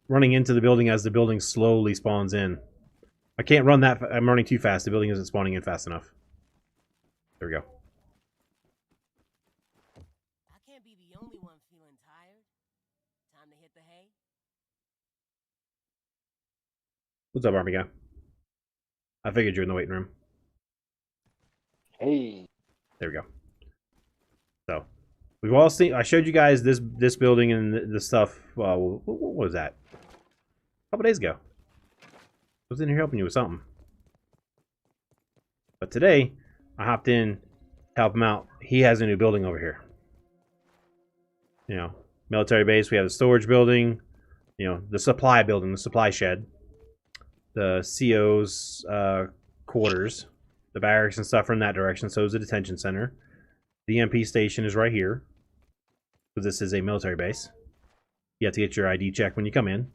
Running into the building as the building slowly spawns in. I can't run that. I'm running too fast. The building isn't spawning in fast enough. There we go. I can't be the only one feeling tired. Time to hit the hay. What's up, Army guy? I figured you're in the waiting room. Hey. There we go. So, we've all seen. I showed you guys this building and the stuff. What was that? A couple days ago. I was in here helping you with something. But today, I hopped in to help him out. He has a new building over here. You know, military base. We have the storage building, the supply building, the supply shed, the CO's quarters, the barracks and stuff are in that direction. So is the detention center. The EMP station is right here. So this is a military base. You have to get your ID check when you come in.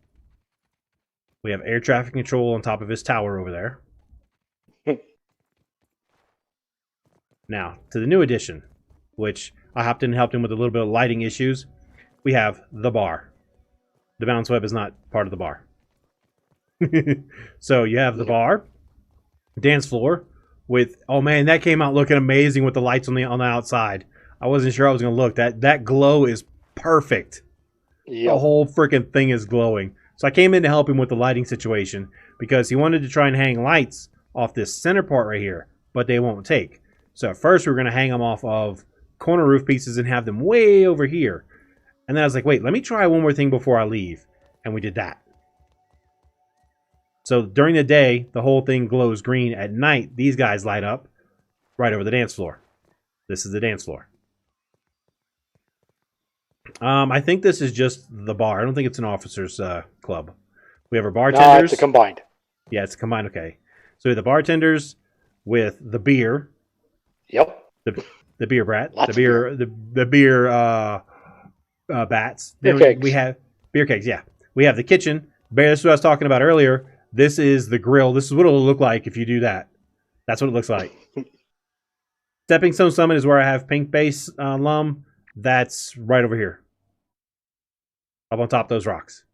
We have air traffic control on top of his tower over there. Now, to the new addition, which I hopped in and helped him with a little bit of lighting issues, we have the bar. The bounce web is not part of the bar. So you have the bar, dance floor with, oh man, that came out looking amazing with the lights on the outside. I wasn't sure I was going to look. That glow is perfect. Yep. The whole freaking thing is glowing. So I came in to help him with the lighting situation because he wanted to try and hang lights off this center part right here, but they won't take. So at first we were going to hang them off of corner roof pieces and have them way over here. And then I was like, wait, let me try one more thing before I leave. And we did that. So during the day, the whole thing glows green. At night, these guys light up right over the dance floor. This is the dance floor. I think this is just the bar. I don't think it's an officer's club. We have our bartenders. No, it's a combined. Yeah, it's combined. Okay. So we have the bartenders with the beer. Yep. The beer brat. Lots the beer bats. Beer kegs. We have beer kegs, yeah. We have the kitchen. This is what I was talking about earlier. This is the grill. This is what it'll look like if you do that. That's what it looks like. Stepping Stone Summit is where I have pink base lum. That's right over here. Up on top of those rocks.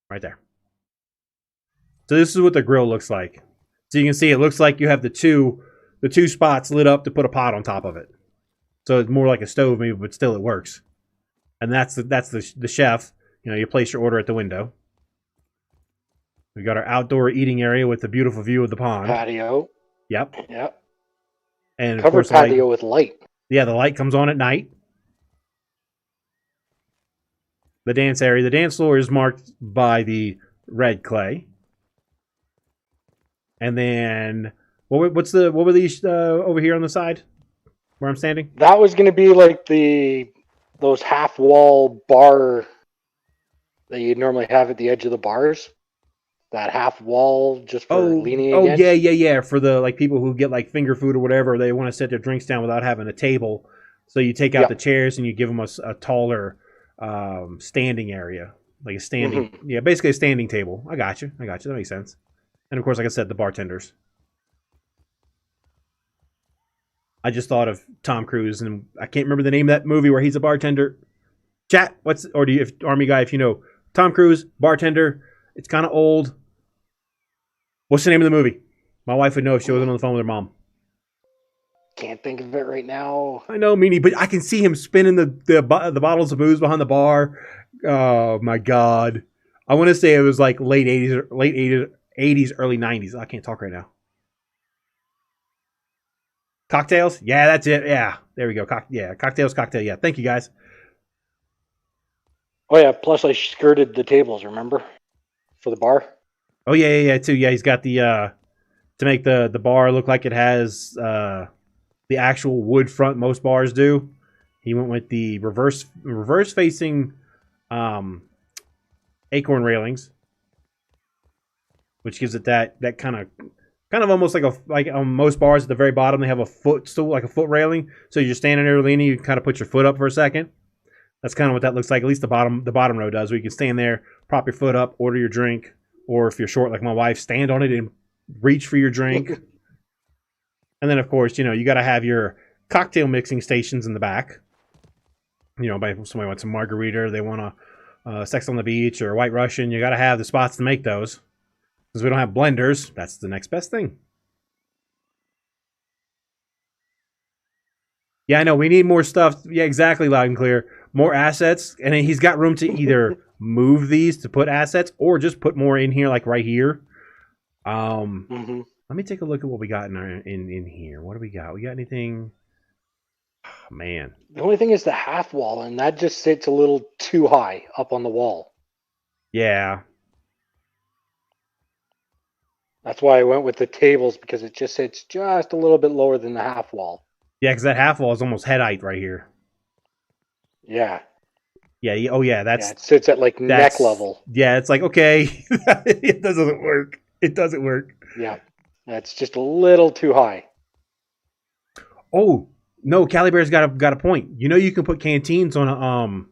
Right there. So this is what the grill looks like. So you can see it looks like you have the two spots lit up to put a pot on top of it. So it's more like a stove maybe, but still it works. And that's the chef. You place your order at the window. We got our outdoor eating area with the beautiful view of the pond. Patio. Yep. Yep. And covered patio with light. Yeah, the light comes on at night. The dance area. The dance floor is marked by the red clay. And then what were these over here on the side where I'm standing? That was going to be like those half wall bar that you normally have at the edge of the bars. That half wall just for leaning against. Yeah. For the people who get finger food or whatever, they want to set their drinks down without having a table. So you take out the chairs and you give them a taller standing area, like a standing, basically a standing table. I got you. That makes sense. And of course, like I said, the bartenders. I just thought of Tom Cruise, and I can't remember the name of that movie where he's a bartender. Chat, if Army guy, if you know Tom Cruise, bartender. It's kind of old. What's the name of the movie? My wife would know if she wasn't on the phone with her mom. Can't think of it right now. I know, Meanie, but I can see him spinning the bottles of booze behind the bar. Oh my God! I want to say it was like late 80s, early 90s. I can't talk right now. Cocktails? Yeah, that's it. Yeah, there we go. Cocktails, cocktail. Yeah, thank you guys. Oh yeah, plus I skirted the tables. Remember, for the bar. Oh yeah, too. Yeah, he's got the to make the bar look like it has the actual wood front most bars do. He went with the reverse facing acorn railings, which gives it that kind of almost like on most bars at the very bottom they have a footstool, like a foot railing. So you're standing there leaning, you kind of put your foot up for a second. That's kind of what that looks like. At least the bottom row does. Where you can stand there, prop your foot up, order your drink, or if you're short like my wife, stand on it and reach for your drink. And then, of course, you got to have your cocktail mixing stations in the back. Somebody wants a margarita, they want a Sex on the Beach or a White Russian. You got to have the spots to make those. Because we don't have blenders, that's the next best thing. Yeah, I know. We need more stuff. Yeah, exactly, loud and clear. More assets. And he's got room to either move these to put assets or just put more in here, like right here. Let me take a look at what we got in here. What do we got? We got anything? Oh, man. The only thing is the half wall, and that just sits a little too high up on the wall. Yeah. That's why I went with the tables, because it just sits just a little bit lower than the half wall. Yeah, because that half wall is almost head height right here. Yeah. Yeah. Oh yeah. Yeah, it sits at like neck level. Yeah. It's like okay, it doesn't work. It doesn't work. Yeah, that's just a little too high. Oh no, Cali Bear's got a point. You know you can put canteens on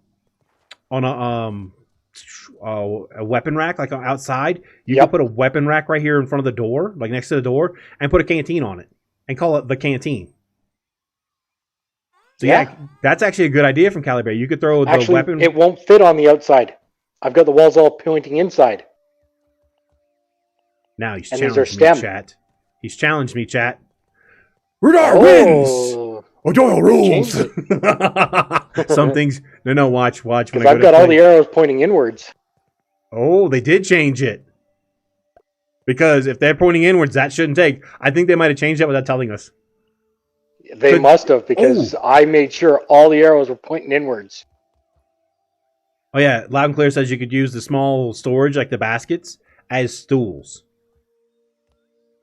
a weapon rack like outside. You can put a weapon rack right here in front of the door, like next to the door, and put a canteen on it and call it the canteen. So yeah, that's actually a good idea from Cali Bear. You could throw the weapon. It won't fit on the outside. I've got the walls all pointing inside. Now he's challenged me, chat. He's challenged me, chat. Rudar wins! O'Doyle rules! Some things... No, watch. When I've got all the arrows pointing inwards. Oh, they did change it. Because if they're pointing inwards, that shouldn't take. I think they might have changed that without telling us. They must have, because I made sure all the arrows were pointing inwards. Oh yeah, Loud and Clear says you could use the small storage, like the baskets, as stools.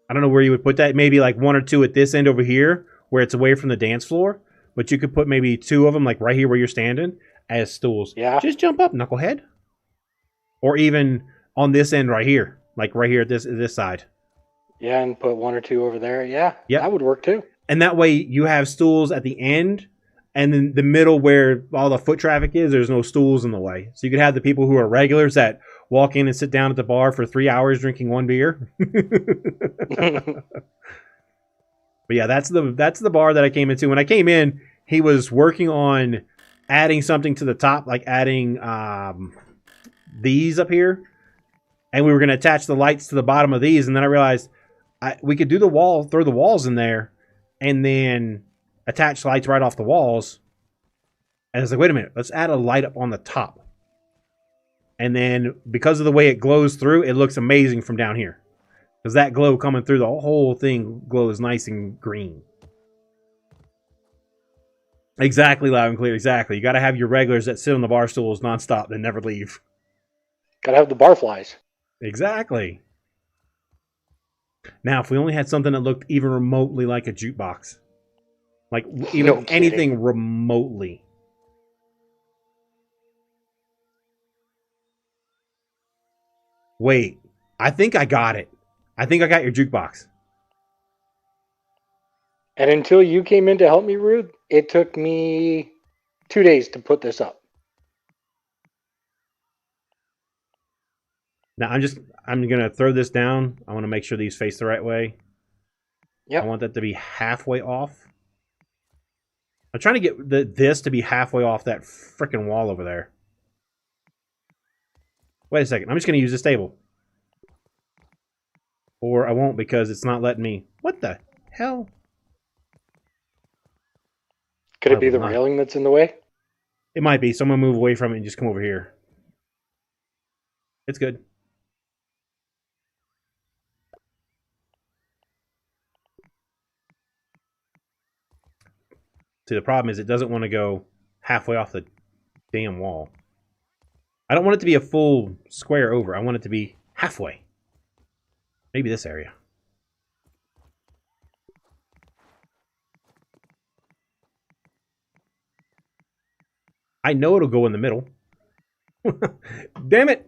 I don't know where you would put that. Maybe like one or two at this end over here, where it's away from the dance floor. But you could put maybe two of them, like right here where you're standing, as stools. Yeah. Just jump up, knucklehead. Or even on this end right here, like right here at this side. Yeah, and put one or two over there. Yeah, yep. That would work too. And that way you have stools at the end, and then the middle where all the foot traffic is, there's no stools in the way. So you could have the people who are regulars that walk in and sit down at the bar for 3 hours drinking one beer. But yeah, that's the bar that I came into. When I came in, he was working on adding something to the top, like adding these up here. And we were going to attach the lights to the bottom of these. And then I realized we could do the wall, throw the walls in there, and then attach lights right off the walls. And I was like, wait a minute, let's add a light up on the top. And then because of the way it glows through, it looks amazing from down here. Because that glow coming through, the whole thing glows nice and green. Exactly, Loud and Clear, exactly. You got to have your regulars that sit on the bar stools nonstop and never leave. Got to have the bar flies. Exactly. Now, if we only had something that looked even remotely like a jukebox. Like, even anything remotely. Wait, I think I got it. I think I got your jukebox. And until you came in to help me, Rude, it took me 2 days to put this up. Now, I'm going to throw this down. I want to make sure these face the right way. Yep. I want that to be halfway off. I'm trying to get this to be halfway off that freaking wall over there. Wait a second. I'm just going to use this table. Or I won't because it's not letting me. What the hell? Could it be the railing that's in the way? It might be. So I'm going to move away from it and just come over here. It's good. See, the problem is it doesn't want to go halfway off the damn wall. I don't want it to be a full square over. I want it to be halfway. Maybe this area. I know it'll go in the middle. Damn it!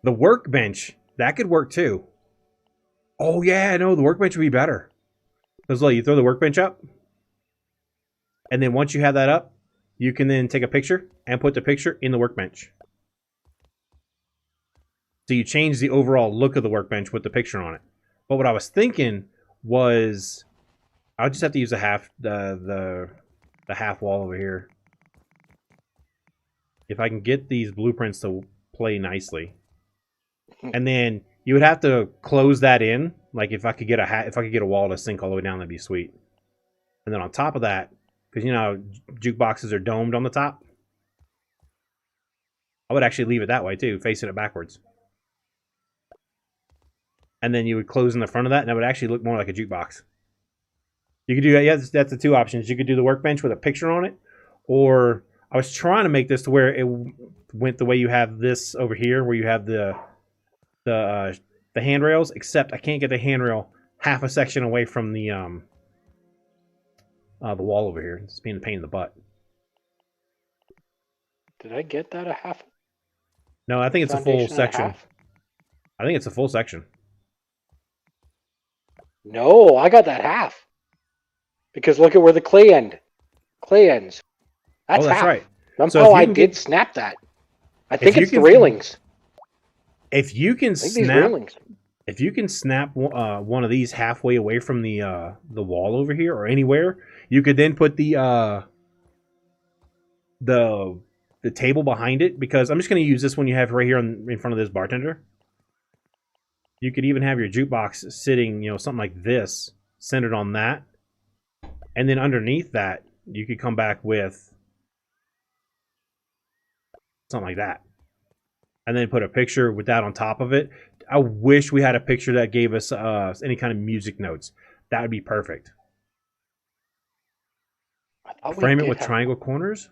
The workbench. That could work too. Oh yeah, no, the workbench would be better. Because look, you throw the workbench up. And then once you have that up, you can then take a picture and put the picture in the workbench. So you change the overall look of the workbench with the picture on it. But what I was thinking was, I'll just have to use the half wall over here. If I can get these blueprints to play nicely, and then you would have to close that in. Like if I could get a wall to sink all the way down, that'd be sweet. And then on top of that, because you know jukeboxes are domed on the top, I would actually leave it that way too, facing it backwards. And then you would close in the front of that, and it would actually look more like a jukebox. You could do that. Yeah, that's the two options. You could do the workbench with a picture on it, or I was trying to make this to where it went the way you have this over here, where you have the handrails, except I can't get the handrail half a section away from the wall over here. It's being a pain in the butt. Did I get that a half? No, I think it's a full Foundation and a section. half? I think it's a full section. No, I got that half. Because look at where the clay ends. That's that's half. right. Somehow So I did snap that. I think you it's the can- railings. If you can I think these snap, railings. if you can snap one of these halfway away from the wall over here or anywhere, you could then put the table behind it. Because I'm just going to use this one you have right here in front of this bartender. You could even have your jukebox sitting, something like this, centered on that, and then underneath that, you could come back with something like that, and then put a picture with that on top of it. I wish we had a picture that gave us any kind of music notes. That would be perfect. Frame it with triangle corners.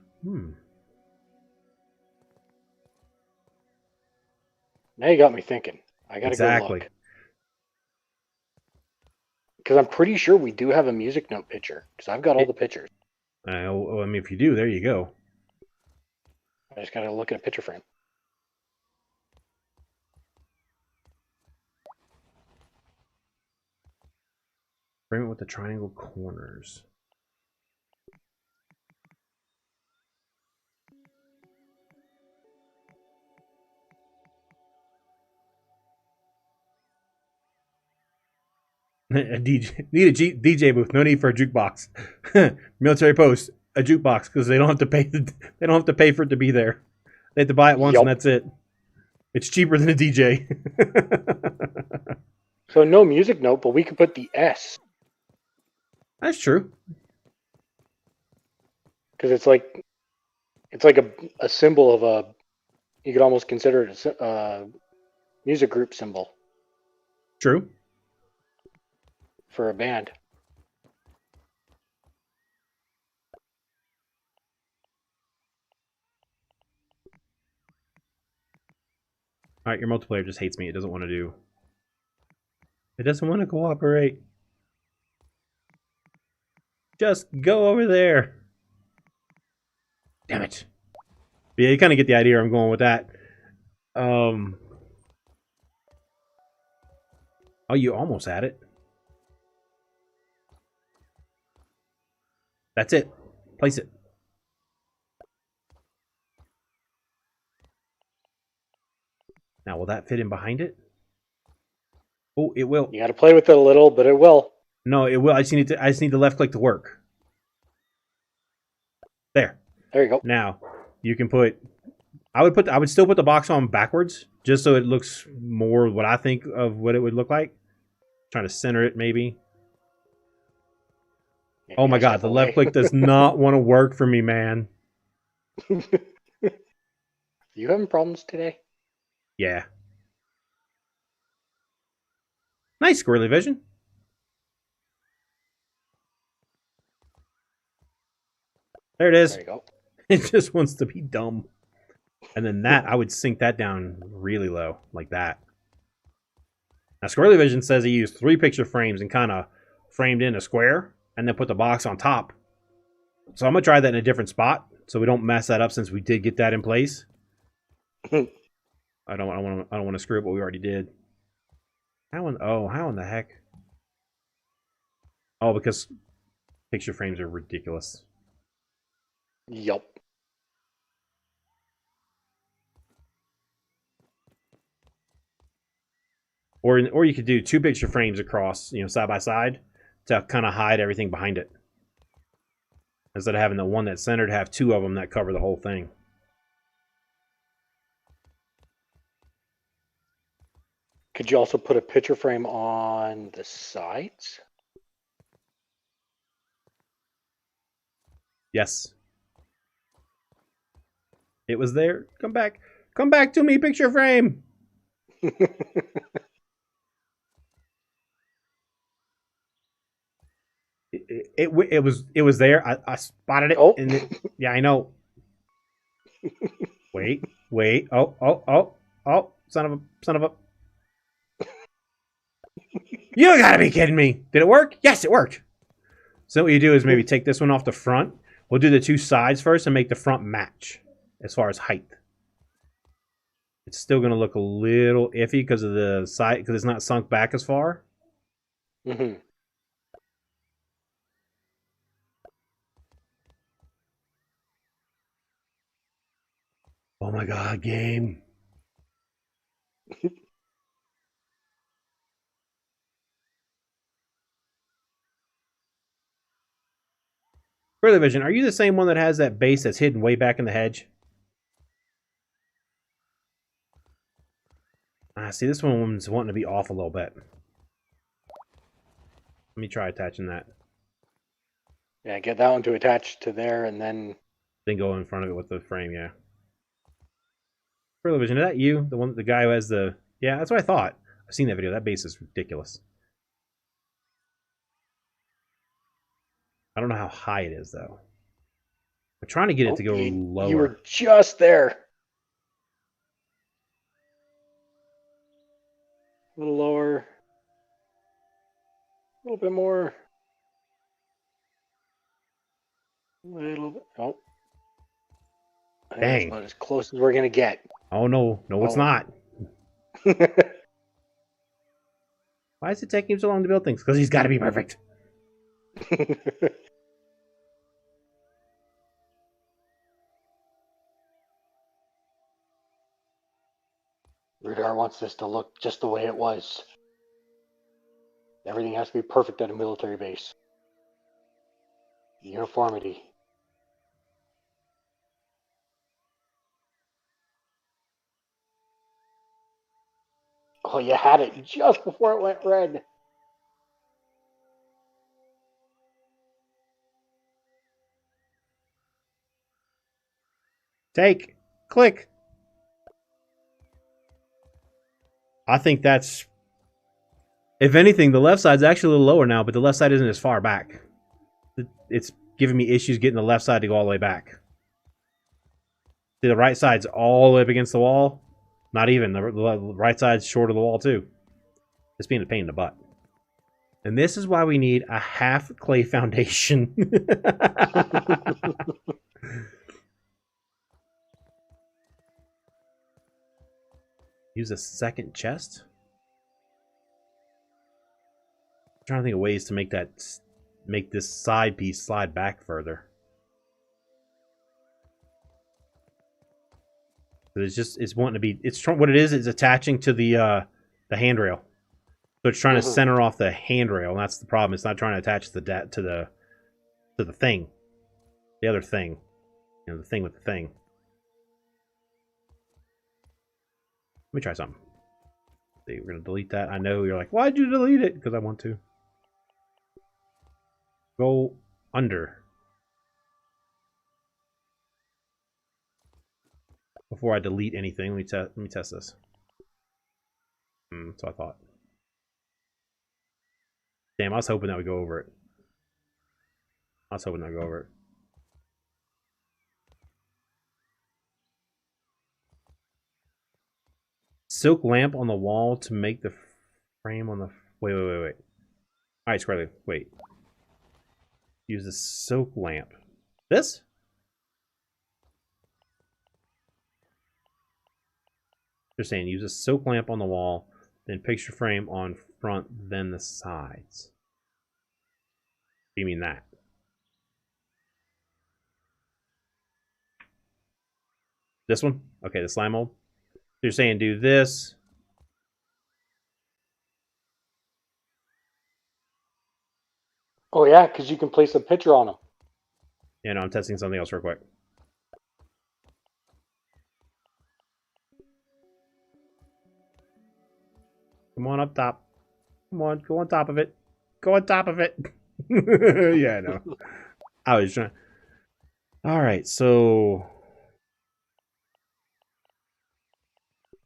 Now you got me thinking. I gotta go look. Because I'm pretty sure we do have a music note picture. Because I've got all the pictures. I mean, if you do, there you go. I just gotta look at a picture frame. Frame it with the triangle corners. A DJ, need a DJ booth. No need for a jukebox. Military post, a jukebox, because they don't have to pay. They don't have to pay for it to be there. They have to buy it once, and that's it. It's cheaper than a DJ. So no music note, but we could put the S. That's true. Because it's like a symbol of a. You could almost consider it a music group symbol. True. For a band. All right, your multiplayer just hates me. It doesn't want to do. It doesn't want to cooperate. Just go over there. Damn it. But yeah, you kind of get the idea where I'm going with that. Oh, you almost had it. That's it. Place it. Now, will that fit in behind it? Oh, it will. You got to play with it a little, but it will. No, it will. I just need to left click to work. There. There you go. Now, you can put. I would still put the box on backwards, just so it looks more what I think of what it would look like. Trying to center it, maybe. Yeah, oh my god, the left click does not want to work for me, man. You having problems today? Yeah. Nice, squirrely vision. There it is. There you go. It just wants to be dumb. And then that, I would sink that down really low, like that. Now, Squirrely Vision says he used 3 picture frames and kind of framed in a square, and then put the box on top. So I'm gonna try that in a different spot, so we don't mess that up since we did get that in place. I don't want to screw up what we already did. How in the heck? Oh, because picture frames are ridiculous. Yup. Or you could do 2 picture frames across, side by side, to kind of hide everything behind it. Instead of having the one that's centered, have 2 of them that cover the whole thing. Could you also put a picture frame on the sides? Yes. It was there. Come back. Come back to me, picture frame. It was there. I spotted it. Oh. Yeah, I know. Wait. Oh, son of a. You gotta be kidding me. Did it work? Yes, it worked. So what you do is maybe take this one off the front. We'll do the 2 sides first and make the front match. as far as height. It's still going to look a little iffy because of the side, because it's not sunk back as far. Mm-hmm. Oh my god, game. Further Vision, are you the same one that has that base that's hidden way back in the hedge? Ah, see, this one's wanting to be off a little bit. Let me try attaching that. Yeah, get that one to attach to there, and then go in front of it with the frame, yeah. Further Vision, is that you? The guy who has the... Yeah, that's what I thought. I've seen that video. That base is ridiculous. I don't know how high it is, though. I'm trying to get it to go lower. You were just there. A little lower. A little bit more. A little bit. Oh. Dang. That's about as close as we're going to get. Oh, no. No, it's not. Why is it taking him so long to build things? Because he's got to be perfect. Radar wants this to look just the way it was. Everything has to be perfect at a military base. Uniformity. Oh, you had it just before it went red. Take. Click. I think that's... If anything, the left side's actually a little lower now, but the left side isn't as far back. It's giving me issues getting the left side to go all the way back. See, the right side's all the way up against the wall. Not even. The right side's short of the wall, too. It's being a pain in the butt. And this is why we need a half clay foundation. Use a second chest? I'm trying to think of ways to make this side piece slide back further. It's wanting to be, what it is attaching to the handrail. So it's trying to center off the handrail, and that's the problem. It's not trying to attach to the thing. The other thing. You know, the thing with the thing. Let me try something. See, we're gonna delete that. I know you're like, why'd you delete it? Because I want to. Go under. Before I delete anything, let me test this. So I thought. Damn, I was hoping that would go over it. Silk lamp on the wall to make the frame on the... Wait. Alright, Scarlet, wait. Use the silk lamp. This? They're saying use a silk lamp on the wall, then picture frame on front, then the sides. What do you mean that? This one? Okay, the slime mold. So you're saying do this. Oh yeah, because you can place a picture on them. Yeah, no, I'm testing something else real quick. Come on up top. Come on, go on top of it. Go on top of it. Yeah, I know. I was trying. All right, so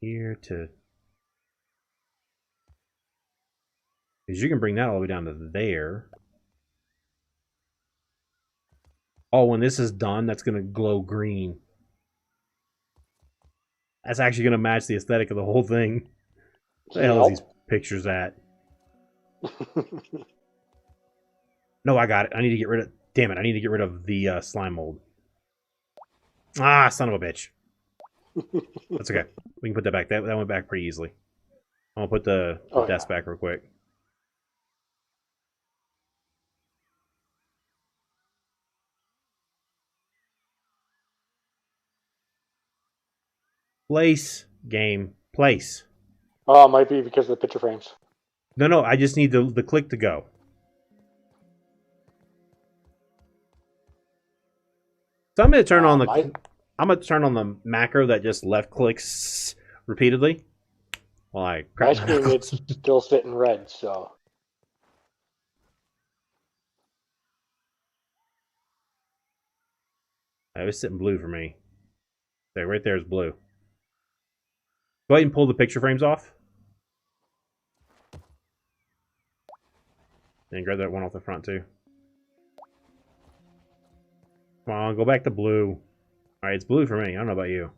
here to, because you can bring that all the way down to there. Oh, when this is done, that's going to glow green. That's actually going to match the aesthetic of the whole thing. Where the hell is these pictures at? No, I got it. I need to get rid of... Damn it, I need to get rid of the slime mold. Ah, son of a bitch. That's okay. We can put that back. That went back pretty easily. I'm gonna put the desk back real quick. Place game place. Oh, it might be because of the picture frames. No. I just need the click to go. So I'm gonna turn on the. I'm gonna turn on the macro that just left clicks repeatedly. While I my screen is still sitting red, so. It was sitting blue for me. There, right there is blue. Go ahead and pull the picture frames off. And grab that one off the front too. Come on, go back to blue. Alright, it's blue for me. I don't know about you.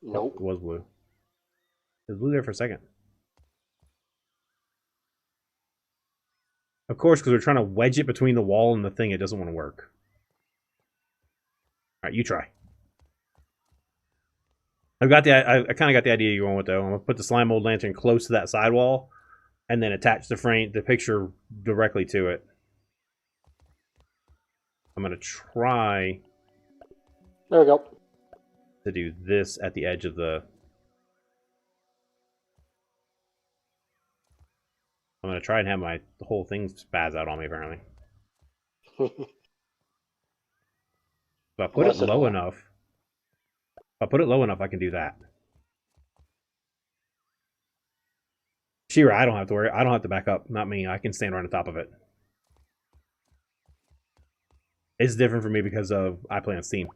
Nope. It was blue. It was blue there for a second. Of course, because we're trying to wedge it between the wall and the thing, it doesn't want to work. Alright, you try. I kind of got the idea you're going with though. I'm gonna put the slime mold lantern close to that sidewall, and then attach the picture directly to it. I'm gonna try. There we go. To do this at the edge of the. I'm gonna try and have the whole thing spaz out on me apparently. If I put it low enough. If I put it low enough, I can do that. Shira, I don't have to worry. I don't have to back up. Not me. I can stand right on top of it. It's different for me because I play on Steam.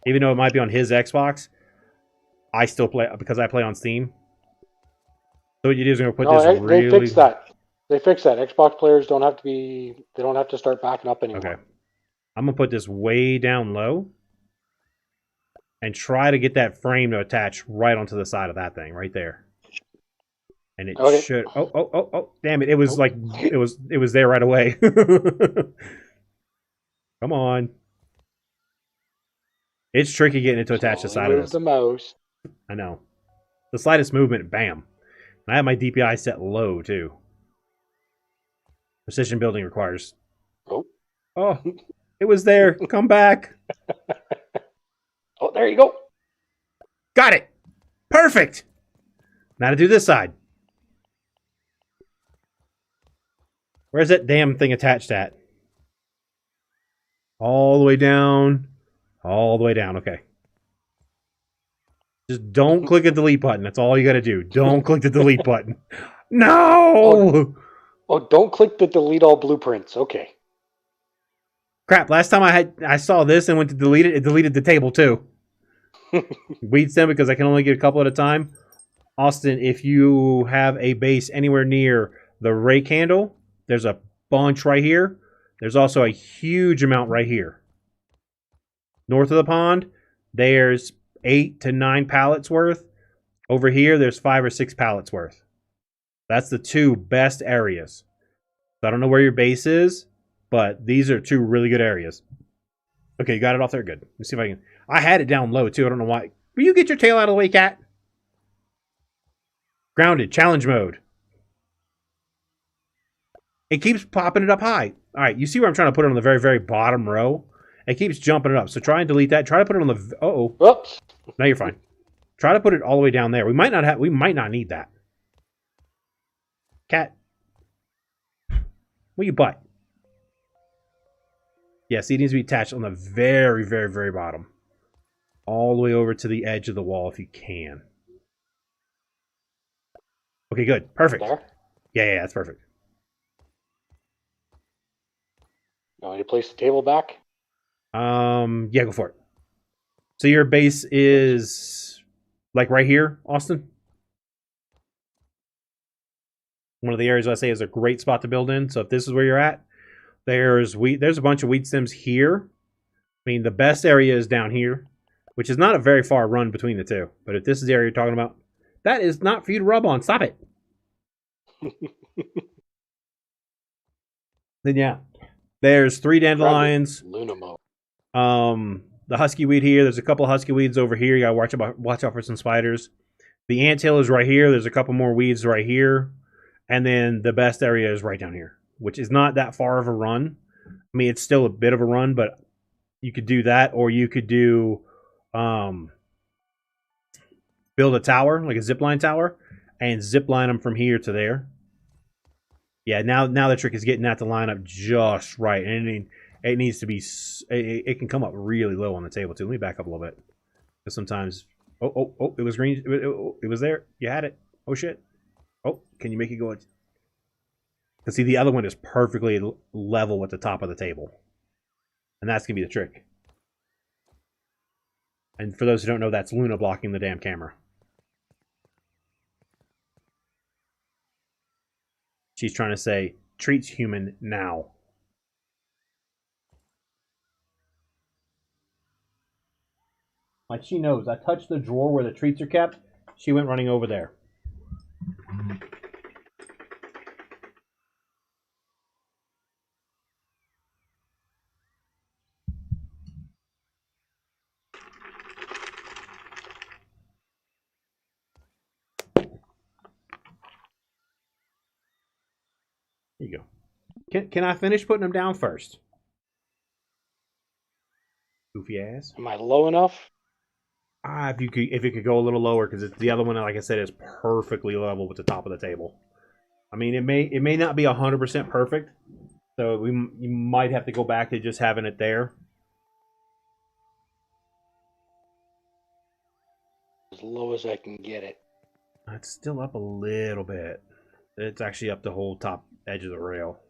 Even though it might be on his Xbox, I still play because I play on Steam. So what you do is going to put this really... They fixed that. They fixed that. Xbox players don't have to be... They don't have to start backing up anymore. Okay. I'm going to put this way down low. And try to get that frame to attach right onto the side of that thing, right there. And it should... Oh, damn it. It was like... It was there right away. Come on. It's tricky getting it to attach the side of this. The mouse. I know. The slightest movement, bam. And I have my DPI set low, too. Precision building requires... Oh, it was there. Come back. Oh, there you go. Got it. Perfect. Now to do this side. Where's that damn thing attached at? All the way down. All the way down. Okay. Just don't click the delete button. That's all you got to do. Don't click the delete button. No! Oh, don't click the delete all blueprints. Okay. Crap, last time I saw this and went to delete it, it deleted the table too. Weed stem because I can only get a couple at a time. Austin, if you have a base anywhere near the rake handle, there's a bunch right here. There's also a huge amount right here. North of the pond, there's 8 to 9 pallets worth. Over here, there's 5 or 6 pallets worth. That's the 2 best areas. So I don't know where your base is, but these are 2 really good areas. Okay, you got it off there? Good. Let's see if I can... I had it down low, too. I don't know why. Will you get your tail out of the way, cat? Grounded. Challenge mode. It keeps popping it up high. All right, you see where I'm trying to put it on the very, very bottom row? It keeps jumping it up. So try and delete that. Try to put it on the... Uh-oh. Whoops. No, you're fine. Try to put it all the way down there. We might not need that. Cat. Where you butt? Yes, it needs to be attached on the very, very, very bottom. All the way over to the edge of the wall if you can. Okay, good. Perfect. There? Yeah, that's perfect. Now you place the table back? Yeah, go for it. So your base is like right here, Austin? One of the areas I say is a great spot to build in. So if this is where you're at, there's a bunch of weed stems here. I mean, the best area is down here, which is not a very far run between the two. But if this is the area you're talking about, that is not for you to rub on. Stop it. Then yeah, there's 3 dandelions. Lunamo. the husky weed here. There's a couple of husky weeds over here. You gotta watch out for some spiders. The anthill is right here. There's a couple more weeds right here. And then the best area is right down here, which is not that far of a run. I mean, it's still a bit of a run, but you could do that, or you could do build a tower, like a zipline tower, and zipline them from here to there. Yeah, now the trick is getting that to line up just right, and it needs to be. It can come up really low on the table too. Let me back up a little bit, because sometimes. Oh! It was green. It was there. You had it. Oh shit! Oh, can you make it go? Because see, the other one is perfectly level with the top of the table, and that's gonna be the trick. And for those who don't know, that's Luna blocking the damn camera. She's trying to say, treats human now. Like she knows. I touched the drawer where the treats are kept. She went running over there. There you go. Can I finish putting them down first? Goofy ass. Am I low enough? If you could go a little lower, because the other one, like I said, is perfectly level with the top of the table. I mean, it may not be 100% perfect, so you might have to go back to just having it there. As low as I can get it. It's still up a little bit. It's actually up the whole top edge of the rail.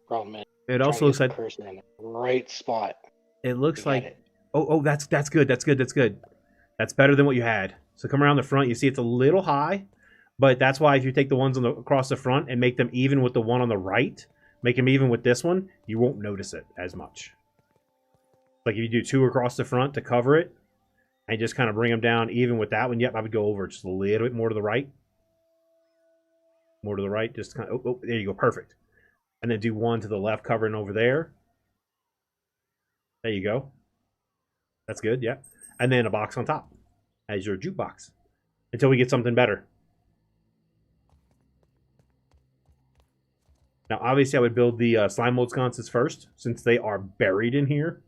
Problem is, it also looks like person in the right spot. It looks like that's good. That's good. That's better than what you had. So come around the front. You see it's a little high, but that's why if you take the ones across the front and make them even with the one on the right, make them even with this one, you won't notice it as much. Like if you do two across the front to cover it, and just kind of bring them down even with that one. Yep, I would go over just a little bit more to the right. More to the right, just kind of. Oh, there you go, perfect. And then do one to the left, covering over there. There you go. That's good, yeah. And then a box on top as your jukebox until we get something better. Now, obviously, I would build the slime mold sconces first, since they are buried in here.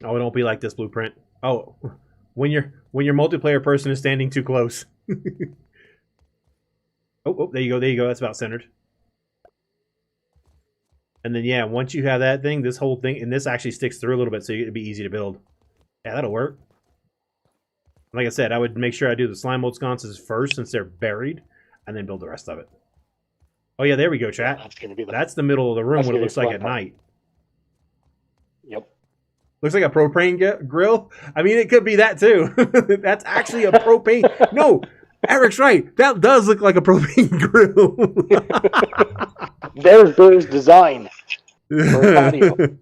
Oh, don't be like this blueprint. Oh, when your multiplayer person is standing too close. Oh, there you go. There you go. That's about centered. And then, yeah, once you have that thing, this whole thing, and this actually sticks through a little bit, so it'd be easy to build. Yeah, that'll work. Like I said, I would make sure I do the slime mold sconces first, since they're buried, and then build the rest of it. Oh, yeah, there we go, chat. That's the middle of the room, what it looks like at night. Yep. Looks like a propane grill. I mean, it could be that, too. That's actually a propane... No! Eric's right. That does look like a propane grill. There's design for a patio.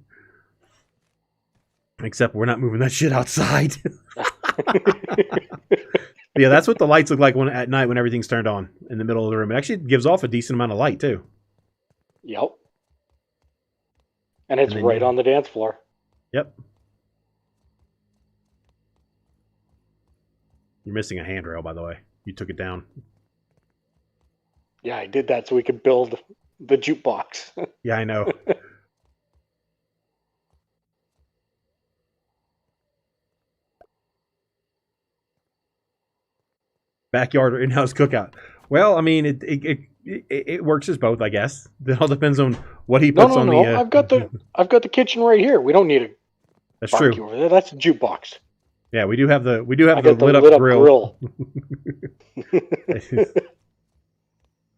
Except we're not moving that shit outside. Yeah, that's what the lights look like at night when everything's turned on in the middle of the room. It actually gives off a decent amount of light, too. Yep. And it's right on the dance floor. Yep. You're missing a handrail, by the way. You took it down. Yeah, I did that so we could build the jukebox. Yeah, I know. Backyard or in-house cookout. Well, I mean, it works as both, I guess. It all depends on what he puts on the. I've got the kitchen right here. We don't need a. That's true. Over there. That's a jukebox. Yeah, we do have the lit up grill.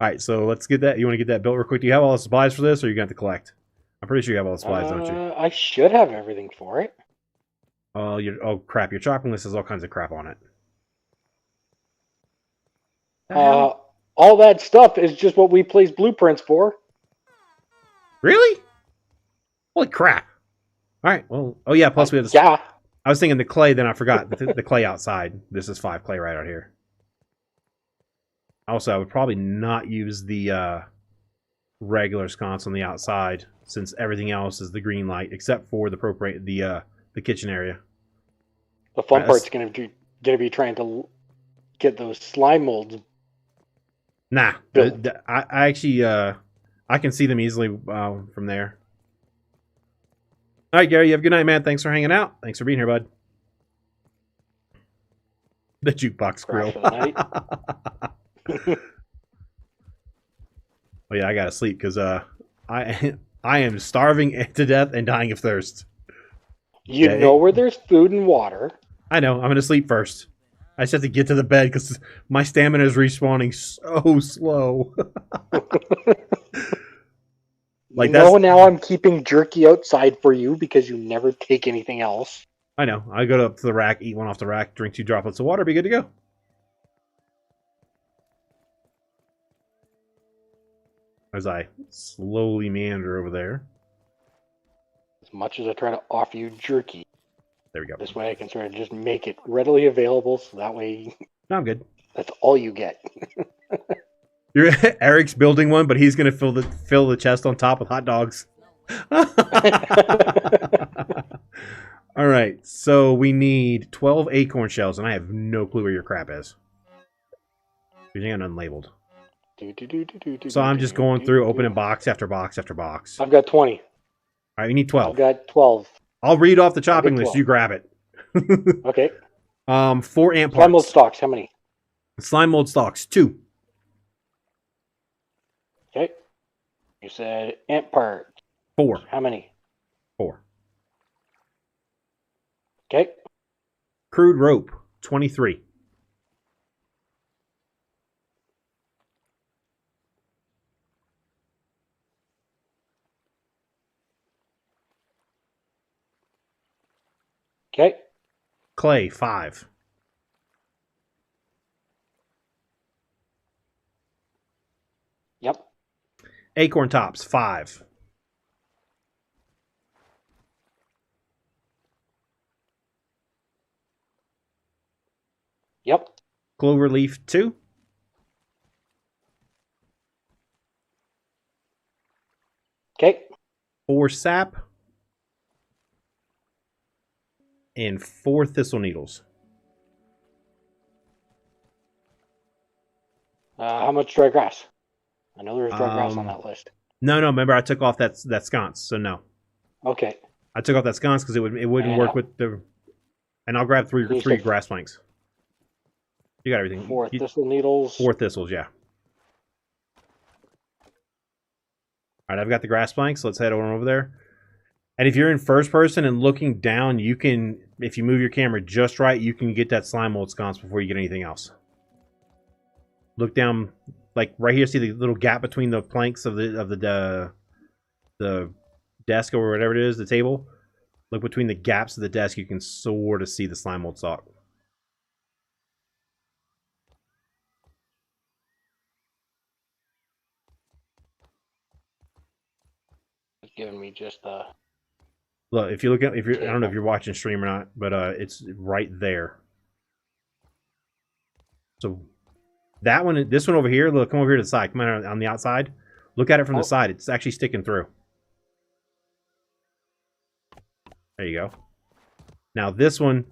All right, so let's get that. You want to get that built real quick? Do you have all the supplies for this, or you got to collect? I'm pretty sure you have all the supplies, don't you? I should have everything for it. Oh crap! Your chopping list has all kinds of crap on it. All that stuff is just what we place blueprints for. Really? Holy crap! All right. Well, oh yeah. Plus we have this. Yeah. I was thinking the clay, then I forgot the clay outside. This is 5 clay right out here. Also, I would probably not use the regular sconce on the outside, since everything else is the green light, except for the propane, the kitchen area. The fun part's going to be trying to get those slime molds. Nah, I actually I can see them easily from there. All right, Gary, you have a good night, man. Thanks for hanging out. Thanks for being here, bud. The jukebox grill. Oh yeah, I gotta sleep because I am starving to death and dying of thirst. You know where there's food and water. I know. I'm gonna sleep first. I just have to get to the bed because my stamina is respawning so slow. Like now I'm keeping jerky outside for you because you never take anything else. I know. I go up to the rack, eat one off the rack, drink 2 droplets of water, be good to go. As I slowly meander over there. As much as I try to offer you jerky. There we go. This way I can sort of just make it readily available, so that way... No, I'm good. That's all you get. Eric's building one, but he's going to fill the chest on top with hot dogs. All right, so we need 12 acorn shells, and I have no clue where your crap is. You're unlabeled. So I'm just going through, opening box after box after box. I've got 20. All right, we need 12. I've got 12. I'll read off the chopping list. You grab it. Okay. 4 ant parts. Slime mold stalks, how many? Slime mold stalks, 2. Okay. You said ant parts. 4. How many? 4. Okay. Crude rope, 23. Okay. Clay, 5. Yep. Acorn tops, 5. Yep. Clover leaf, 2. Okay. 4 sap. And 4 thistle needles. How much dry grass? I know there's dry grass on that list. No, remember I took off that sconce, so no. Okay. I took off that sconce because it wouldn't work with the... And I'll grab 3 grass planks. You got everything. 4 thistle needles. 4 thistles, yeah. Alright, I've got the grass planks. Let's head on over there. And if you're in first person and looking down, you can, if you move your camera just right, you can get that slime mold sconce before you get anything else. Look down, like right here, see the little gap between the planks of the desk or whatever it is, the table. Look between the gaps of the desk, you can sort of see the slime mold stalk. It's giving me just Look, if you look at, I don't know if you're watching stream or not, but it's right there. So that one, this one over here, look, come over here to the side. Come on the outside. Look at it from the side. It's actually sticking through. There you go. Now this one,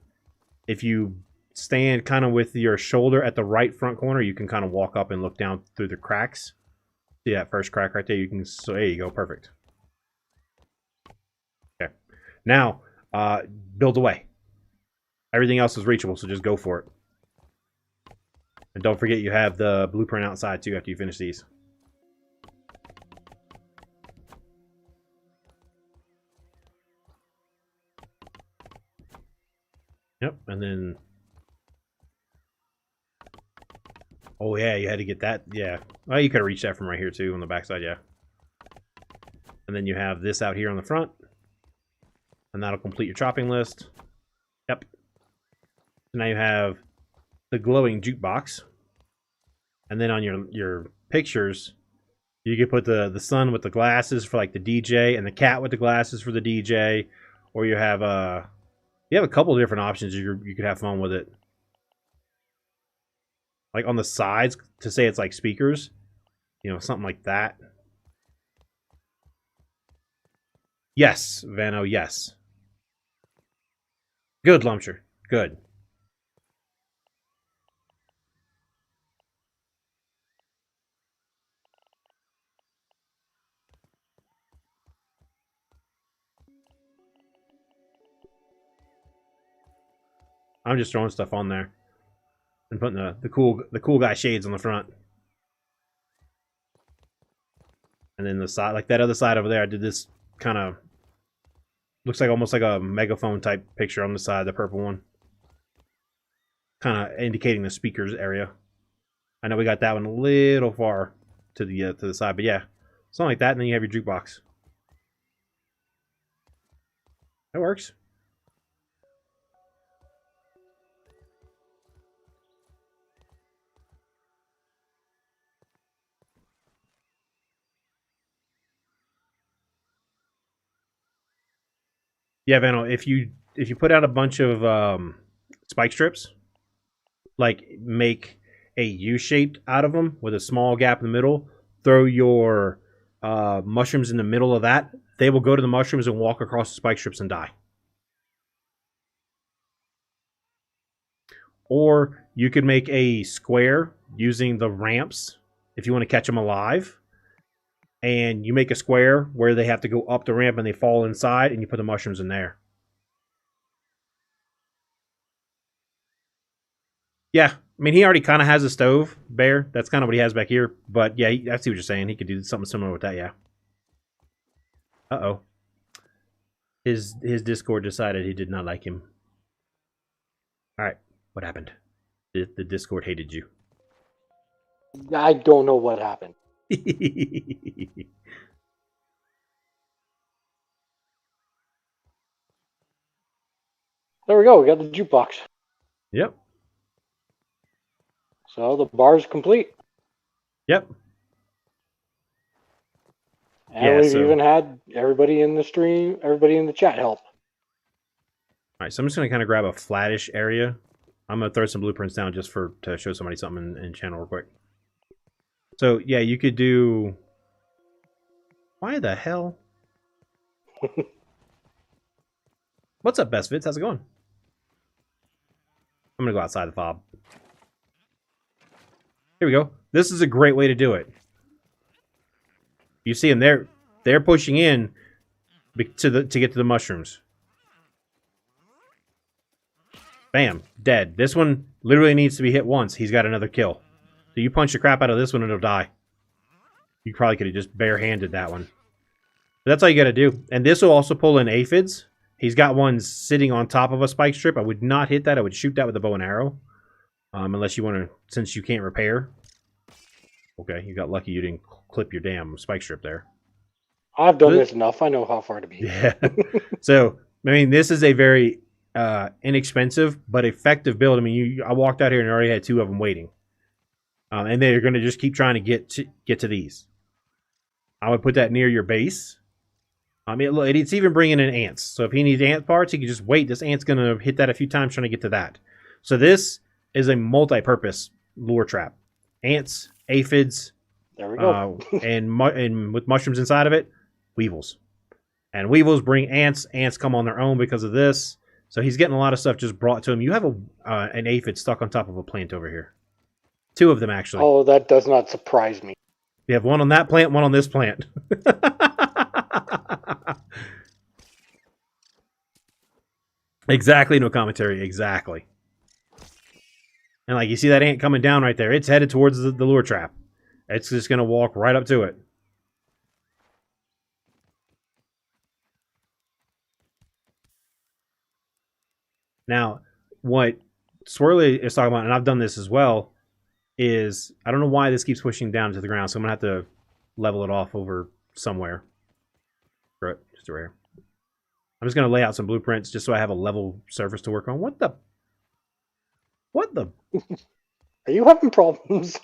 if you stand kind of with your shoulder at the right front corner, you can kind of walk up and look down through the cracks. See that first crack right there? You can. So there you go. Perfect. Okay. Now, build away. Everything else is reachable, so just go for it. And don't forget you have the blueprint outside too after you finish these. Yep, and then... Oh yeah, you had to get that, yeah. Well, you could have reached that from right here too, on the backside, yeah. And then you have this out here on the front. And that'll complete your chopping list. Yep. So now you have the glowing jukebox. And then on your pictures, you can put the sun with the glasses for like the DJ, and the cat with the glasses for the DJ. Or you have You have a couple of different options. You could have fun with it. Like on the sides, to say it's like speakers. You know, something like that. Yes, Vano, yes. Good, Lumpster. Good. I'm just throwing stuff on there. And putting the cool guy shades on the front. And then the side, like that other side over there, I did this kind of, looks like almost like a megaphone type picture on the side, the purple one. Kind of indicating the speakers area. I know we got that one a little far to the side, but yeah. Something like that, and then you have your jukebox. That works. Yeah, Vano, if you put out a bunch of spike strips, like make a U shape out of them with a small gap in the middle, throw your mushrooms in the middle of that, they will go to the mushrooms and walk across the spike strips and die. Or you could make a square using the ramps if you want to catch them alive. And you make a square where they have to go up the ramp and they fall inside, and you put the mushrooms in there. Yeah, I mean, he already kind of has a stove, Bear. That's kind of what he has back here. But yeah, I see what you're saying. He could do something similar with that, yeah. Uh-oh. His Discord decided he did not like him. Alright, what happened? The Discord hated you. I don't know what happened. There we go. We got the jukebox. Yep. So the bar's complete. Yep. And yeah, we've even had everybody in the stream, everybody in the chat help. Alright, so I'm just going to kind of grab a flattish area. I'm going to throw some blueprints down just to show somebody something in channel real quick. So, yeah, you could do... Why the hell? What's up, Best Fits? How's it going? I'm going to go outside the fob. Here we go. This is a great way to do it. You see them, they're pushing in to get to the mushrooms. Bam, dead. This one literally needs to be hit once. He's got another kill. So you punch the crap out of this one and it'll die. You probably could have just barehanded that one. But that's all you got to do. And this will also pull in aphids. He's got one sitting on top of a spike strip. I would not hit that. I would shoot that with a bow and arrow. Unless you want to, since you can't repair. Okay, you got lucky you didn't clip your damn spike strip there. I've done this enough. I know how far to be. Yeah. So, I mean, this is a very inexpensive but effective build. I mean, I walked out here and already had two of them waiting. And they're going to just keep trying to get to these. I would put that near your base. I mean, look, it's even bringing in ants. So if he needs ant parts, he can just wait. This ant's going to hit that a few times trying to get to that. So this is a multi-purpose lure trap. Ants, aphids, there we go. and with mushrooms inside of it, weevils. And weevils bring ants. Ants come on their own because of this. So he's getting a lot of stuff just brought to him. You have an aphid stuck on top of a plant over here. Two of them, actually. Oh, that does not surprise me. You have one on that plant, one on this plant. Exactly, no commentary. Exactly. And like you see that ant coming down right there. It's headed towards the lure trap. It's just going to walk right up to it. Now, what Swirly is talking about, and I've done this as well, is I don't know why this keeps pushing down to the ground, so I'm going to have to level it off over somewhere. Right, just right here. I'm just going to lay out some blueprints just so I have a level surface to work on. What the? Are you having problems?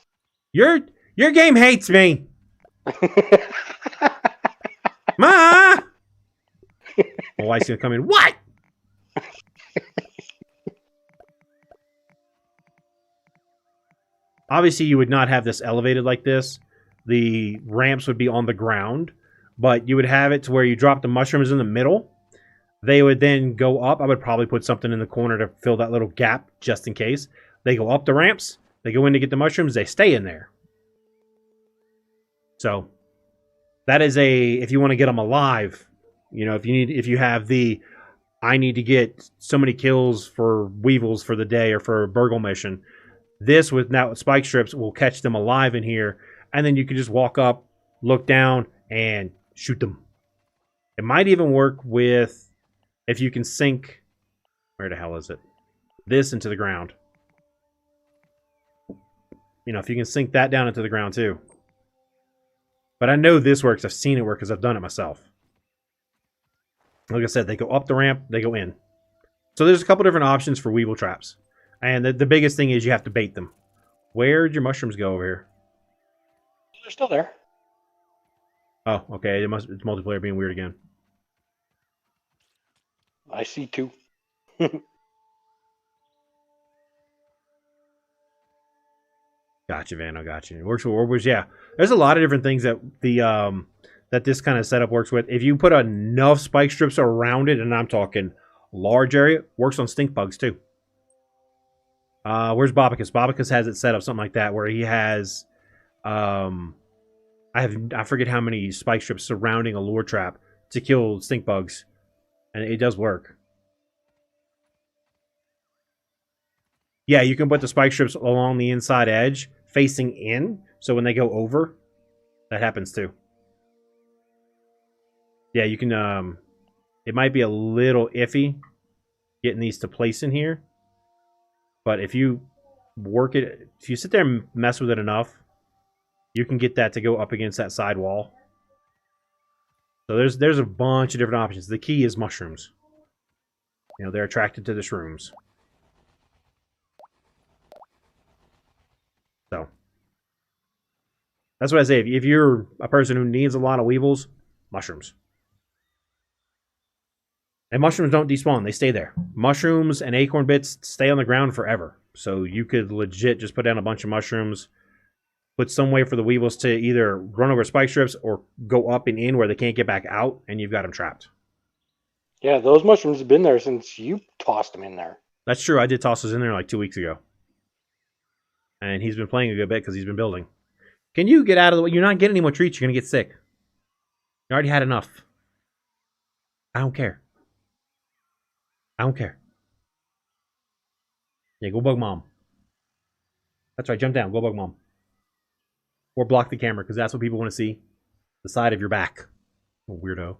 Your game hates me. Ma! My wife's going to come in. What? obviously you would not have this elevated like this. The ramps would be on the ground, but you would have it to where you drop the mushrooms in the middle. They would then go up. I would probably put something in the corner to fill that little gap just in case. They go up the ramps. They go in to get the mushrooms. They stay in there. So that is if you want to get them alive, you know, if you have I need to get so many kills for weevils for the day or for a burgle mission. This with spike strips will catch them alive in here. And then you can just walk up, look down, and shoot them. It might even work with, if you can sink, where the hell is it? This into the ground. You know, if you can sink that down into the ground too. But I know this works. I've seen it work because I've done it myself. Like I said, they go up the ramp, they go in. So there's a couple different options for weevil traps. And the biggest thing is you have to bait them. Where'd your mushrooms go over here? They're still there. Oh, okay. It's multiplayer being weird again. I see 2. Gotcha, Vano. Gotcha. It works with orbers. Yeah, there's a lot of different things that that this kind of setup works with. If you put enough spike strips around it, and I'm talking large area, works on stink bugs too. Where's Bobicus? Bobicus has it set up something like that where he has, I forget how many spike strips surrounding a lure trap to kill stink bugs, and it does work. Yeah, you can put the spike strips along the inside edge, facing in, so when they go over, that happens too. Yeah, you can, it might be a little iffy getting these to place in here, but if you work it, if you sit there and mess with it enough, you can get that to go up against that side wall. So there's a bunch of different options. The key is mushrooms. You know, they're attracted to the shrooms. So that's what I say. If you're a person who needs a lot of weevils, mushrooms. And mushrooms don't despawn. They stay there. Mushrooms and acorn bits stay on the ground forever. So you could legit just put down a bunch of mushrooms, put some way for the weevils to either run over spike strips or go up and in where they can't get back out, and you've got them trapped. Yeah, those mushrooms have been there since you tossed them in there. That's true. I did toss those in there like 2 weeks ago. And he's been playing a good bit because he's been building. Can you get out of the way? You're not getting any more treats. You're going to get sick. You already had enough. I don't care. I don't care. Yeah, go bug mom. That's right. Jump down. Go bug mom. Or block the camera because that's what people want to see. The side of your back. Oh, weirdo.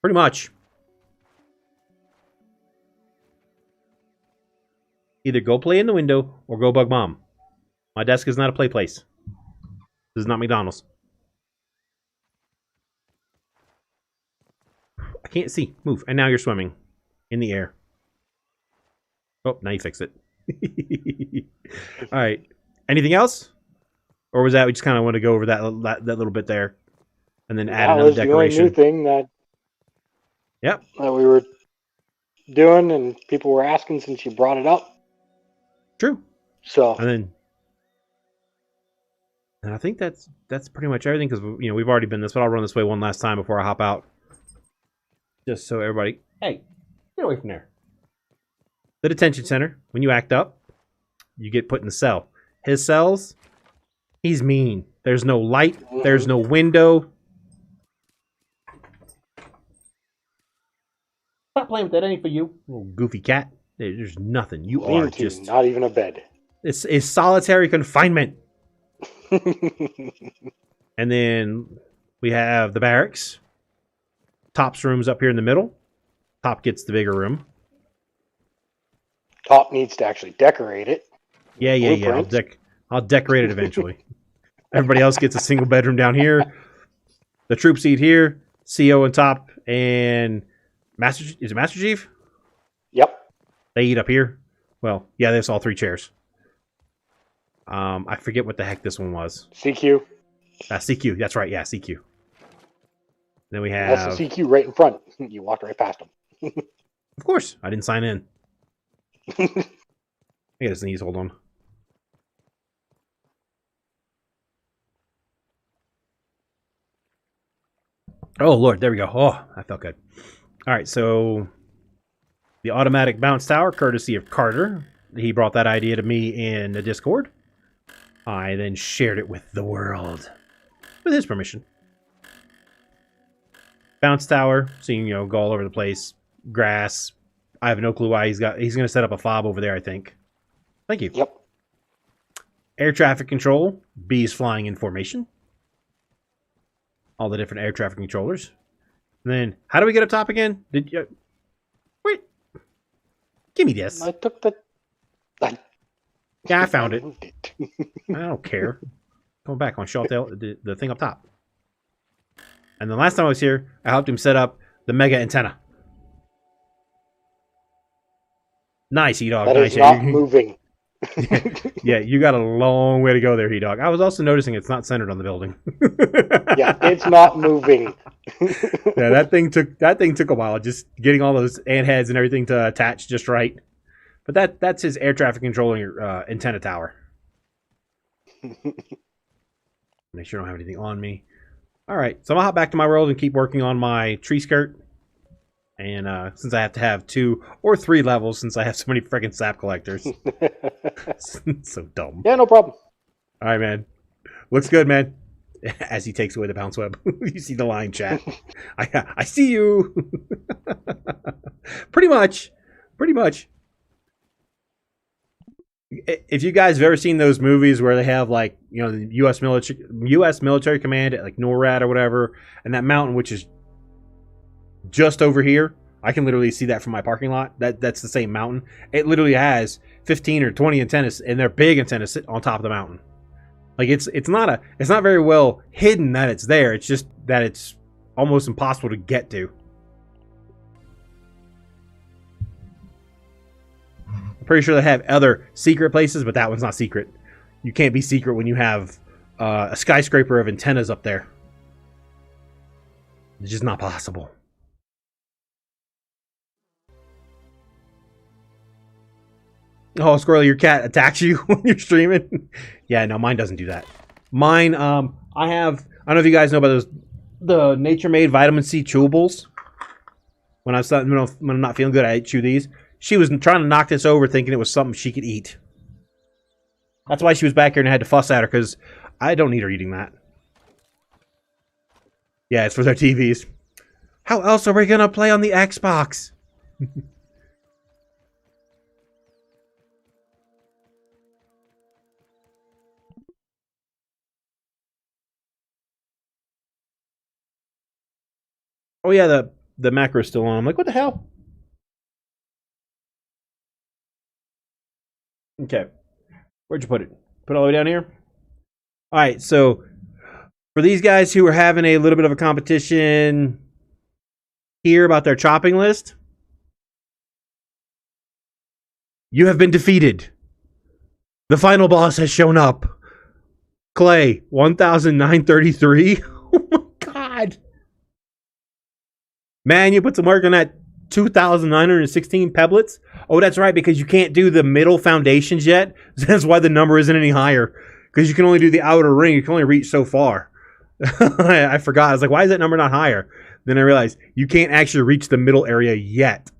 Pretty much. Either go play in the window or go bug mom. My desk is not a play place. This is not McDonald's. I can't see. Move. And now you're swimming in the air. Oh, now you fix it. All right. Anything else? Or was that we just kind of want to go over that little bit there and then add another decoration? That was the only new thing that we were doing and people were asking since you brought it up. True. So and I think that's pretty much everything because we've already been this, but I'll run this way one last time before I hop out, just so everybody. Hey, get away from there. The detention center. When you act up, you get put in the cell. His cells. He's mean. There's no light. There's no window. Stop playing with that. Ain't for you, little goofy cat. There's nothing. You are just not even a bed. It's solitary confinement. And then we have the barracks. Top's room's up here in the middle. Top gets the bigger room. Top needs to actually decorate it. Yeah. I'll decorate it eventually. Everybody else gets a single bedroom down here. The troops eat here. CO and Top and is it Master Chief? Yep. They eat up here. Well, yeah, there's all 3 chairs. I forget what the heck this one was. CQ. CQ. That's right. Yeah, CQ. Then we have... That's the CQ right in front. You walked right past them. Of course. I didn't sign in. I gotta sneeze, hold on. Oh, Lord, there we go. Oh, that felt good. All right, so the automatic bounce tower, courtesy of Carter. He brought that idea to me in the Discord. I then shared it with the world, with his permission. Bounce tower, so you can, go all over the place. Grass. I have no clue why he's going to set up a fob over there, I think. Thank you. Yep. Air traffic control. Bees flying in formation. All the different air traffic controllers. And then, how do we get up top again? Did you... Wait. Give me this. I took the... Yeah, I found it. I don't care. Going back on show the thing up top. And the last time I was here, I helped him set up the mega antenna. Nice, E-Dog. That nice. is not moving. Yeah, you got a long way to go there, E-Dog. I was also noticing it's not centered on the building. Yeah, it's not moving. Yeah, that thing took a while, just getting all those ant heads and everything to attach just right. But that's his air traffic controlling antenna tower. Make sure I don't have anything on me. All right, so I'm gonna hop back to my world and keep working on my tree skirt. And since I have to have 2 or 3 levels, since I have so many freaking sap collectors, so dumb. Yeah, no problem. All right, man. Looks good, man. As he takes away the bounce web, you see the line, chat. I see you. Pretty much. If you guys have ever seen those movies where they have like, the U.S. military command at like NORAD or whatever, and that mountain which is just over here, I can literally see that from my parking lot. That's the same mountain. It literally has 15 or 20 antennas, and they're big antennas sit on top of the mountain. Like it's not very well hidden that it's there. It's just that it's almost impossible to get to. I'm pretty sure they have other secret places, but that one's not secret. You can't be secret when you have a skyscraper of antennas up there. It's just not possible. Oh, Squirrely, your cat attacks you when you're streaming? Yeah, no, mine doesn't do that. Mine, I don't know if you guys know about the Nature Made Vitamin C chewables. When I'm not feeling good, I chew these. She was trying to knock this over thinking it was something she could eat. That's why she was back here and I had to fuss at her, because I don't need her eating that. Yeah, it's for their TVs. How else are we going to play on the Xbox? Oh yeah, the macro's still on. I'm like, what the hell? Okay. Where'd you put it? Put it all the way down here? Alright, so for these guys who are having a little bit of a competition here about their chopping list, you have been defeated. The final boss has shown up. Clay, 1,933. Oh my god. Man, you put some work on that 2,916 pebblets. Oh, that's right, because you can't do the middle foundations yet. That's why the number isn't any higher. Because you can only do the outer ring. You can only reach so far. I forgot. I was like, why is that number not higher? Then I realized you can't actually reach the middle area yet.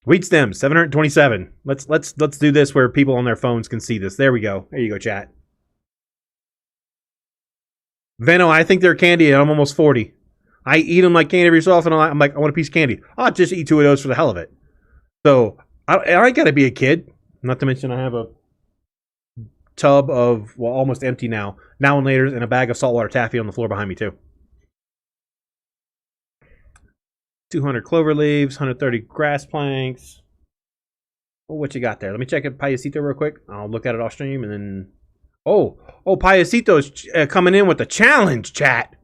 Wheat stems, 727. Let's do this where people on their phones can see this. There we go. There you go, chat. Veno, I think they're candy and I'm almost 40. I eat them like candy every so often. I'm like, I want a piece of candy. I'll just eat 2 of those for the hell of it. So, I got to be a kid. Not to mention I have a tub of, well, almost empty now and later, and a bag of saltwater taffy on the floor behind me, too. 200 clover leaves, 130 grass planks. Oh, what you got there? Let me check it, Payasito, real quick. I'll look at it off stream, and then... Oh, Payasito's coming in with the challenge, chat.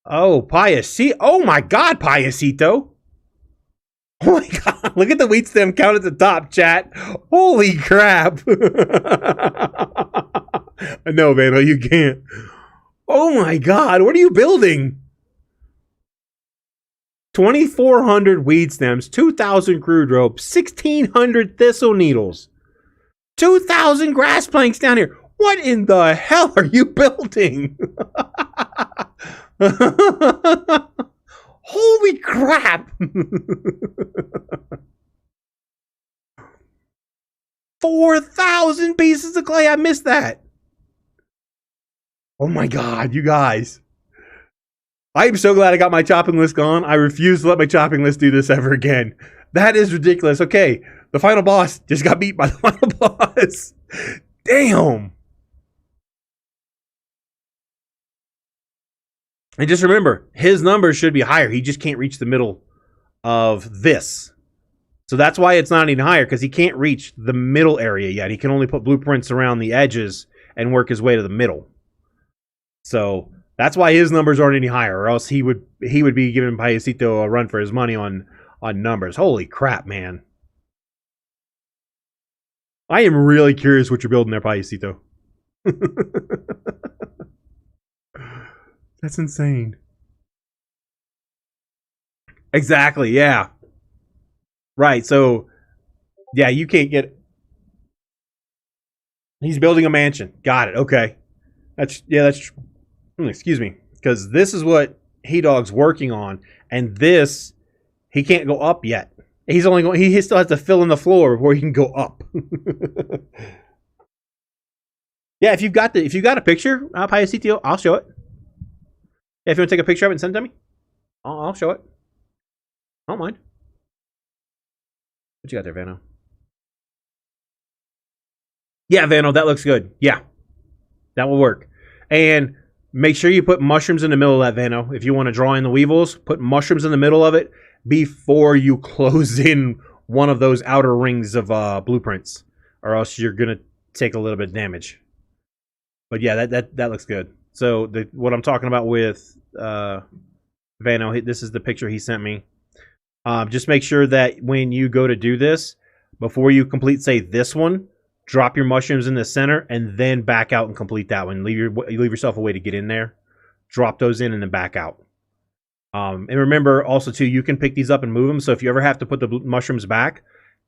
Oh, Payasito. Oh my god, Payasito. Oh my god. Look at the wheat stem count at the top, chat. Holy crap. No, man, you can't. Oh my god, what are you building? 2,400 weed stems, 2,000 crude rope, 1,600 thistle needles, 2,000 grass planks down here. What in the hell are you building? Holy crap! 4,000 pieces of clay. I missed that. Oh my god, you guys. I am so glad I got my chopping list gone. I refuse to let my chopping list do this ever again. That is ridiculous. Okay, the final boss just got beat by the final boss. Damn. And just remember, his numbers should be higher. He just can't reach the middle of this. So that's why it's not any higher, because he can't reach the middle area yet. He can only put blueprints around the edges and work his way to the middle. So that's why his numbers aren't any higher, or else he would be giving Payasito a run for his money on numbers. Holy crap, man. I am really curious what you're building there, Payasito. That's insane. Exactly, yeah. Right, so yeah, you can't get. He's building a mansion. Got it. Okay. That's excuse me, because this is what He Dog's working on, and this he can't go up yet. He's only going. He still has to fill in the floor before he can go up. Yeah, if you've got a picture, Payasito, I'll show it. Yeah, if you want to take a picture of it and send it to me, I'll show it. I don't mind. What you got there, Vano? Yeah, Vano, that looks good. Yeah, that will work. And make sure you put mushrooms in the middle of that, Vano. If you want to draw in the weevils, put mushrooms in the middle of it before you close in one of those outer rings of blueprints, or else you're gonna take a little bit of damage. But yeah, that looks good. So what I'm talking about with Vano, this is the picture he sent me. Just make sure that when you go to do this, before you complete, say, this one, drop your mushrooms in the center and then back out and complete that one. Leave yourself a way to get in there. Drop those in and then back out. And remember also, too, you can pick these up and move them. So if you ever have to put the mushrooms back,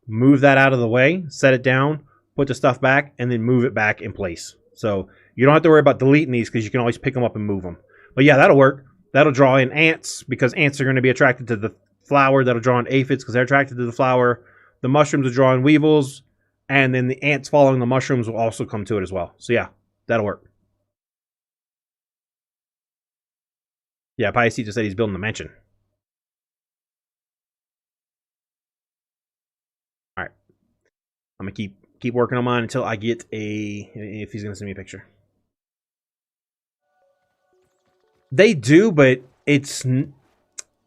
move that out of the way, set it down, put the stuff back, and then move it back in place. So you don't have to worry about deleting these because you can always pick them up and move them. But yeah, that'll work. That'll draw in ants because ants are going to be attracted to the flower. That'll draw in aphids because they're attracted to the flower. The mushrooms will draw in weevils. And then the ants following the mushrooms will also come to it as well. So yeah, that'll work. Yeah, Payasito just said he's building the mansion. Alright. I'm going to keep working on mine until I get if he's going to send me a picture. They do, but they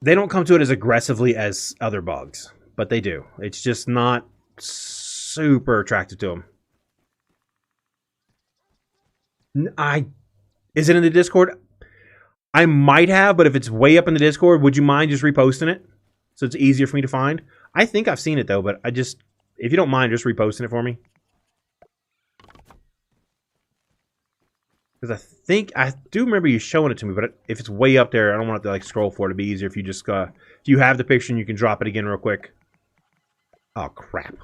don't come to it as aggressively as other bugs. But they do. It's just not super attractive to them. Is it in the Discord? I might have, but if it's way up in the Discord, would you mind just reposting it so it's easier for me to find? I think I've seen it though, but if you don't mind just reposting it for me, because I do remember you showing it to me, but if it's way up there, I don't want to have to scroll for it. It'd be easier if you just if you have the picture and you can drop it again real quick. Oh crap.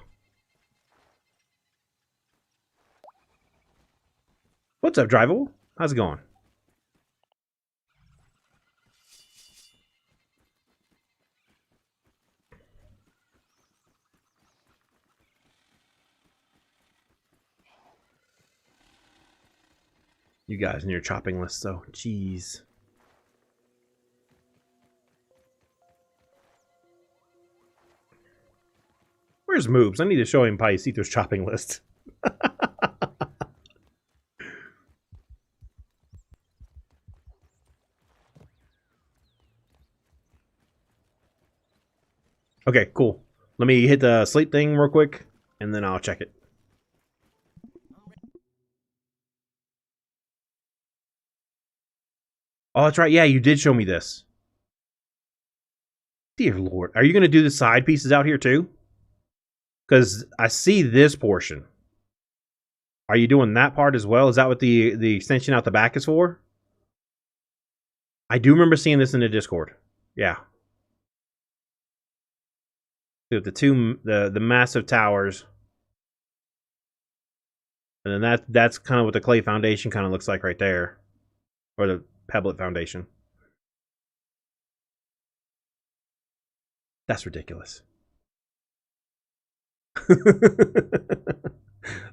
What's up, Drivable? How's it going? You guys in your chopping list, though. Jeez. Where's Moobs? I need to show him Payasito's chopping list. Okay, cool. Let me hit the sleep thing real quick, and then I'll check it. Oh, that's right. Yeah, you did show me this. Dear Lord. Are you going to do the side pieces out here too? Because I see this portion. Are you doing that part as well? Is that what the extension out the back is for? I do remember seeing this in the Discord. Yeah. So the massive towers, and then that's kind of what the clay foundation kind of looks like right there, or the pebblet foundation. That's ridiculous.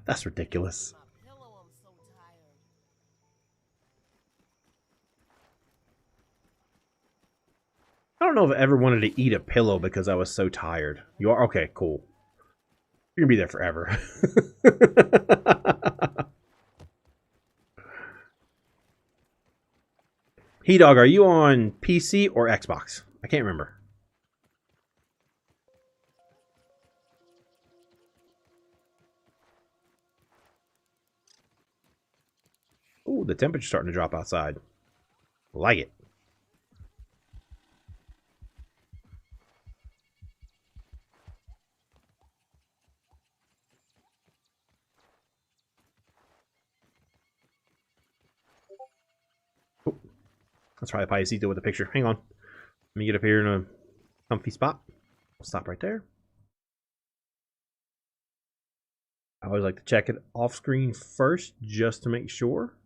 That's ridiculous. My pillow, I'm so tired. I don't know if I ever wanted to eat a pillow because I was so tired. You are? Okay, cool. You're gonna be there forever. Hey Dog, are you on PC or Xbox? I can't remember. Ooh, the temperature's starting to drop outside. Like it. Ooh, let's try the see with the picture. Hang on. Let me get up here in a comfy spot. I'll stop right there. I always like to check it off screen first just to make sure.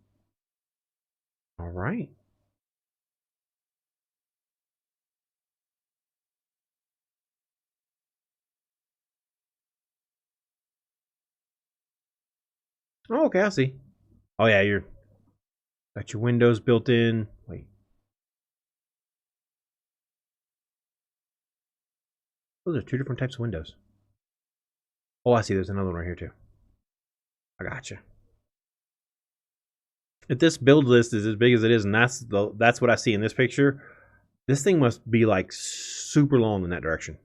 All right. Oh, okay, I see. Oh yeah, you're got your windows built in. Wait. Those are two different types of windows. Oh, I see. There's another one right here too. I gotcha. If this build list is as big as it is, and that's what I see in this picture, this thing must be like super long in that direction.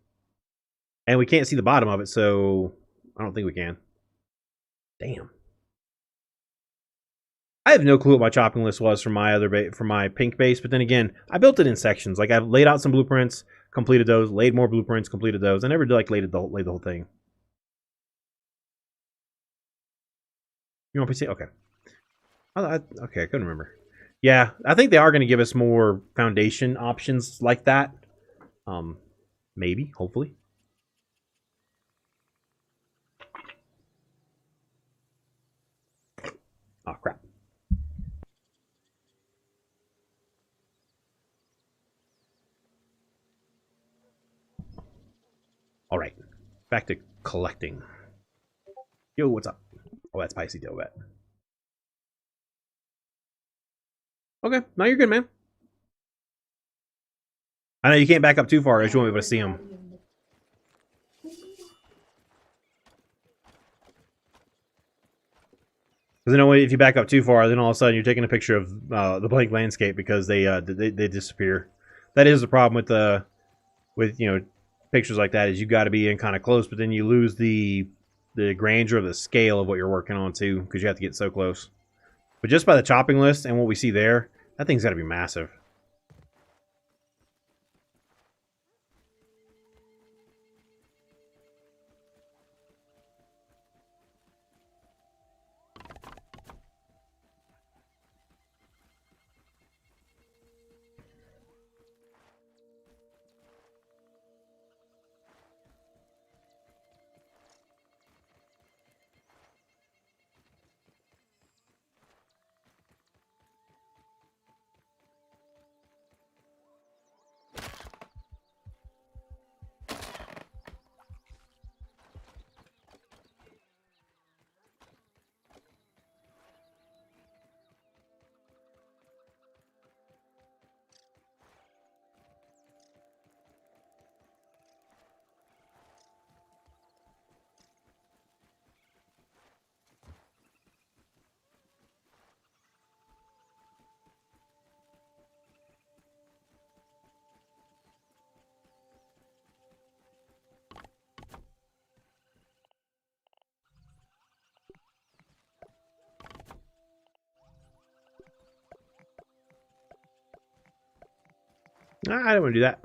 And we can't see the bottom of it, so I don't think we can. Damn. I have no clue what my chopping list was for my pink base, but then again, I built it in sections. Like I've laid out some blueprints, completed those, laid more blueprints, completed those. I never like laid the whole thing. You want PC? Okay. Okay, I couldn't remember. Yeah, I think they are going to give us more foundation options like that. Maybe, hopefully. Oh, crap. All right, back to collecting. Yo, what's up? Oh, that's Spicy Dilbet. Okay, now you're good, man. I know you can't back up too far, as you won't be able to see them. Because if you back up too far, then all of a sudden you're taking a picture of the blank landscape because they disappear. That is the problem with pictures like that, is you got to be in kind of close, but then you lose the grandeur of the scale of what you're working on too, because you have to get so close. But just by the chopping list and what we see there, that thing's got to be massive. I don't want to do that.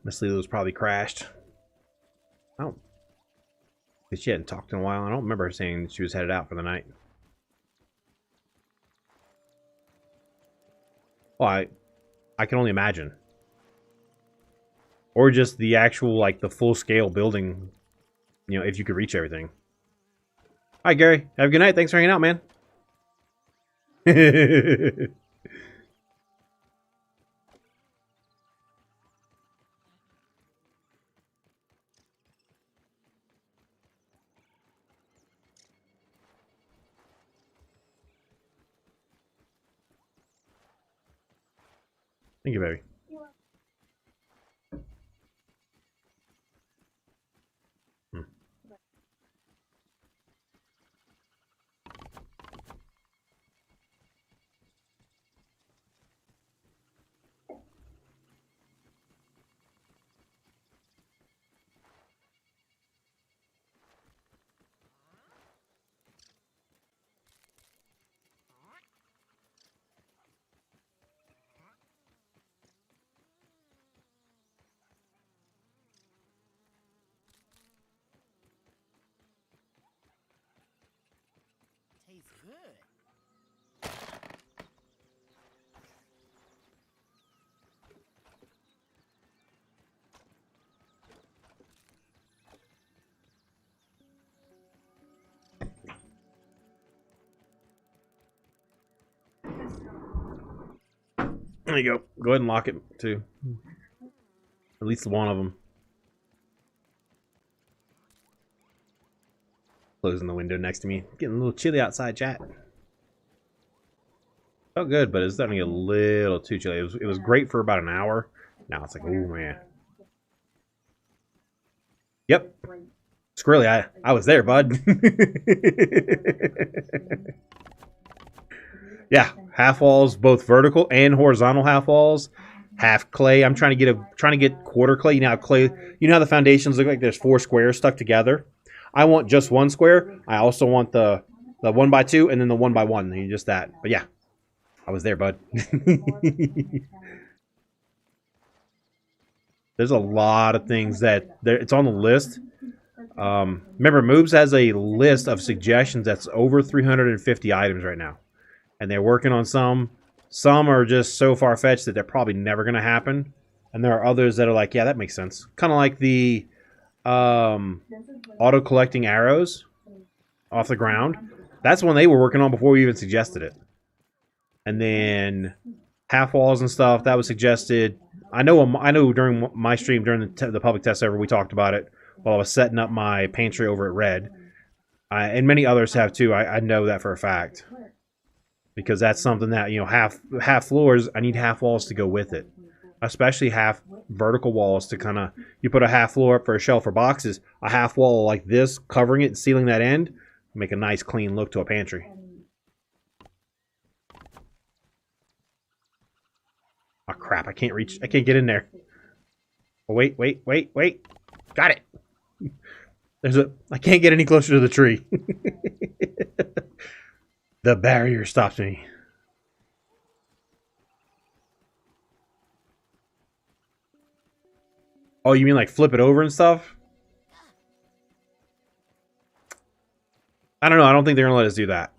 Miss Lilo's probably crashed. I don't. She hadn't talked in a while. I don't remember her saying that she was headed out for the night. Oh, I I can only imagine. Or just the actual, like, the full-scale building, you know, if you could reach everything. Hi, Gary. Have a good night. Thanks for hanging out, man. Thank you, baby. Tastes good. There you go. Go ahead and lock it, too. At least one of them. Closing the window next to me. Getting a little chilly outside, chat. Felt good, but it's starting to get a little too chilly. It was great for about an hour. Now it's like, oh man. Yep. Squirrely, I was there, bud. Yeah, half walls, both vertical and horizontal half walls. Half clay. I'm trying to get quarter clay. You know how clay. You know how the foundations look like there's 4 squares stuck together. I want just 1 square. I also want the 1x2 and then the 1x1. And just that. But yeah, I was there, bud. There's a lot of things that it's on the list. Remember, Moobs has a list of suggestions that's over 350 items right now. And they're working on some. Some are just so far-fetched that they're probably never going to happen. And there are others that are like, yeah, that makes sense. Kind of like the auto-collecting arrows off the ground. That's one they were working on before we even suggested it. And then half walls and stuff, that was suggested. I know during my stream, during the public test server, we talked about it while I was setting up my pantry over at Red. And many others have too. I know that for a fact. Because that's something that, you know, half floors, I need half walls to go with it. Especially half vertical walls to kind of, you put a half floor up for a shelf for boxes, a half wall like this, covering it and sealing that end, make a nice clean look to a pantry. Oh crap, I can't get in there. Oh, wait. Got it. I can't get any closer to the tree. The barrier stops me. Oh, you mean like flip it over and stuff? I don't know. I don't think they're gonna let us do that.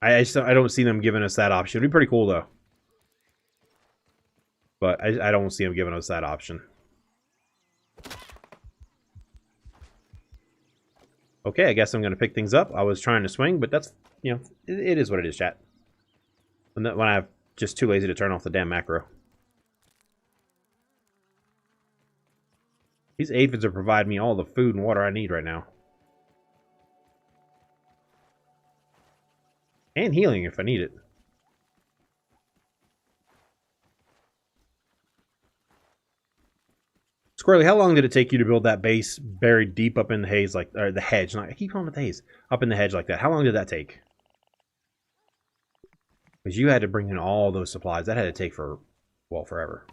I don't see them giving us that option. It'd be pretty cool though. But I don't see them giving us that option. Okay, I guess I'm gonna pick things up. I was trying to swing, but that's, you know, it is what it is, chat. When I'm just too lazy to turn off the damn macro. These aphids are providing me all the food and water I need right now. And healing if I need it. Squirrely, how long did it take you to build that base buried deep up in the haze, or the hedge? I keep calling it the haze. Up in the hedge like that. How long did that take? Because you had to bring in all those supplies. That had to take forever.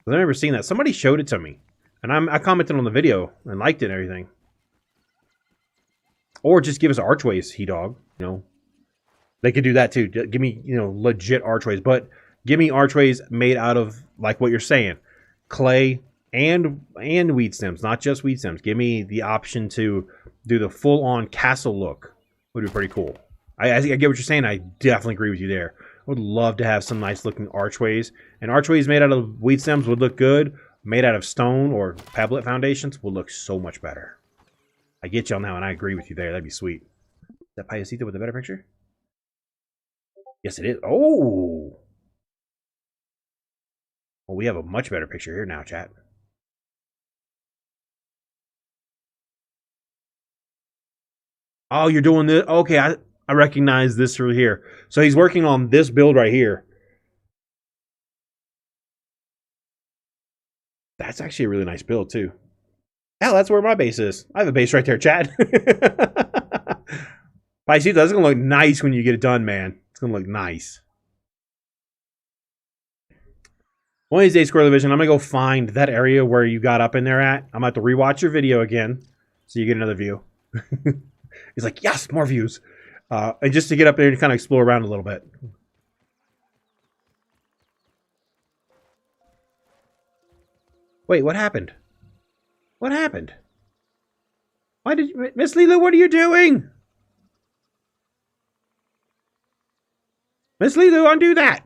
I've never seen that. Somebody showed it to me. And I commented on the video and liked it and everything. Or just give us archways, He-Dog. You know, they could do that too. Give me, you know, legit archways. But Give me archways made out of, like what you're saying, clay and weed stems, not just weed stems. Give me the option to do the full-on castle look. Would be pretty cool. I get what you're saying. I definitely agree with you there. I would love to have some nice-looking archways. And archways made out of weed stems would look good. Made out of stone or pebblet foundations would look so much better. I get y'all now, and I agree with you there. That'd be sweet. Is that Payasita with a better picture? Yes, it is. Oh! Well, we have a much better picture here now, chat. Oh, you're doing this? Okay, I recognize this through here. So he's working on this build right here. That's actually a really nice build, too. Hell, that's where my base is. I have a base right there, chat. I see that's going to look nice when you get it done, man. It's going to look nice. One of these days, Squirrel Vision, I'm going to go find that area where you got up in there at. I'm going to have to rewatch your video again so you get another view. He's like, yes, more views. And just to get up there and kind of explore around a little bit. Wait, what happened? What happened? Why did you... Miss Lila, what are you doing? Miss Lila, undo that.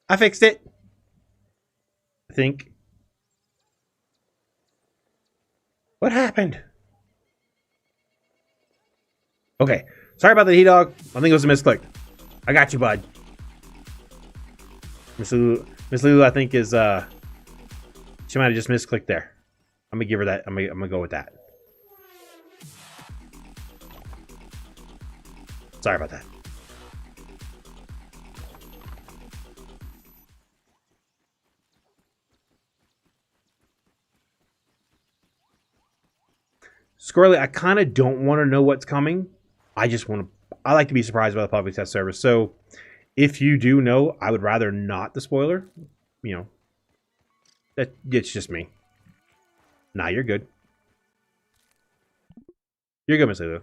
I fixed it. I think. What happened? Okay. Sorry about the heat dog. I think it was a misclick. I got you, bud. Miss Lulu, I think is she might have just misclicked there. I'm gonna give her that. I'm gonna go with that. Sorry about that. Squirrely, I kind of don't want to know what's coming. I just want to... I like to be surprised by the public test service. So, if you do know, I would rather not the spoiler. You know, it's just me. Nah, you're good. You're good, Miss Lulu.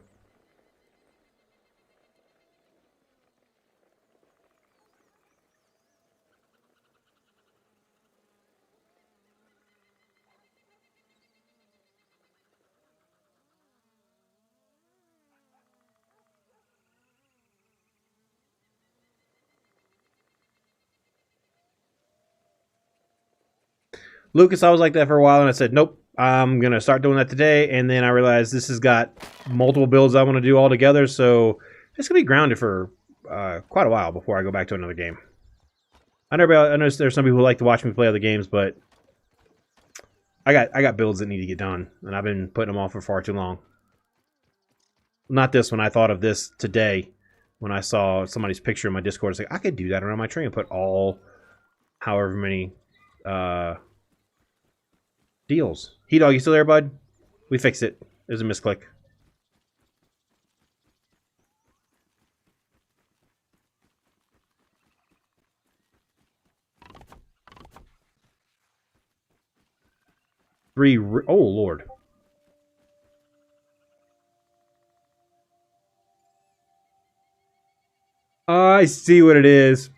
Lucas, I was like that for a while, and I said, nope, I'm going to start doing that today. And then I realized this has got multiple builds I want to do all together, so it's going to be grounded for quite a while before I go back to another game. I know there's some people who like to watch me play other games, but I got builds that need to get done, and I've been putting them off for far too long. Not this one. I thought of this today when I saw somebody's picture in my Discord. It's like, I could do that around my tree and put all however many... deals. Heat Dog, you still there, bud? We fixed it. There's a misclick. Oh, Lord. I see what it is.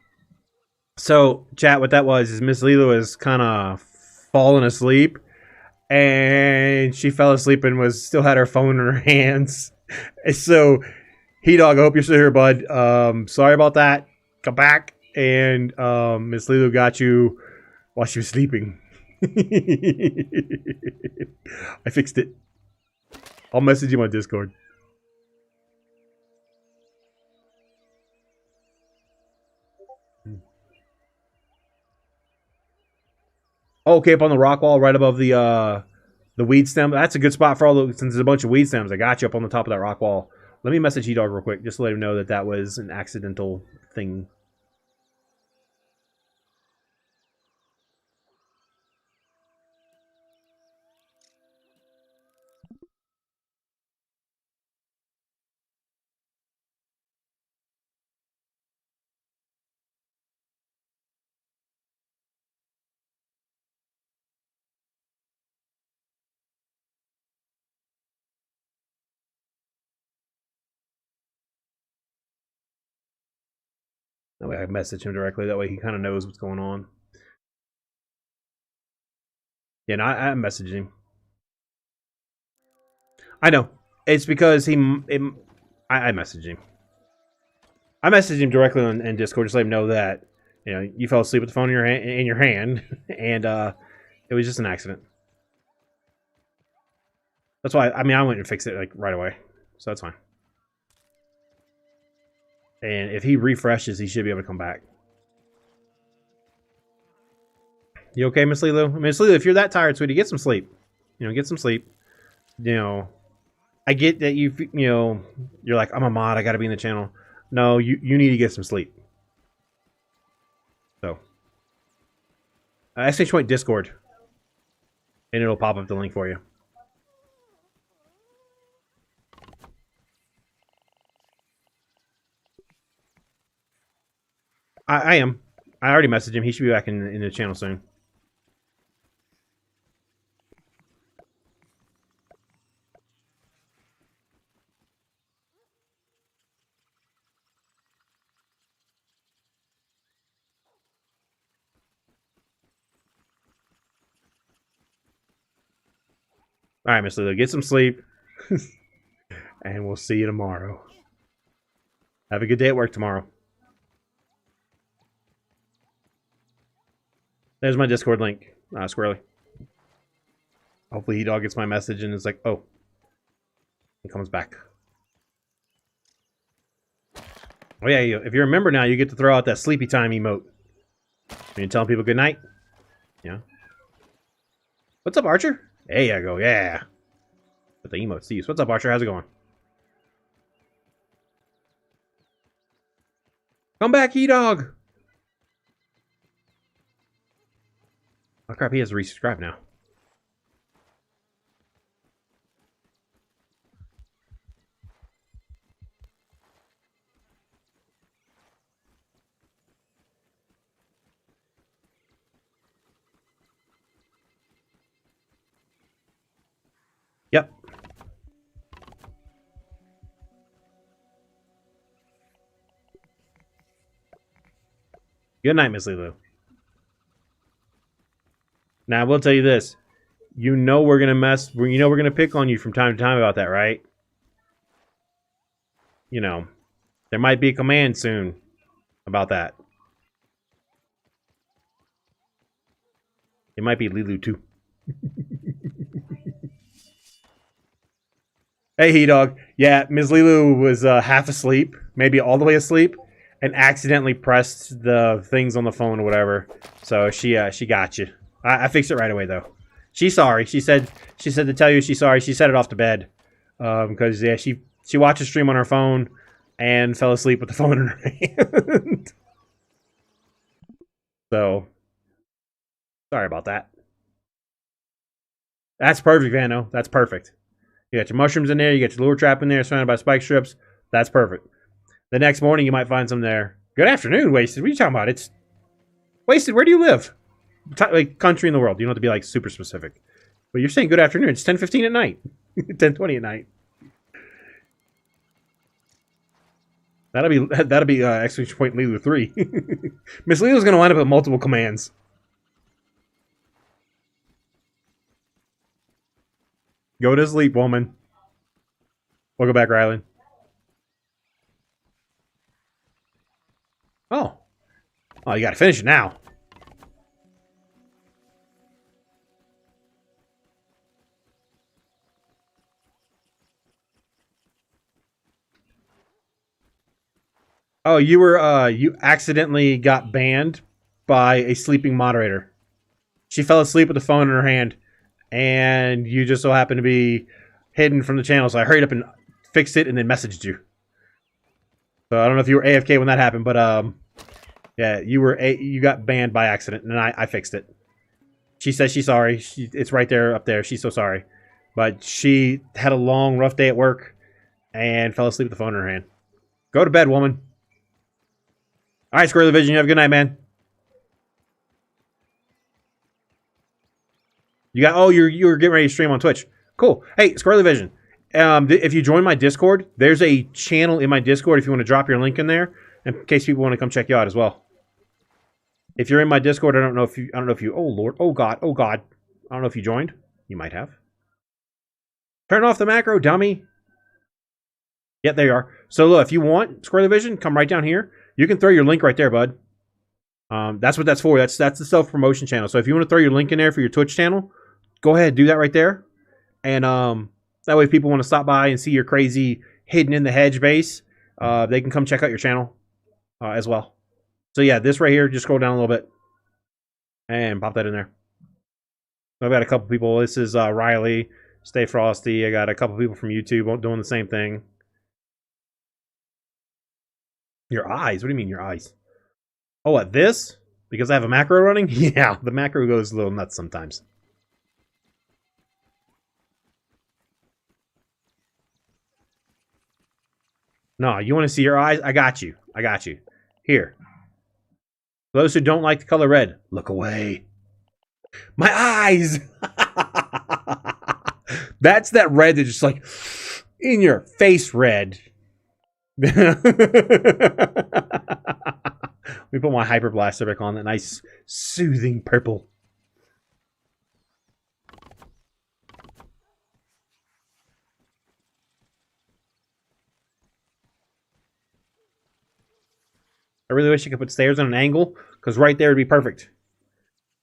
So, chat, what that was is Miss Lila was kind of falling asleep. And she fell asleep and still had her phone in her hands. So, Heat Dog, I hope you're still here, bud. Sorry about that. Come back. And Miss Lilo got you while she was sleeping. I fixed it. I'll message you on Discord. Oh, okay, up on the rock wall, right above the weed stem. That's a good spot for all the... Since there's a bunch of weed stems, I got you up on the top of that rock wall. Let me message Heat Dog real quick, just to let him know that that was an accidental thing. That way I message him directly. That way he kind of knows what's going on. Yeah, no, I messaged him. I know. It's because I messaged him. I messaged him directly in Discord, just let him know that, you know, you fell asleep with the phone in your hand, and it was just an accident. That's why, I mean, I went and fixed it like right away, so that's fine. And if he refreshes, he should be able to come back. You okay, Miss Lilo? I mean, Miss Lilo, if you're that tired, sweetie, get some sleep. You know, get some sleep. You know, I get that you're like, I'm a mod, I gotta be in the channel. No, you need to get some sleep. So, !point Discord, and it'll pop up the link for you. I am. I already messaged him. He should be back in the channel soon. All right, Miss Lilo, get some sleep. And we'll see you tomorrow. Have a good day at work tomorrow. There's my Discord link, Squirrely. Hopefully he dog gets my message and is like, oh. He comes back. Oh yeah, if you're a member now, you get to throw out that sleepy time emote. When you're telling people good night. Yeah. What's up, Archer? There you go, yeah. Put the emotes to use. What's up, Archer? How's it going? Come back, E-Dog! Oh crap, he has to resubscribe now. Yep. Good night, Miss Lulu. Now, I will tell you this. You know we're going to we're going to pick on you from time to time about that, right? You know, there might be a command soon about that. It might be Lilu too. Hey, He-Dog. Yeah, Ms. Lilu was half asleep, maybe all the way asleep, and accidentally pressed the things on the phone or whatever. So she got you. I fixed it right away though. She's sorry. She said to tell you she's sorry. She set it off to bed because yeah, she watched a stream on her phone and fell asleep with the phone in her hand. So sorry about that. That's perfect, Vano. That's perfect. You got your mushrooms in there. You got your lure trap in there, surrounded by spike strips. That's perfect. The next morning, you might find some there. Good afternoon, Wasted. What are you talking about? It's Wasted. Where do you live? Like country in the world. You don't have to be like super specific. But you're saying good afternoon. It's 10:15 at night. 10:20 at night. That'll be exclamation point Lilu 3. Miss Lilu's gonna wind up with multiple commands. Go to sleep, woman. Welcome back, Rylan. Oh, you gotta finish it now. Oh, you accidentally got banned by a sleeping moderator. She fell asleep with the phone in her hand, and you just so happened to be hidden from the channel, so I hurried up and fixed it and then messaged you. So I don't know if you were AFK when that happened, but yeah, you got banned by accident, and I fixed it. She says she's sorry. It's right there up there. She's so sorry. But she had a long, rough day at work and fell asleep with the phone in her hand. Go to bed, woman. All right, Squirrely Vision, you have a good night, man. You're getting ready to stream on Twitch. Cool. Hey, Squirrely Vision, if you join my Discord, there's a channel in my Discord if you want to drop your link in there. in case people want to come check you out as well. If you're in my Discord, I don't know if you. Oh Lord, oh God, oh God. I don't know if you joined. You might have. Turn off the macro, dummy. Yep, there you are. So look, if you want Square the Vision, come right down here. You can throw your link right there, bud. That's what that's for. That's the self-promotion channel. So if you want to throw your link in there for your Twitch channel, go ahead, do that right there. And that way if people want to stop by and see your crazy hidden in the hedge base, they can come check out your channel as well. So yeah, this right here, just scroll down a little bit and pop that in there. I've got a couple people. This is Riley, Stay Frosty. I got a couple people from YouTube doing the same thing. Your eyes? What do you mean your eyes? Oh, what, this? Because I have a macro running? Yeah, the macro goes a little nuts sometimes. No, you want to see your eyes? I got you. I got you. Here. Those who don't like the color red, look away. My eyes! That's that red that's just like in your face red. Let me put my Hyper Blaster back on, that nice soothing purple. I really wish you could put stairs on an angle, because right there would be perfect.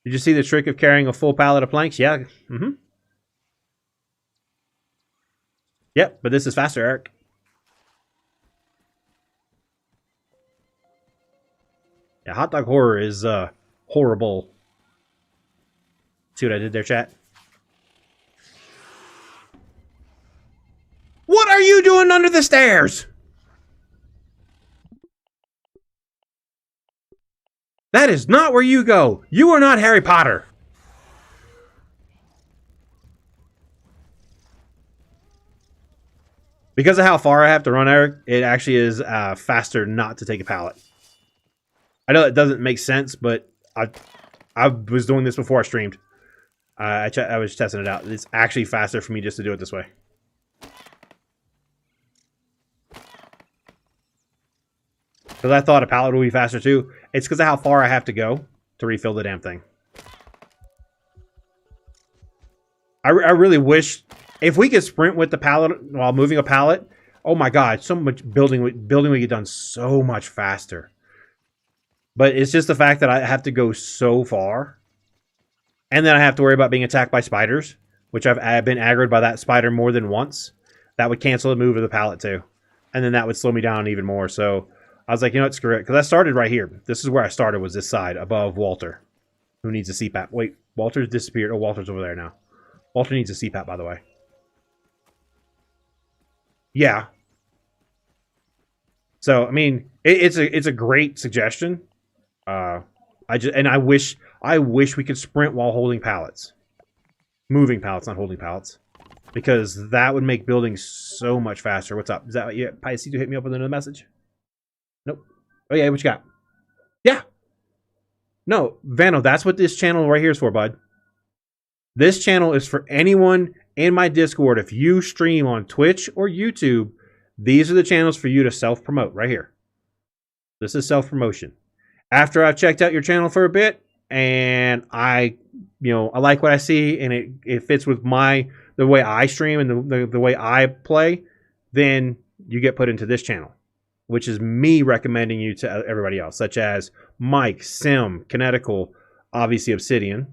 Did you see the trick of carrying a full pallet of planks? Yeah. Mm-hmm. Yep, but this is faster, Eric. Yeah, hot dog horror is horrible. See what I did there, chat? What are you doing under the stairs? That is not where you go. You are not Harry Potter. Because of how far I have to run, Eric, it actually is faster not to take a pallet. I know it doesn't make sense, but I was doing this before I streamed. I was testing it out. It's actually faster for me just to do it this way. Because I thought a pallet would be faster too. It's because of how far I have to go to refill the damn thing. I really wish if we could sprint with the pallet while moving a pallet. Oh my god, so much building would get done so much faster. But it's just the fact that I have to go so far, and then I have to worry about being attacked by spiders, which I've been aggroed by that spider more than once. That would cancel the move of the pallet too, and then that would slow me down even more. So I was like, you know what, screw it. Because I started right here. This is where I started, was this side, above Walter. Who needs a CPAP? Wait, Walter's disappeared. Oh, Walter's over there now. Walter needs a CPAP, by the way. Yeah. So, I mean, it's a great suggestion. I wish we could sprint while holding pallets. Moving pallets, not holding pallets. Because that would make building so much faster. What's up? Is that yeah, Pisces, you hit me up with another message? Nope. Oh yeah, what you got? Yeah. No, Vano, that's what this channel right here is for, bud. This channel is for anyone in my Discord. If you stream on Twitch or YouTube, these are the channels for you to self-promote right here. This is self-promotion. After I've checked out your channel for a bit and I like what I see and it fits with the way I stream and the way I play, then you get put into this channel, which is me recommending you to everybody else, such as Mike, Sim, Kinetical, obviously Obsidian,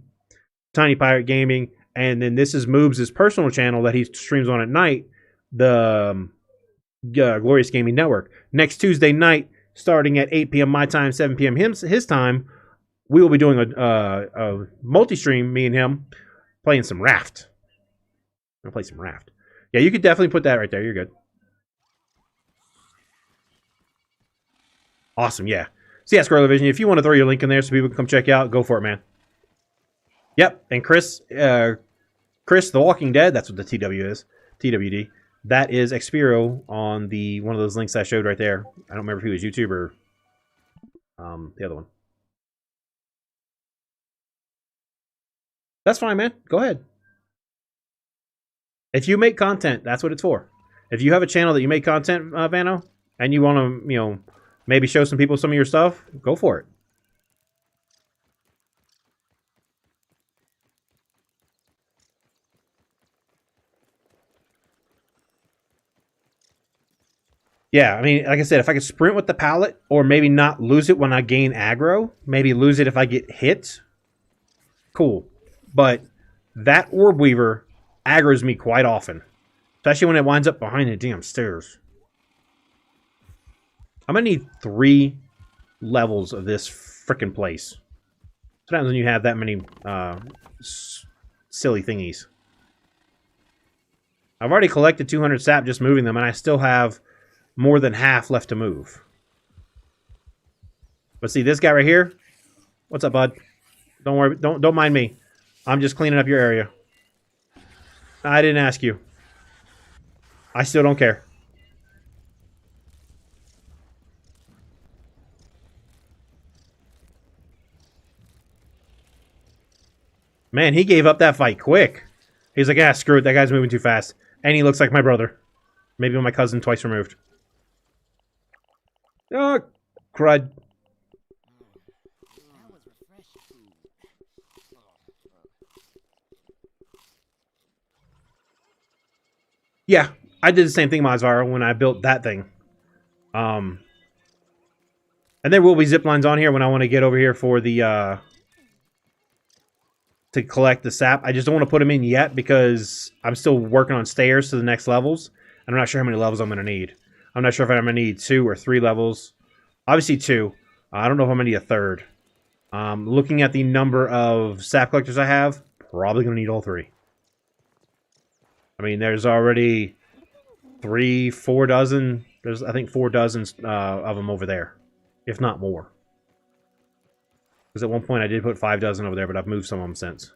Tiny Pirate Gaming, and then this is Moobs' personal channel that he streams on at night, the Glorious Gaming Network. Next Tuesday night, starting at 8 p.m. my time, 7 p.m. his time, we will be doing a multi-stream, me and him, playing some Raft. I'm going to play some Raft. Yeah, you could definitely put that right there. You're good. Awesome, yeah. So yeah, Scarlet Vision, if you want to throw your link in there so people can come check you out, go for it, man. Yep, and Chris the Walking Dead, that's what the TW is. TWD. That is Expiro on one of those links I showed right there. I don't remember if he was YouTube or the other one. That's fine, man. Go ahead. If you make content, that's what it's for. If you have a channel that you make content, Vano, and you want to, maybe show some people some of your stuff, go for it. Yeah, I mean, like I said, if I could sprint with the pallet, or maybe not lose it when I gain aggro, maybe lose it if I get hit, cool. But that Orb Weaver aggroes me quite often, especially when it winds up behind the damn stairs. I'm going to need 3 levels of this frickin' place. Sometimes when you have that many silly thingies. I've already collected 200 sap just moving them, and I still have more than half left to move. But see, this guy right here. What's up, bud? Don't worry. Don't mind me. I'm just cleaning up your area. I didn't ask you. I still don't care. Man, he gave up that fight quick. He's like, ah, screw it. That guy's moving too fast. And he looks like my brother. Maybe my cousin twice removed. Oh, crud. Yeah, I did the same thing, Mazvar, when I built that thing. And there will be zip lines on here when I want to get over here for the, to collect the sap. I just don't want to put them in yet because I'm still working on stairs to the next levels. And I'm not sure how many levels I'm going to need. I'm not sure if I'm going to need 2 or 3 levels. Obviously 2. I don't know if I'm going to need a 3rd. Looking at the number of sap collectors I have, probably going to need all 3. I mean, there's already 3-4 dozen. There's, I think, 4 dozen of them over there, if not more. Because at one point I did put 5 dozen over there, but I've moved some of them since.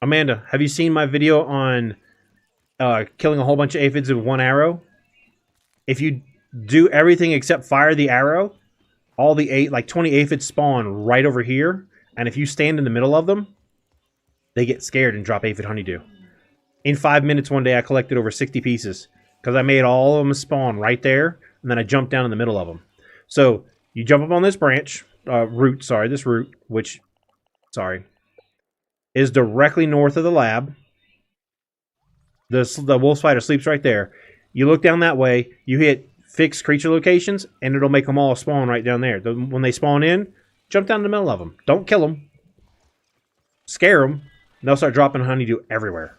Amanda, have you seen my video on killing a whole bunch of aphids with 1 arrow? If you do everything except fire the arrow, all the 20 aphids spawn right over here, and if you stand in the middle of them, they get scared and drop aphid honeydew. In 5 minutes one day, I collected over 60 pieces because I made all of them spawn right there, and then I jumped down in the middle of them. So you jump up on this branch, this root, which, is directly north of the lab. The wolf spider sleeps right there. You look down that way, you hit fixed creature locations, and it'll make them all spawn right down there. When they spawn in, jump down in the middle of them. Don't kill them. Scare them. They'll start dropping honeydew everywhere.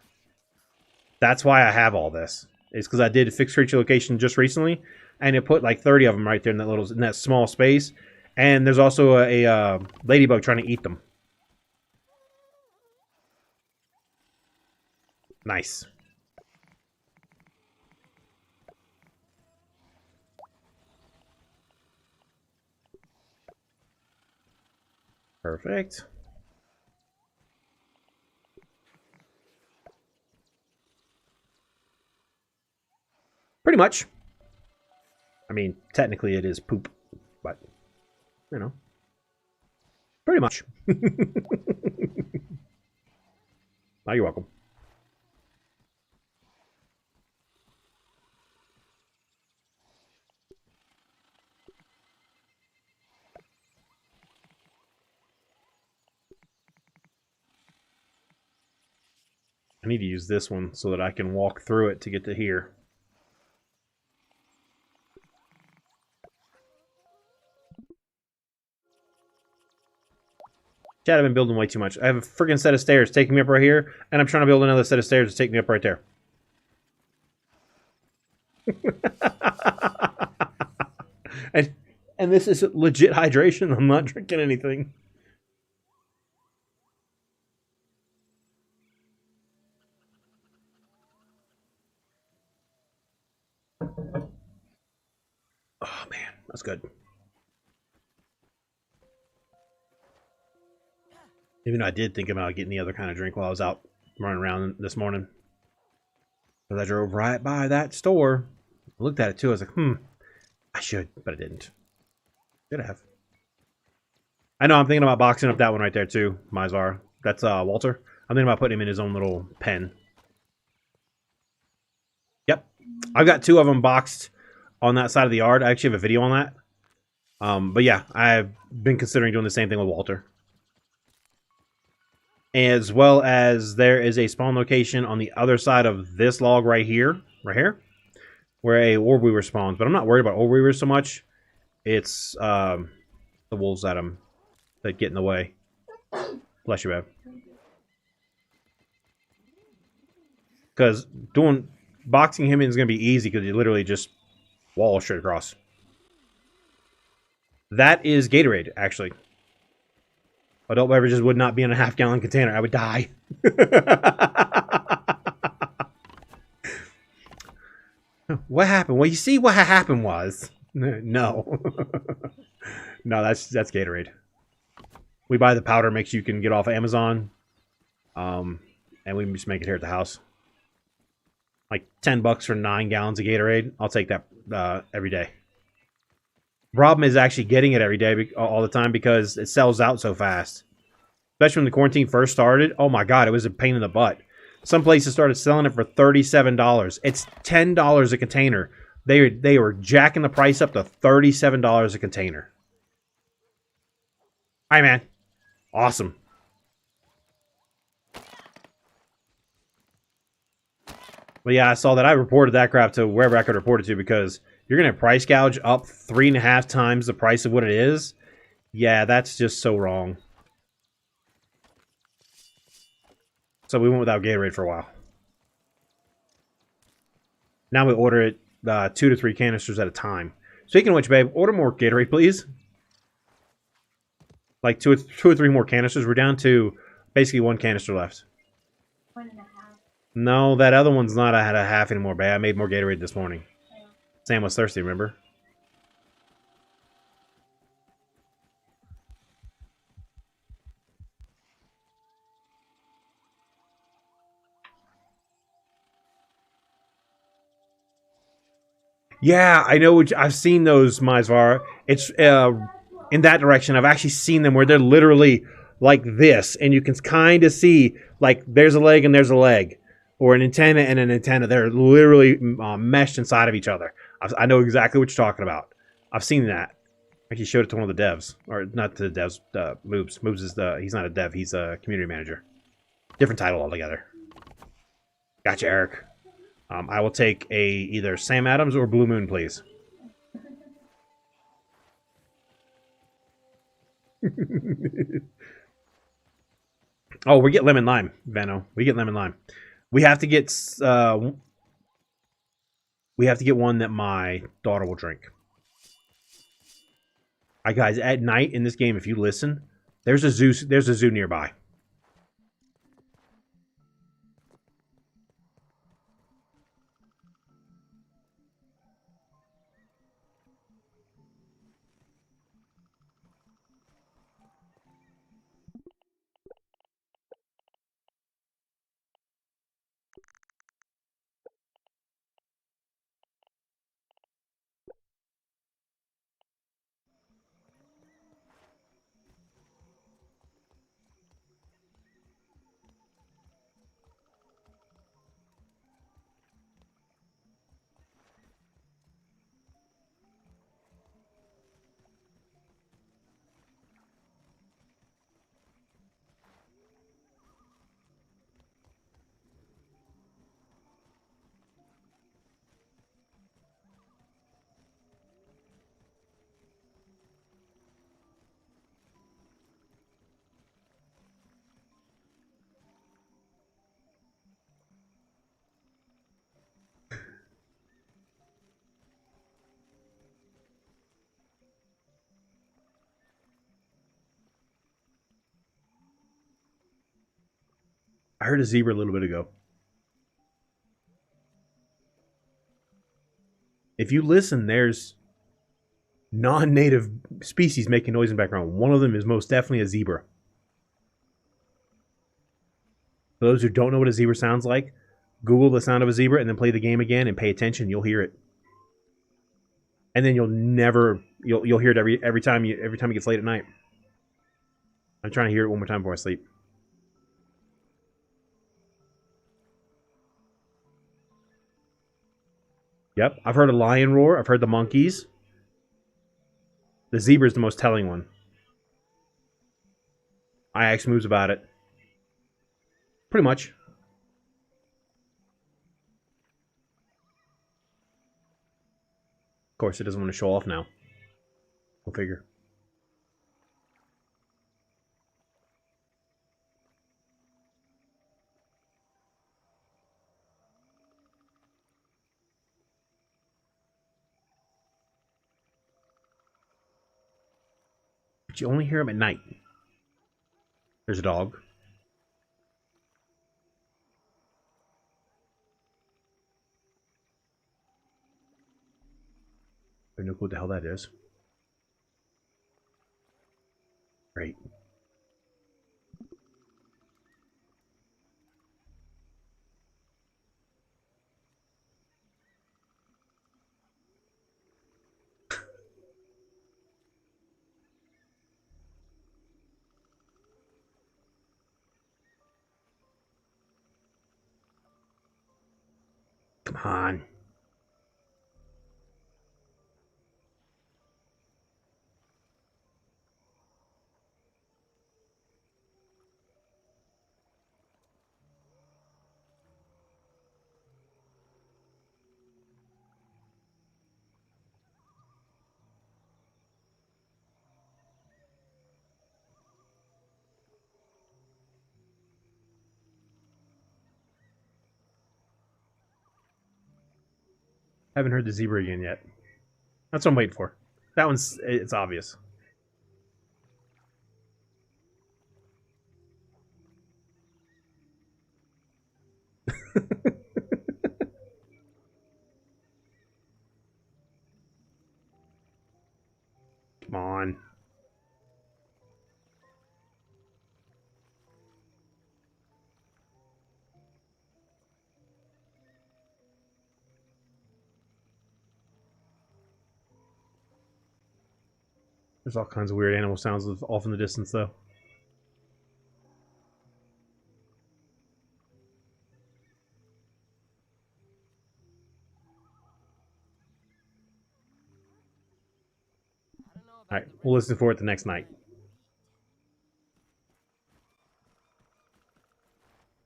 That's why I have all this. It's because I did a fixed creature location just recently, and it put like 30 of them right there in that small space. And there's also a ladybug trying to eat them. Nice. Perfect. Pretty much. I mean, technically it is poop, but, you know. Pretty much. Oh, you're welcome. I need to use this one so that I can walk through it to get to here. Chad, I've been building way too much. I have a freaking set of stairs taking me up right here, and I'm trying to build another set of stairs to take me up right there. and this is legit hydration. I'm not drinking anything. Oh, man. That's good. Even though I did think about getting the other kind of drink while I was out running around this morning. Because I drove right by that store. I looked at it too. I was like, I should, but I didn't. Should have. I know I'm thinking about boxing up that one right there too, Mizar. That's Walter. I'm thinking about putting him in his own little pen. Yep. I've got 2 of them boxed on that side of the yard. I actually have a video on that. But yeah, I've been considering doing the same thing with Walter. As well as there is a spawn location on the other side of this log right here, where a orb weaver spawns. But I'm not worried about orb weavers so much. It's the wolves that get in the way. Bless you, babe. Because boxing him in is going to be easy because you literally just wall straight across. That is Gatorade, actually. Adult beverages would not be in a half-gallon container. I would die. What happened? Well, you see what happened was... No. No, that's Gatorade. We buy the powder mix you can get off of Amazon. And we just make it here at the house. Like $10 for 9 gallons of Gatorade. I'll take that every day. Problem is actually getting it every day all the time because it sells out so fast. Especially when the quarantine first started. Oh my god, it was a pain in the butt. Some places started selling it for $37. It's $10 a container. They were jacking the price up to $37 a container. Hi, man. Awesome. But yeah, I saw that. I reported that crap to wherever I could report it to because you're going to price gouge up 3.5 times the price of what it is. Yeah, that's just so wrong. So we went without Gatorade for a while. Now we order it 2 to 3 canisters at a time. Speaking of which, babe, order more Gatorade, please. Like 2 or 3 more canisters. We're down to basically 1 canister left. 1.5. No, that other one's not at a half anymore, babe. I made more Gatorade this morning. Yeah. Sam was thirsty, remember? Yeah, I know. I've seen those, Mizvar. It's in that direction. I've actually seen them where they're literally like this, and you can kind of see like there's a leg and there's a leg, or an antenna and an antenna. They're literally meshed inside of each other. I know exactly what you're talking about. I've seen that. I actually showed it to one of the devs, or not to the devs. Moobs. Moobs is he's not a dev. He's a community manager. Different title altogether. Gotcha, Eric. I will take either Sam Adams or Blue Moon, please. Oh, we get lemon lime, Veno. We get lemon lime. We have to get one that my daughter will drink. All right, guys. At night in this game, if you listen, there's a zoo. There's a zoo nearby. I heard a zebra a little bit ago. If you listen, there's non-native species making noise in the background. One of them is most definitely a zebra. For those who don't know what a zebra sounds like, Google the sound of a zebra and then play the game again and pay attention. You'll hear it, and then you'll hear it every time it gets late at night. I'm trying to hear it one more time before I sleep. Yep, I've heard a lion roar. I've heard the monkeys. The zebra's the most telling one. I actually moves about it. Pretty much. Of course, it doesn't want to show off now. Go figure. But you only hear them at night. There's a dog. I have no clue what the hell that is. Great. Come on. Haven't heard the zebra again yet. That's what I'm waiting for. That one's, it's obvious. Come on. There's all kinds of weird animal sounds off in the distance, though. Alright, we'll listen for it the next night.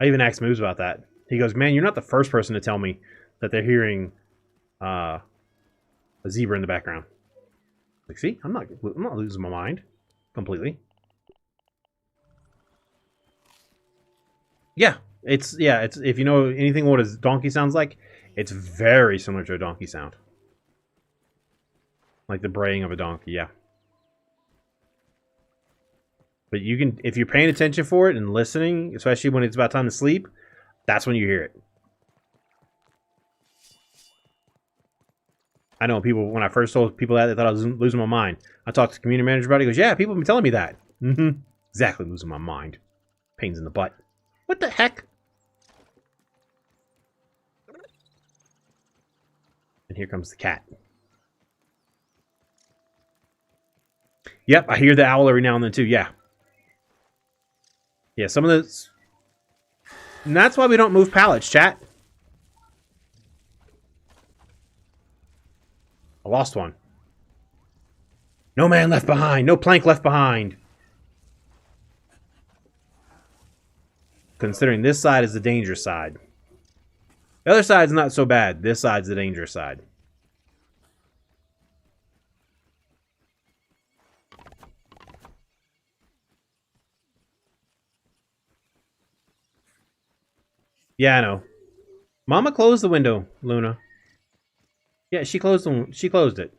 I even asked Moose about that. He goes, man, you're not the first person to tell me that they're hearing a zebra in the background. Like, see, I'm not losing my mind completely. Yeah, it's if you know anything what a donkey sounds like, it's very similar to a donkey sound. Like the braying of a donkey, yeah. But you can, if you're paying attention for it and listening, especially when it's about time to sleep, that's when you hear it. I know people, when I first told people that, they thought I was losing my mind. I talked to the community manager about it. He goes, yeah, people have been telling me that. Mm-hmm. Exactly, losing my mind. Pains in the butt. What the heck? And here comes the cat. Yep, I hear the owl every now and then too, yeah. Yeah, some of this... And that's why we don't move pallets, chat. I lost one. No man left behind. No plank left behind. Considering this side is the dangerous side. The other side's not so bad. This side's the dangerous side. Yeah, I know. Mama closed the window, Luna. Yeah, she closed it.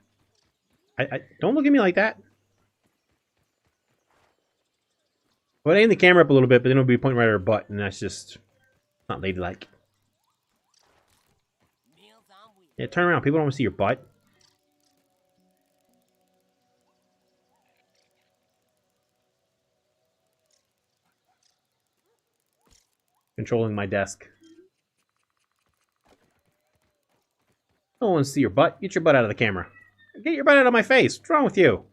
I don't look at me like that. Well, aim the camera up a little bit, but then it'll be pointing right at her butt, and that's just not ladylike. Yeah, turn around. People don't want to see your butt. Controlling my desk. No one wants to see your butt. Get your butt out of the camera. Get your butt out of my face. What's wrong with you?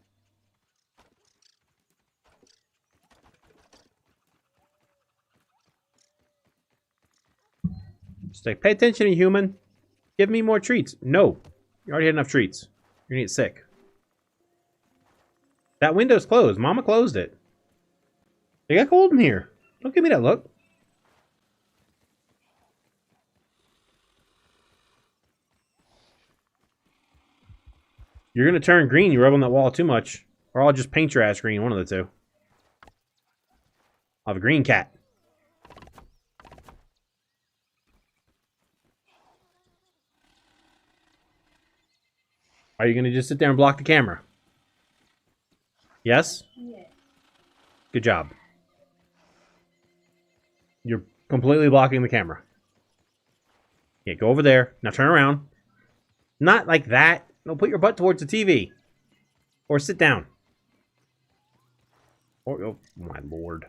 Just like, pay attention, human. Give me more treats. No. You already had enough treats. You're gonna get sick. That window's closed. Mama closed it. It got cold in here. Don't give me that look. You're gonna turn green. You rub on that wall too much. Or I'll just paint your ass green. One of the two. I'll have a green cat. Are you gonna just sit there and block the camera? Yes? Yeah. Good job. You're completely blocking the camera. Yeah, go over there. Now turn around. Not like that. No, put your butt towards the TV. Or sit down. Or, oh, my lord.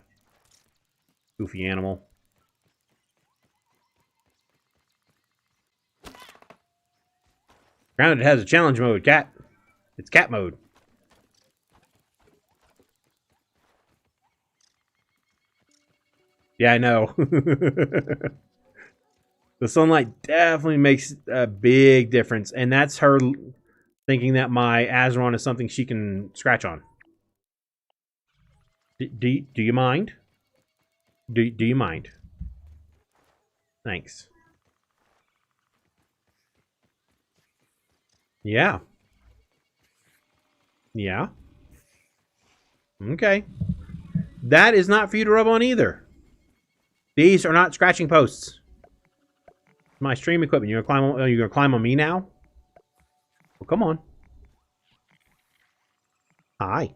Goofy animal. Grounded has a challenge mode, cat. It's cat mode. Yeah, I know. The sunlight definitely makes a big difference, and that's her thinking that my Azeron is something she can scratch on. Do you mind? Do you mind? Thanks. Yeah. Yeah. Okay. That is not for you to rub on either. These are not scratching posts. My stream equipment. You're gonna climb on me now? Well, come on. Hi.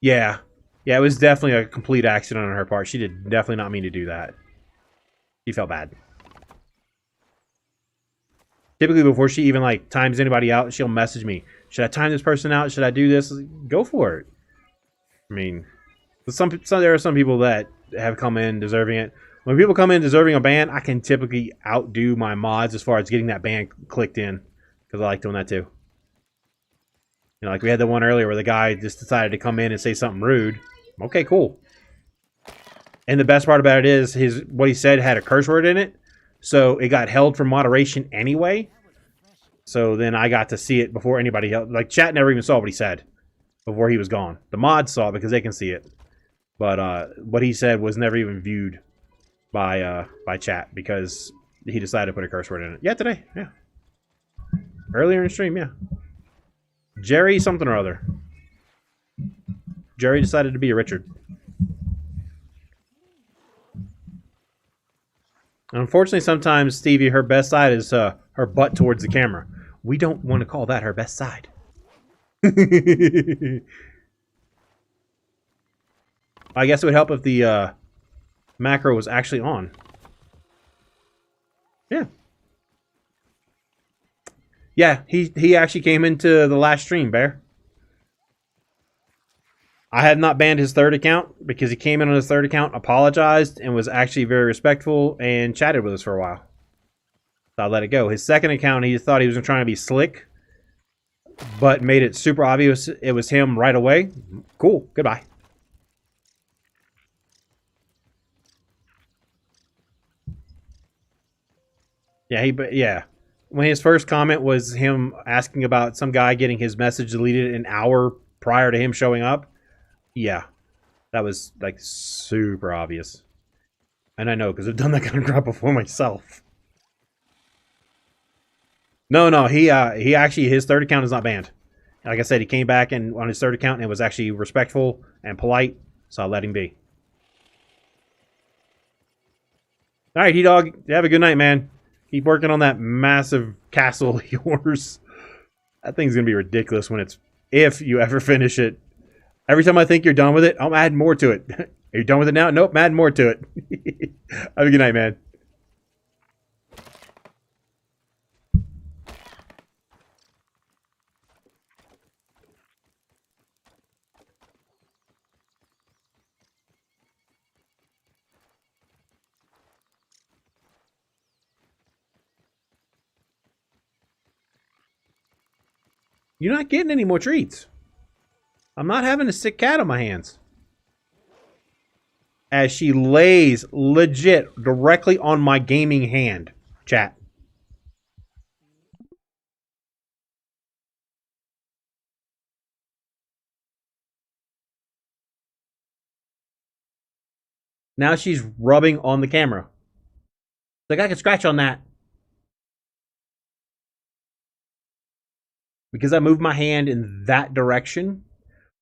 Yeah. Yeah, it was definitely a complete accident on her part. She did definitely not mean to do that. She felt bad. Typically, before she even, like, times anybody out, she'll message me. Should I time this person out? Should I do this? Go for it. I mean, there are some people that have come in deserving it. When people come in deserving a ban, I can typically outdo my mods as far as getting that ban clicked in. Because I like doing that too. You know, like we had the one earlier where the guy just decided to come in and say something rude. Okay, cool. And the best part about it is what he said had a curse word in it. So it got held for moderation anyway. So then I got to see it before anybody else. Like, chat never even saw what he said before he was gone. The mods saw it because they can see it. But what he said was never even viewed by chat because he decided to put a curse word in it. Yeah, today. Yeah. Earlier in the stream, yeah. Jerry something or other. Jerry decided to be a Richard. Unfortunately, sometimes, Stevie, her best side is her butt towards the camera. We don't want to call that her best side. I guess it would help if the macro was actually on. Yeah. Yeah, he actually came into the last stream, Bear. I had not banned his third account because he came in on his third account, apologized, and was actually very respectful and chatted with us for a while. So I let it go. His second account, he thought he was trying to be slick, but made it super obvious it was him right away. Cool. Goodbye. Yeah. When his first comment was him asking about some guy getting his message deleted an hour prior to him showing up, yeah, that was like super obvious. And I know because I've done that kind of crap before myself. No, he actually, his third account is not banned. Like I said, he came back and on his third account and was actually respectful and polite, so I let him be. All right, He-Dog, have a good night, man. Keep working on that massive castle of yours. That thing's going to be ridiculous if you ever finish it. Every time I think you're done with it, I'm adding more to it. Are you done with it now? Nope, I'm adding more to it. Have a good night, man. You're not getting any more treats. I'm not having a sick cat on my hands. As she lays legit directly on my gaming hand. Chat. Now she's rubbing on the camera. Like, I can scratch on that. Because I moved my hand in that direction,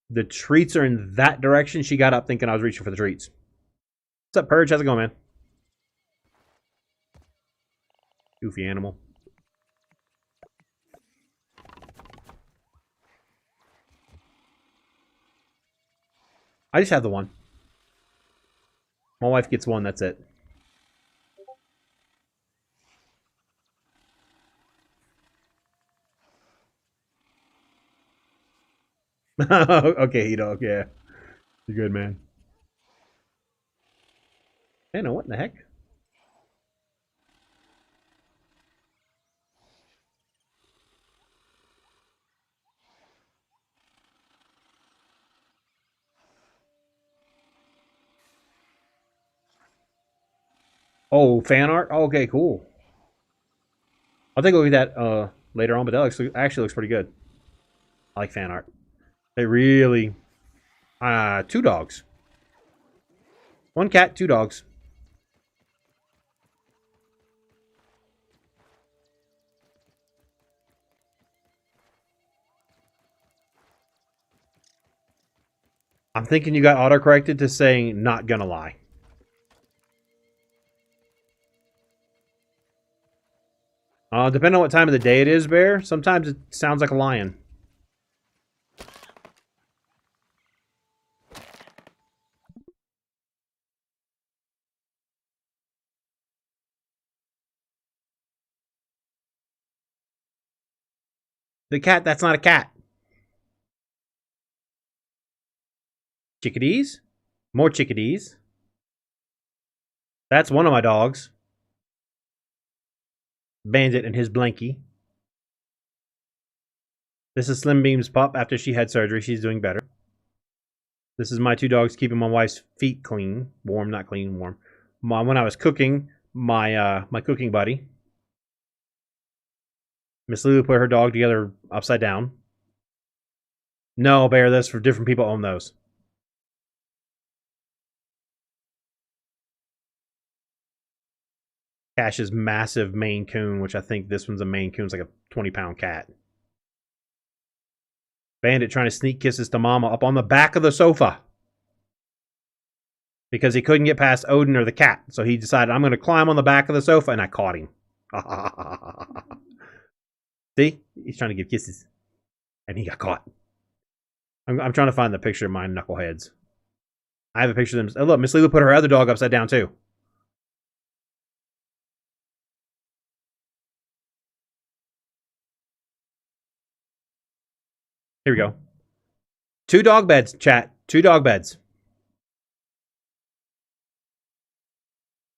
the treats are in that direction. She got up thinking I was reaching for the treats. What's up, Purge? How's it going, man? Goofy animal. I just have the one. My wife gets one, that's it. Okay, He-Dog, yeah. You're good, man. Hey, no, what in the heck? Oh, fan art? Oh, okay, cool. I'll take a look at that later on, but that actually looks pretty good. I like fan art. They really... 2 dogs. 1 cat, 2 dogs. I'm thinking you got autocorrected to saying not gonna lie. Depending on what time of the day it is, Bear, sometimes it sounds like a lion. The cat, that's not a cat. Chickadees? More chickadees. That's one of my dogs. Bandit and his blankie. This is Slim Beam's pup after she had surgery. She's doing better. This is my 2 dogs keeping my wife's feet clean. Warm, not clean, warm. When I was cooking, my cooking buddy. Miss Lulu put her dog together upside down. No, Bear, that's for different people own those. Cash's massive Maine Coon, which I think this one's a Maine Coon. It's like a 20-pound cat. Bandit trying to sneak kisses to Mama up on the back of the sofa. Because he couldn't get past Odin or the cat. So he decided, I'm going to climb on the back of the sofa, and I caught him. See? He's trying to give kisses. And he got caught. I'm trying to find the picture of my knuckleheads. I have a picture of them. Oh, look, Miss Lila put her other dog upside down, too. Here we go. 2 dog beds, chat. 2 dog beds.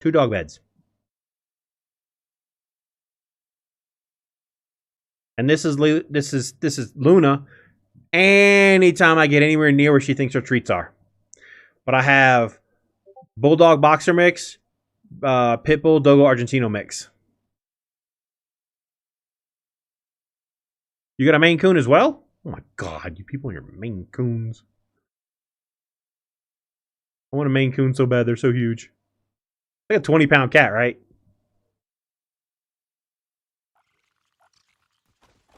2 dog beds. And this is Luna. Anytime I get anywhere near where she thinks her treats are. But I have Bulldog Boxer mix, Pitbull Dogo Argentino mix. You got a Maine Coon as well? Oh my god, you people and your Maine Coons. I want a Maine Coon so bad, they're so huge. Like a 20-pound cat, right?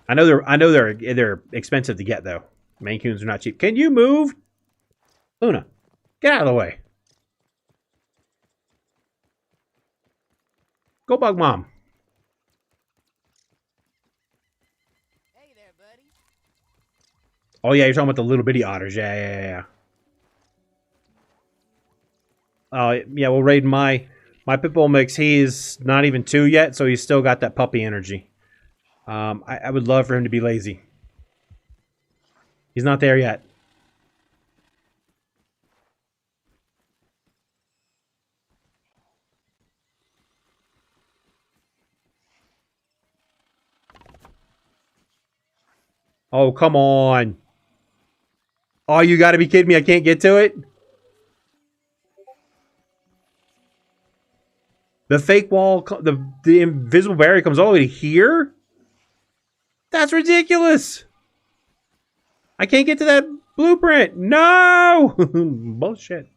I know they're expensive to get though. Maine Coons are not cheap. Can you move? Luna, get out of the way. Go bug mom. Hey there, buddy. Oh yeah, you're talking about the little bitty otters. Yeah. Yeah, we'll raid my Pitbull mix. He's not even 2 yet, so he's still got that puppy energy. I would love for him to be lazy. He's not there yet. Oh, come on. Oh, you gotta be kidding me. I can't get to it? The fake wall, the invisible barrier comes all the way to here? That's ridiculous. I can't get to that blueprint. No! Bullshit.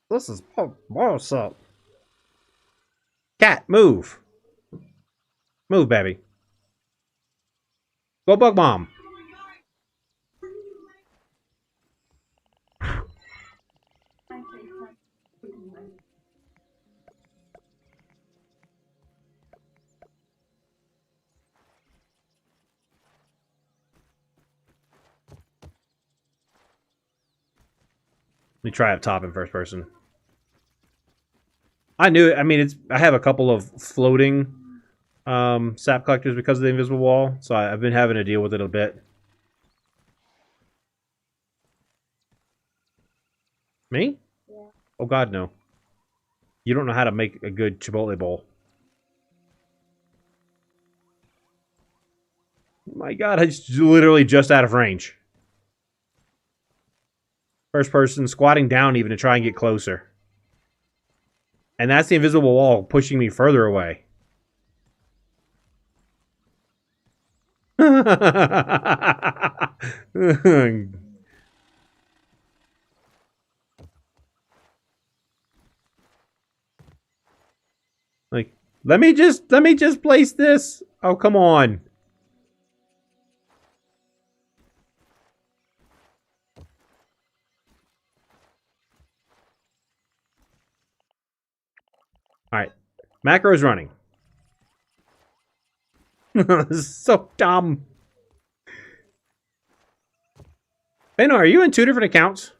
This is bullshit. Cat, move. Move, baby. Go bug bomb. Let me try up top in first person. I knew it. I mean, I have a couple of floating sap collectors because of the invisible wall, so I've been having to deal with it a bit. Me? Yeah. Oh God, no. You don't know how to make a good Chipotle bowl. My God, it's literally just out of range. First person, squatting down even to try and get closer. And that's the invisible wall pushing me further away. Like, let me just place this. Oh, come on. All right. Macro is running. This is so dumb. Benno, are you in 2 different accounts?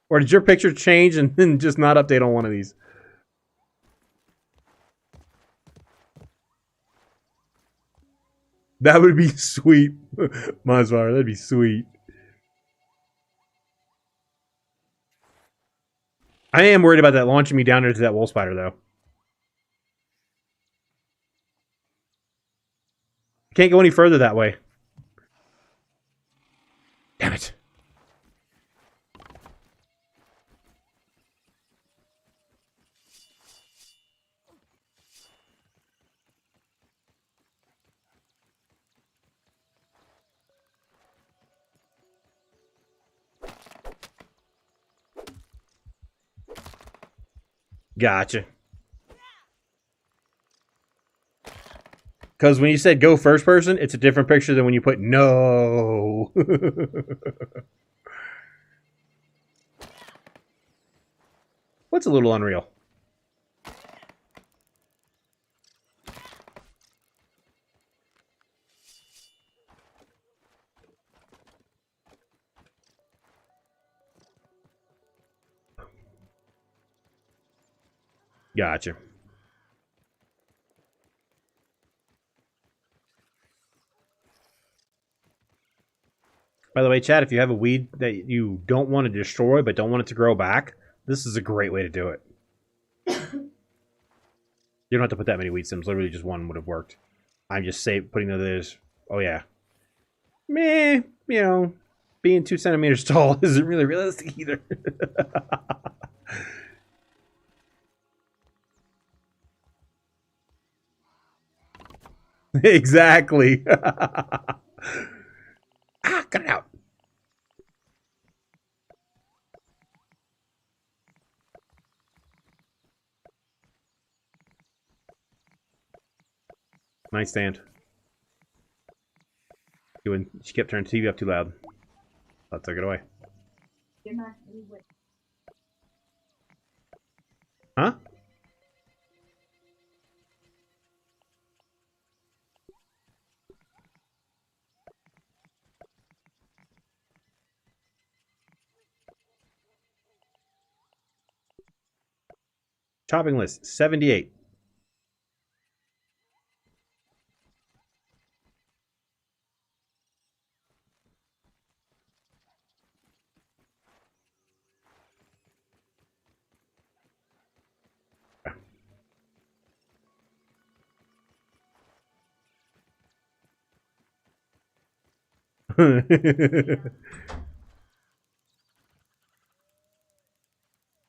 Or did your picture change and then just not update on one of these? That would be sweet. Mazvar, that'd be sweet. I am worried about that launching me down into that wolf spider, though. Can't go any further that way. Damn it. Gotcha. Because when you said go first person, it's a different picture than when you put no. What's a little unreal? Gotcha. By the way, Chad, if you have a weed that you don't want to destroy but don't want it to grow back, this is a great way to do it. You don't have to put that many weed stems. Literally just one would have worked. I'm just putting others. Oh, yeah. Meh, you know, being 2 centimeters tall isn't really realistic either. Exactly. Cut it out. Nice stand. She kept turning the TV up too loud. I took it away. Huh? Chopping list 78.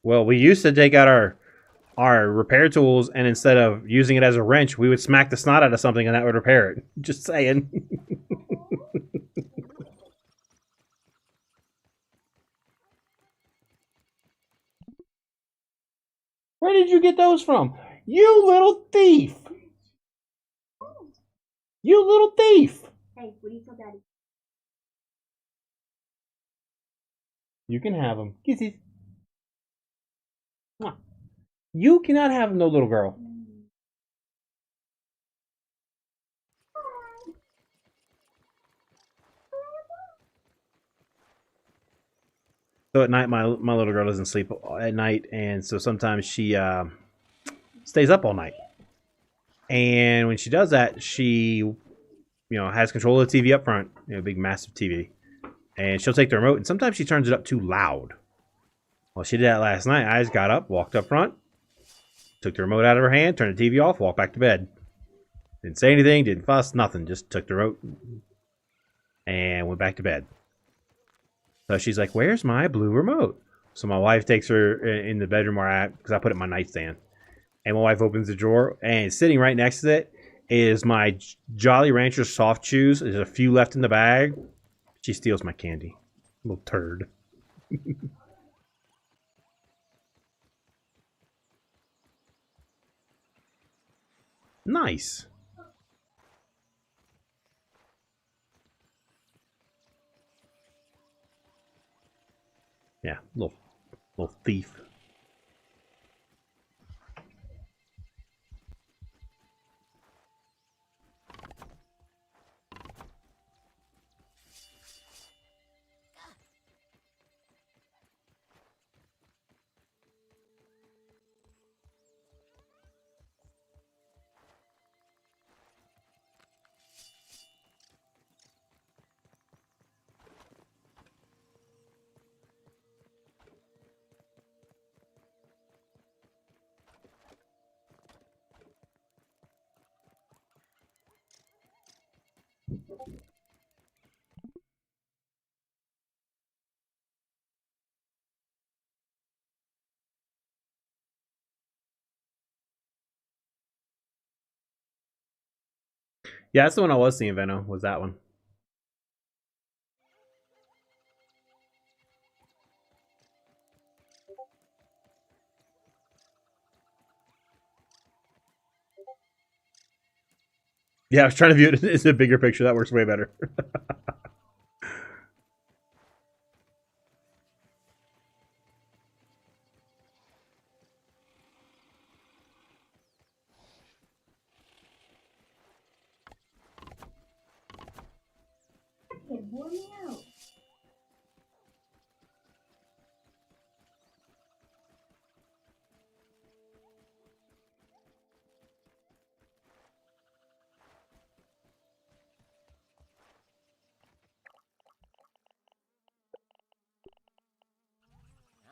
Well, we used to take out our repair tools, and instead of using it as a wrench, we would smack the snot out of something and that would repair it. Just saying. Where did you get those from? You little thief! You little thief! Hey, what do you tell Daddy? You can have them. Kisses. You cannot have them, no, little girl. So at night, my little girl doesn't sleep at night, and so sometimes she stays up all night. And when she does that, she has control of the TV up front, big massive TV, and she'll take the remote, and sometimes she turns it up too loud. Well, she did that last night. I just got up, walked up front, took the remote out of her hand, turned the TV off, walked back to bed. Didn't say anything, didn't fuss, nothing. Just took the remote and went back to bed. So she's like, "Where's my blue remote?" So my wife takes her in the bedroom where because I put it in my nightstand. And my wife opens the drawer, and sitting right next to it is my Jolly Rancher soft chews. There's a few left in the bag. She steals my candy. Little turd. Nice. Yeah, little thief. Yeah, that's the one I was seeing, Venno, was that one. Yeah, I was trying to view it as a bigger picture. That works way better. That kid wore me out.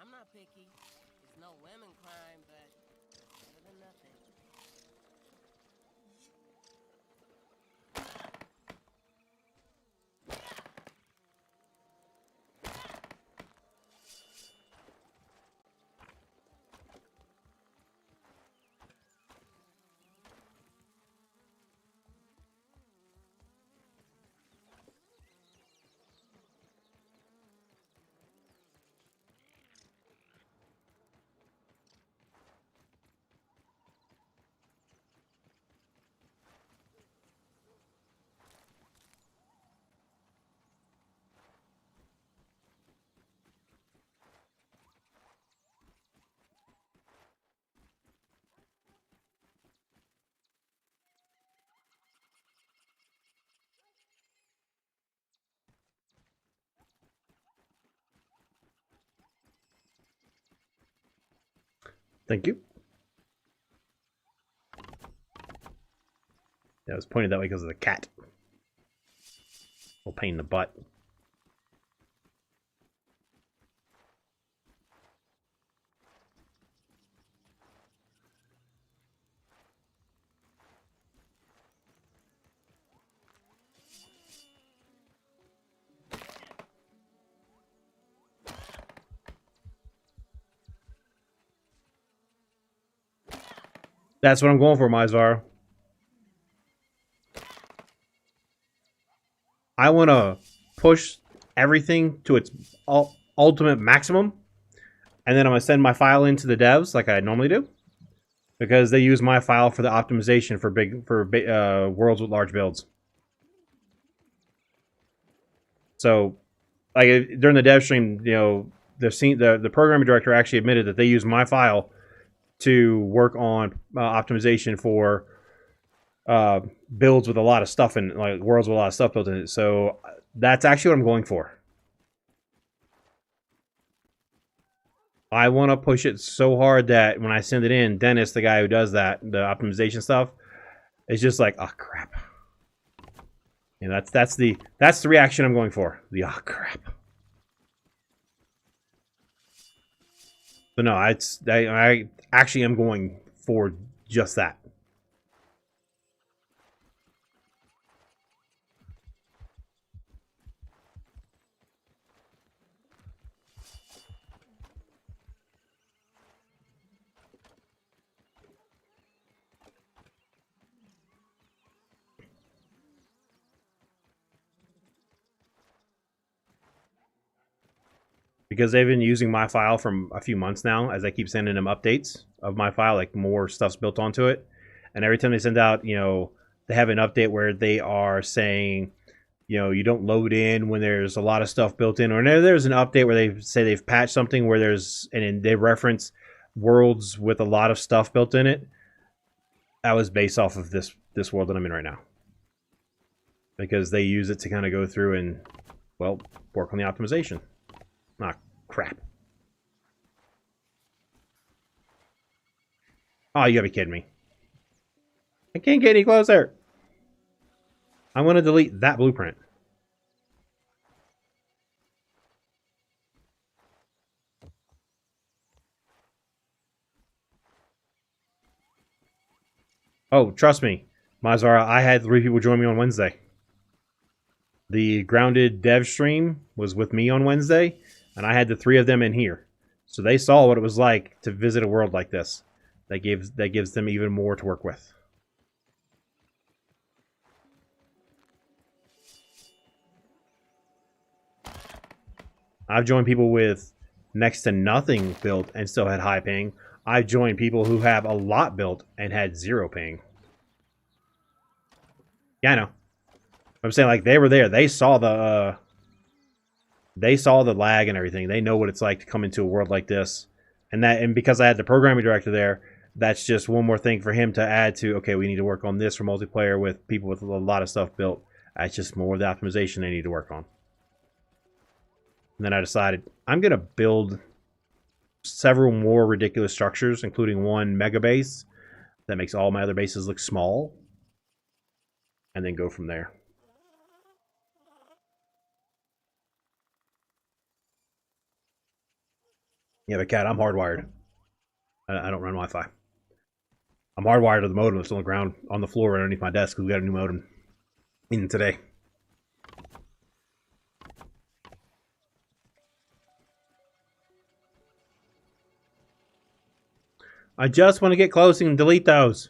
I'm not picky. It's no women crime, but better than nothing. Thank you. Yeah, I was pointed that way because of the cat. Little pain in the butt. That's what I'm going for, Mizar. I want to push everything to its ultimate maximum, and then I'm going to send my file into the devs like I normally do, because they use my file for the optimization for worlds with large builds. So, like during the dev stream, you know, the programming director actually admitted that they use my file to work on optimization for builds with a lot of stuff in, like worlds with a lot of stuff built in it. So that's actually what I'm going for. I want to push it so hard that when I send it in, Dennis, the guy who does that, the optimization stuff, is just like, oh crap. You know, that's the reaction I'm going for. The oh crap. But no, I actually am going for just that. Because they've been using my file from a few months now, as I keep sending them updates of my file, like more stuff's built onto it. And every time they send out, you know, they have an update where they are saying, you know, you don't load in when there's a lot of stuff built in. Or there's an update where they say they've patched something where there's, and they reference worlds with a lot of stuff built in it. That was based off of this world that I'm in right now. Because they use it to kind of go through and, well, work on the optimization. Ah, crap. Oh, you gotta be kidding me. I can't get any closer. I want to delete that blueprint. Oh, trust me, Mazara, I had 3 people join me on Wednesday. The Grounded dev stream was with me on Wednesday, and I had the 3 of them in here. So they saw what it was like to visit a world like this. That gives them even more to work with. I've joined people with next to nothing built and still had high ping. I've joined people who have a lot built and had 0 ping. Yeah, I know. I'm saying, like, they were there. They saw the lag and everything. They know what it's like to come into a world like this. And because I had the programming director there, that's just one more thing for him to add to, okay, we need to work on this for multiplayer with people with a lot of stuff built. That's just more of the optimization they need to work on. And then I decided I'm going to build several more ridiculous structures, including one mega base that makes all my other bases look small. And then go from there. Yeah, but Cat, I'm hardwired. I don't run Wi-Fi. I'm hardwired to the modem that's on the ground, on the floor underneath my desk, because we got a new modem in today. I just want to get close and delete those.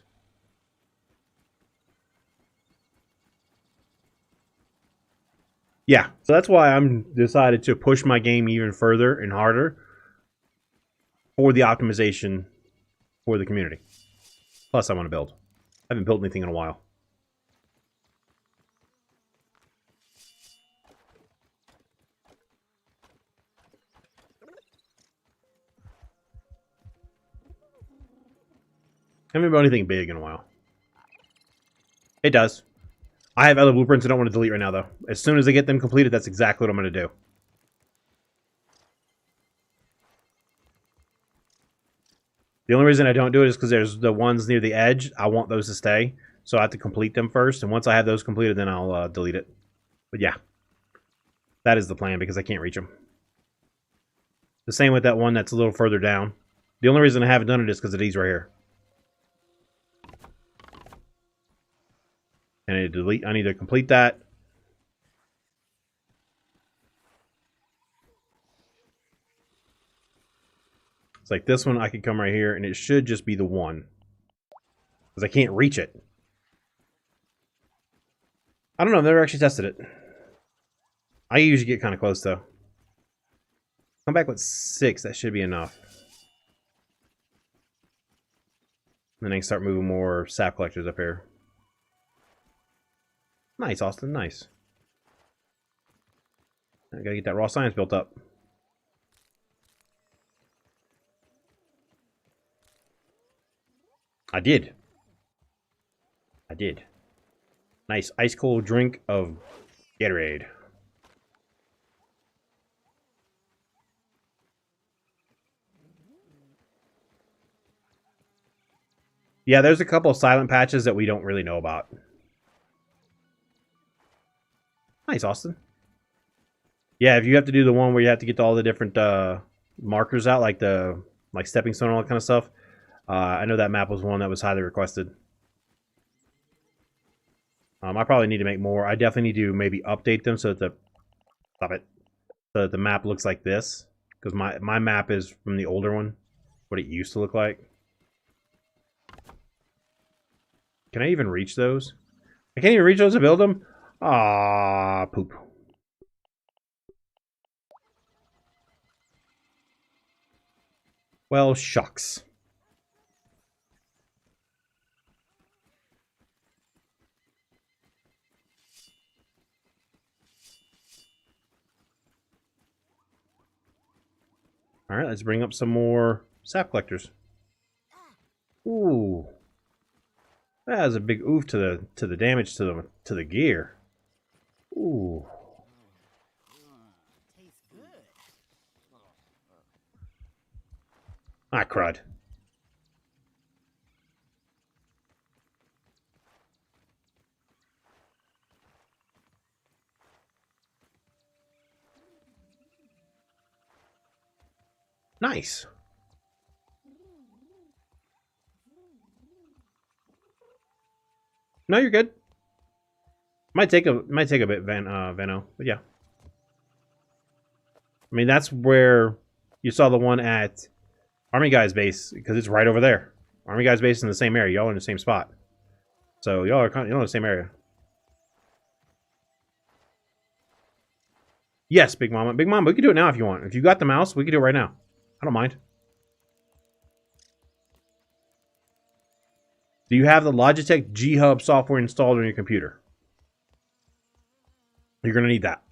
Yeah, so that's why I'm decided to push my game even further and harder for the optimization for the community. Plus, I want to build. I haven't built anything in a while. I haven't built anything big in a while. It does. I have other blueprints I don't want to delete right now, though. As soon as I get them completed, that's exactly what I'm going to do. The only reason I don't do it is because there's the ones near the edge. I want those to stay. So I have to complete them first. And once I have those completed, then I'll delete it. But yeah. That is the plan because I can't reach them. The same with that one that's a little further down. The only reason I haven't done it is because of these right here. And I need to complete that. It's like this one, I could come right here, and it should just be the one. Because I can't reach it. I don't know. I've never actually tested it. I usually get kind of close, though. Come back with 6. That should be enough. Then I can start moving more sap collectors up here. Nice, Austin. Nice. I gotta get that raw science built up. I did. I did. Nice ice cold drink of Gatorade. Yeah, there's a couple of silent patches that we don't really know about. Nice, Austin. Yeah, if you have to do the one where you have to get all the different markers out, like the stepping stone and all that kind of stuff. I know that map was one that was highly requested. I probably need to make more. I definitely need to maybe update them so that so that the map looks like this. Because my map is from the older one, what it used to look like. Can I even reach those? I can't even reach those to build them? Ah, poop. Well, shucks. Alright, let's bring up some more sap collectors. Ooh. That has a big oof to the damage to the gear. Ooh. Tastes good. Ah, crud. Nice. No, you're good. Might take a bit, Vano, but yeah. I mean, that's where you saw the one at Army Guy's base, because it's right over there. Army Guy's base is in the same area. Y'all are in the same spot. So y'all are kind of in the same area. Yes, Big Mama. Big Mama, we can do it now if you want. If you got the mouse, we can do it right now. I don't mind. Do you have the Logitech G Hub software installed on your computer? You're going to need that.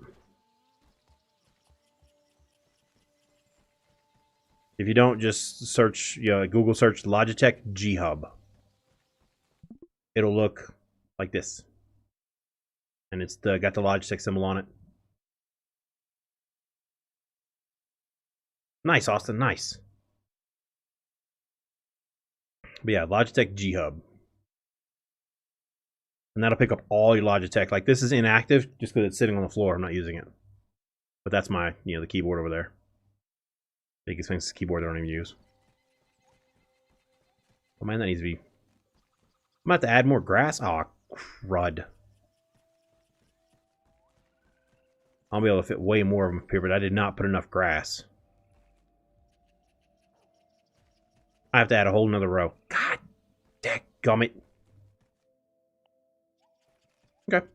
If you don't, just search, Google search Logitech G Hub. It'll look like this. And it's got the Logitech symbol on it. Nice, Austin. Nice. But yeah, Logitech G Hub. And that'll pick up all your Logitech. Like, this is inactive just because it's sitting on the floor. I'm not using it. But that's my, the keyboard over there. Big expensive keyboard I don't even use. Oh man, that needs to be... I'm gonna have to add more grass. Oh, crud. I'll be able to fit way more of them up here, but I did not put enough grass. I have to add a whole nother row. God dadgummit. Okay.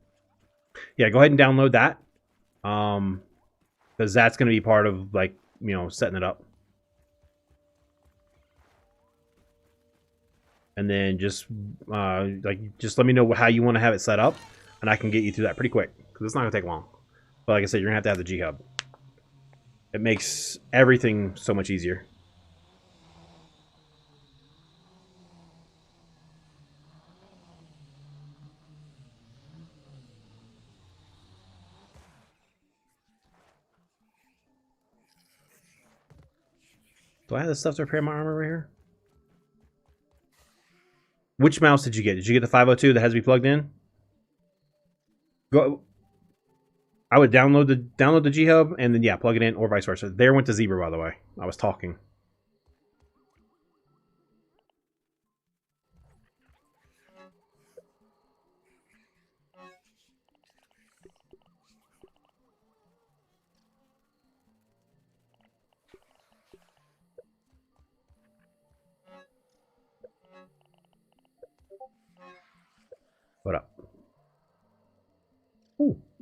Yeah, go ahead and download that. Because that's going to be part of, like, setting it up. And then just let me know how you want to have it set up, and I can get you through that pretty quick, because it's not going to take long. But like I said, you're going to have the G Hub. It makes everything so much easier. Do I have the stuff to repair my armor right here? Which mouse did you get? Did you get the 502 that has to be plugged in? Go. I would download the G Hub and then plug it in, or vice versa. There went to Zebra, by the way. I was talking.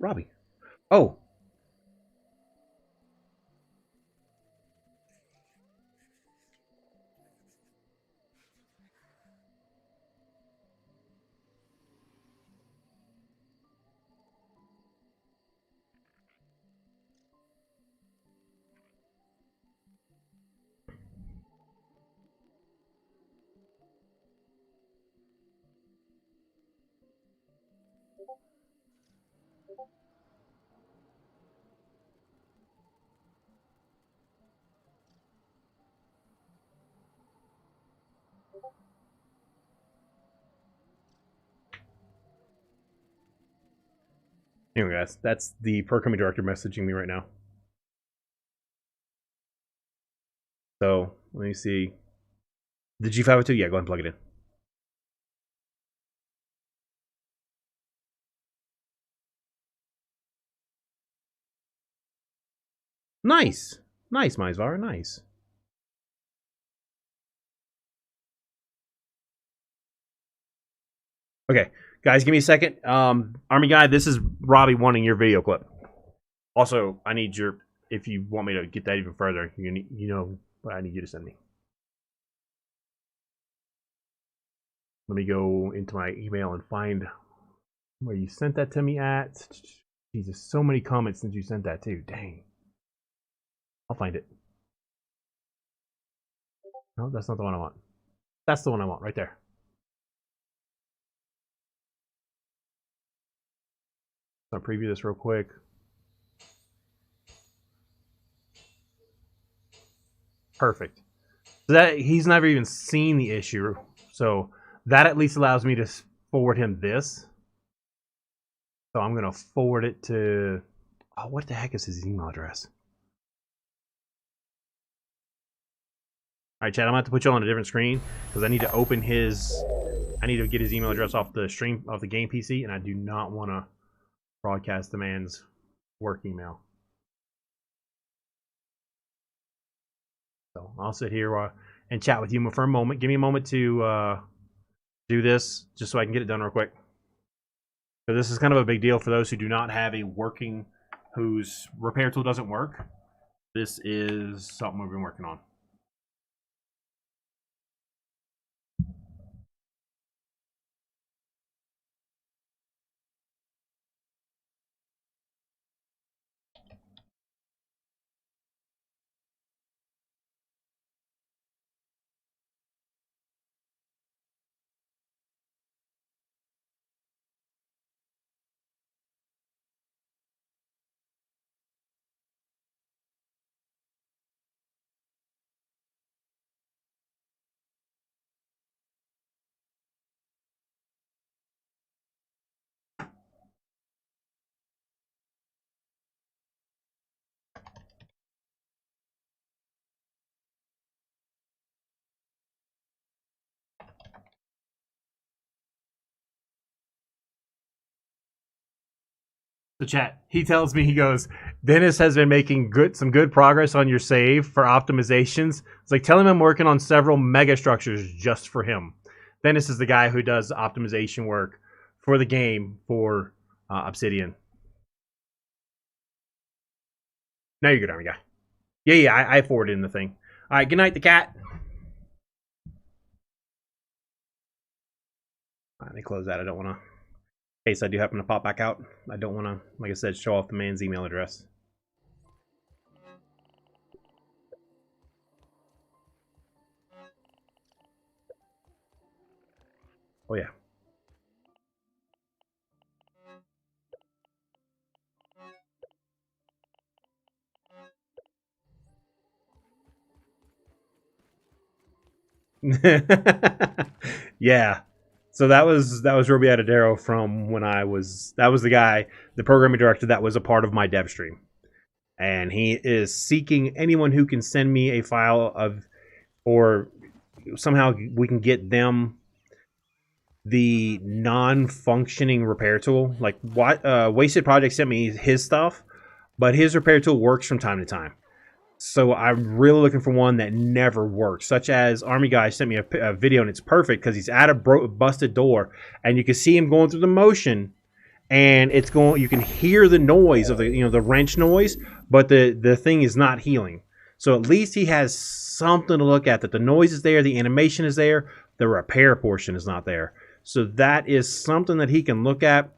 Robbie. Oh. Anyway, guys, that's the programming director messaging me right now. So, let me see. The G502? Yeah, go ahead and plug it in. Nice. Nice, Mizvar. Nice. Okay, guys, give me a second. Army Guy, this is Robbie wanting your video clip. Also, I need your, if you want me to get that even further, you know what I need you to send me. Let me go into my email and find where you sent that to me at. Jesus, so many comments since you sent that too. Dang. I'll find it. No, that's not the one I want. That's the one I want right there. I'll preview this real quick. Perfect. So that he's never even seen the issue, so that at least allows me to forward him this. So I'm gonna forward it to. Oh, what the heck is his email address? All right, Chad. I'm gonna have to put you on a different screen because I need to open his. I need to get his email address off the stream of the game PC, and I do not want to broadcast the man's work email. So I'll sit here and chat with you for a moment. Give me a moment to do this just so I can get it done real quick. So this is kind of a big deal for those who do not have a working, whose repair tool doesn't work. This is something we've been working on. The chat. He tells me, he goes, Dennis has been making some good progress on your save for optimizations. It's like, tell him I'm working on several mega structures just for him. Dennis is the guy who does optimization work for the game for Obsidian. Now you're good, Army Guy. Yeah, I forwarded in the thing. All right, good night, the cat. All right, let me close that. I don't want to. In case I do happen to pop back out, I don't want to, like I said, show off the man's email address. Oh yeah. Yeah. So that was Roby Adadero from when that was the guy, the programming director that was a part of my dev stream. And he is seeking anyone who can send me a file of, or somehow we can get them the non-functioning repair tool. Like what Wasted Project sent me his stuff, but his repair tool works from time to time. So I'm really looking for one that never works, such as Army Guy sent me a video, and it's perfect because he's at a busted door, and you can see him going through the motion, and it's going. You can hear the noise of the wrench noise, but the thing is not healing. So at least he has something to look at. That the noise is there, the animation is there, the repair portion is not there. So that is something that he can look at.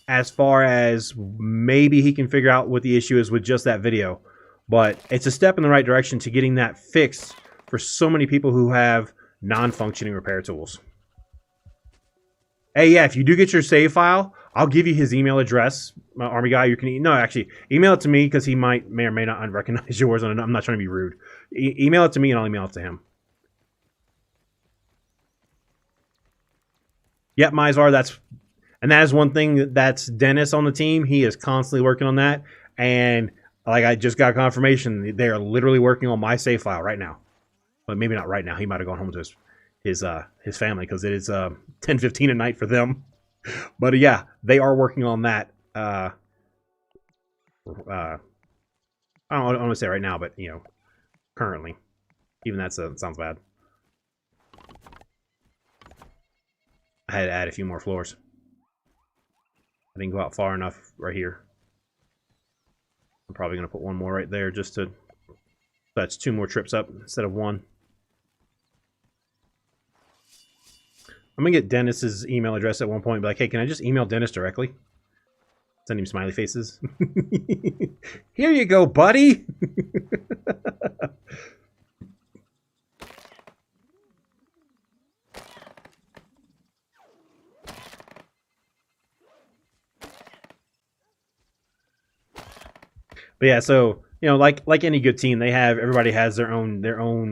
As far as maybe he can figure out what the issue is with just that video, but it's a step in the right direction to getting that fixed for so many people who have non-functioning repair tools. Hey, yeah, if you do get your save file, I'll give you his email address, Army Guy. You can actually email it to me because he may or may not recognize yours. And I'm not trying to be rude. Email it to me and I'll email it to him. Yep, Mizar, that is one thing that's Dennis on the team. He is constantly working on that. And like I just got confirmation, they are literally working on my save file right now. But maybe not right now. He might have gone home to his family because it is 10:15 at night for them. But yeah, they are working on that. I don't want to say right now, but currently, even that sounds bad. I had to add a few more floors. I didn't go out far enough right here. I'm probably gonna put one more right there just to. That's 2 more trips up instead of 1. I'm gonna get Dennis's email address at one point and be like, hey, can I just email Dennis directly? Send him smiley faces. Here you go, buddy. But yeah, so like any good team, everybody has their own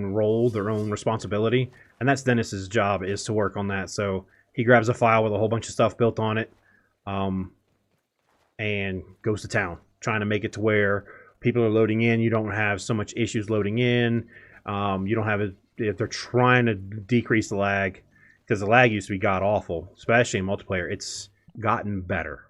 role, their own responsibility, and that's Dennis's job is to work on that. So he grabs a file with a whole bunch of stuff built on it, and goes to town, trying to make it to where people are loading in. You don't have so much issues loading in. You don't have it if they're trying to decrease the lag, because the lag used to be god awful, especially in multiplayer. It's gotten better.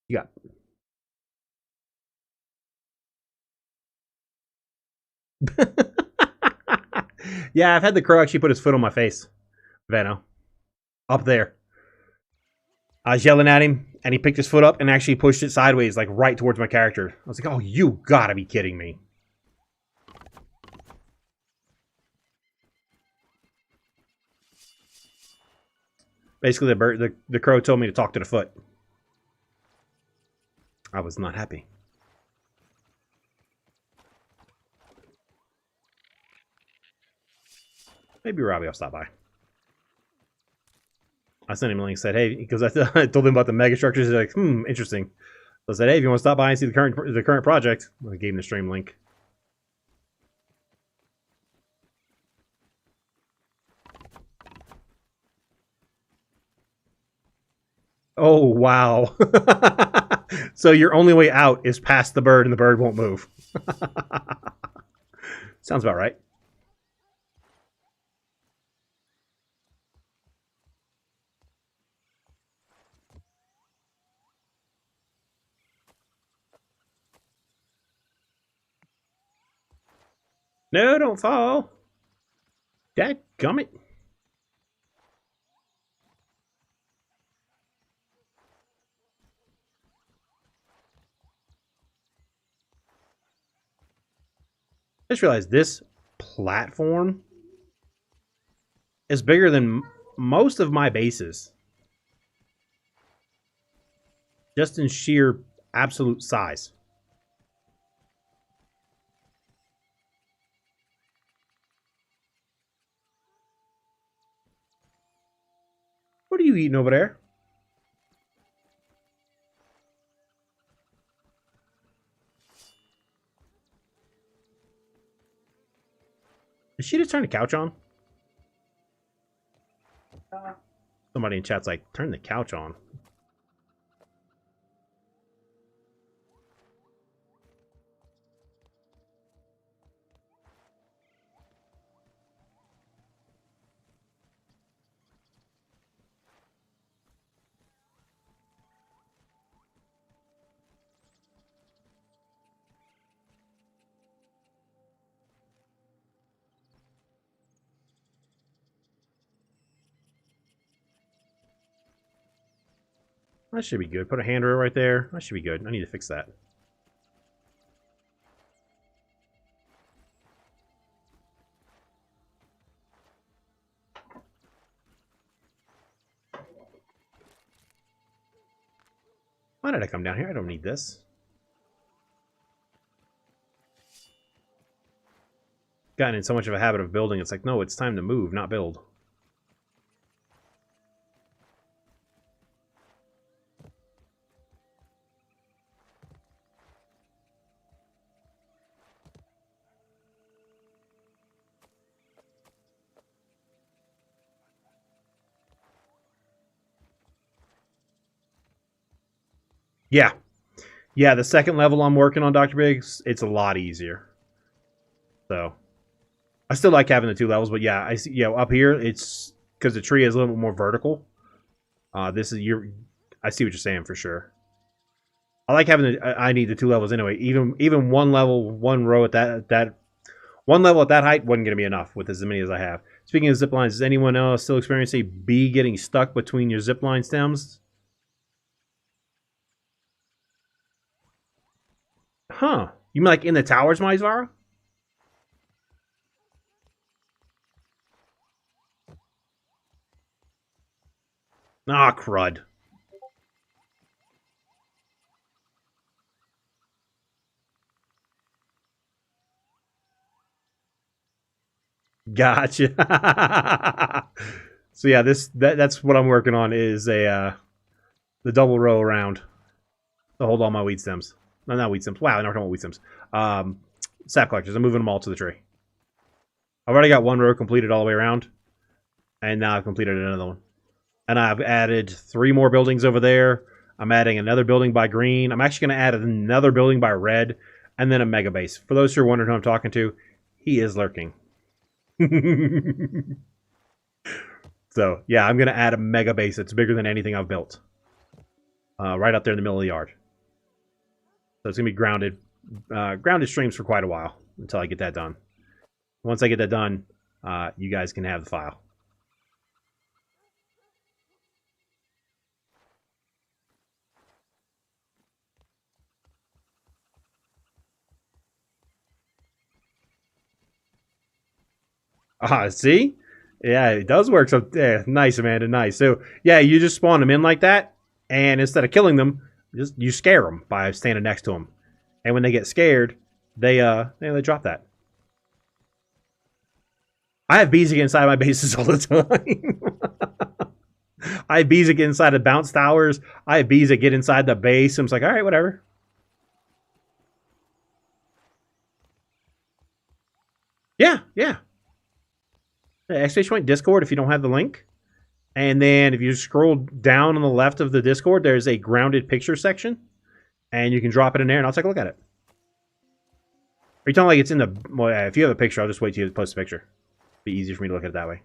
You got. Yeah, I've had the crow actually put his foot on my face. Vano. Up there. I was yelling at him, and he picked his foot up and actually pushed it sideways, like right towards my character. I was like, oh, you gotta be kidding me. Basically, the crow told me to talk to the foot. I was not happy. Maybe Robbie will stop by. I sent him a link, said, hey, because I told him about the mega structures. He's like, interesting. So I said, hey, if you want to stop by and see the current project, I gave him the stream link. Oh, wow. So your only way out is past the bird, and the bird won't move. Sounds about right. No, don't fall. Dadgummit. I just realized this platform is bigger than most of my bases. Just in sheer absolute size. What are you eating over there? Did she just turn the couch on? Somebody in chat's like, turn the couch on. That should be good. Put a handrail right there. That should be good. I need to fix that. Why did I come down here? I don't need this. Gotten in so much of a habit of building, it's like, no, it's time to move, not build. Yeah. Yeah, the second level I'm working on, Dr. Biggs, it's a lot easier. So, I still like having the 2 levels, but yeah, I see. Yeah, up here it's because the tree is a little bit more vertical. This is I see what you're saying for sure. I like having the. I need the 2 levels anyway. Even one level, one row at that one level at that height wasn't going to be enough with as many as I have. Speaking of zip lines, does anyone else still experience a bee getting stuck between your zip line stems? Huh? You mean like in the towers, Myzvara? Ah, crud. Gotcha. So yeah, that's what I'm working on is a the double row around to hold all my weed stems. No, not weed stems. Wow, I'm not talking about weed stems. Sap collectors. I'm moving them all to the tree. I've already got one row completed all the way around, and now I've completed another one. And I've added 3 more buildings over there. I'm adding another building by green. I'm actually going to add another building by red, and then a mega base. For those who are wondering who I'm talking to, he is lurking. So, yeah, I'm going to add a mega base that's bigger than anything I've built. Right up there in the middle of the yard. So it's going to be grounded streams for quite a while until I get that done. Once I get that done, you guys can have the file. See? Yeah, it does work. So, yeah, nice, Amanda, nice. So, yeah, you just spawn them in like that, and instead of killing them, you scare them by standing next to them. And when they get scared, they drop that. I have bees that get inside my bases all the time. I have bees that get inside the bounce towers. I have bees that get inside the base. I'm just like, all right, whatever. Yeah, yeah. Exclamation point Discord if you don't have the link. And then if you scroll down on the left of the Discord, there's a grounded picture section. And you can drop it in there and I'll take a look at it. Are you talking like it's in the... Well, if you have a picture, I'll just wait till you post a picture. It'll be easier for me to look at it that way.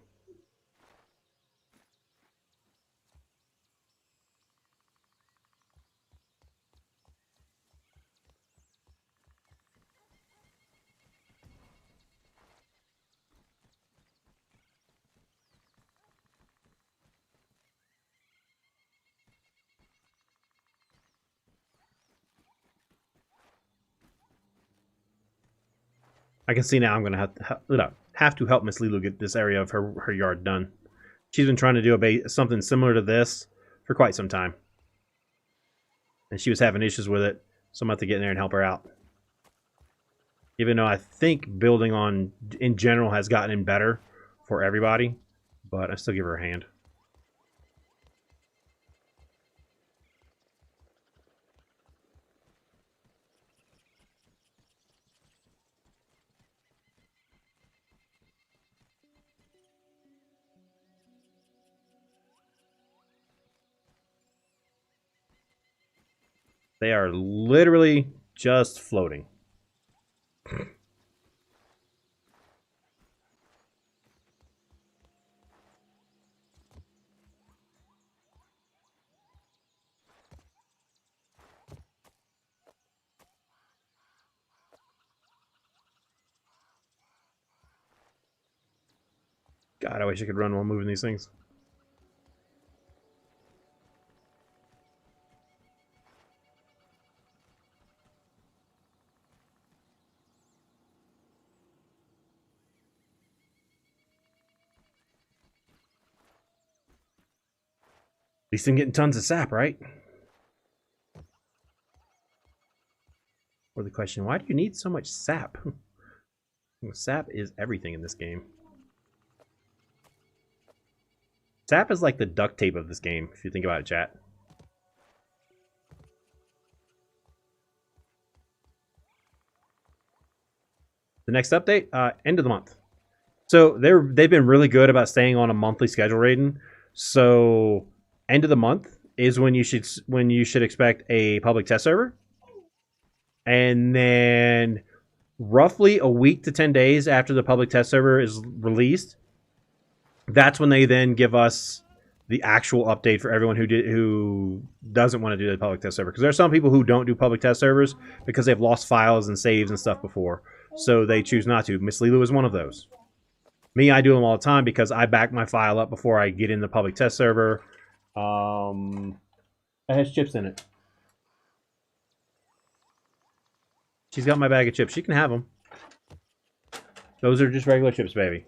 I can see now I'm going to have to help Miss Lilo get this area of her yard done. She's been trying to do something similar to this for quite some time. And she was having issues with it, so I'm going to have to get in there and help her out. Even though I think building on, in general, has gotten better for everybody, but I still give her a hand. They are literally just floating. God, I wish I could run while moving these things. least I'm getting tons of sap, right? Or the question, why do you need so much sap? Sap is everything in this game. Sap is like the duct tape of this game, if you think about it, chat. The next update, end of the month. So they've been really good about staying on a monthly schedule, Raiden. So end of the month is when you should expect a public test server. And then roughly a week to 10 days after the public test server is released, that's when they then give us the actual update for everyone who doesn't want to do the public test server. Because there are some people who don't do public test servers because they've lost files and saves and stuff before. So they choose not to. Miss Lilo is one of those. Me, I do them all the time because I back my file up before I get in the public test server. It has chips in it. She's got my bag of chips. She can have them. Those are just regular chips, baby.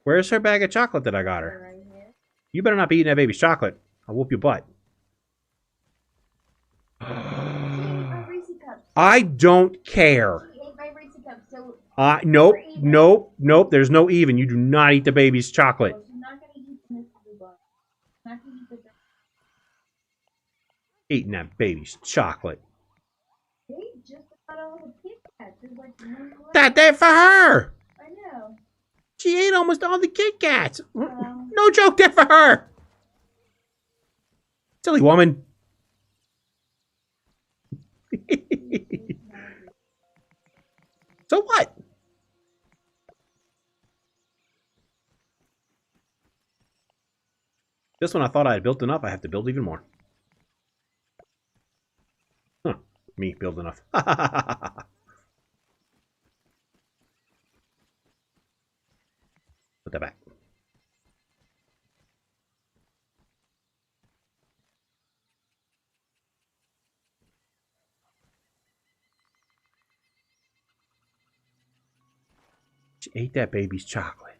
Where's her bag of chocolate that I got her? Right here. You better not be eating that baby's chocolate. I'll whoop your butt. She ate my Reese cups. I don't care. She ate my Reese cups. So Nope. There's no even. You do not eat the baby's chocolate. she's not gonna eat the mystery box. Not gonna eat the. Eating that baby's chocolate. They just got all the Kit Kats. There's like one left. That for her. I know. She ate almost all the Kit Kats. No joke, that for her. Silly woman. So what? Just when I thought I had built enough, I have to build even more. Huh. Me build enough. Put that back. She ate that baby's chocolate.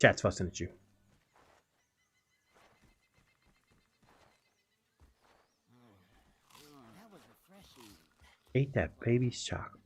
Chat's fussing at you. That was refreshing. Ate that baby's chocolate.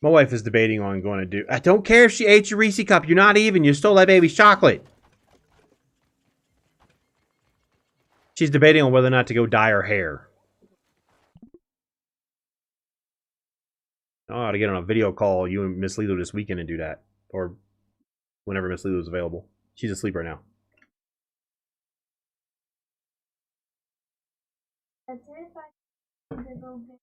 My wife is debating on going to do. I don't care if she ate your Reese cup. You're not even. You stole that baby's chocolate. She's debating on whether or not to go dye her hair. I ought to get on a video call, you and Miss Lilo, this weekend and do that. Or whenever Miss Lilo is available. She's asleep right now. That's it. If I can go get.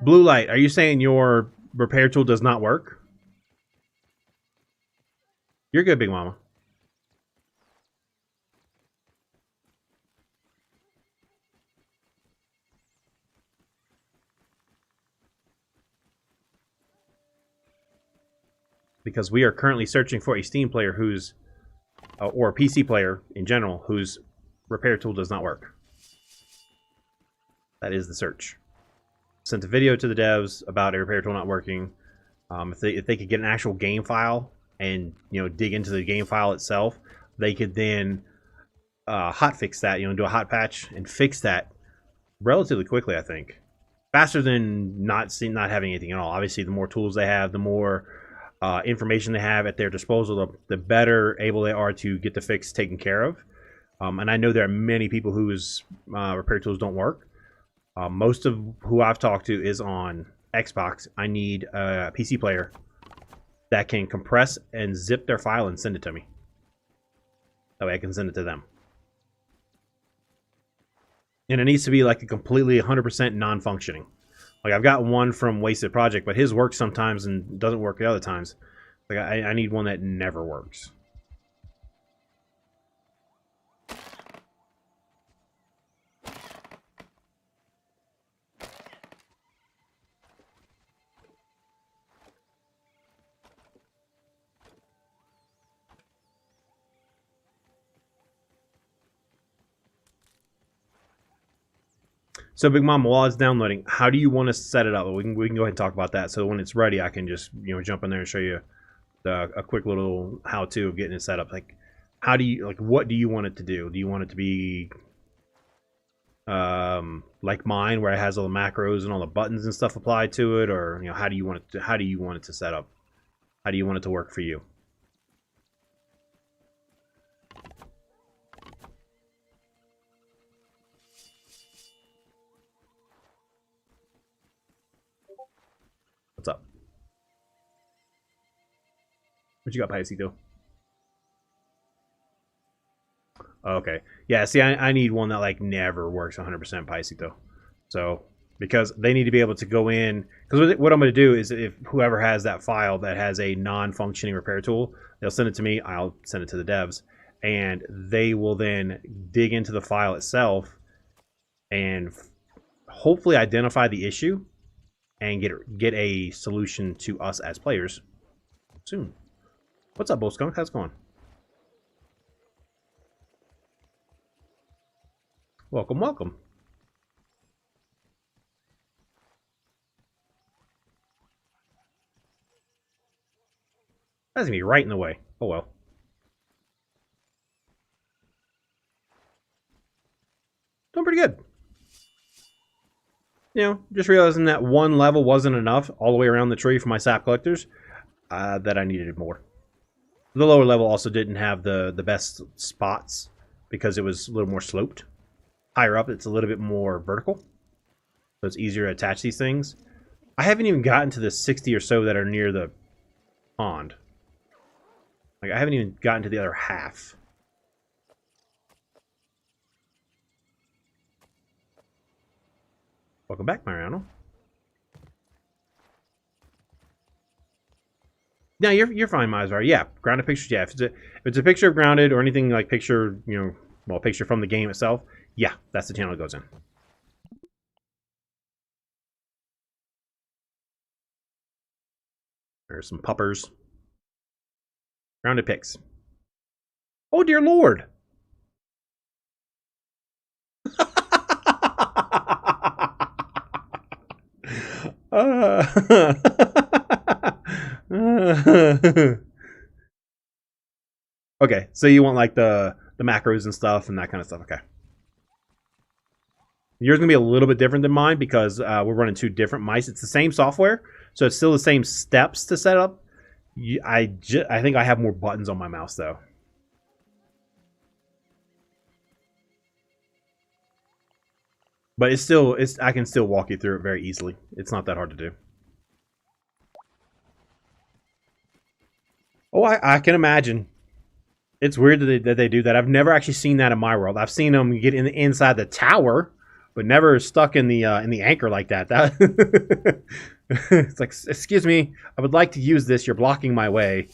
Blue light, are you saying your repair tool does not work? You're good, Big Mama. Because we are currently searching for a Steam player who's, or a PC player in general, whose repair tool does not work. That is the search. Sent a video to the devs about a repair tool not working. If they could get an actual game file and dig into the game file itself, they could then hotfix that. Do a hot patch and fix that relatively quickly. I think faster than not having anything at all. Obviously, the more tools they have, the more information they have at their disposal, the better able they are to get the fix taken care of. And I know there are many people whose repair tools don't work. Most of who I've talked to is on Xbox, I need a PC player that can compress and zip their file and send it to me. That way I can send it to them. And it needs to be like a completely 100% non-functioning. Like I've got one from Wasted Project, but his works sometimes and doesn't work the other times. Like I need one that never works. So Big Mama, while it's downloading, how do you want to set it up? We can go ahead and talk about that. So when it's ready, I can just jump in there and show you a quick little how-to of getting it set up. Like, how do you what do you want it to do? Do you want it to be like mine, where it has all the macros and all the buttons and stuff applied to it, or how do you want it to set up? How do you want it to work for you? What's up? What you got, Paisito? Okay. Yeah, see, I need one that like never works 100% Paisito. So, because they need to be able to go in, because what I'm going to do is if whoever has that file that has a non-functioning repair tool, they'll send it to me, I'll send it to the devs, and they will then dig into the file itself and hopefully identify the issue and get a solution to us as players soon. What's up, Bull Skunk? How's it going? Welcome, welcome. That's gonna be right in the way. Oh well. Doing pretty good. Just realizing that one level wasn't enough all the way around the tree for my sap collectors, that I needed more. The lower level also didn't have the best spots because it was a little more sloped. Higher up, it's a little bit more vertical, so it's easier to attach these things. I haven't even gotten to the 60 or so that are near the pond. Like, I haven't even gotten to the other half. Welcome back, Mariano. No, you're fine, Mizar. Yeah, grounded pictures. Yeah, if it's a picture of grounded or anything like picture, picture from the game itself. Yeah, that's the channel it goes in. There's some puppers. Grounded pics. Oh dear Lord. Okay, so you want like the macros and stuff and that kind of stuff. Okay. Yours gonna be a little bit different than mine because we're running two different mice. It's the same software, so it's still the same steps to set up. I think I have more buttons on my mouse though. But I can still walk you through it very easily. It's not that hard to do. Oh, I can imagine. It's weird that they do that. I've never actually seen that in my world. I've seen them get inside the tower, but never stuck in the anchor like that. It's like, excuse me, I would like to use this. You're blocking my way.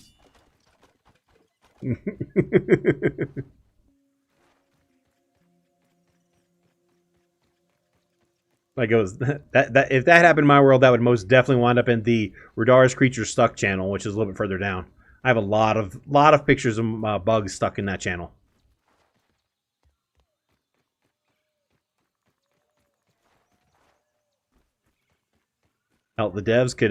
Like it was that if that happened in my world, that would most definitely wind up in the Radar's Creature Stuck channel, which is a little bit further down. I have a lot of pictures of bugs stuck in that channel. Hell, the devs could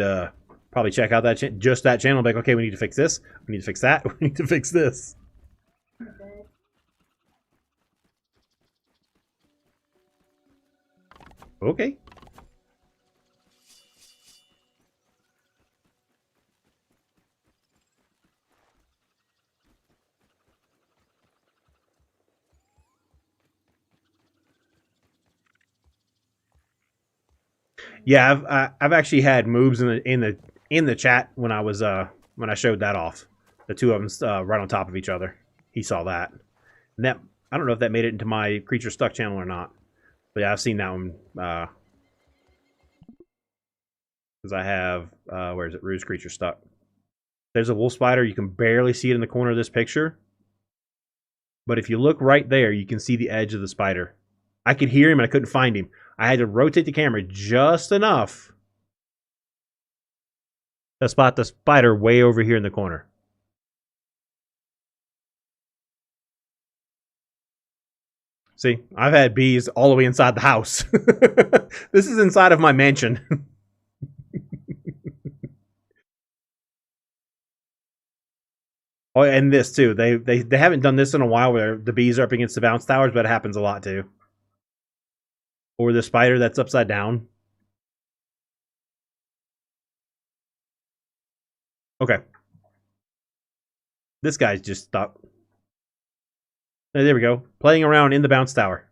probably check out that just that channel. Like, okay, we need to fix this. We need to fix that. We need to fix this. Okay. Yeah, I've actually had moobs in the chat when I showed that off. The two of them right on top of each other. He saw that. And that I don't know if that made it into my creature stuck channel or not. But yeah, I've seen that one. Because I have where is it? Ruse creature stuck. There's a wolf spider. You can barely see it in the corner of this picture. But if you look right there, you can see the edge of the spider. I could hear him and I couldn't find him. I had to rotate the camera just enough to spot the spider way over here in the corner. See, I've had bees all the way inside the house. This is inside of my mansion. Oh, and this too. They haven't done this in a while where the bees are up against the bounce towers, but it happens a lot too. Or the spider that's upside down. Okay. This guy's just stuck. There we go. Playing around in the bounce tower.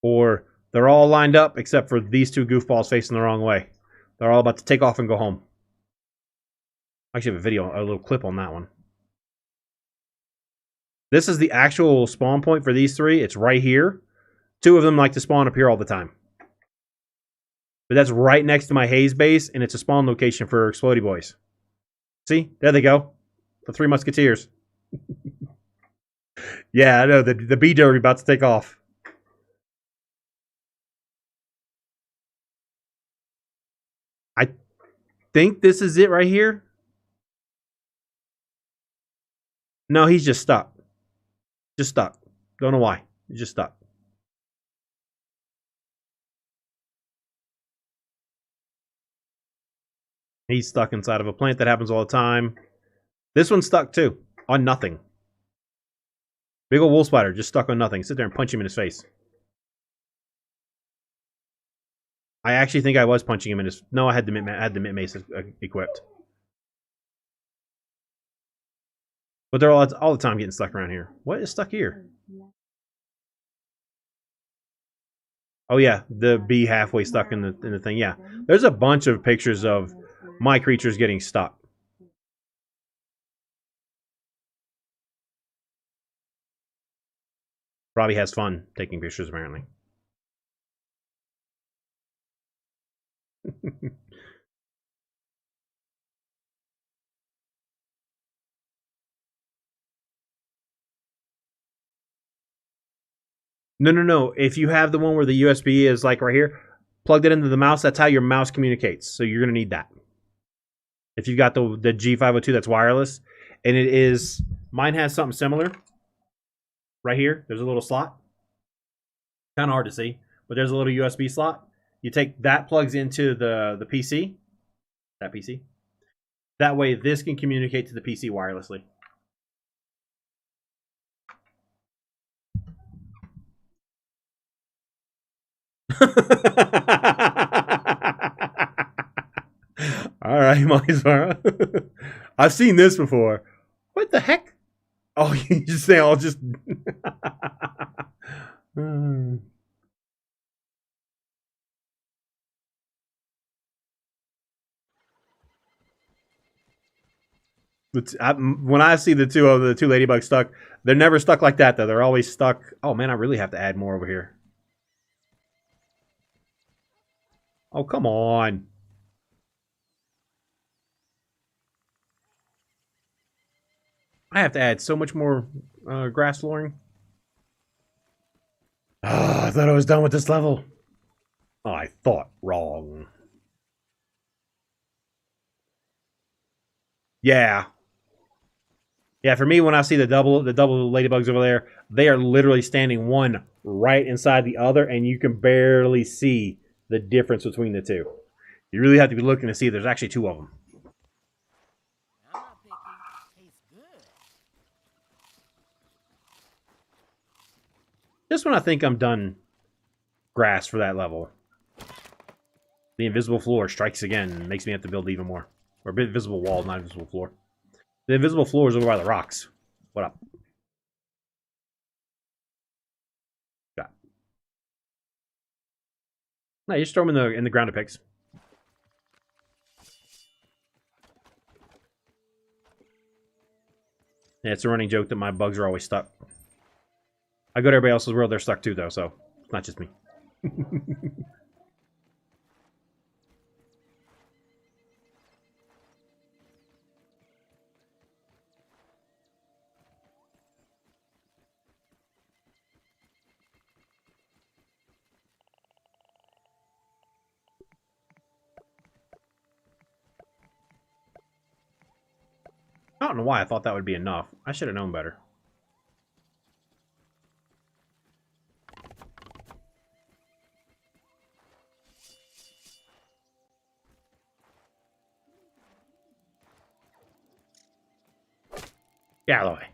Or they're all lined up except for these two goofballs facing the wrong way. They're all about to take off and go home. I actually have a video, a little clip on that one. This is the actual spawn point for these three. It's right here. Two of them like to spawn up here all the time. But that's right next to my haze base, and it's a spawn location for Explodey Boys. See? There they go. The Three Musketeers. Yeah, I know. The bee derby about to take off. I think this is it right here. No, he's just stuck. Just stuck. Don't know why. He's just stuck. He's stuck inside of a plant. That happens all the time. This one's stuck too. On nothing. Big old wolf spider just stuck on nothing. Sit there and punch him in his face. I actually think I was punching him in his... No, I had the mint mace equipped. But they're all the time getting stuck around here. What is stuck here? Oh yeah, the bee halfway stuck in the thing. Yeah, there's a bunch of pictures of my creatures getting stuck. Probably has fun taking pictures, apparently. No. If you have the one where the USB is like right here, plugged it into the mouse, that's how your mouse communicates. So you're going to need that. If you've got the G502 that's wireless, and it is... Mine has something similar. Right here, there's a little slot. Kind of hard to see, but there's a little USB slot. You take that, plugs into the PC. That PC. That way, this can communicate to the PC wirelessly. All right, Maizara. I've seen this before. What the heck? Oh, you just say I'll just... When I see the two ladybugs stuck, they're never stuck like that, though. They're always stuck. Oh, man, I really have to add more over here. Oh, come on. I have to add so much more grass flooring. Oh, I thought I was done with this level. Oh, I thought wrong. Yeah. Yeah, for me, when I see the double ladybugs over there, they are literally standing one right inside the other, and you can barely see the difference between the two. You really have to be looking to see there's actually two of them. I'm not picky. Tastes good. Just when I think I'm done grass for that level, the invisible floor strikes again and makes me have to build even more. Or invisible wall, not invisible floor. The invisible floor is over by the rocks. What up? No, you just throw them in the ground picks. Yeah, it's a running joke that my bugs are always stuck. I go to everybody else's world, they're stuck too, though, so it's not just me. I don't know why I thought that would be enough. I should have known better. Get out of the way.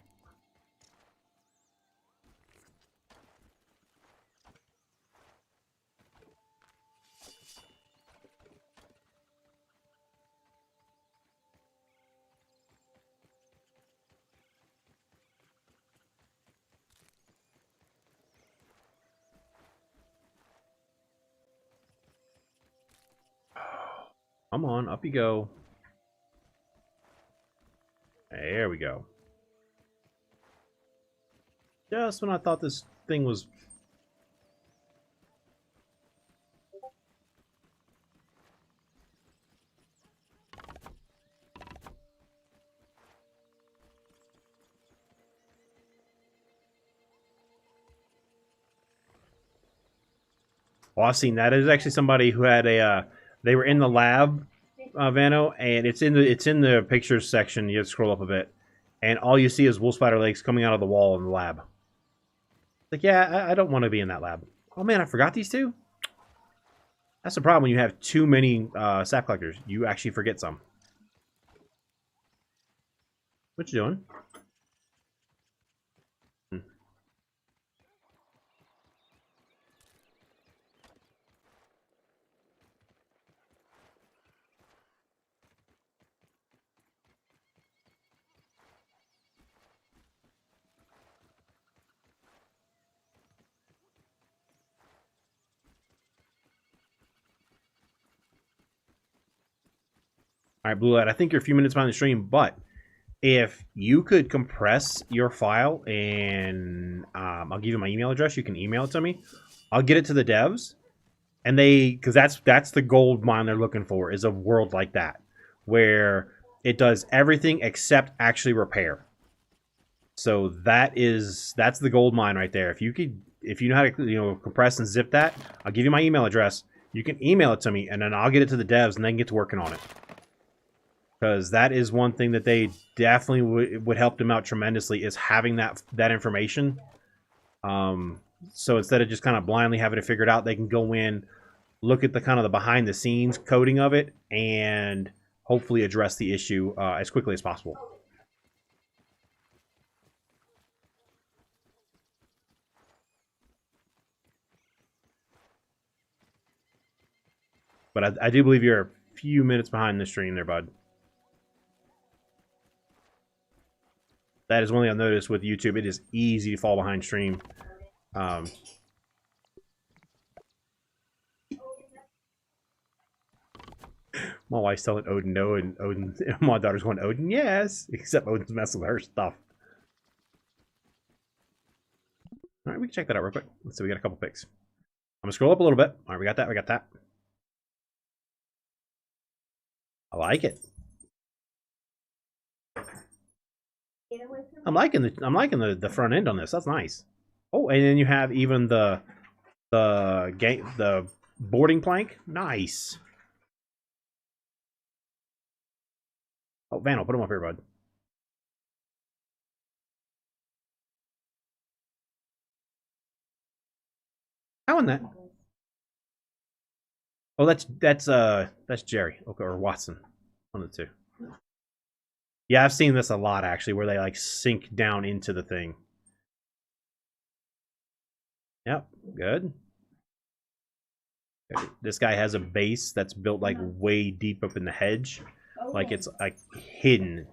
Come on, up you go. There we go. Just when I thought this thing was... Oh, I've seen that. There's actually somebody who had a... they were in the lab, Vano, and it's in the pictures section. You have to scroll up a bit. And all you see is wolf spider legs coming out of the wall in the lab. Like, yeah, I don't want to be in that lab. Oh man, I forgot these two? That's the problem when you have too many sap collectors. You actually forget some. What you doing? All right, Blue Light, I think you're a few minutes behind the stream, but if you could compress your file and I'll give you my email address, you can email it to me. I'll get it to the devs, and because that's the gold mine they're looking for, is a world like that where it does everything except actually repair. So that's the gold mine right there. If you know how to compress and zip that, I'll give you my email address. You can email it to me, and then I'll get it to the devs, and they can get to working on it. Because that is one thing that they definitely would help them out tremendously, is having that information. So instead of just kind of blindly having it figured out, they can go in, look at the kind of the behind the scenes coding of it, and hopefully address the issue as quickly as possible. But I do believe you're a few minutes behind the stream there, bud. That is one thing I've noticed with YouTube. It is easy to fall behind stream. My wife's telling Odin no, and my daughter's going, Odin, yes. Except Odin's messing with her stuff. All right, we can check that out real quick. Let's see, we got a couple picks. I'm going to scroll up a little bit. All right, we got that. I like it. I'm liking the front end on this. That's nice. Oh, and then you have even the boarding plank. Nice. Oh, Van, I'll put them up here, bud. How in that? Oh, that's Jerry, okay, or Watson. One of the two. Yeah, I've seen this a lot, actually, where they, like, sink down into the thing. Yep, good. This guy has a base that's built, like, way deep up in the hedge. Like, it's, like, hidden.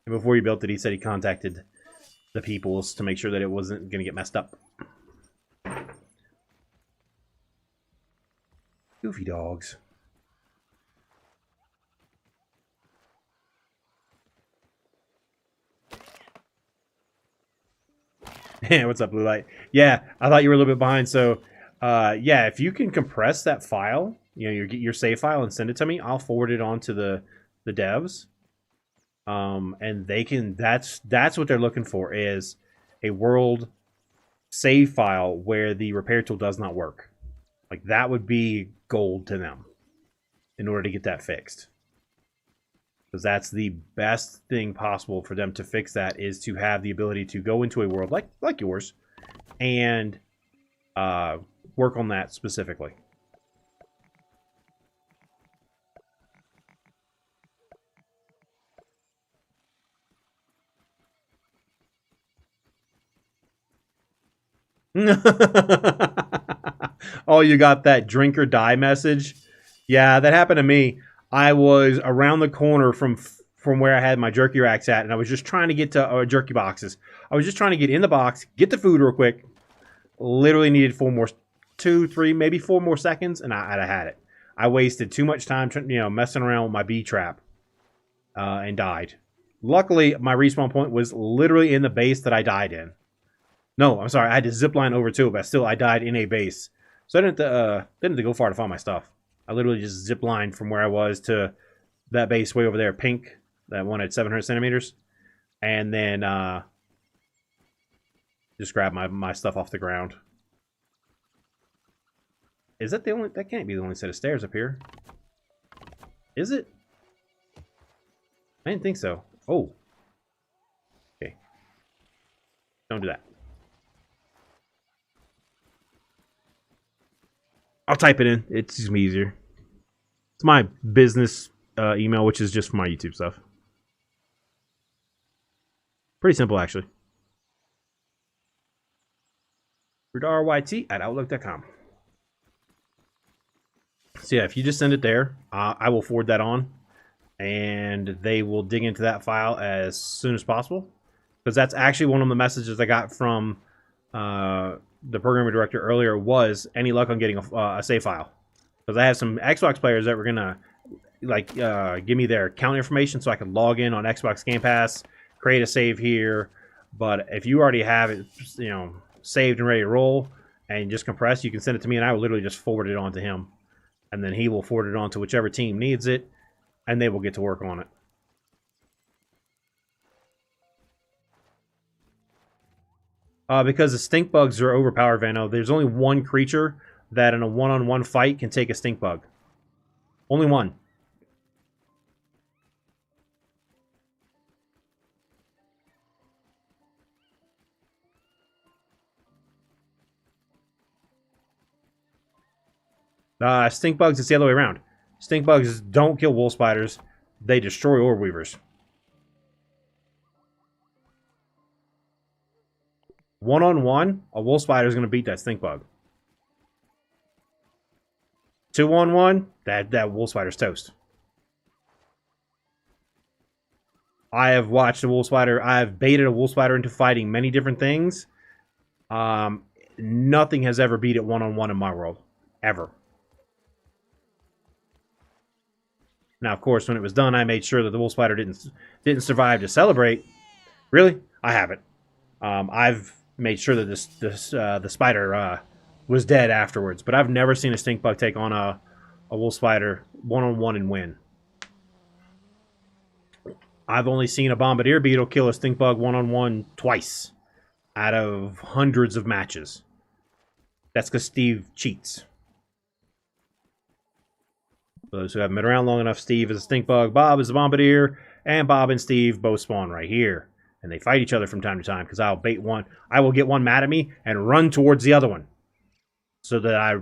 And before he built it, he said he contacted the peoples to make sure that it wasn't going to get messed up. Goofy dogs. Yeah, what's up, Blue Light? Yeah, I thought you were a little bit behind. So, yeah, if you can compress that file, you know, your save file and send it to me, I'll forward it on to the devs. And they can. That's what they're looking for, is a world save file where the repair tool does not work. Like, that would be gold to them in order to get that fixed. Because that's the best thing possible for them to fix that, is to have the ability to go into a world like yours and work on that specifically. Oh, you got that drink or die message? Yeah, that happened to me. I was around the corner from where I had my jerky racks at, and I was just trying to get to jerky boxes. I was just trying to get in the box, get the food real quick. Literally needed 2, 3, maybe 4 more seconds, and I'd have had it. I wasted too much time, messing around with my bee trap, and died. Luckily, my respawn point was literally in the base that I died in. No, I'm sorry, I had to zip line over to it, but still, I died in a base. So I didn't have to go far to find my stuff. I literally just zip lined from where I was to that base way over there, pink, that one at 700 centimeters, and then just grab my stuff off the ground. Is that the only? That can't be the only set of stairs up here. Is it? I didn't think so. Oh. Okay. Don't do that. I'll type it in. It's just easier. It's my business email, which is just for my YouTube stuff. Pretty simple, actually. RYT@outlook.com. So yeah, if you just send it there, I will forward that on, and they will dig into that file as soon as possible, because that's actually one of the messages I got from the programmer director earlier, was any luck on getting a save file, because I have some Xbox players that were gonna give me their account information so I could log in on Xbox Game Pass, create a save here. But if you already have it, saved and ready to roll and just compress, you can send it to me, and I will literally just forward it on to him, and then he will forward it on to whichever team needs it, and they will get to work on it. Because the stink bugs are overpowered, Vano. There's only one creature that in a one-on-one fight can take a stink bug. Only one. Stink bugs, it's the other way around. Stink bugs don't kill wolf spiders. They destroy orb weavers. One-on-one, a wolf spider is going to beat that stink bug. 2-on-1, that wolf spider's toast. I have watched a wolf spider. I have baited a wolf spider into fighting many different things. Nothing has ever beat it one-on-one in my world. Ever. Now, of course, when it was done, I made sure that the wolf spider didn't survive to celebrate. Really? I haven't. I've made sure that the spider was dead afterwards, but I've never seen a stink bug take on a wolf spider one-on-one and win. I've only seen a bombardier beetle kill a stink bug one-on-one twice out of hundreds of matches. That's because Steve cheats. Those who haven't been around long enough, Steve is a stink bug, Bob is a bombardier, and Bob and Steve both spawn right here. And they fight each other from time to time, because I'll bait one. I will get one mad at me and run towards the other one, so that I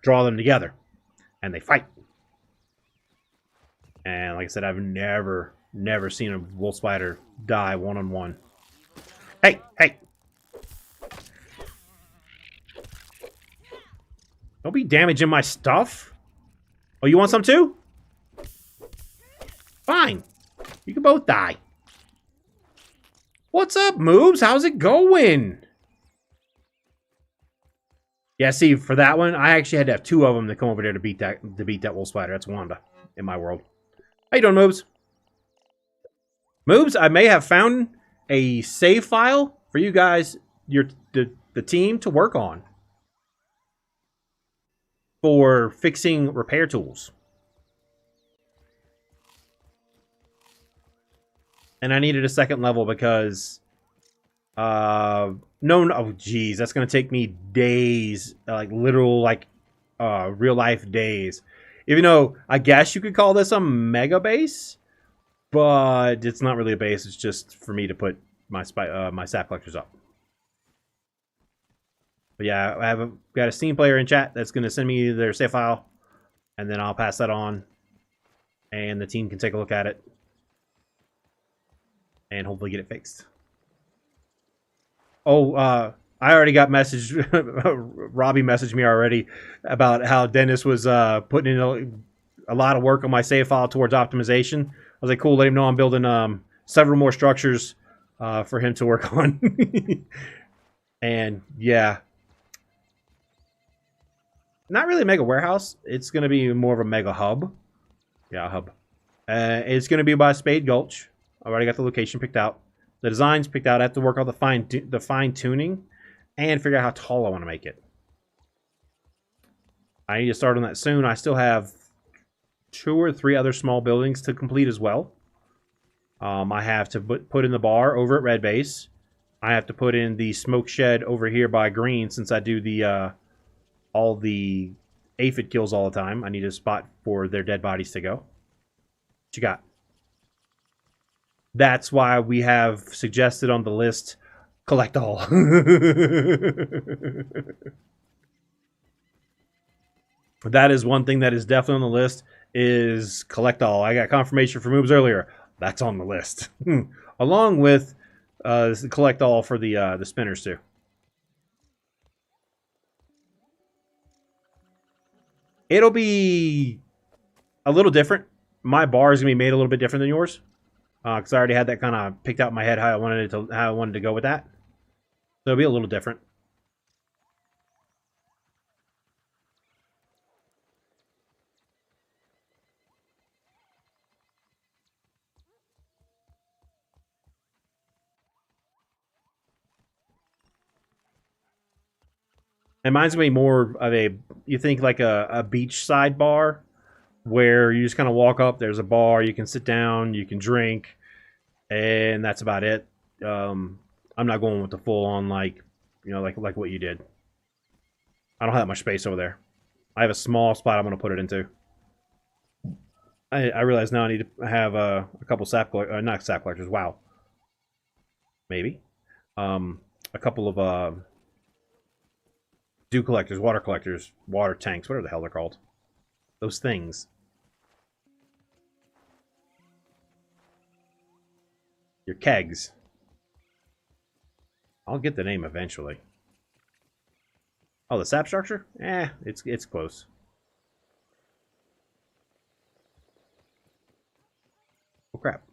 draw them together. And they fight. And like I said, I've never seen a wolf spider die one-on-one. Hey! Don't be damaging my stuff. Oh, you want some too? Fine. You can both die. What's up, moobs? How's it going? Yeah, see, for that one, I actually had to have 2 of them to come over there to beat that wolf spider. That's Wanda in my world. How you doing, Moobs? Moobs, I may have found a save file for you guys, the team, to work on for fixing repair tools. And I needed a second level because no, oh geez, that's gonna take me days, like literal, like real life days. Even though I guess you could call this a mega base, but it's not really a base. It's just for me to put my my sap collectors up. But yeah, got a Steam player in chat that's gonna send me their save file, and then I'll pass that on, and the team can take a look at it, and hopefully get it fixed. Oh, I already got message. Robbie messaged me already about how Dennis was putting in a lot of work on my save file towards optimization. I was like, cool, let him know I'm building several more structures for him to work on. And yeah, not really a mega warehouse. It's going to be more of a mega hub. Yeah, a hub. It's going to be by Spade Gulch. I already got the location picked out. The design's picked out. I have to work out the fine tuning and figure out how tall I want to make it. I need to start on that soon. I still have 2 or 3 other small buildings to complete as well. I have to put in the bar over at Red Base. I have to put in the smoke shed over here by Green, since I do the all the aphid kills all the time. I need a spot for their dead bodies to go. What you got? That's why we have suggested on the list, collect all. That is one thing that is definitely on the list, is collect all. I got confirmation from Moobs earlier. That's on the list. Along with collect all for the spinners too. It'll be a little different. My bar is gonna be made a little bit different than yours, because I already had that kind of picked out in my head how I wanted to go with that. So it'll be a little different. And mine's gonna be more of a, you think like a beachside bar, where you just kind of walk up. There's a bar, you can sit down, you can drink, and that's about it. I'm not going with the full on like what you did. I don't have that much space over there. I have a small spot I'm going to put it into. I realize now I need to have a couple not sap collectors. Wow. Maybe. A couple of dew collectors, water collectors, water tanks, whatever the hell they're called. Those things. Your kegs. I'll get the name eventually. Oh, the sap structure? It's close. Oh crap.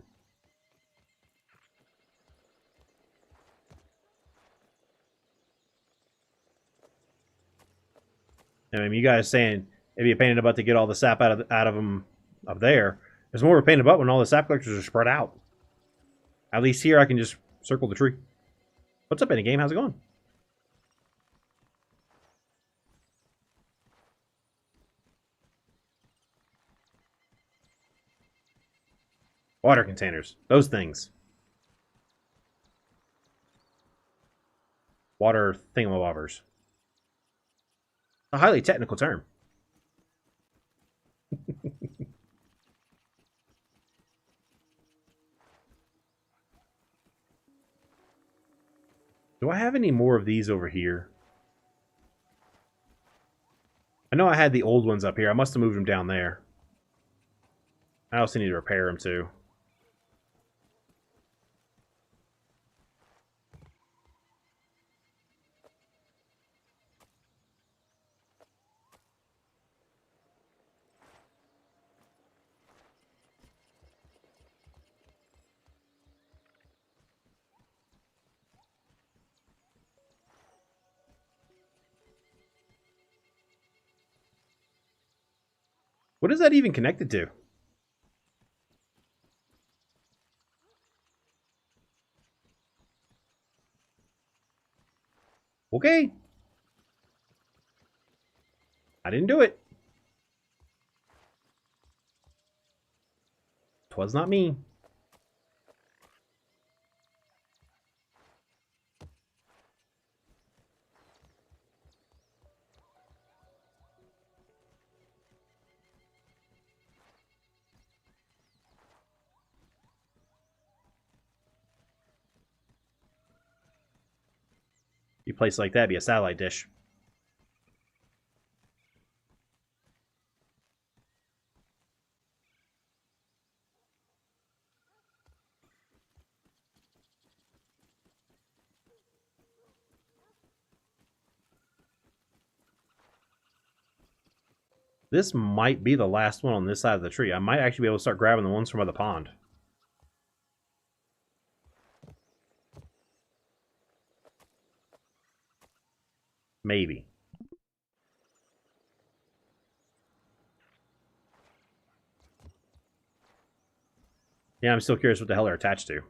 I mean, you guys saying if you're painted about to get all the sap out of them up there, there's more of a pain about when all the sap collectors are spread out. At least here I can just circle the tree. What's up, Game? How's it going? Water containers. Those things. Water thingamabobbers. A highly technical term. Do I have any more of these over here? I know I had the old ones up here. I must have moved them down there. I also need to repair them too. What is that even connected to? Okay. I didn't do it. 'Twas not me. You place like that, be a satellite dish. This might be the last one on this side of the tree. I might actually be able to start grabbing the ones from the pond. Maybe. Yeah, I'm still curious what the hell they're attached to.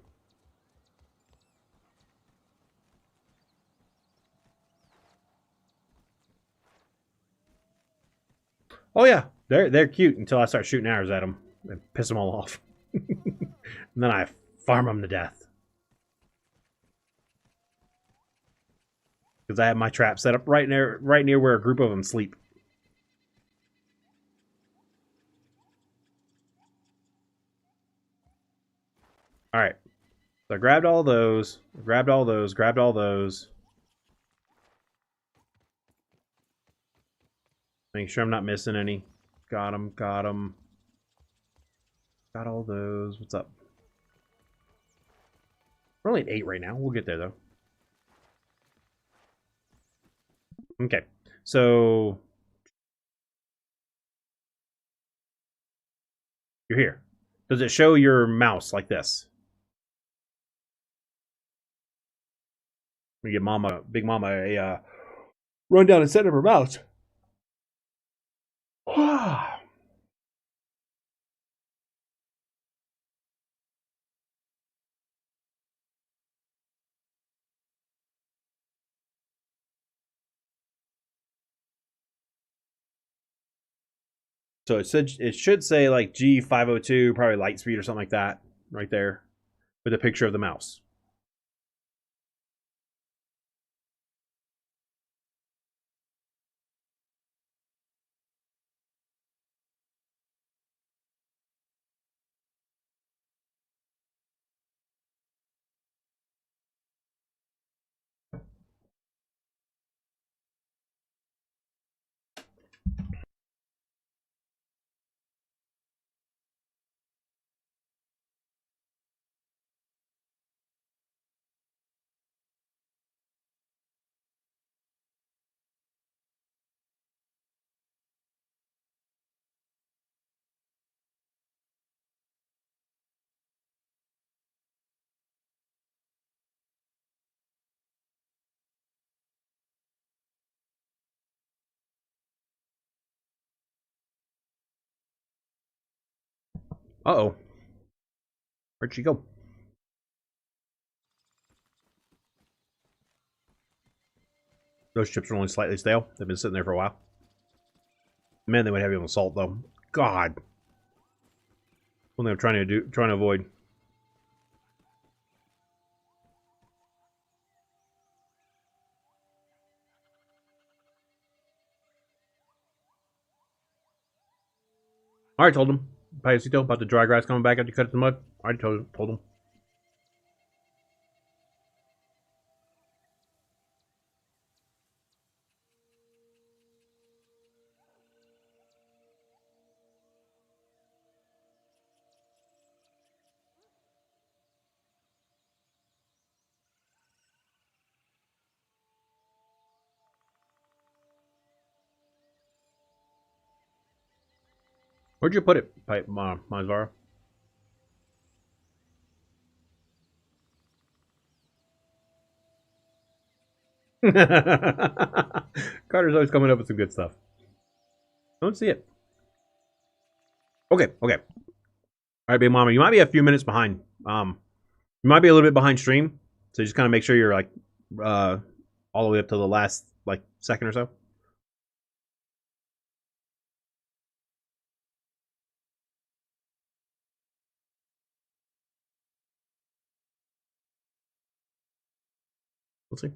Oh yeah, they're cute until I start shooting arrows at them and piss them all off. And then I farm them to death. Because I have my trap set up right near where a group of them sleep. All right. So I grabbed all those, grabbed all those, grabbed all those. Make sure I'm not missing any. Got them, got them. Got all those. What's up? We're only at 8 right now. We'll get there, though. Okay. So you're here. Does it show your mouse like this? We get Mama, Big Mama, a run down and set up her mouse. So it should say like G502, probably light speed or something like that, right there, with a picture of the mouse. Uh-oh. Where'd she go? Those chips are only slightly stale. They've been sitting there for a while. Man, they would have you on salt, though. God. What I'm trying to avoid. I already told him. Payasito about the dry grass coming back after you cut it in the mud. I already told him. Where'd you put it, Mazvara? Carter's always coming up with some good stuff. I don't see it. Okay, okay. All right, Big Mama, you might be a few minutes behind. You might be a little bit behind stream, so just kind of make sure you're like all the way up to the last like second or so. Let's see.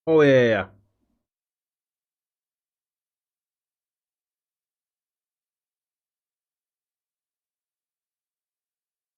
Oh yeah.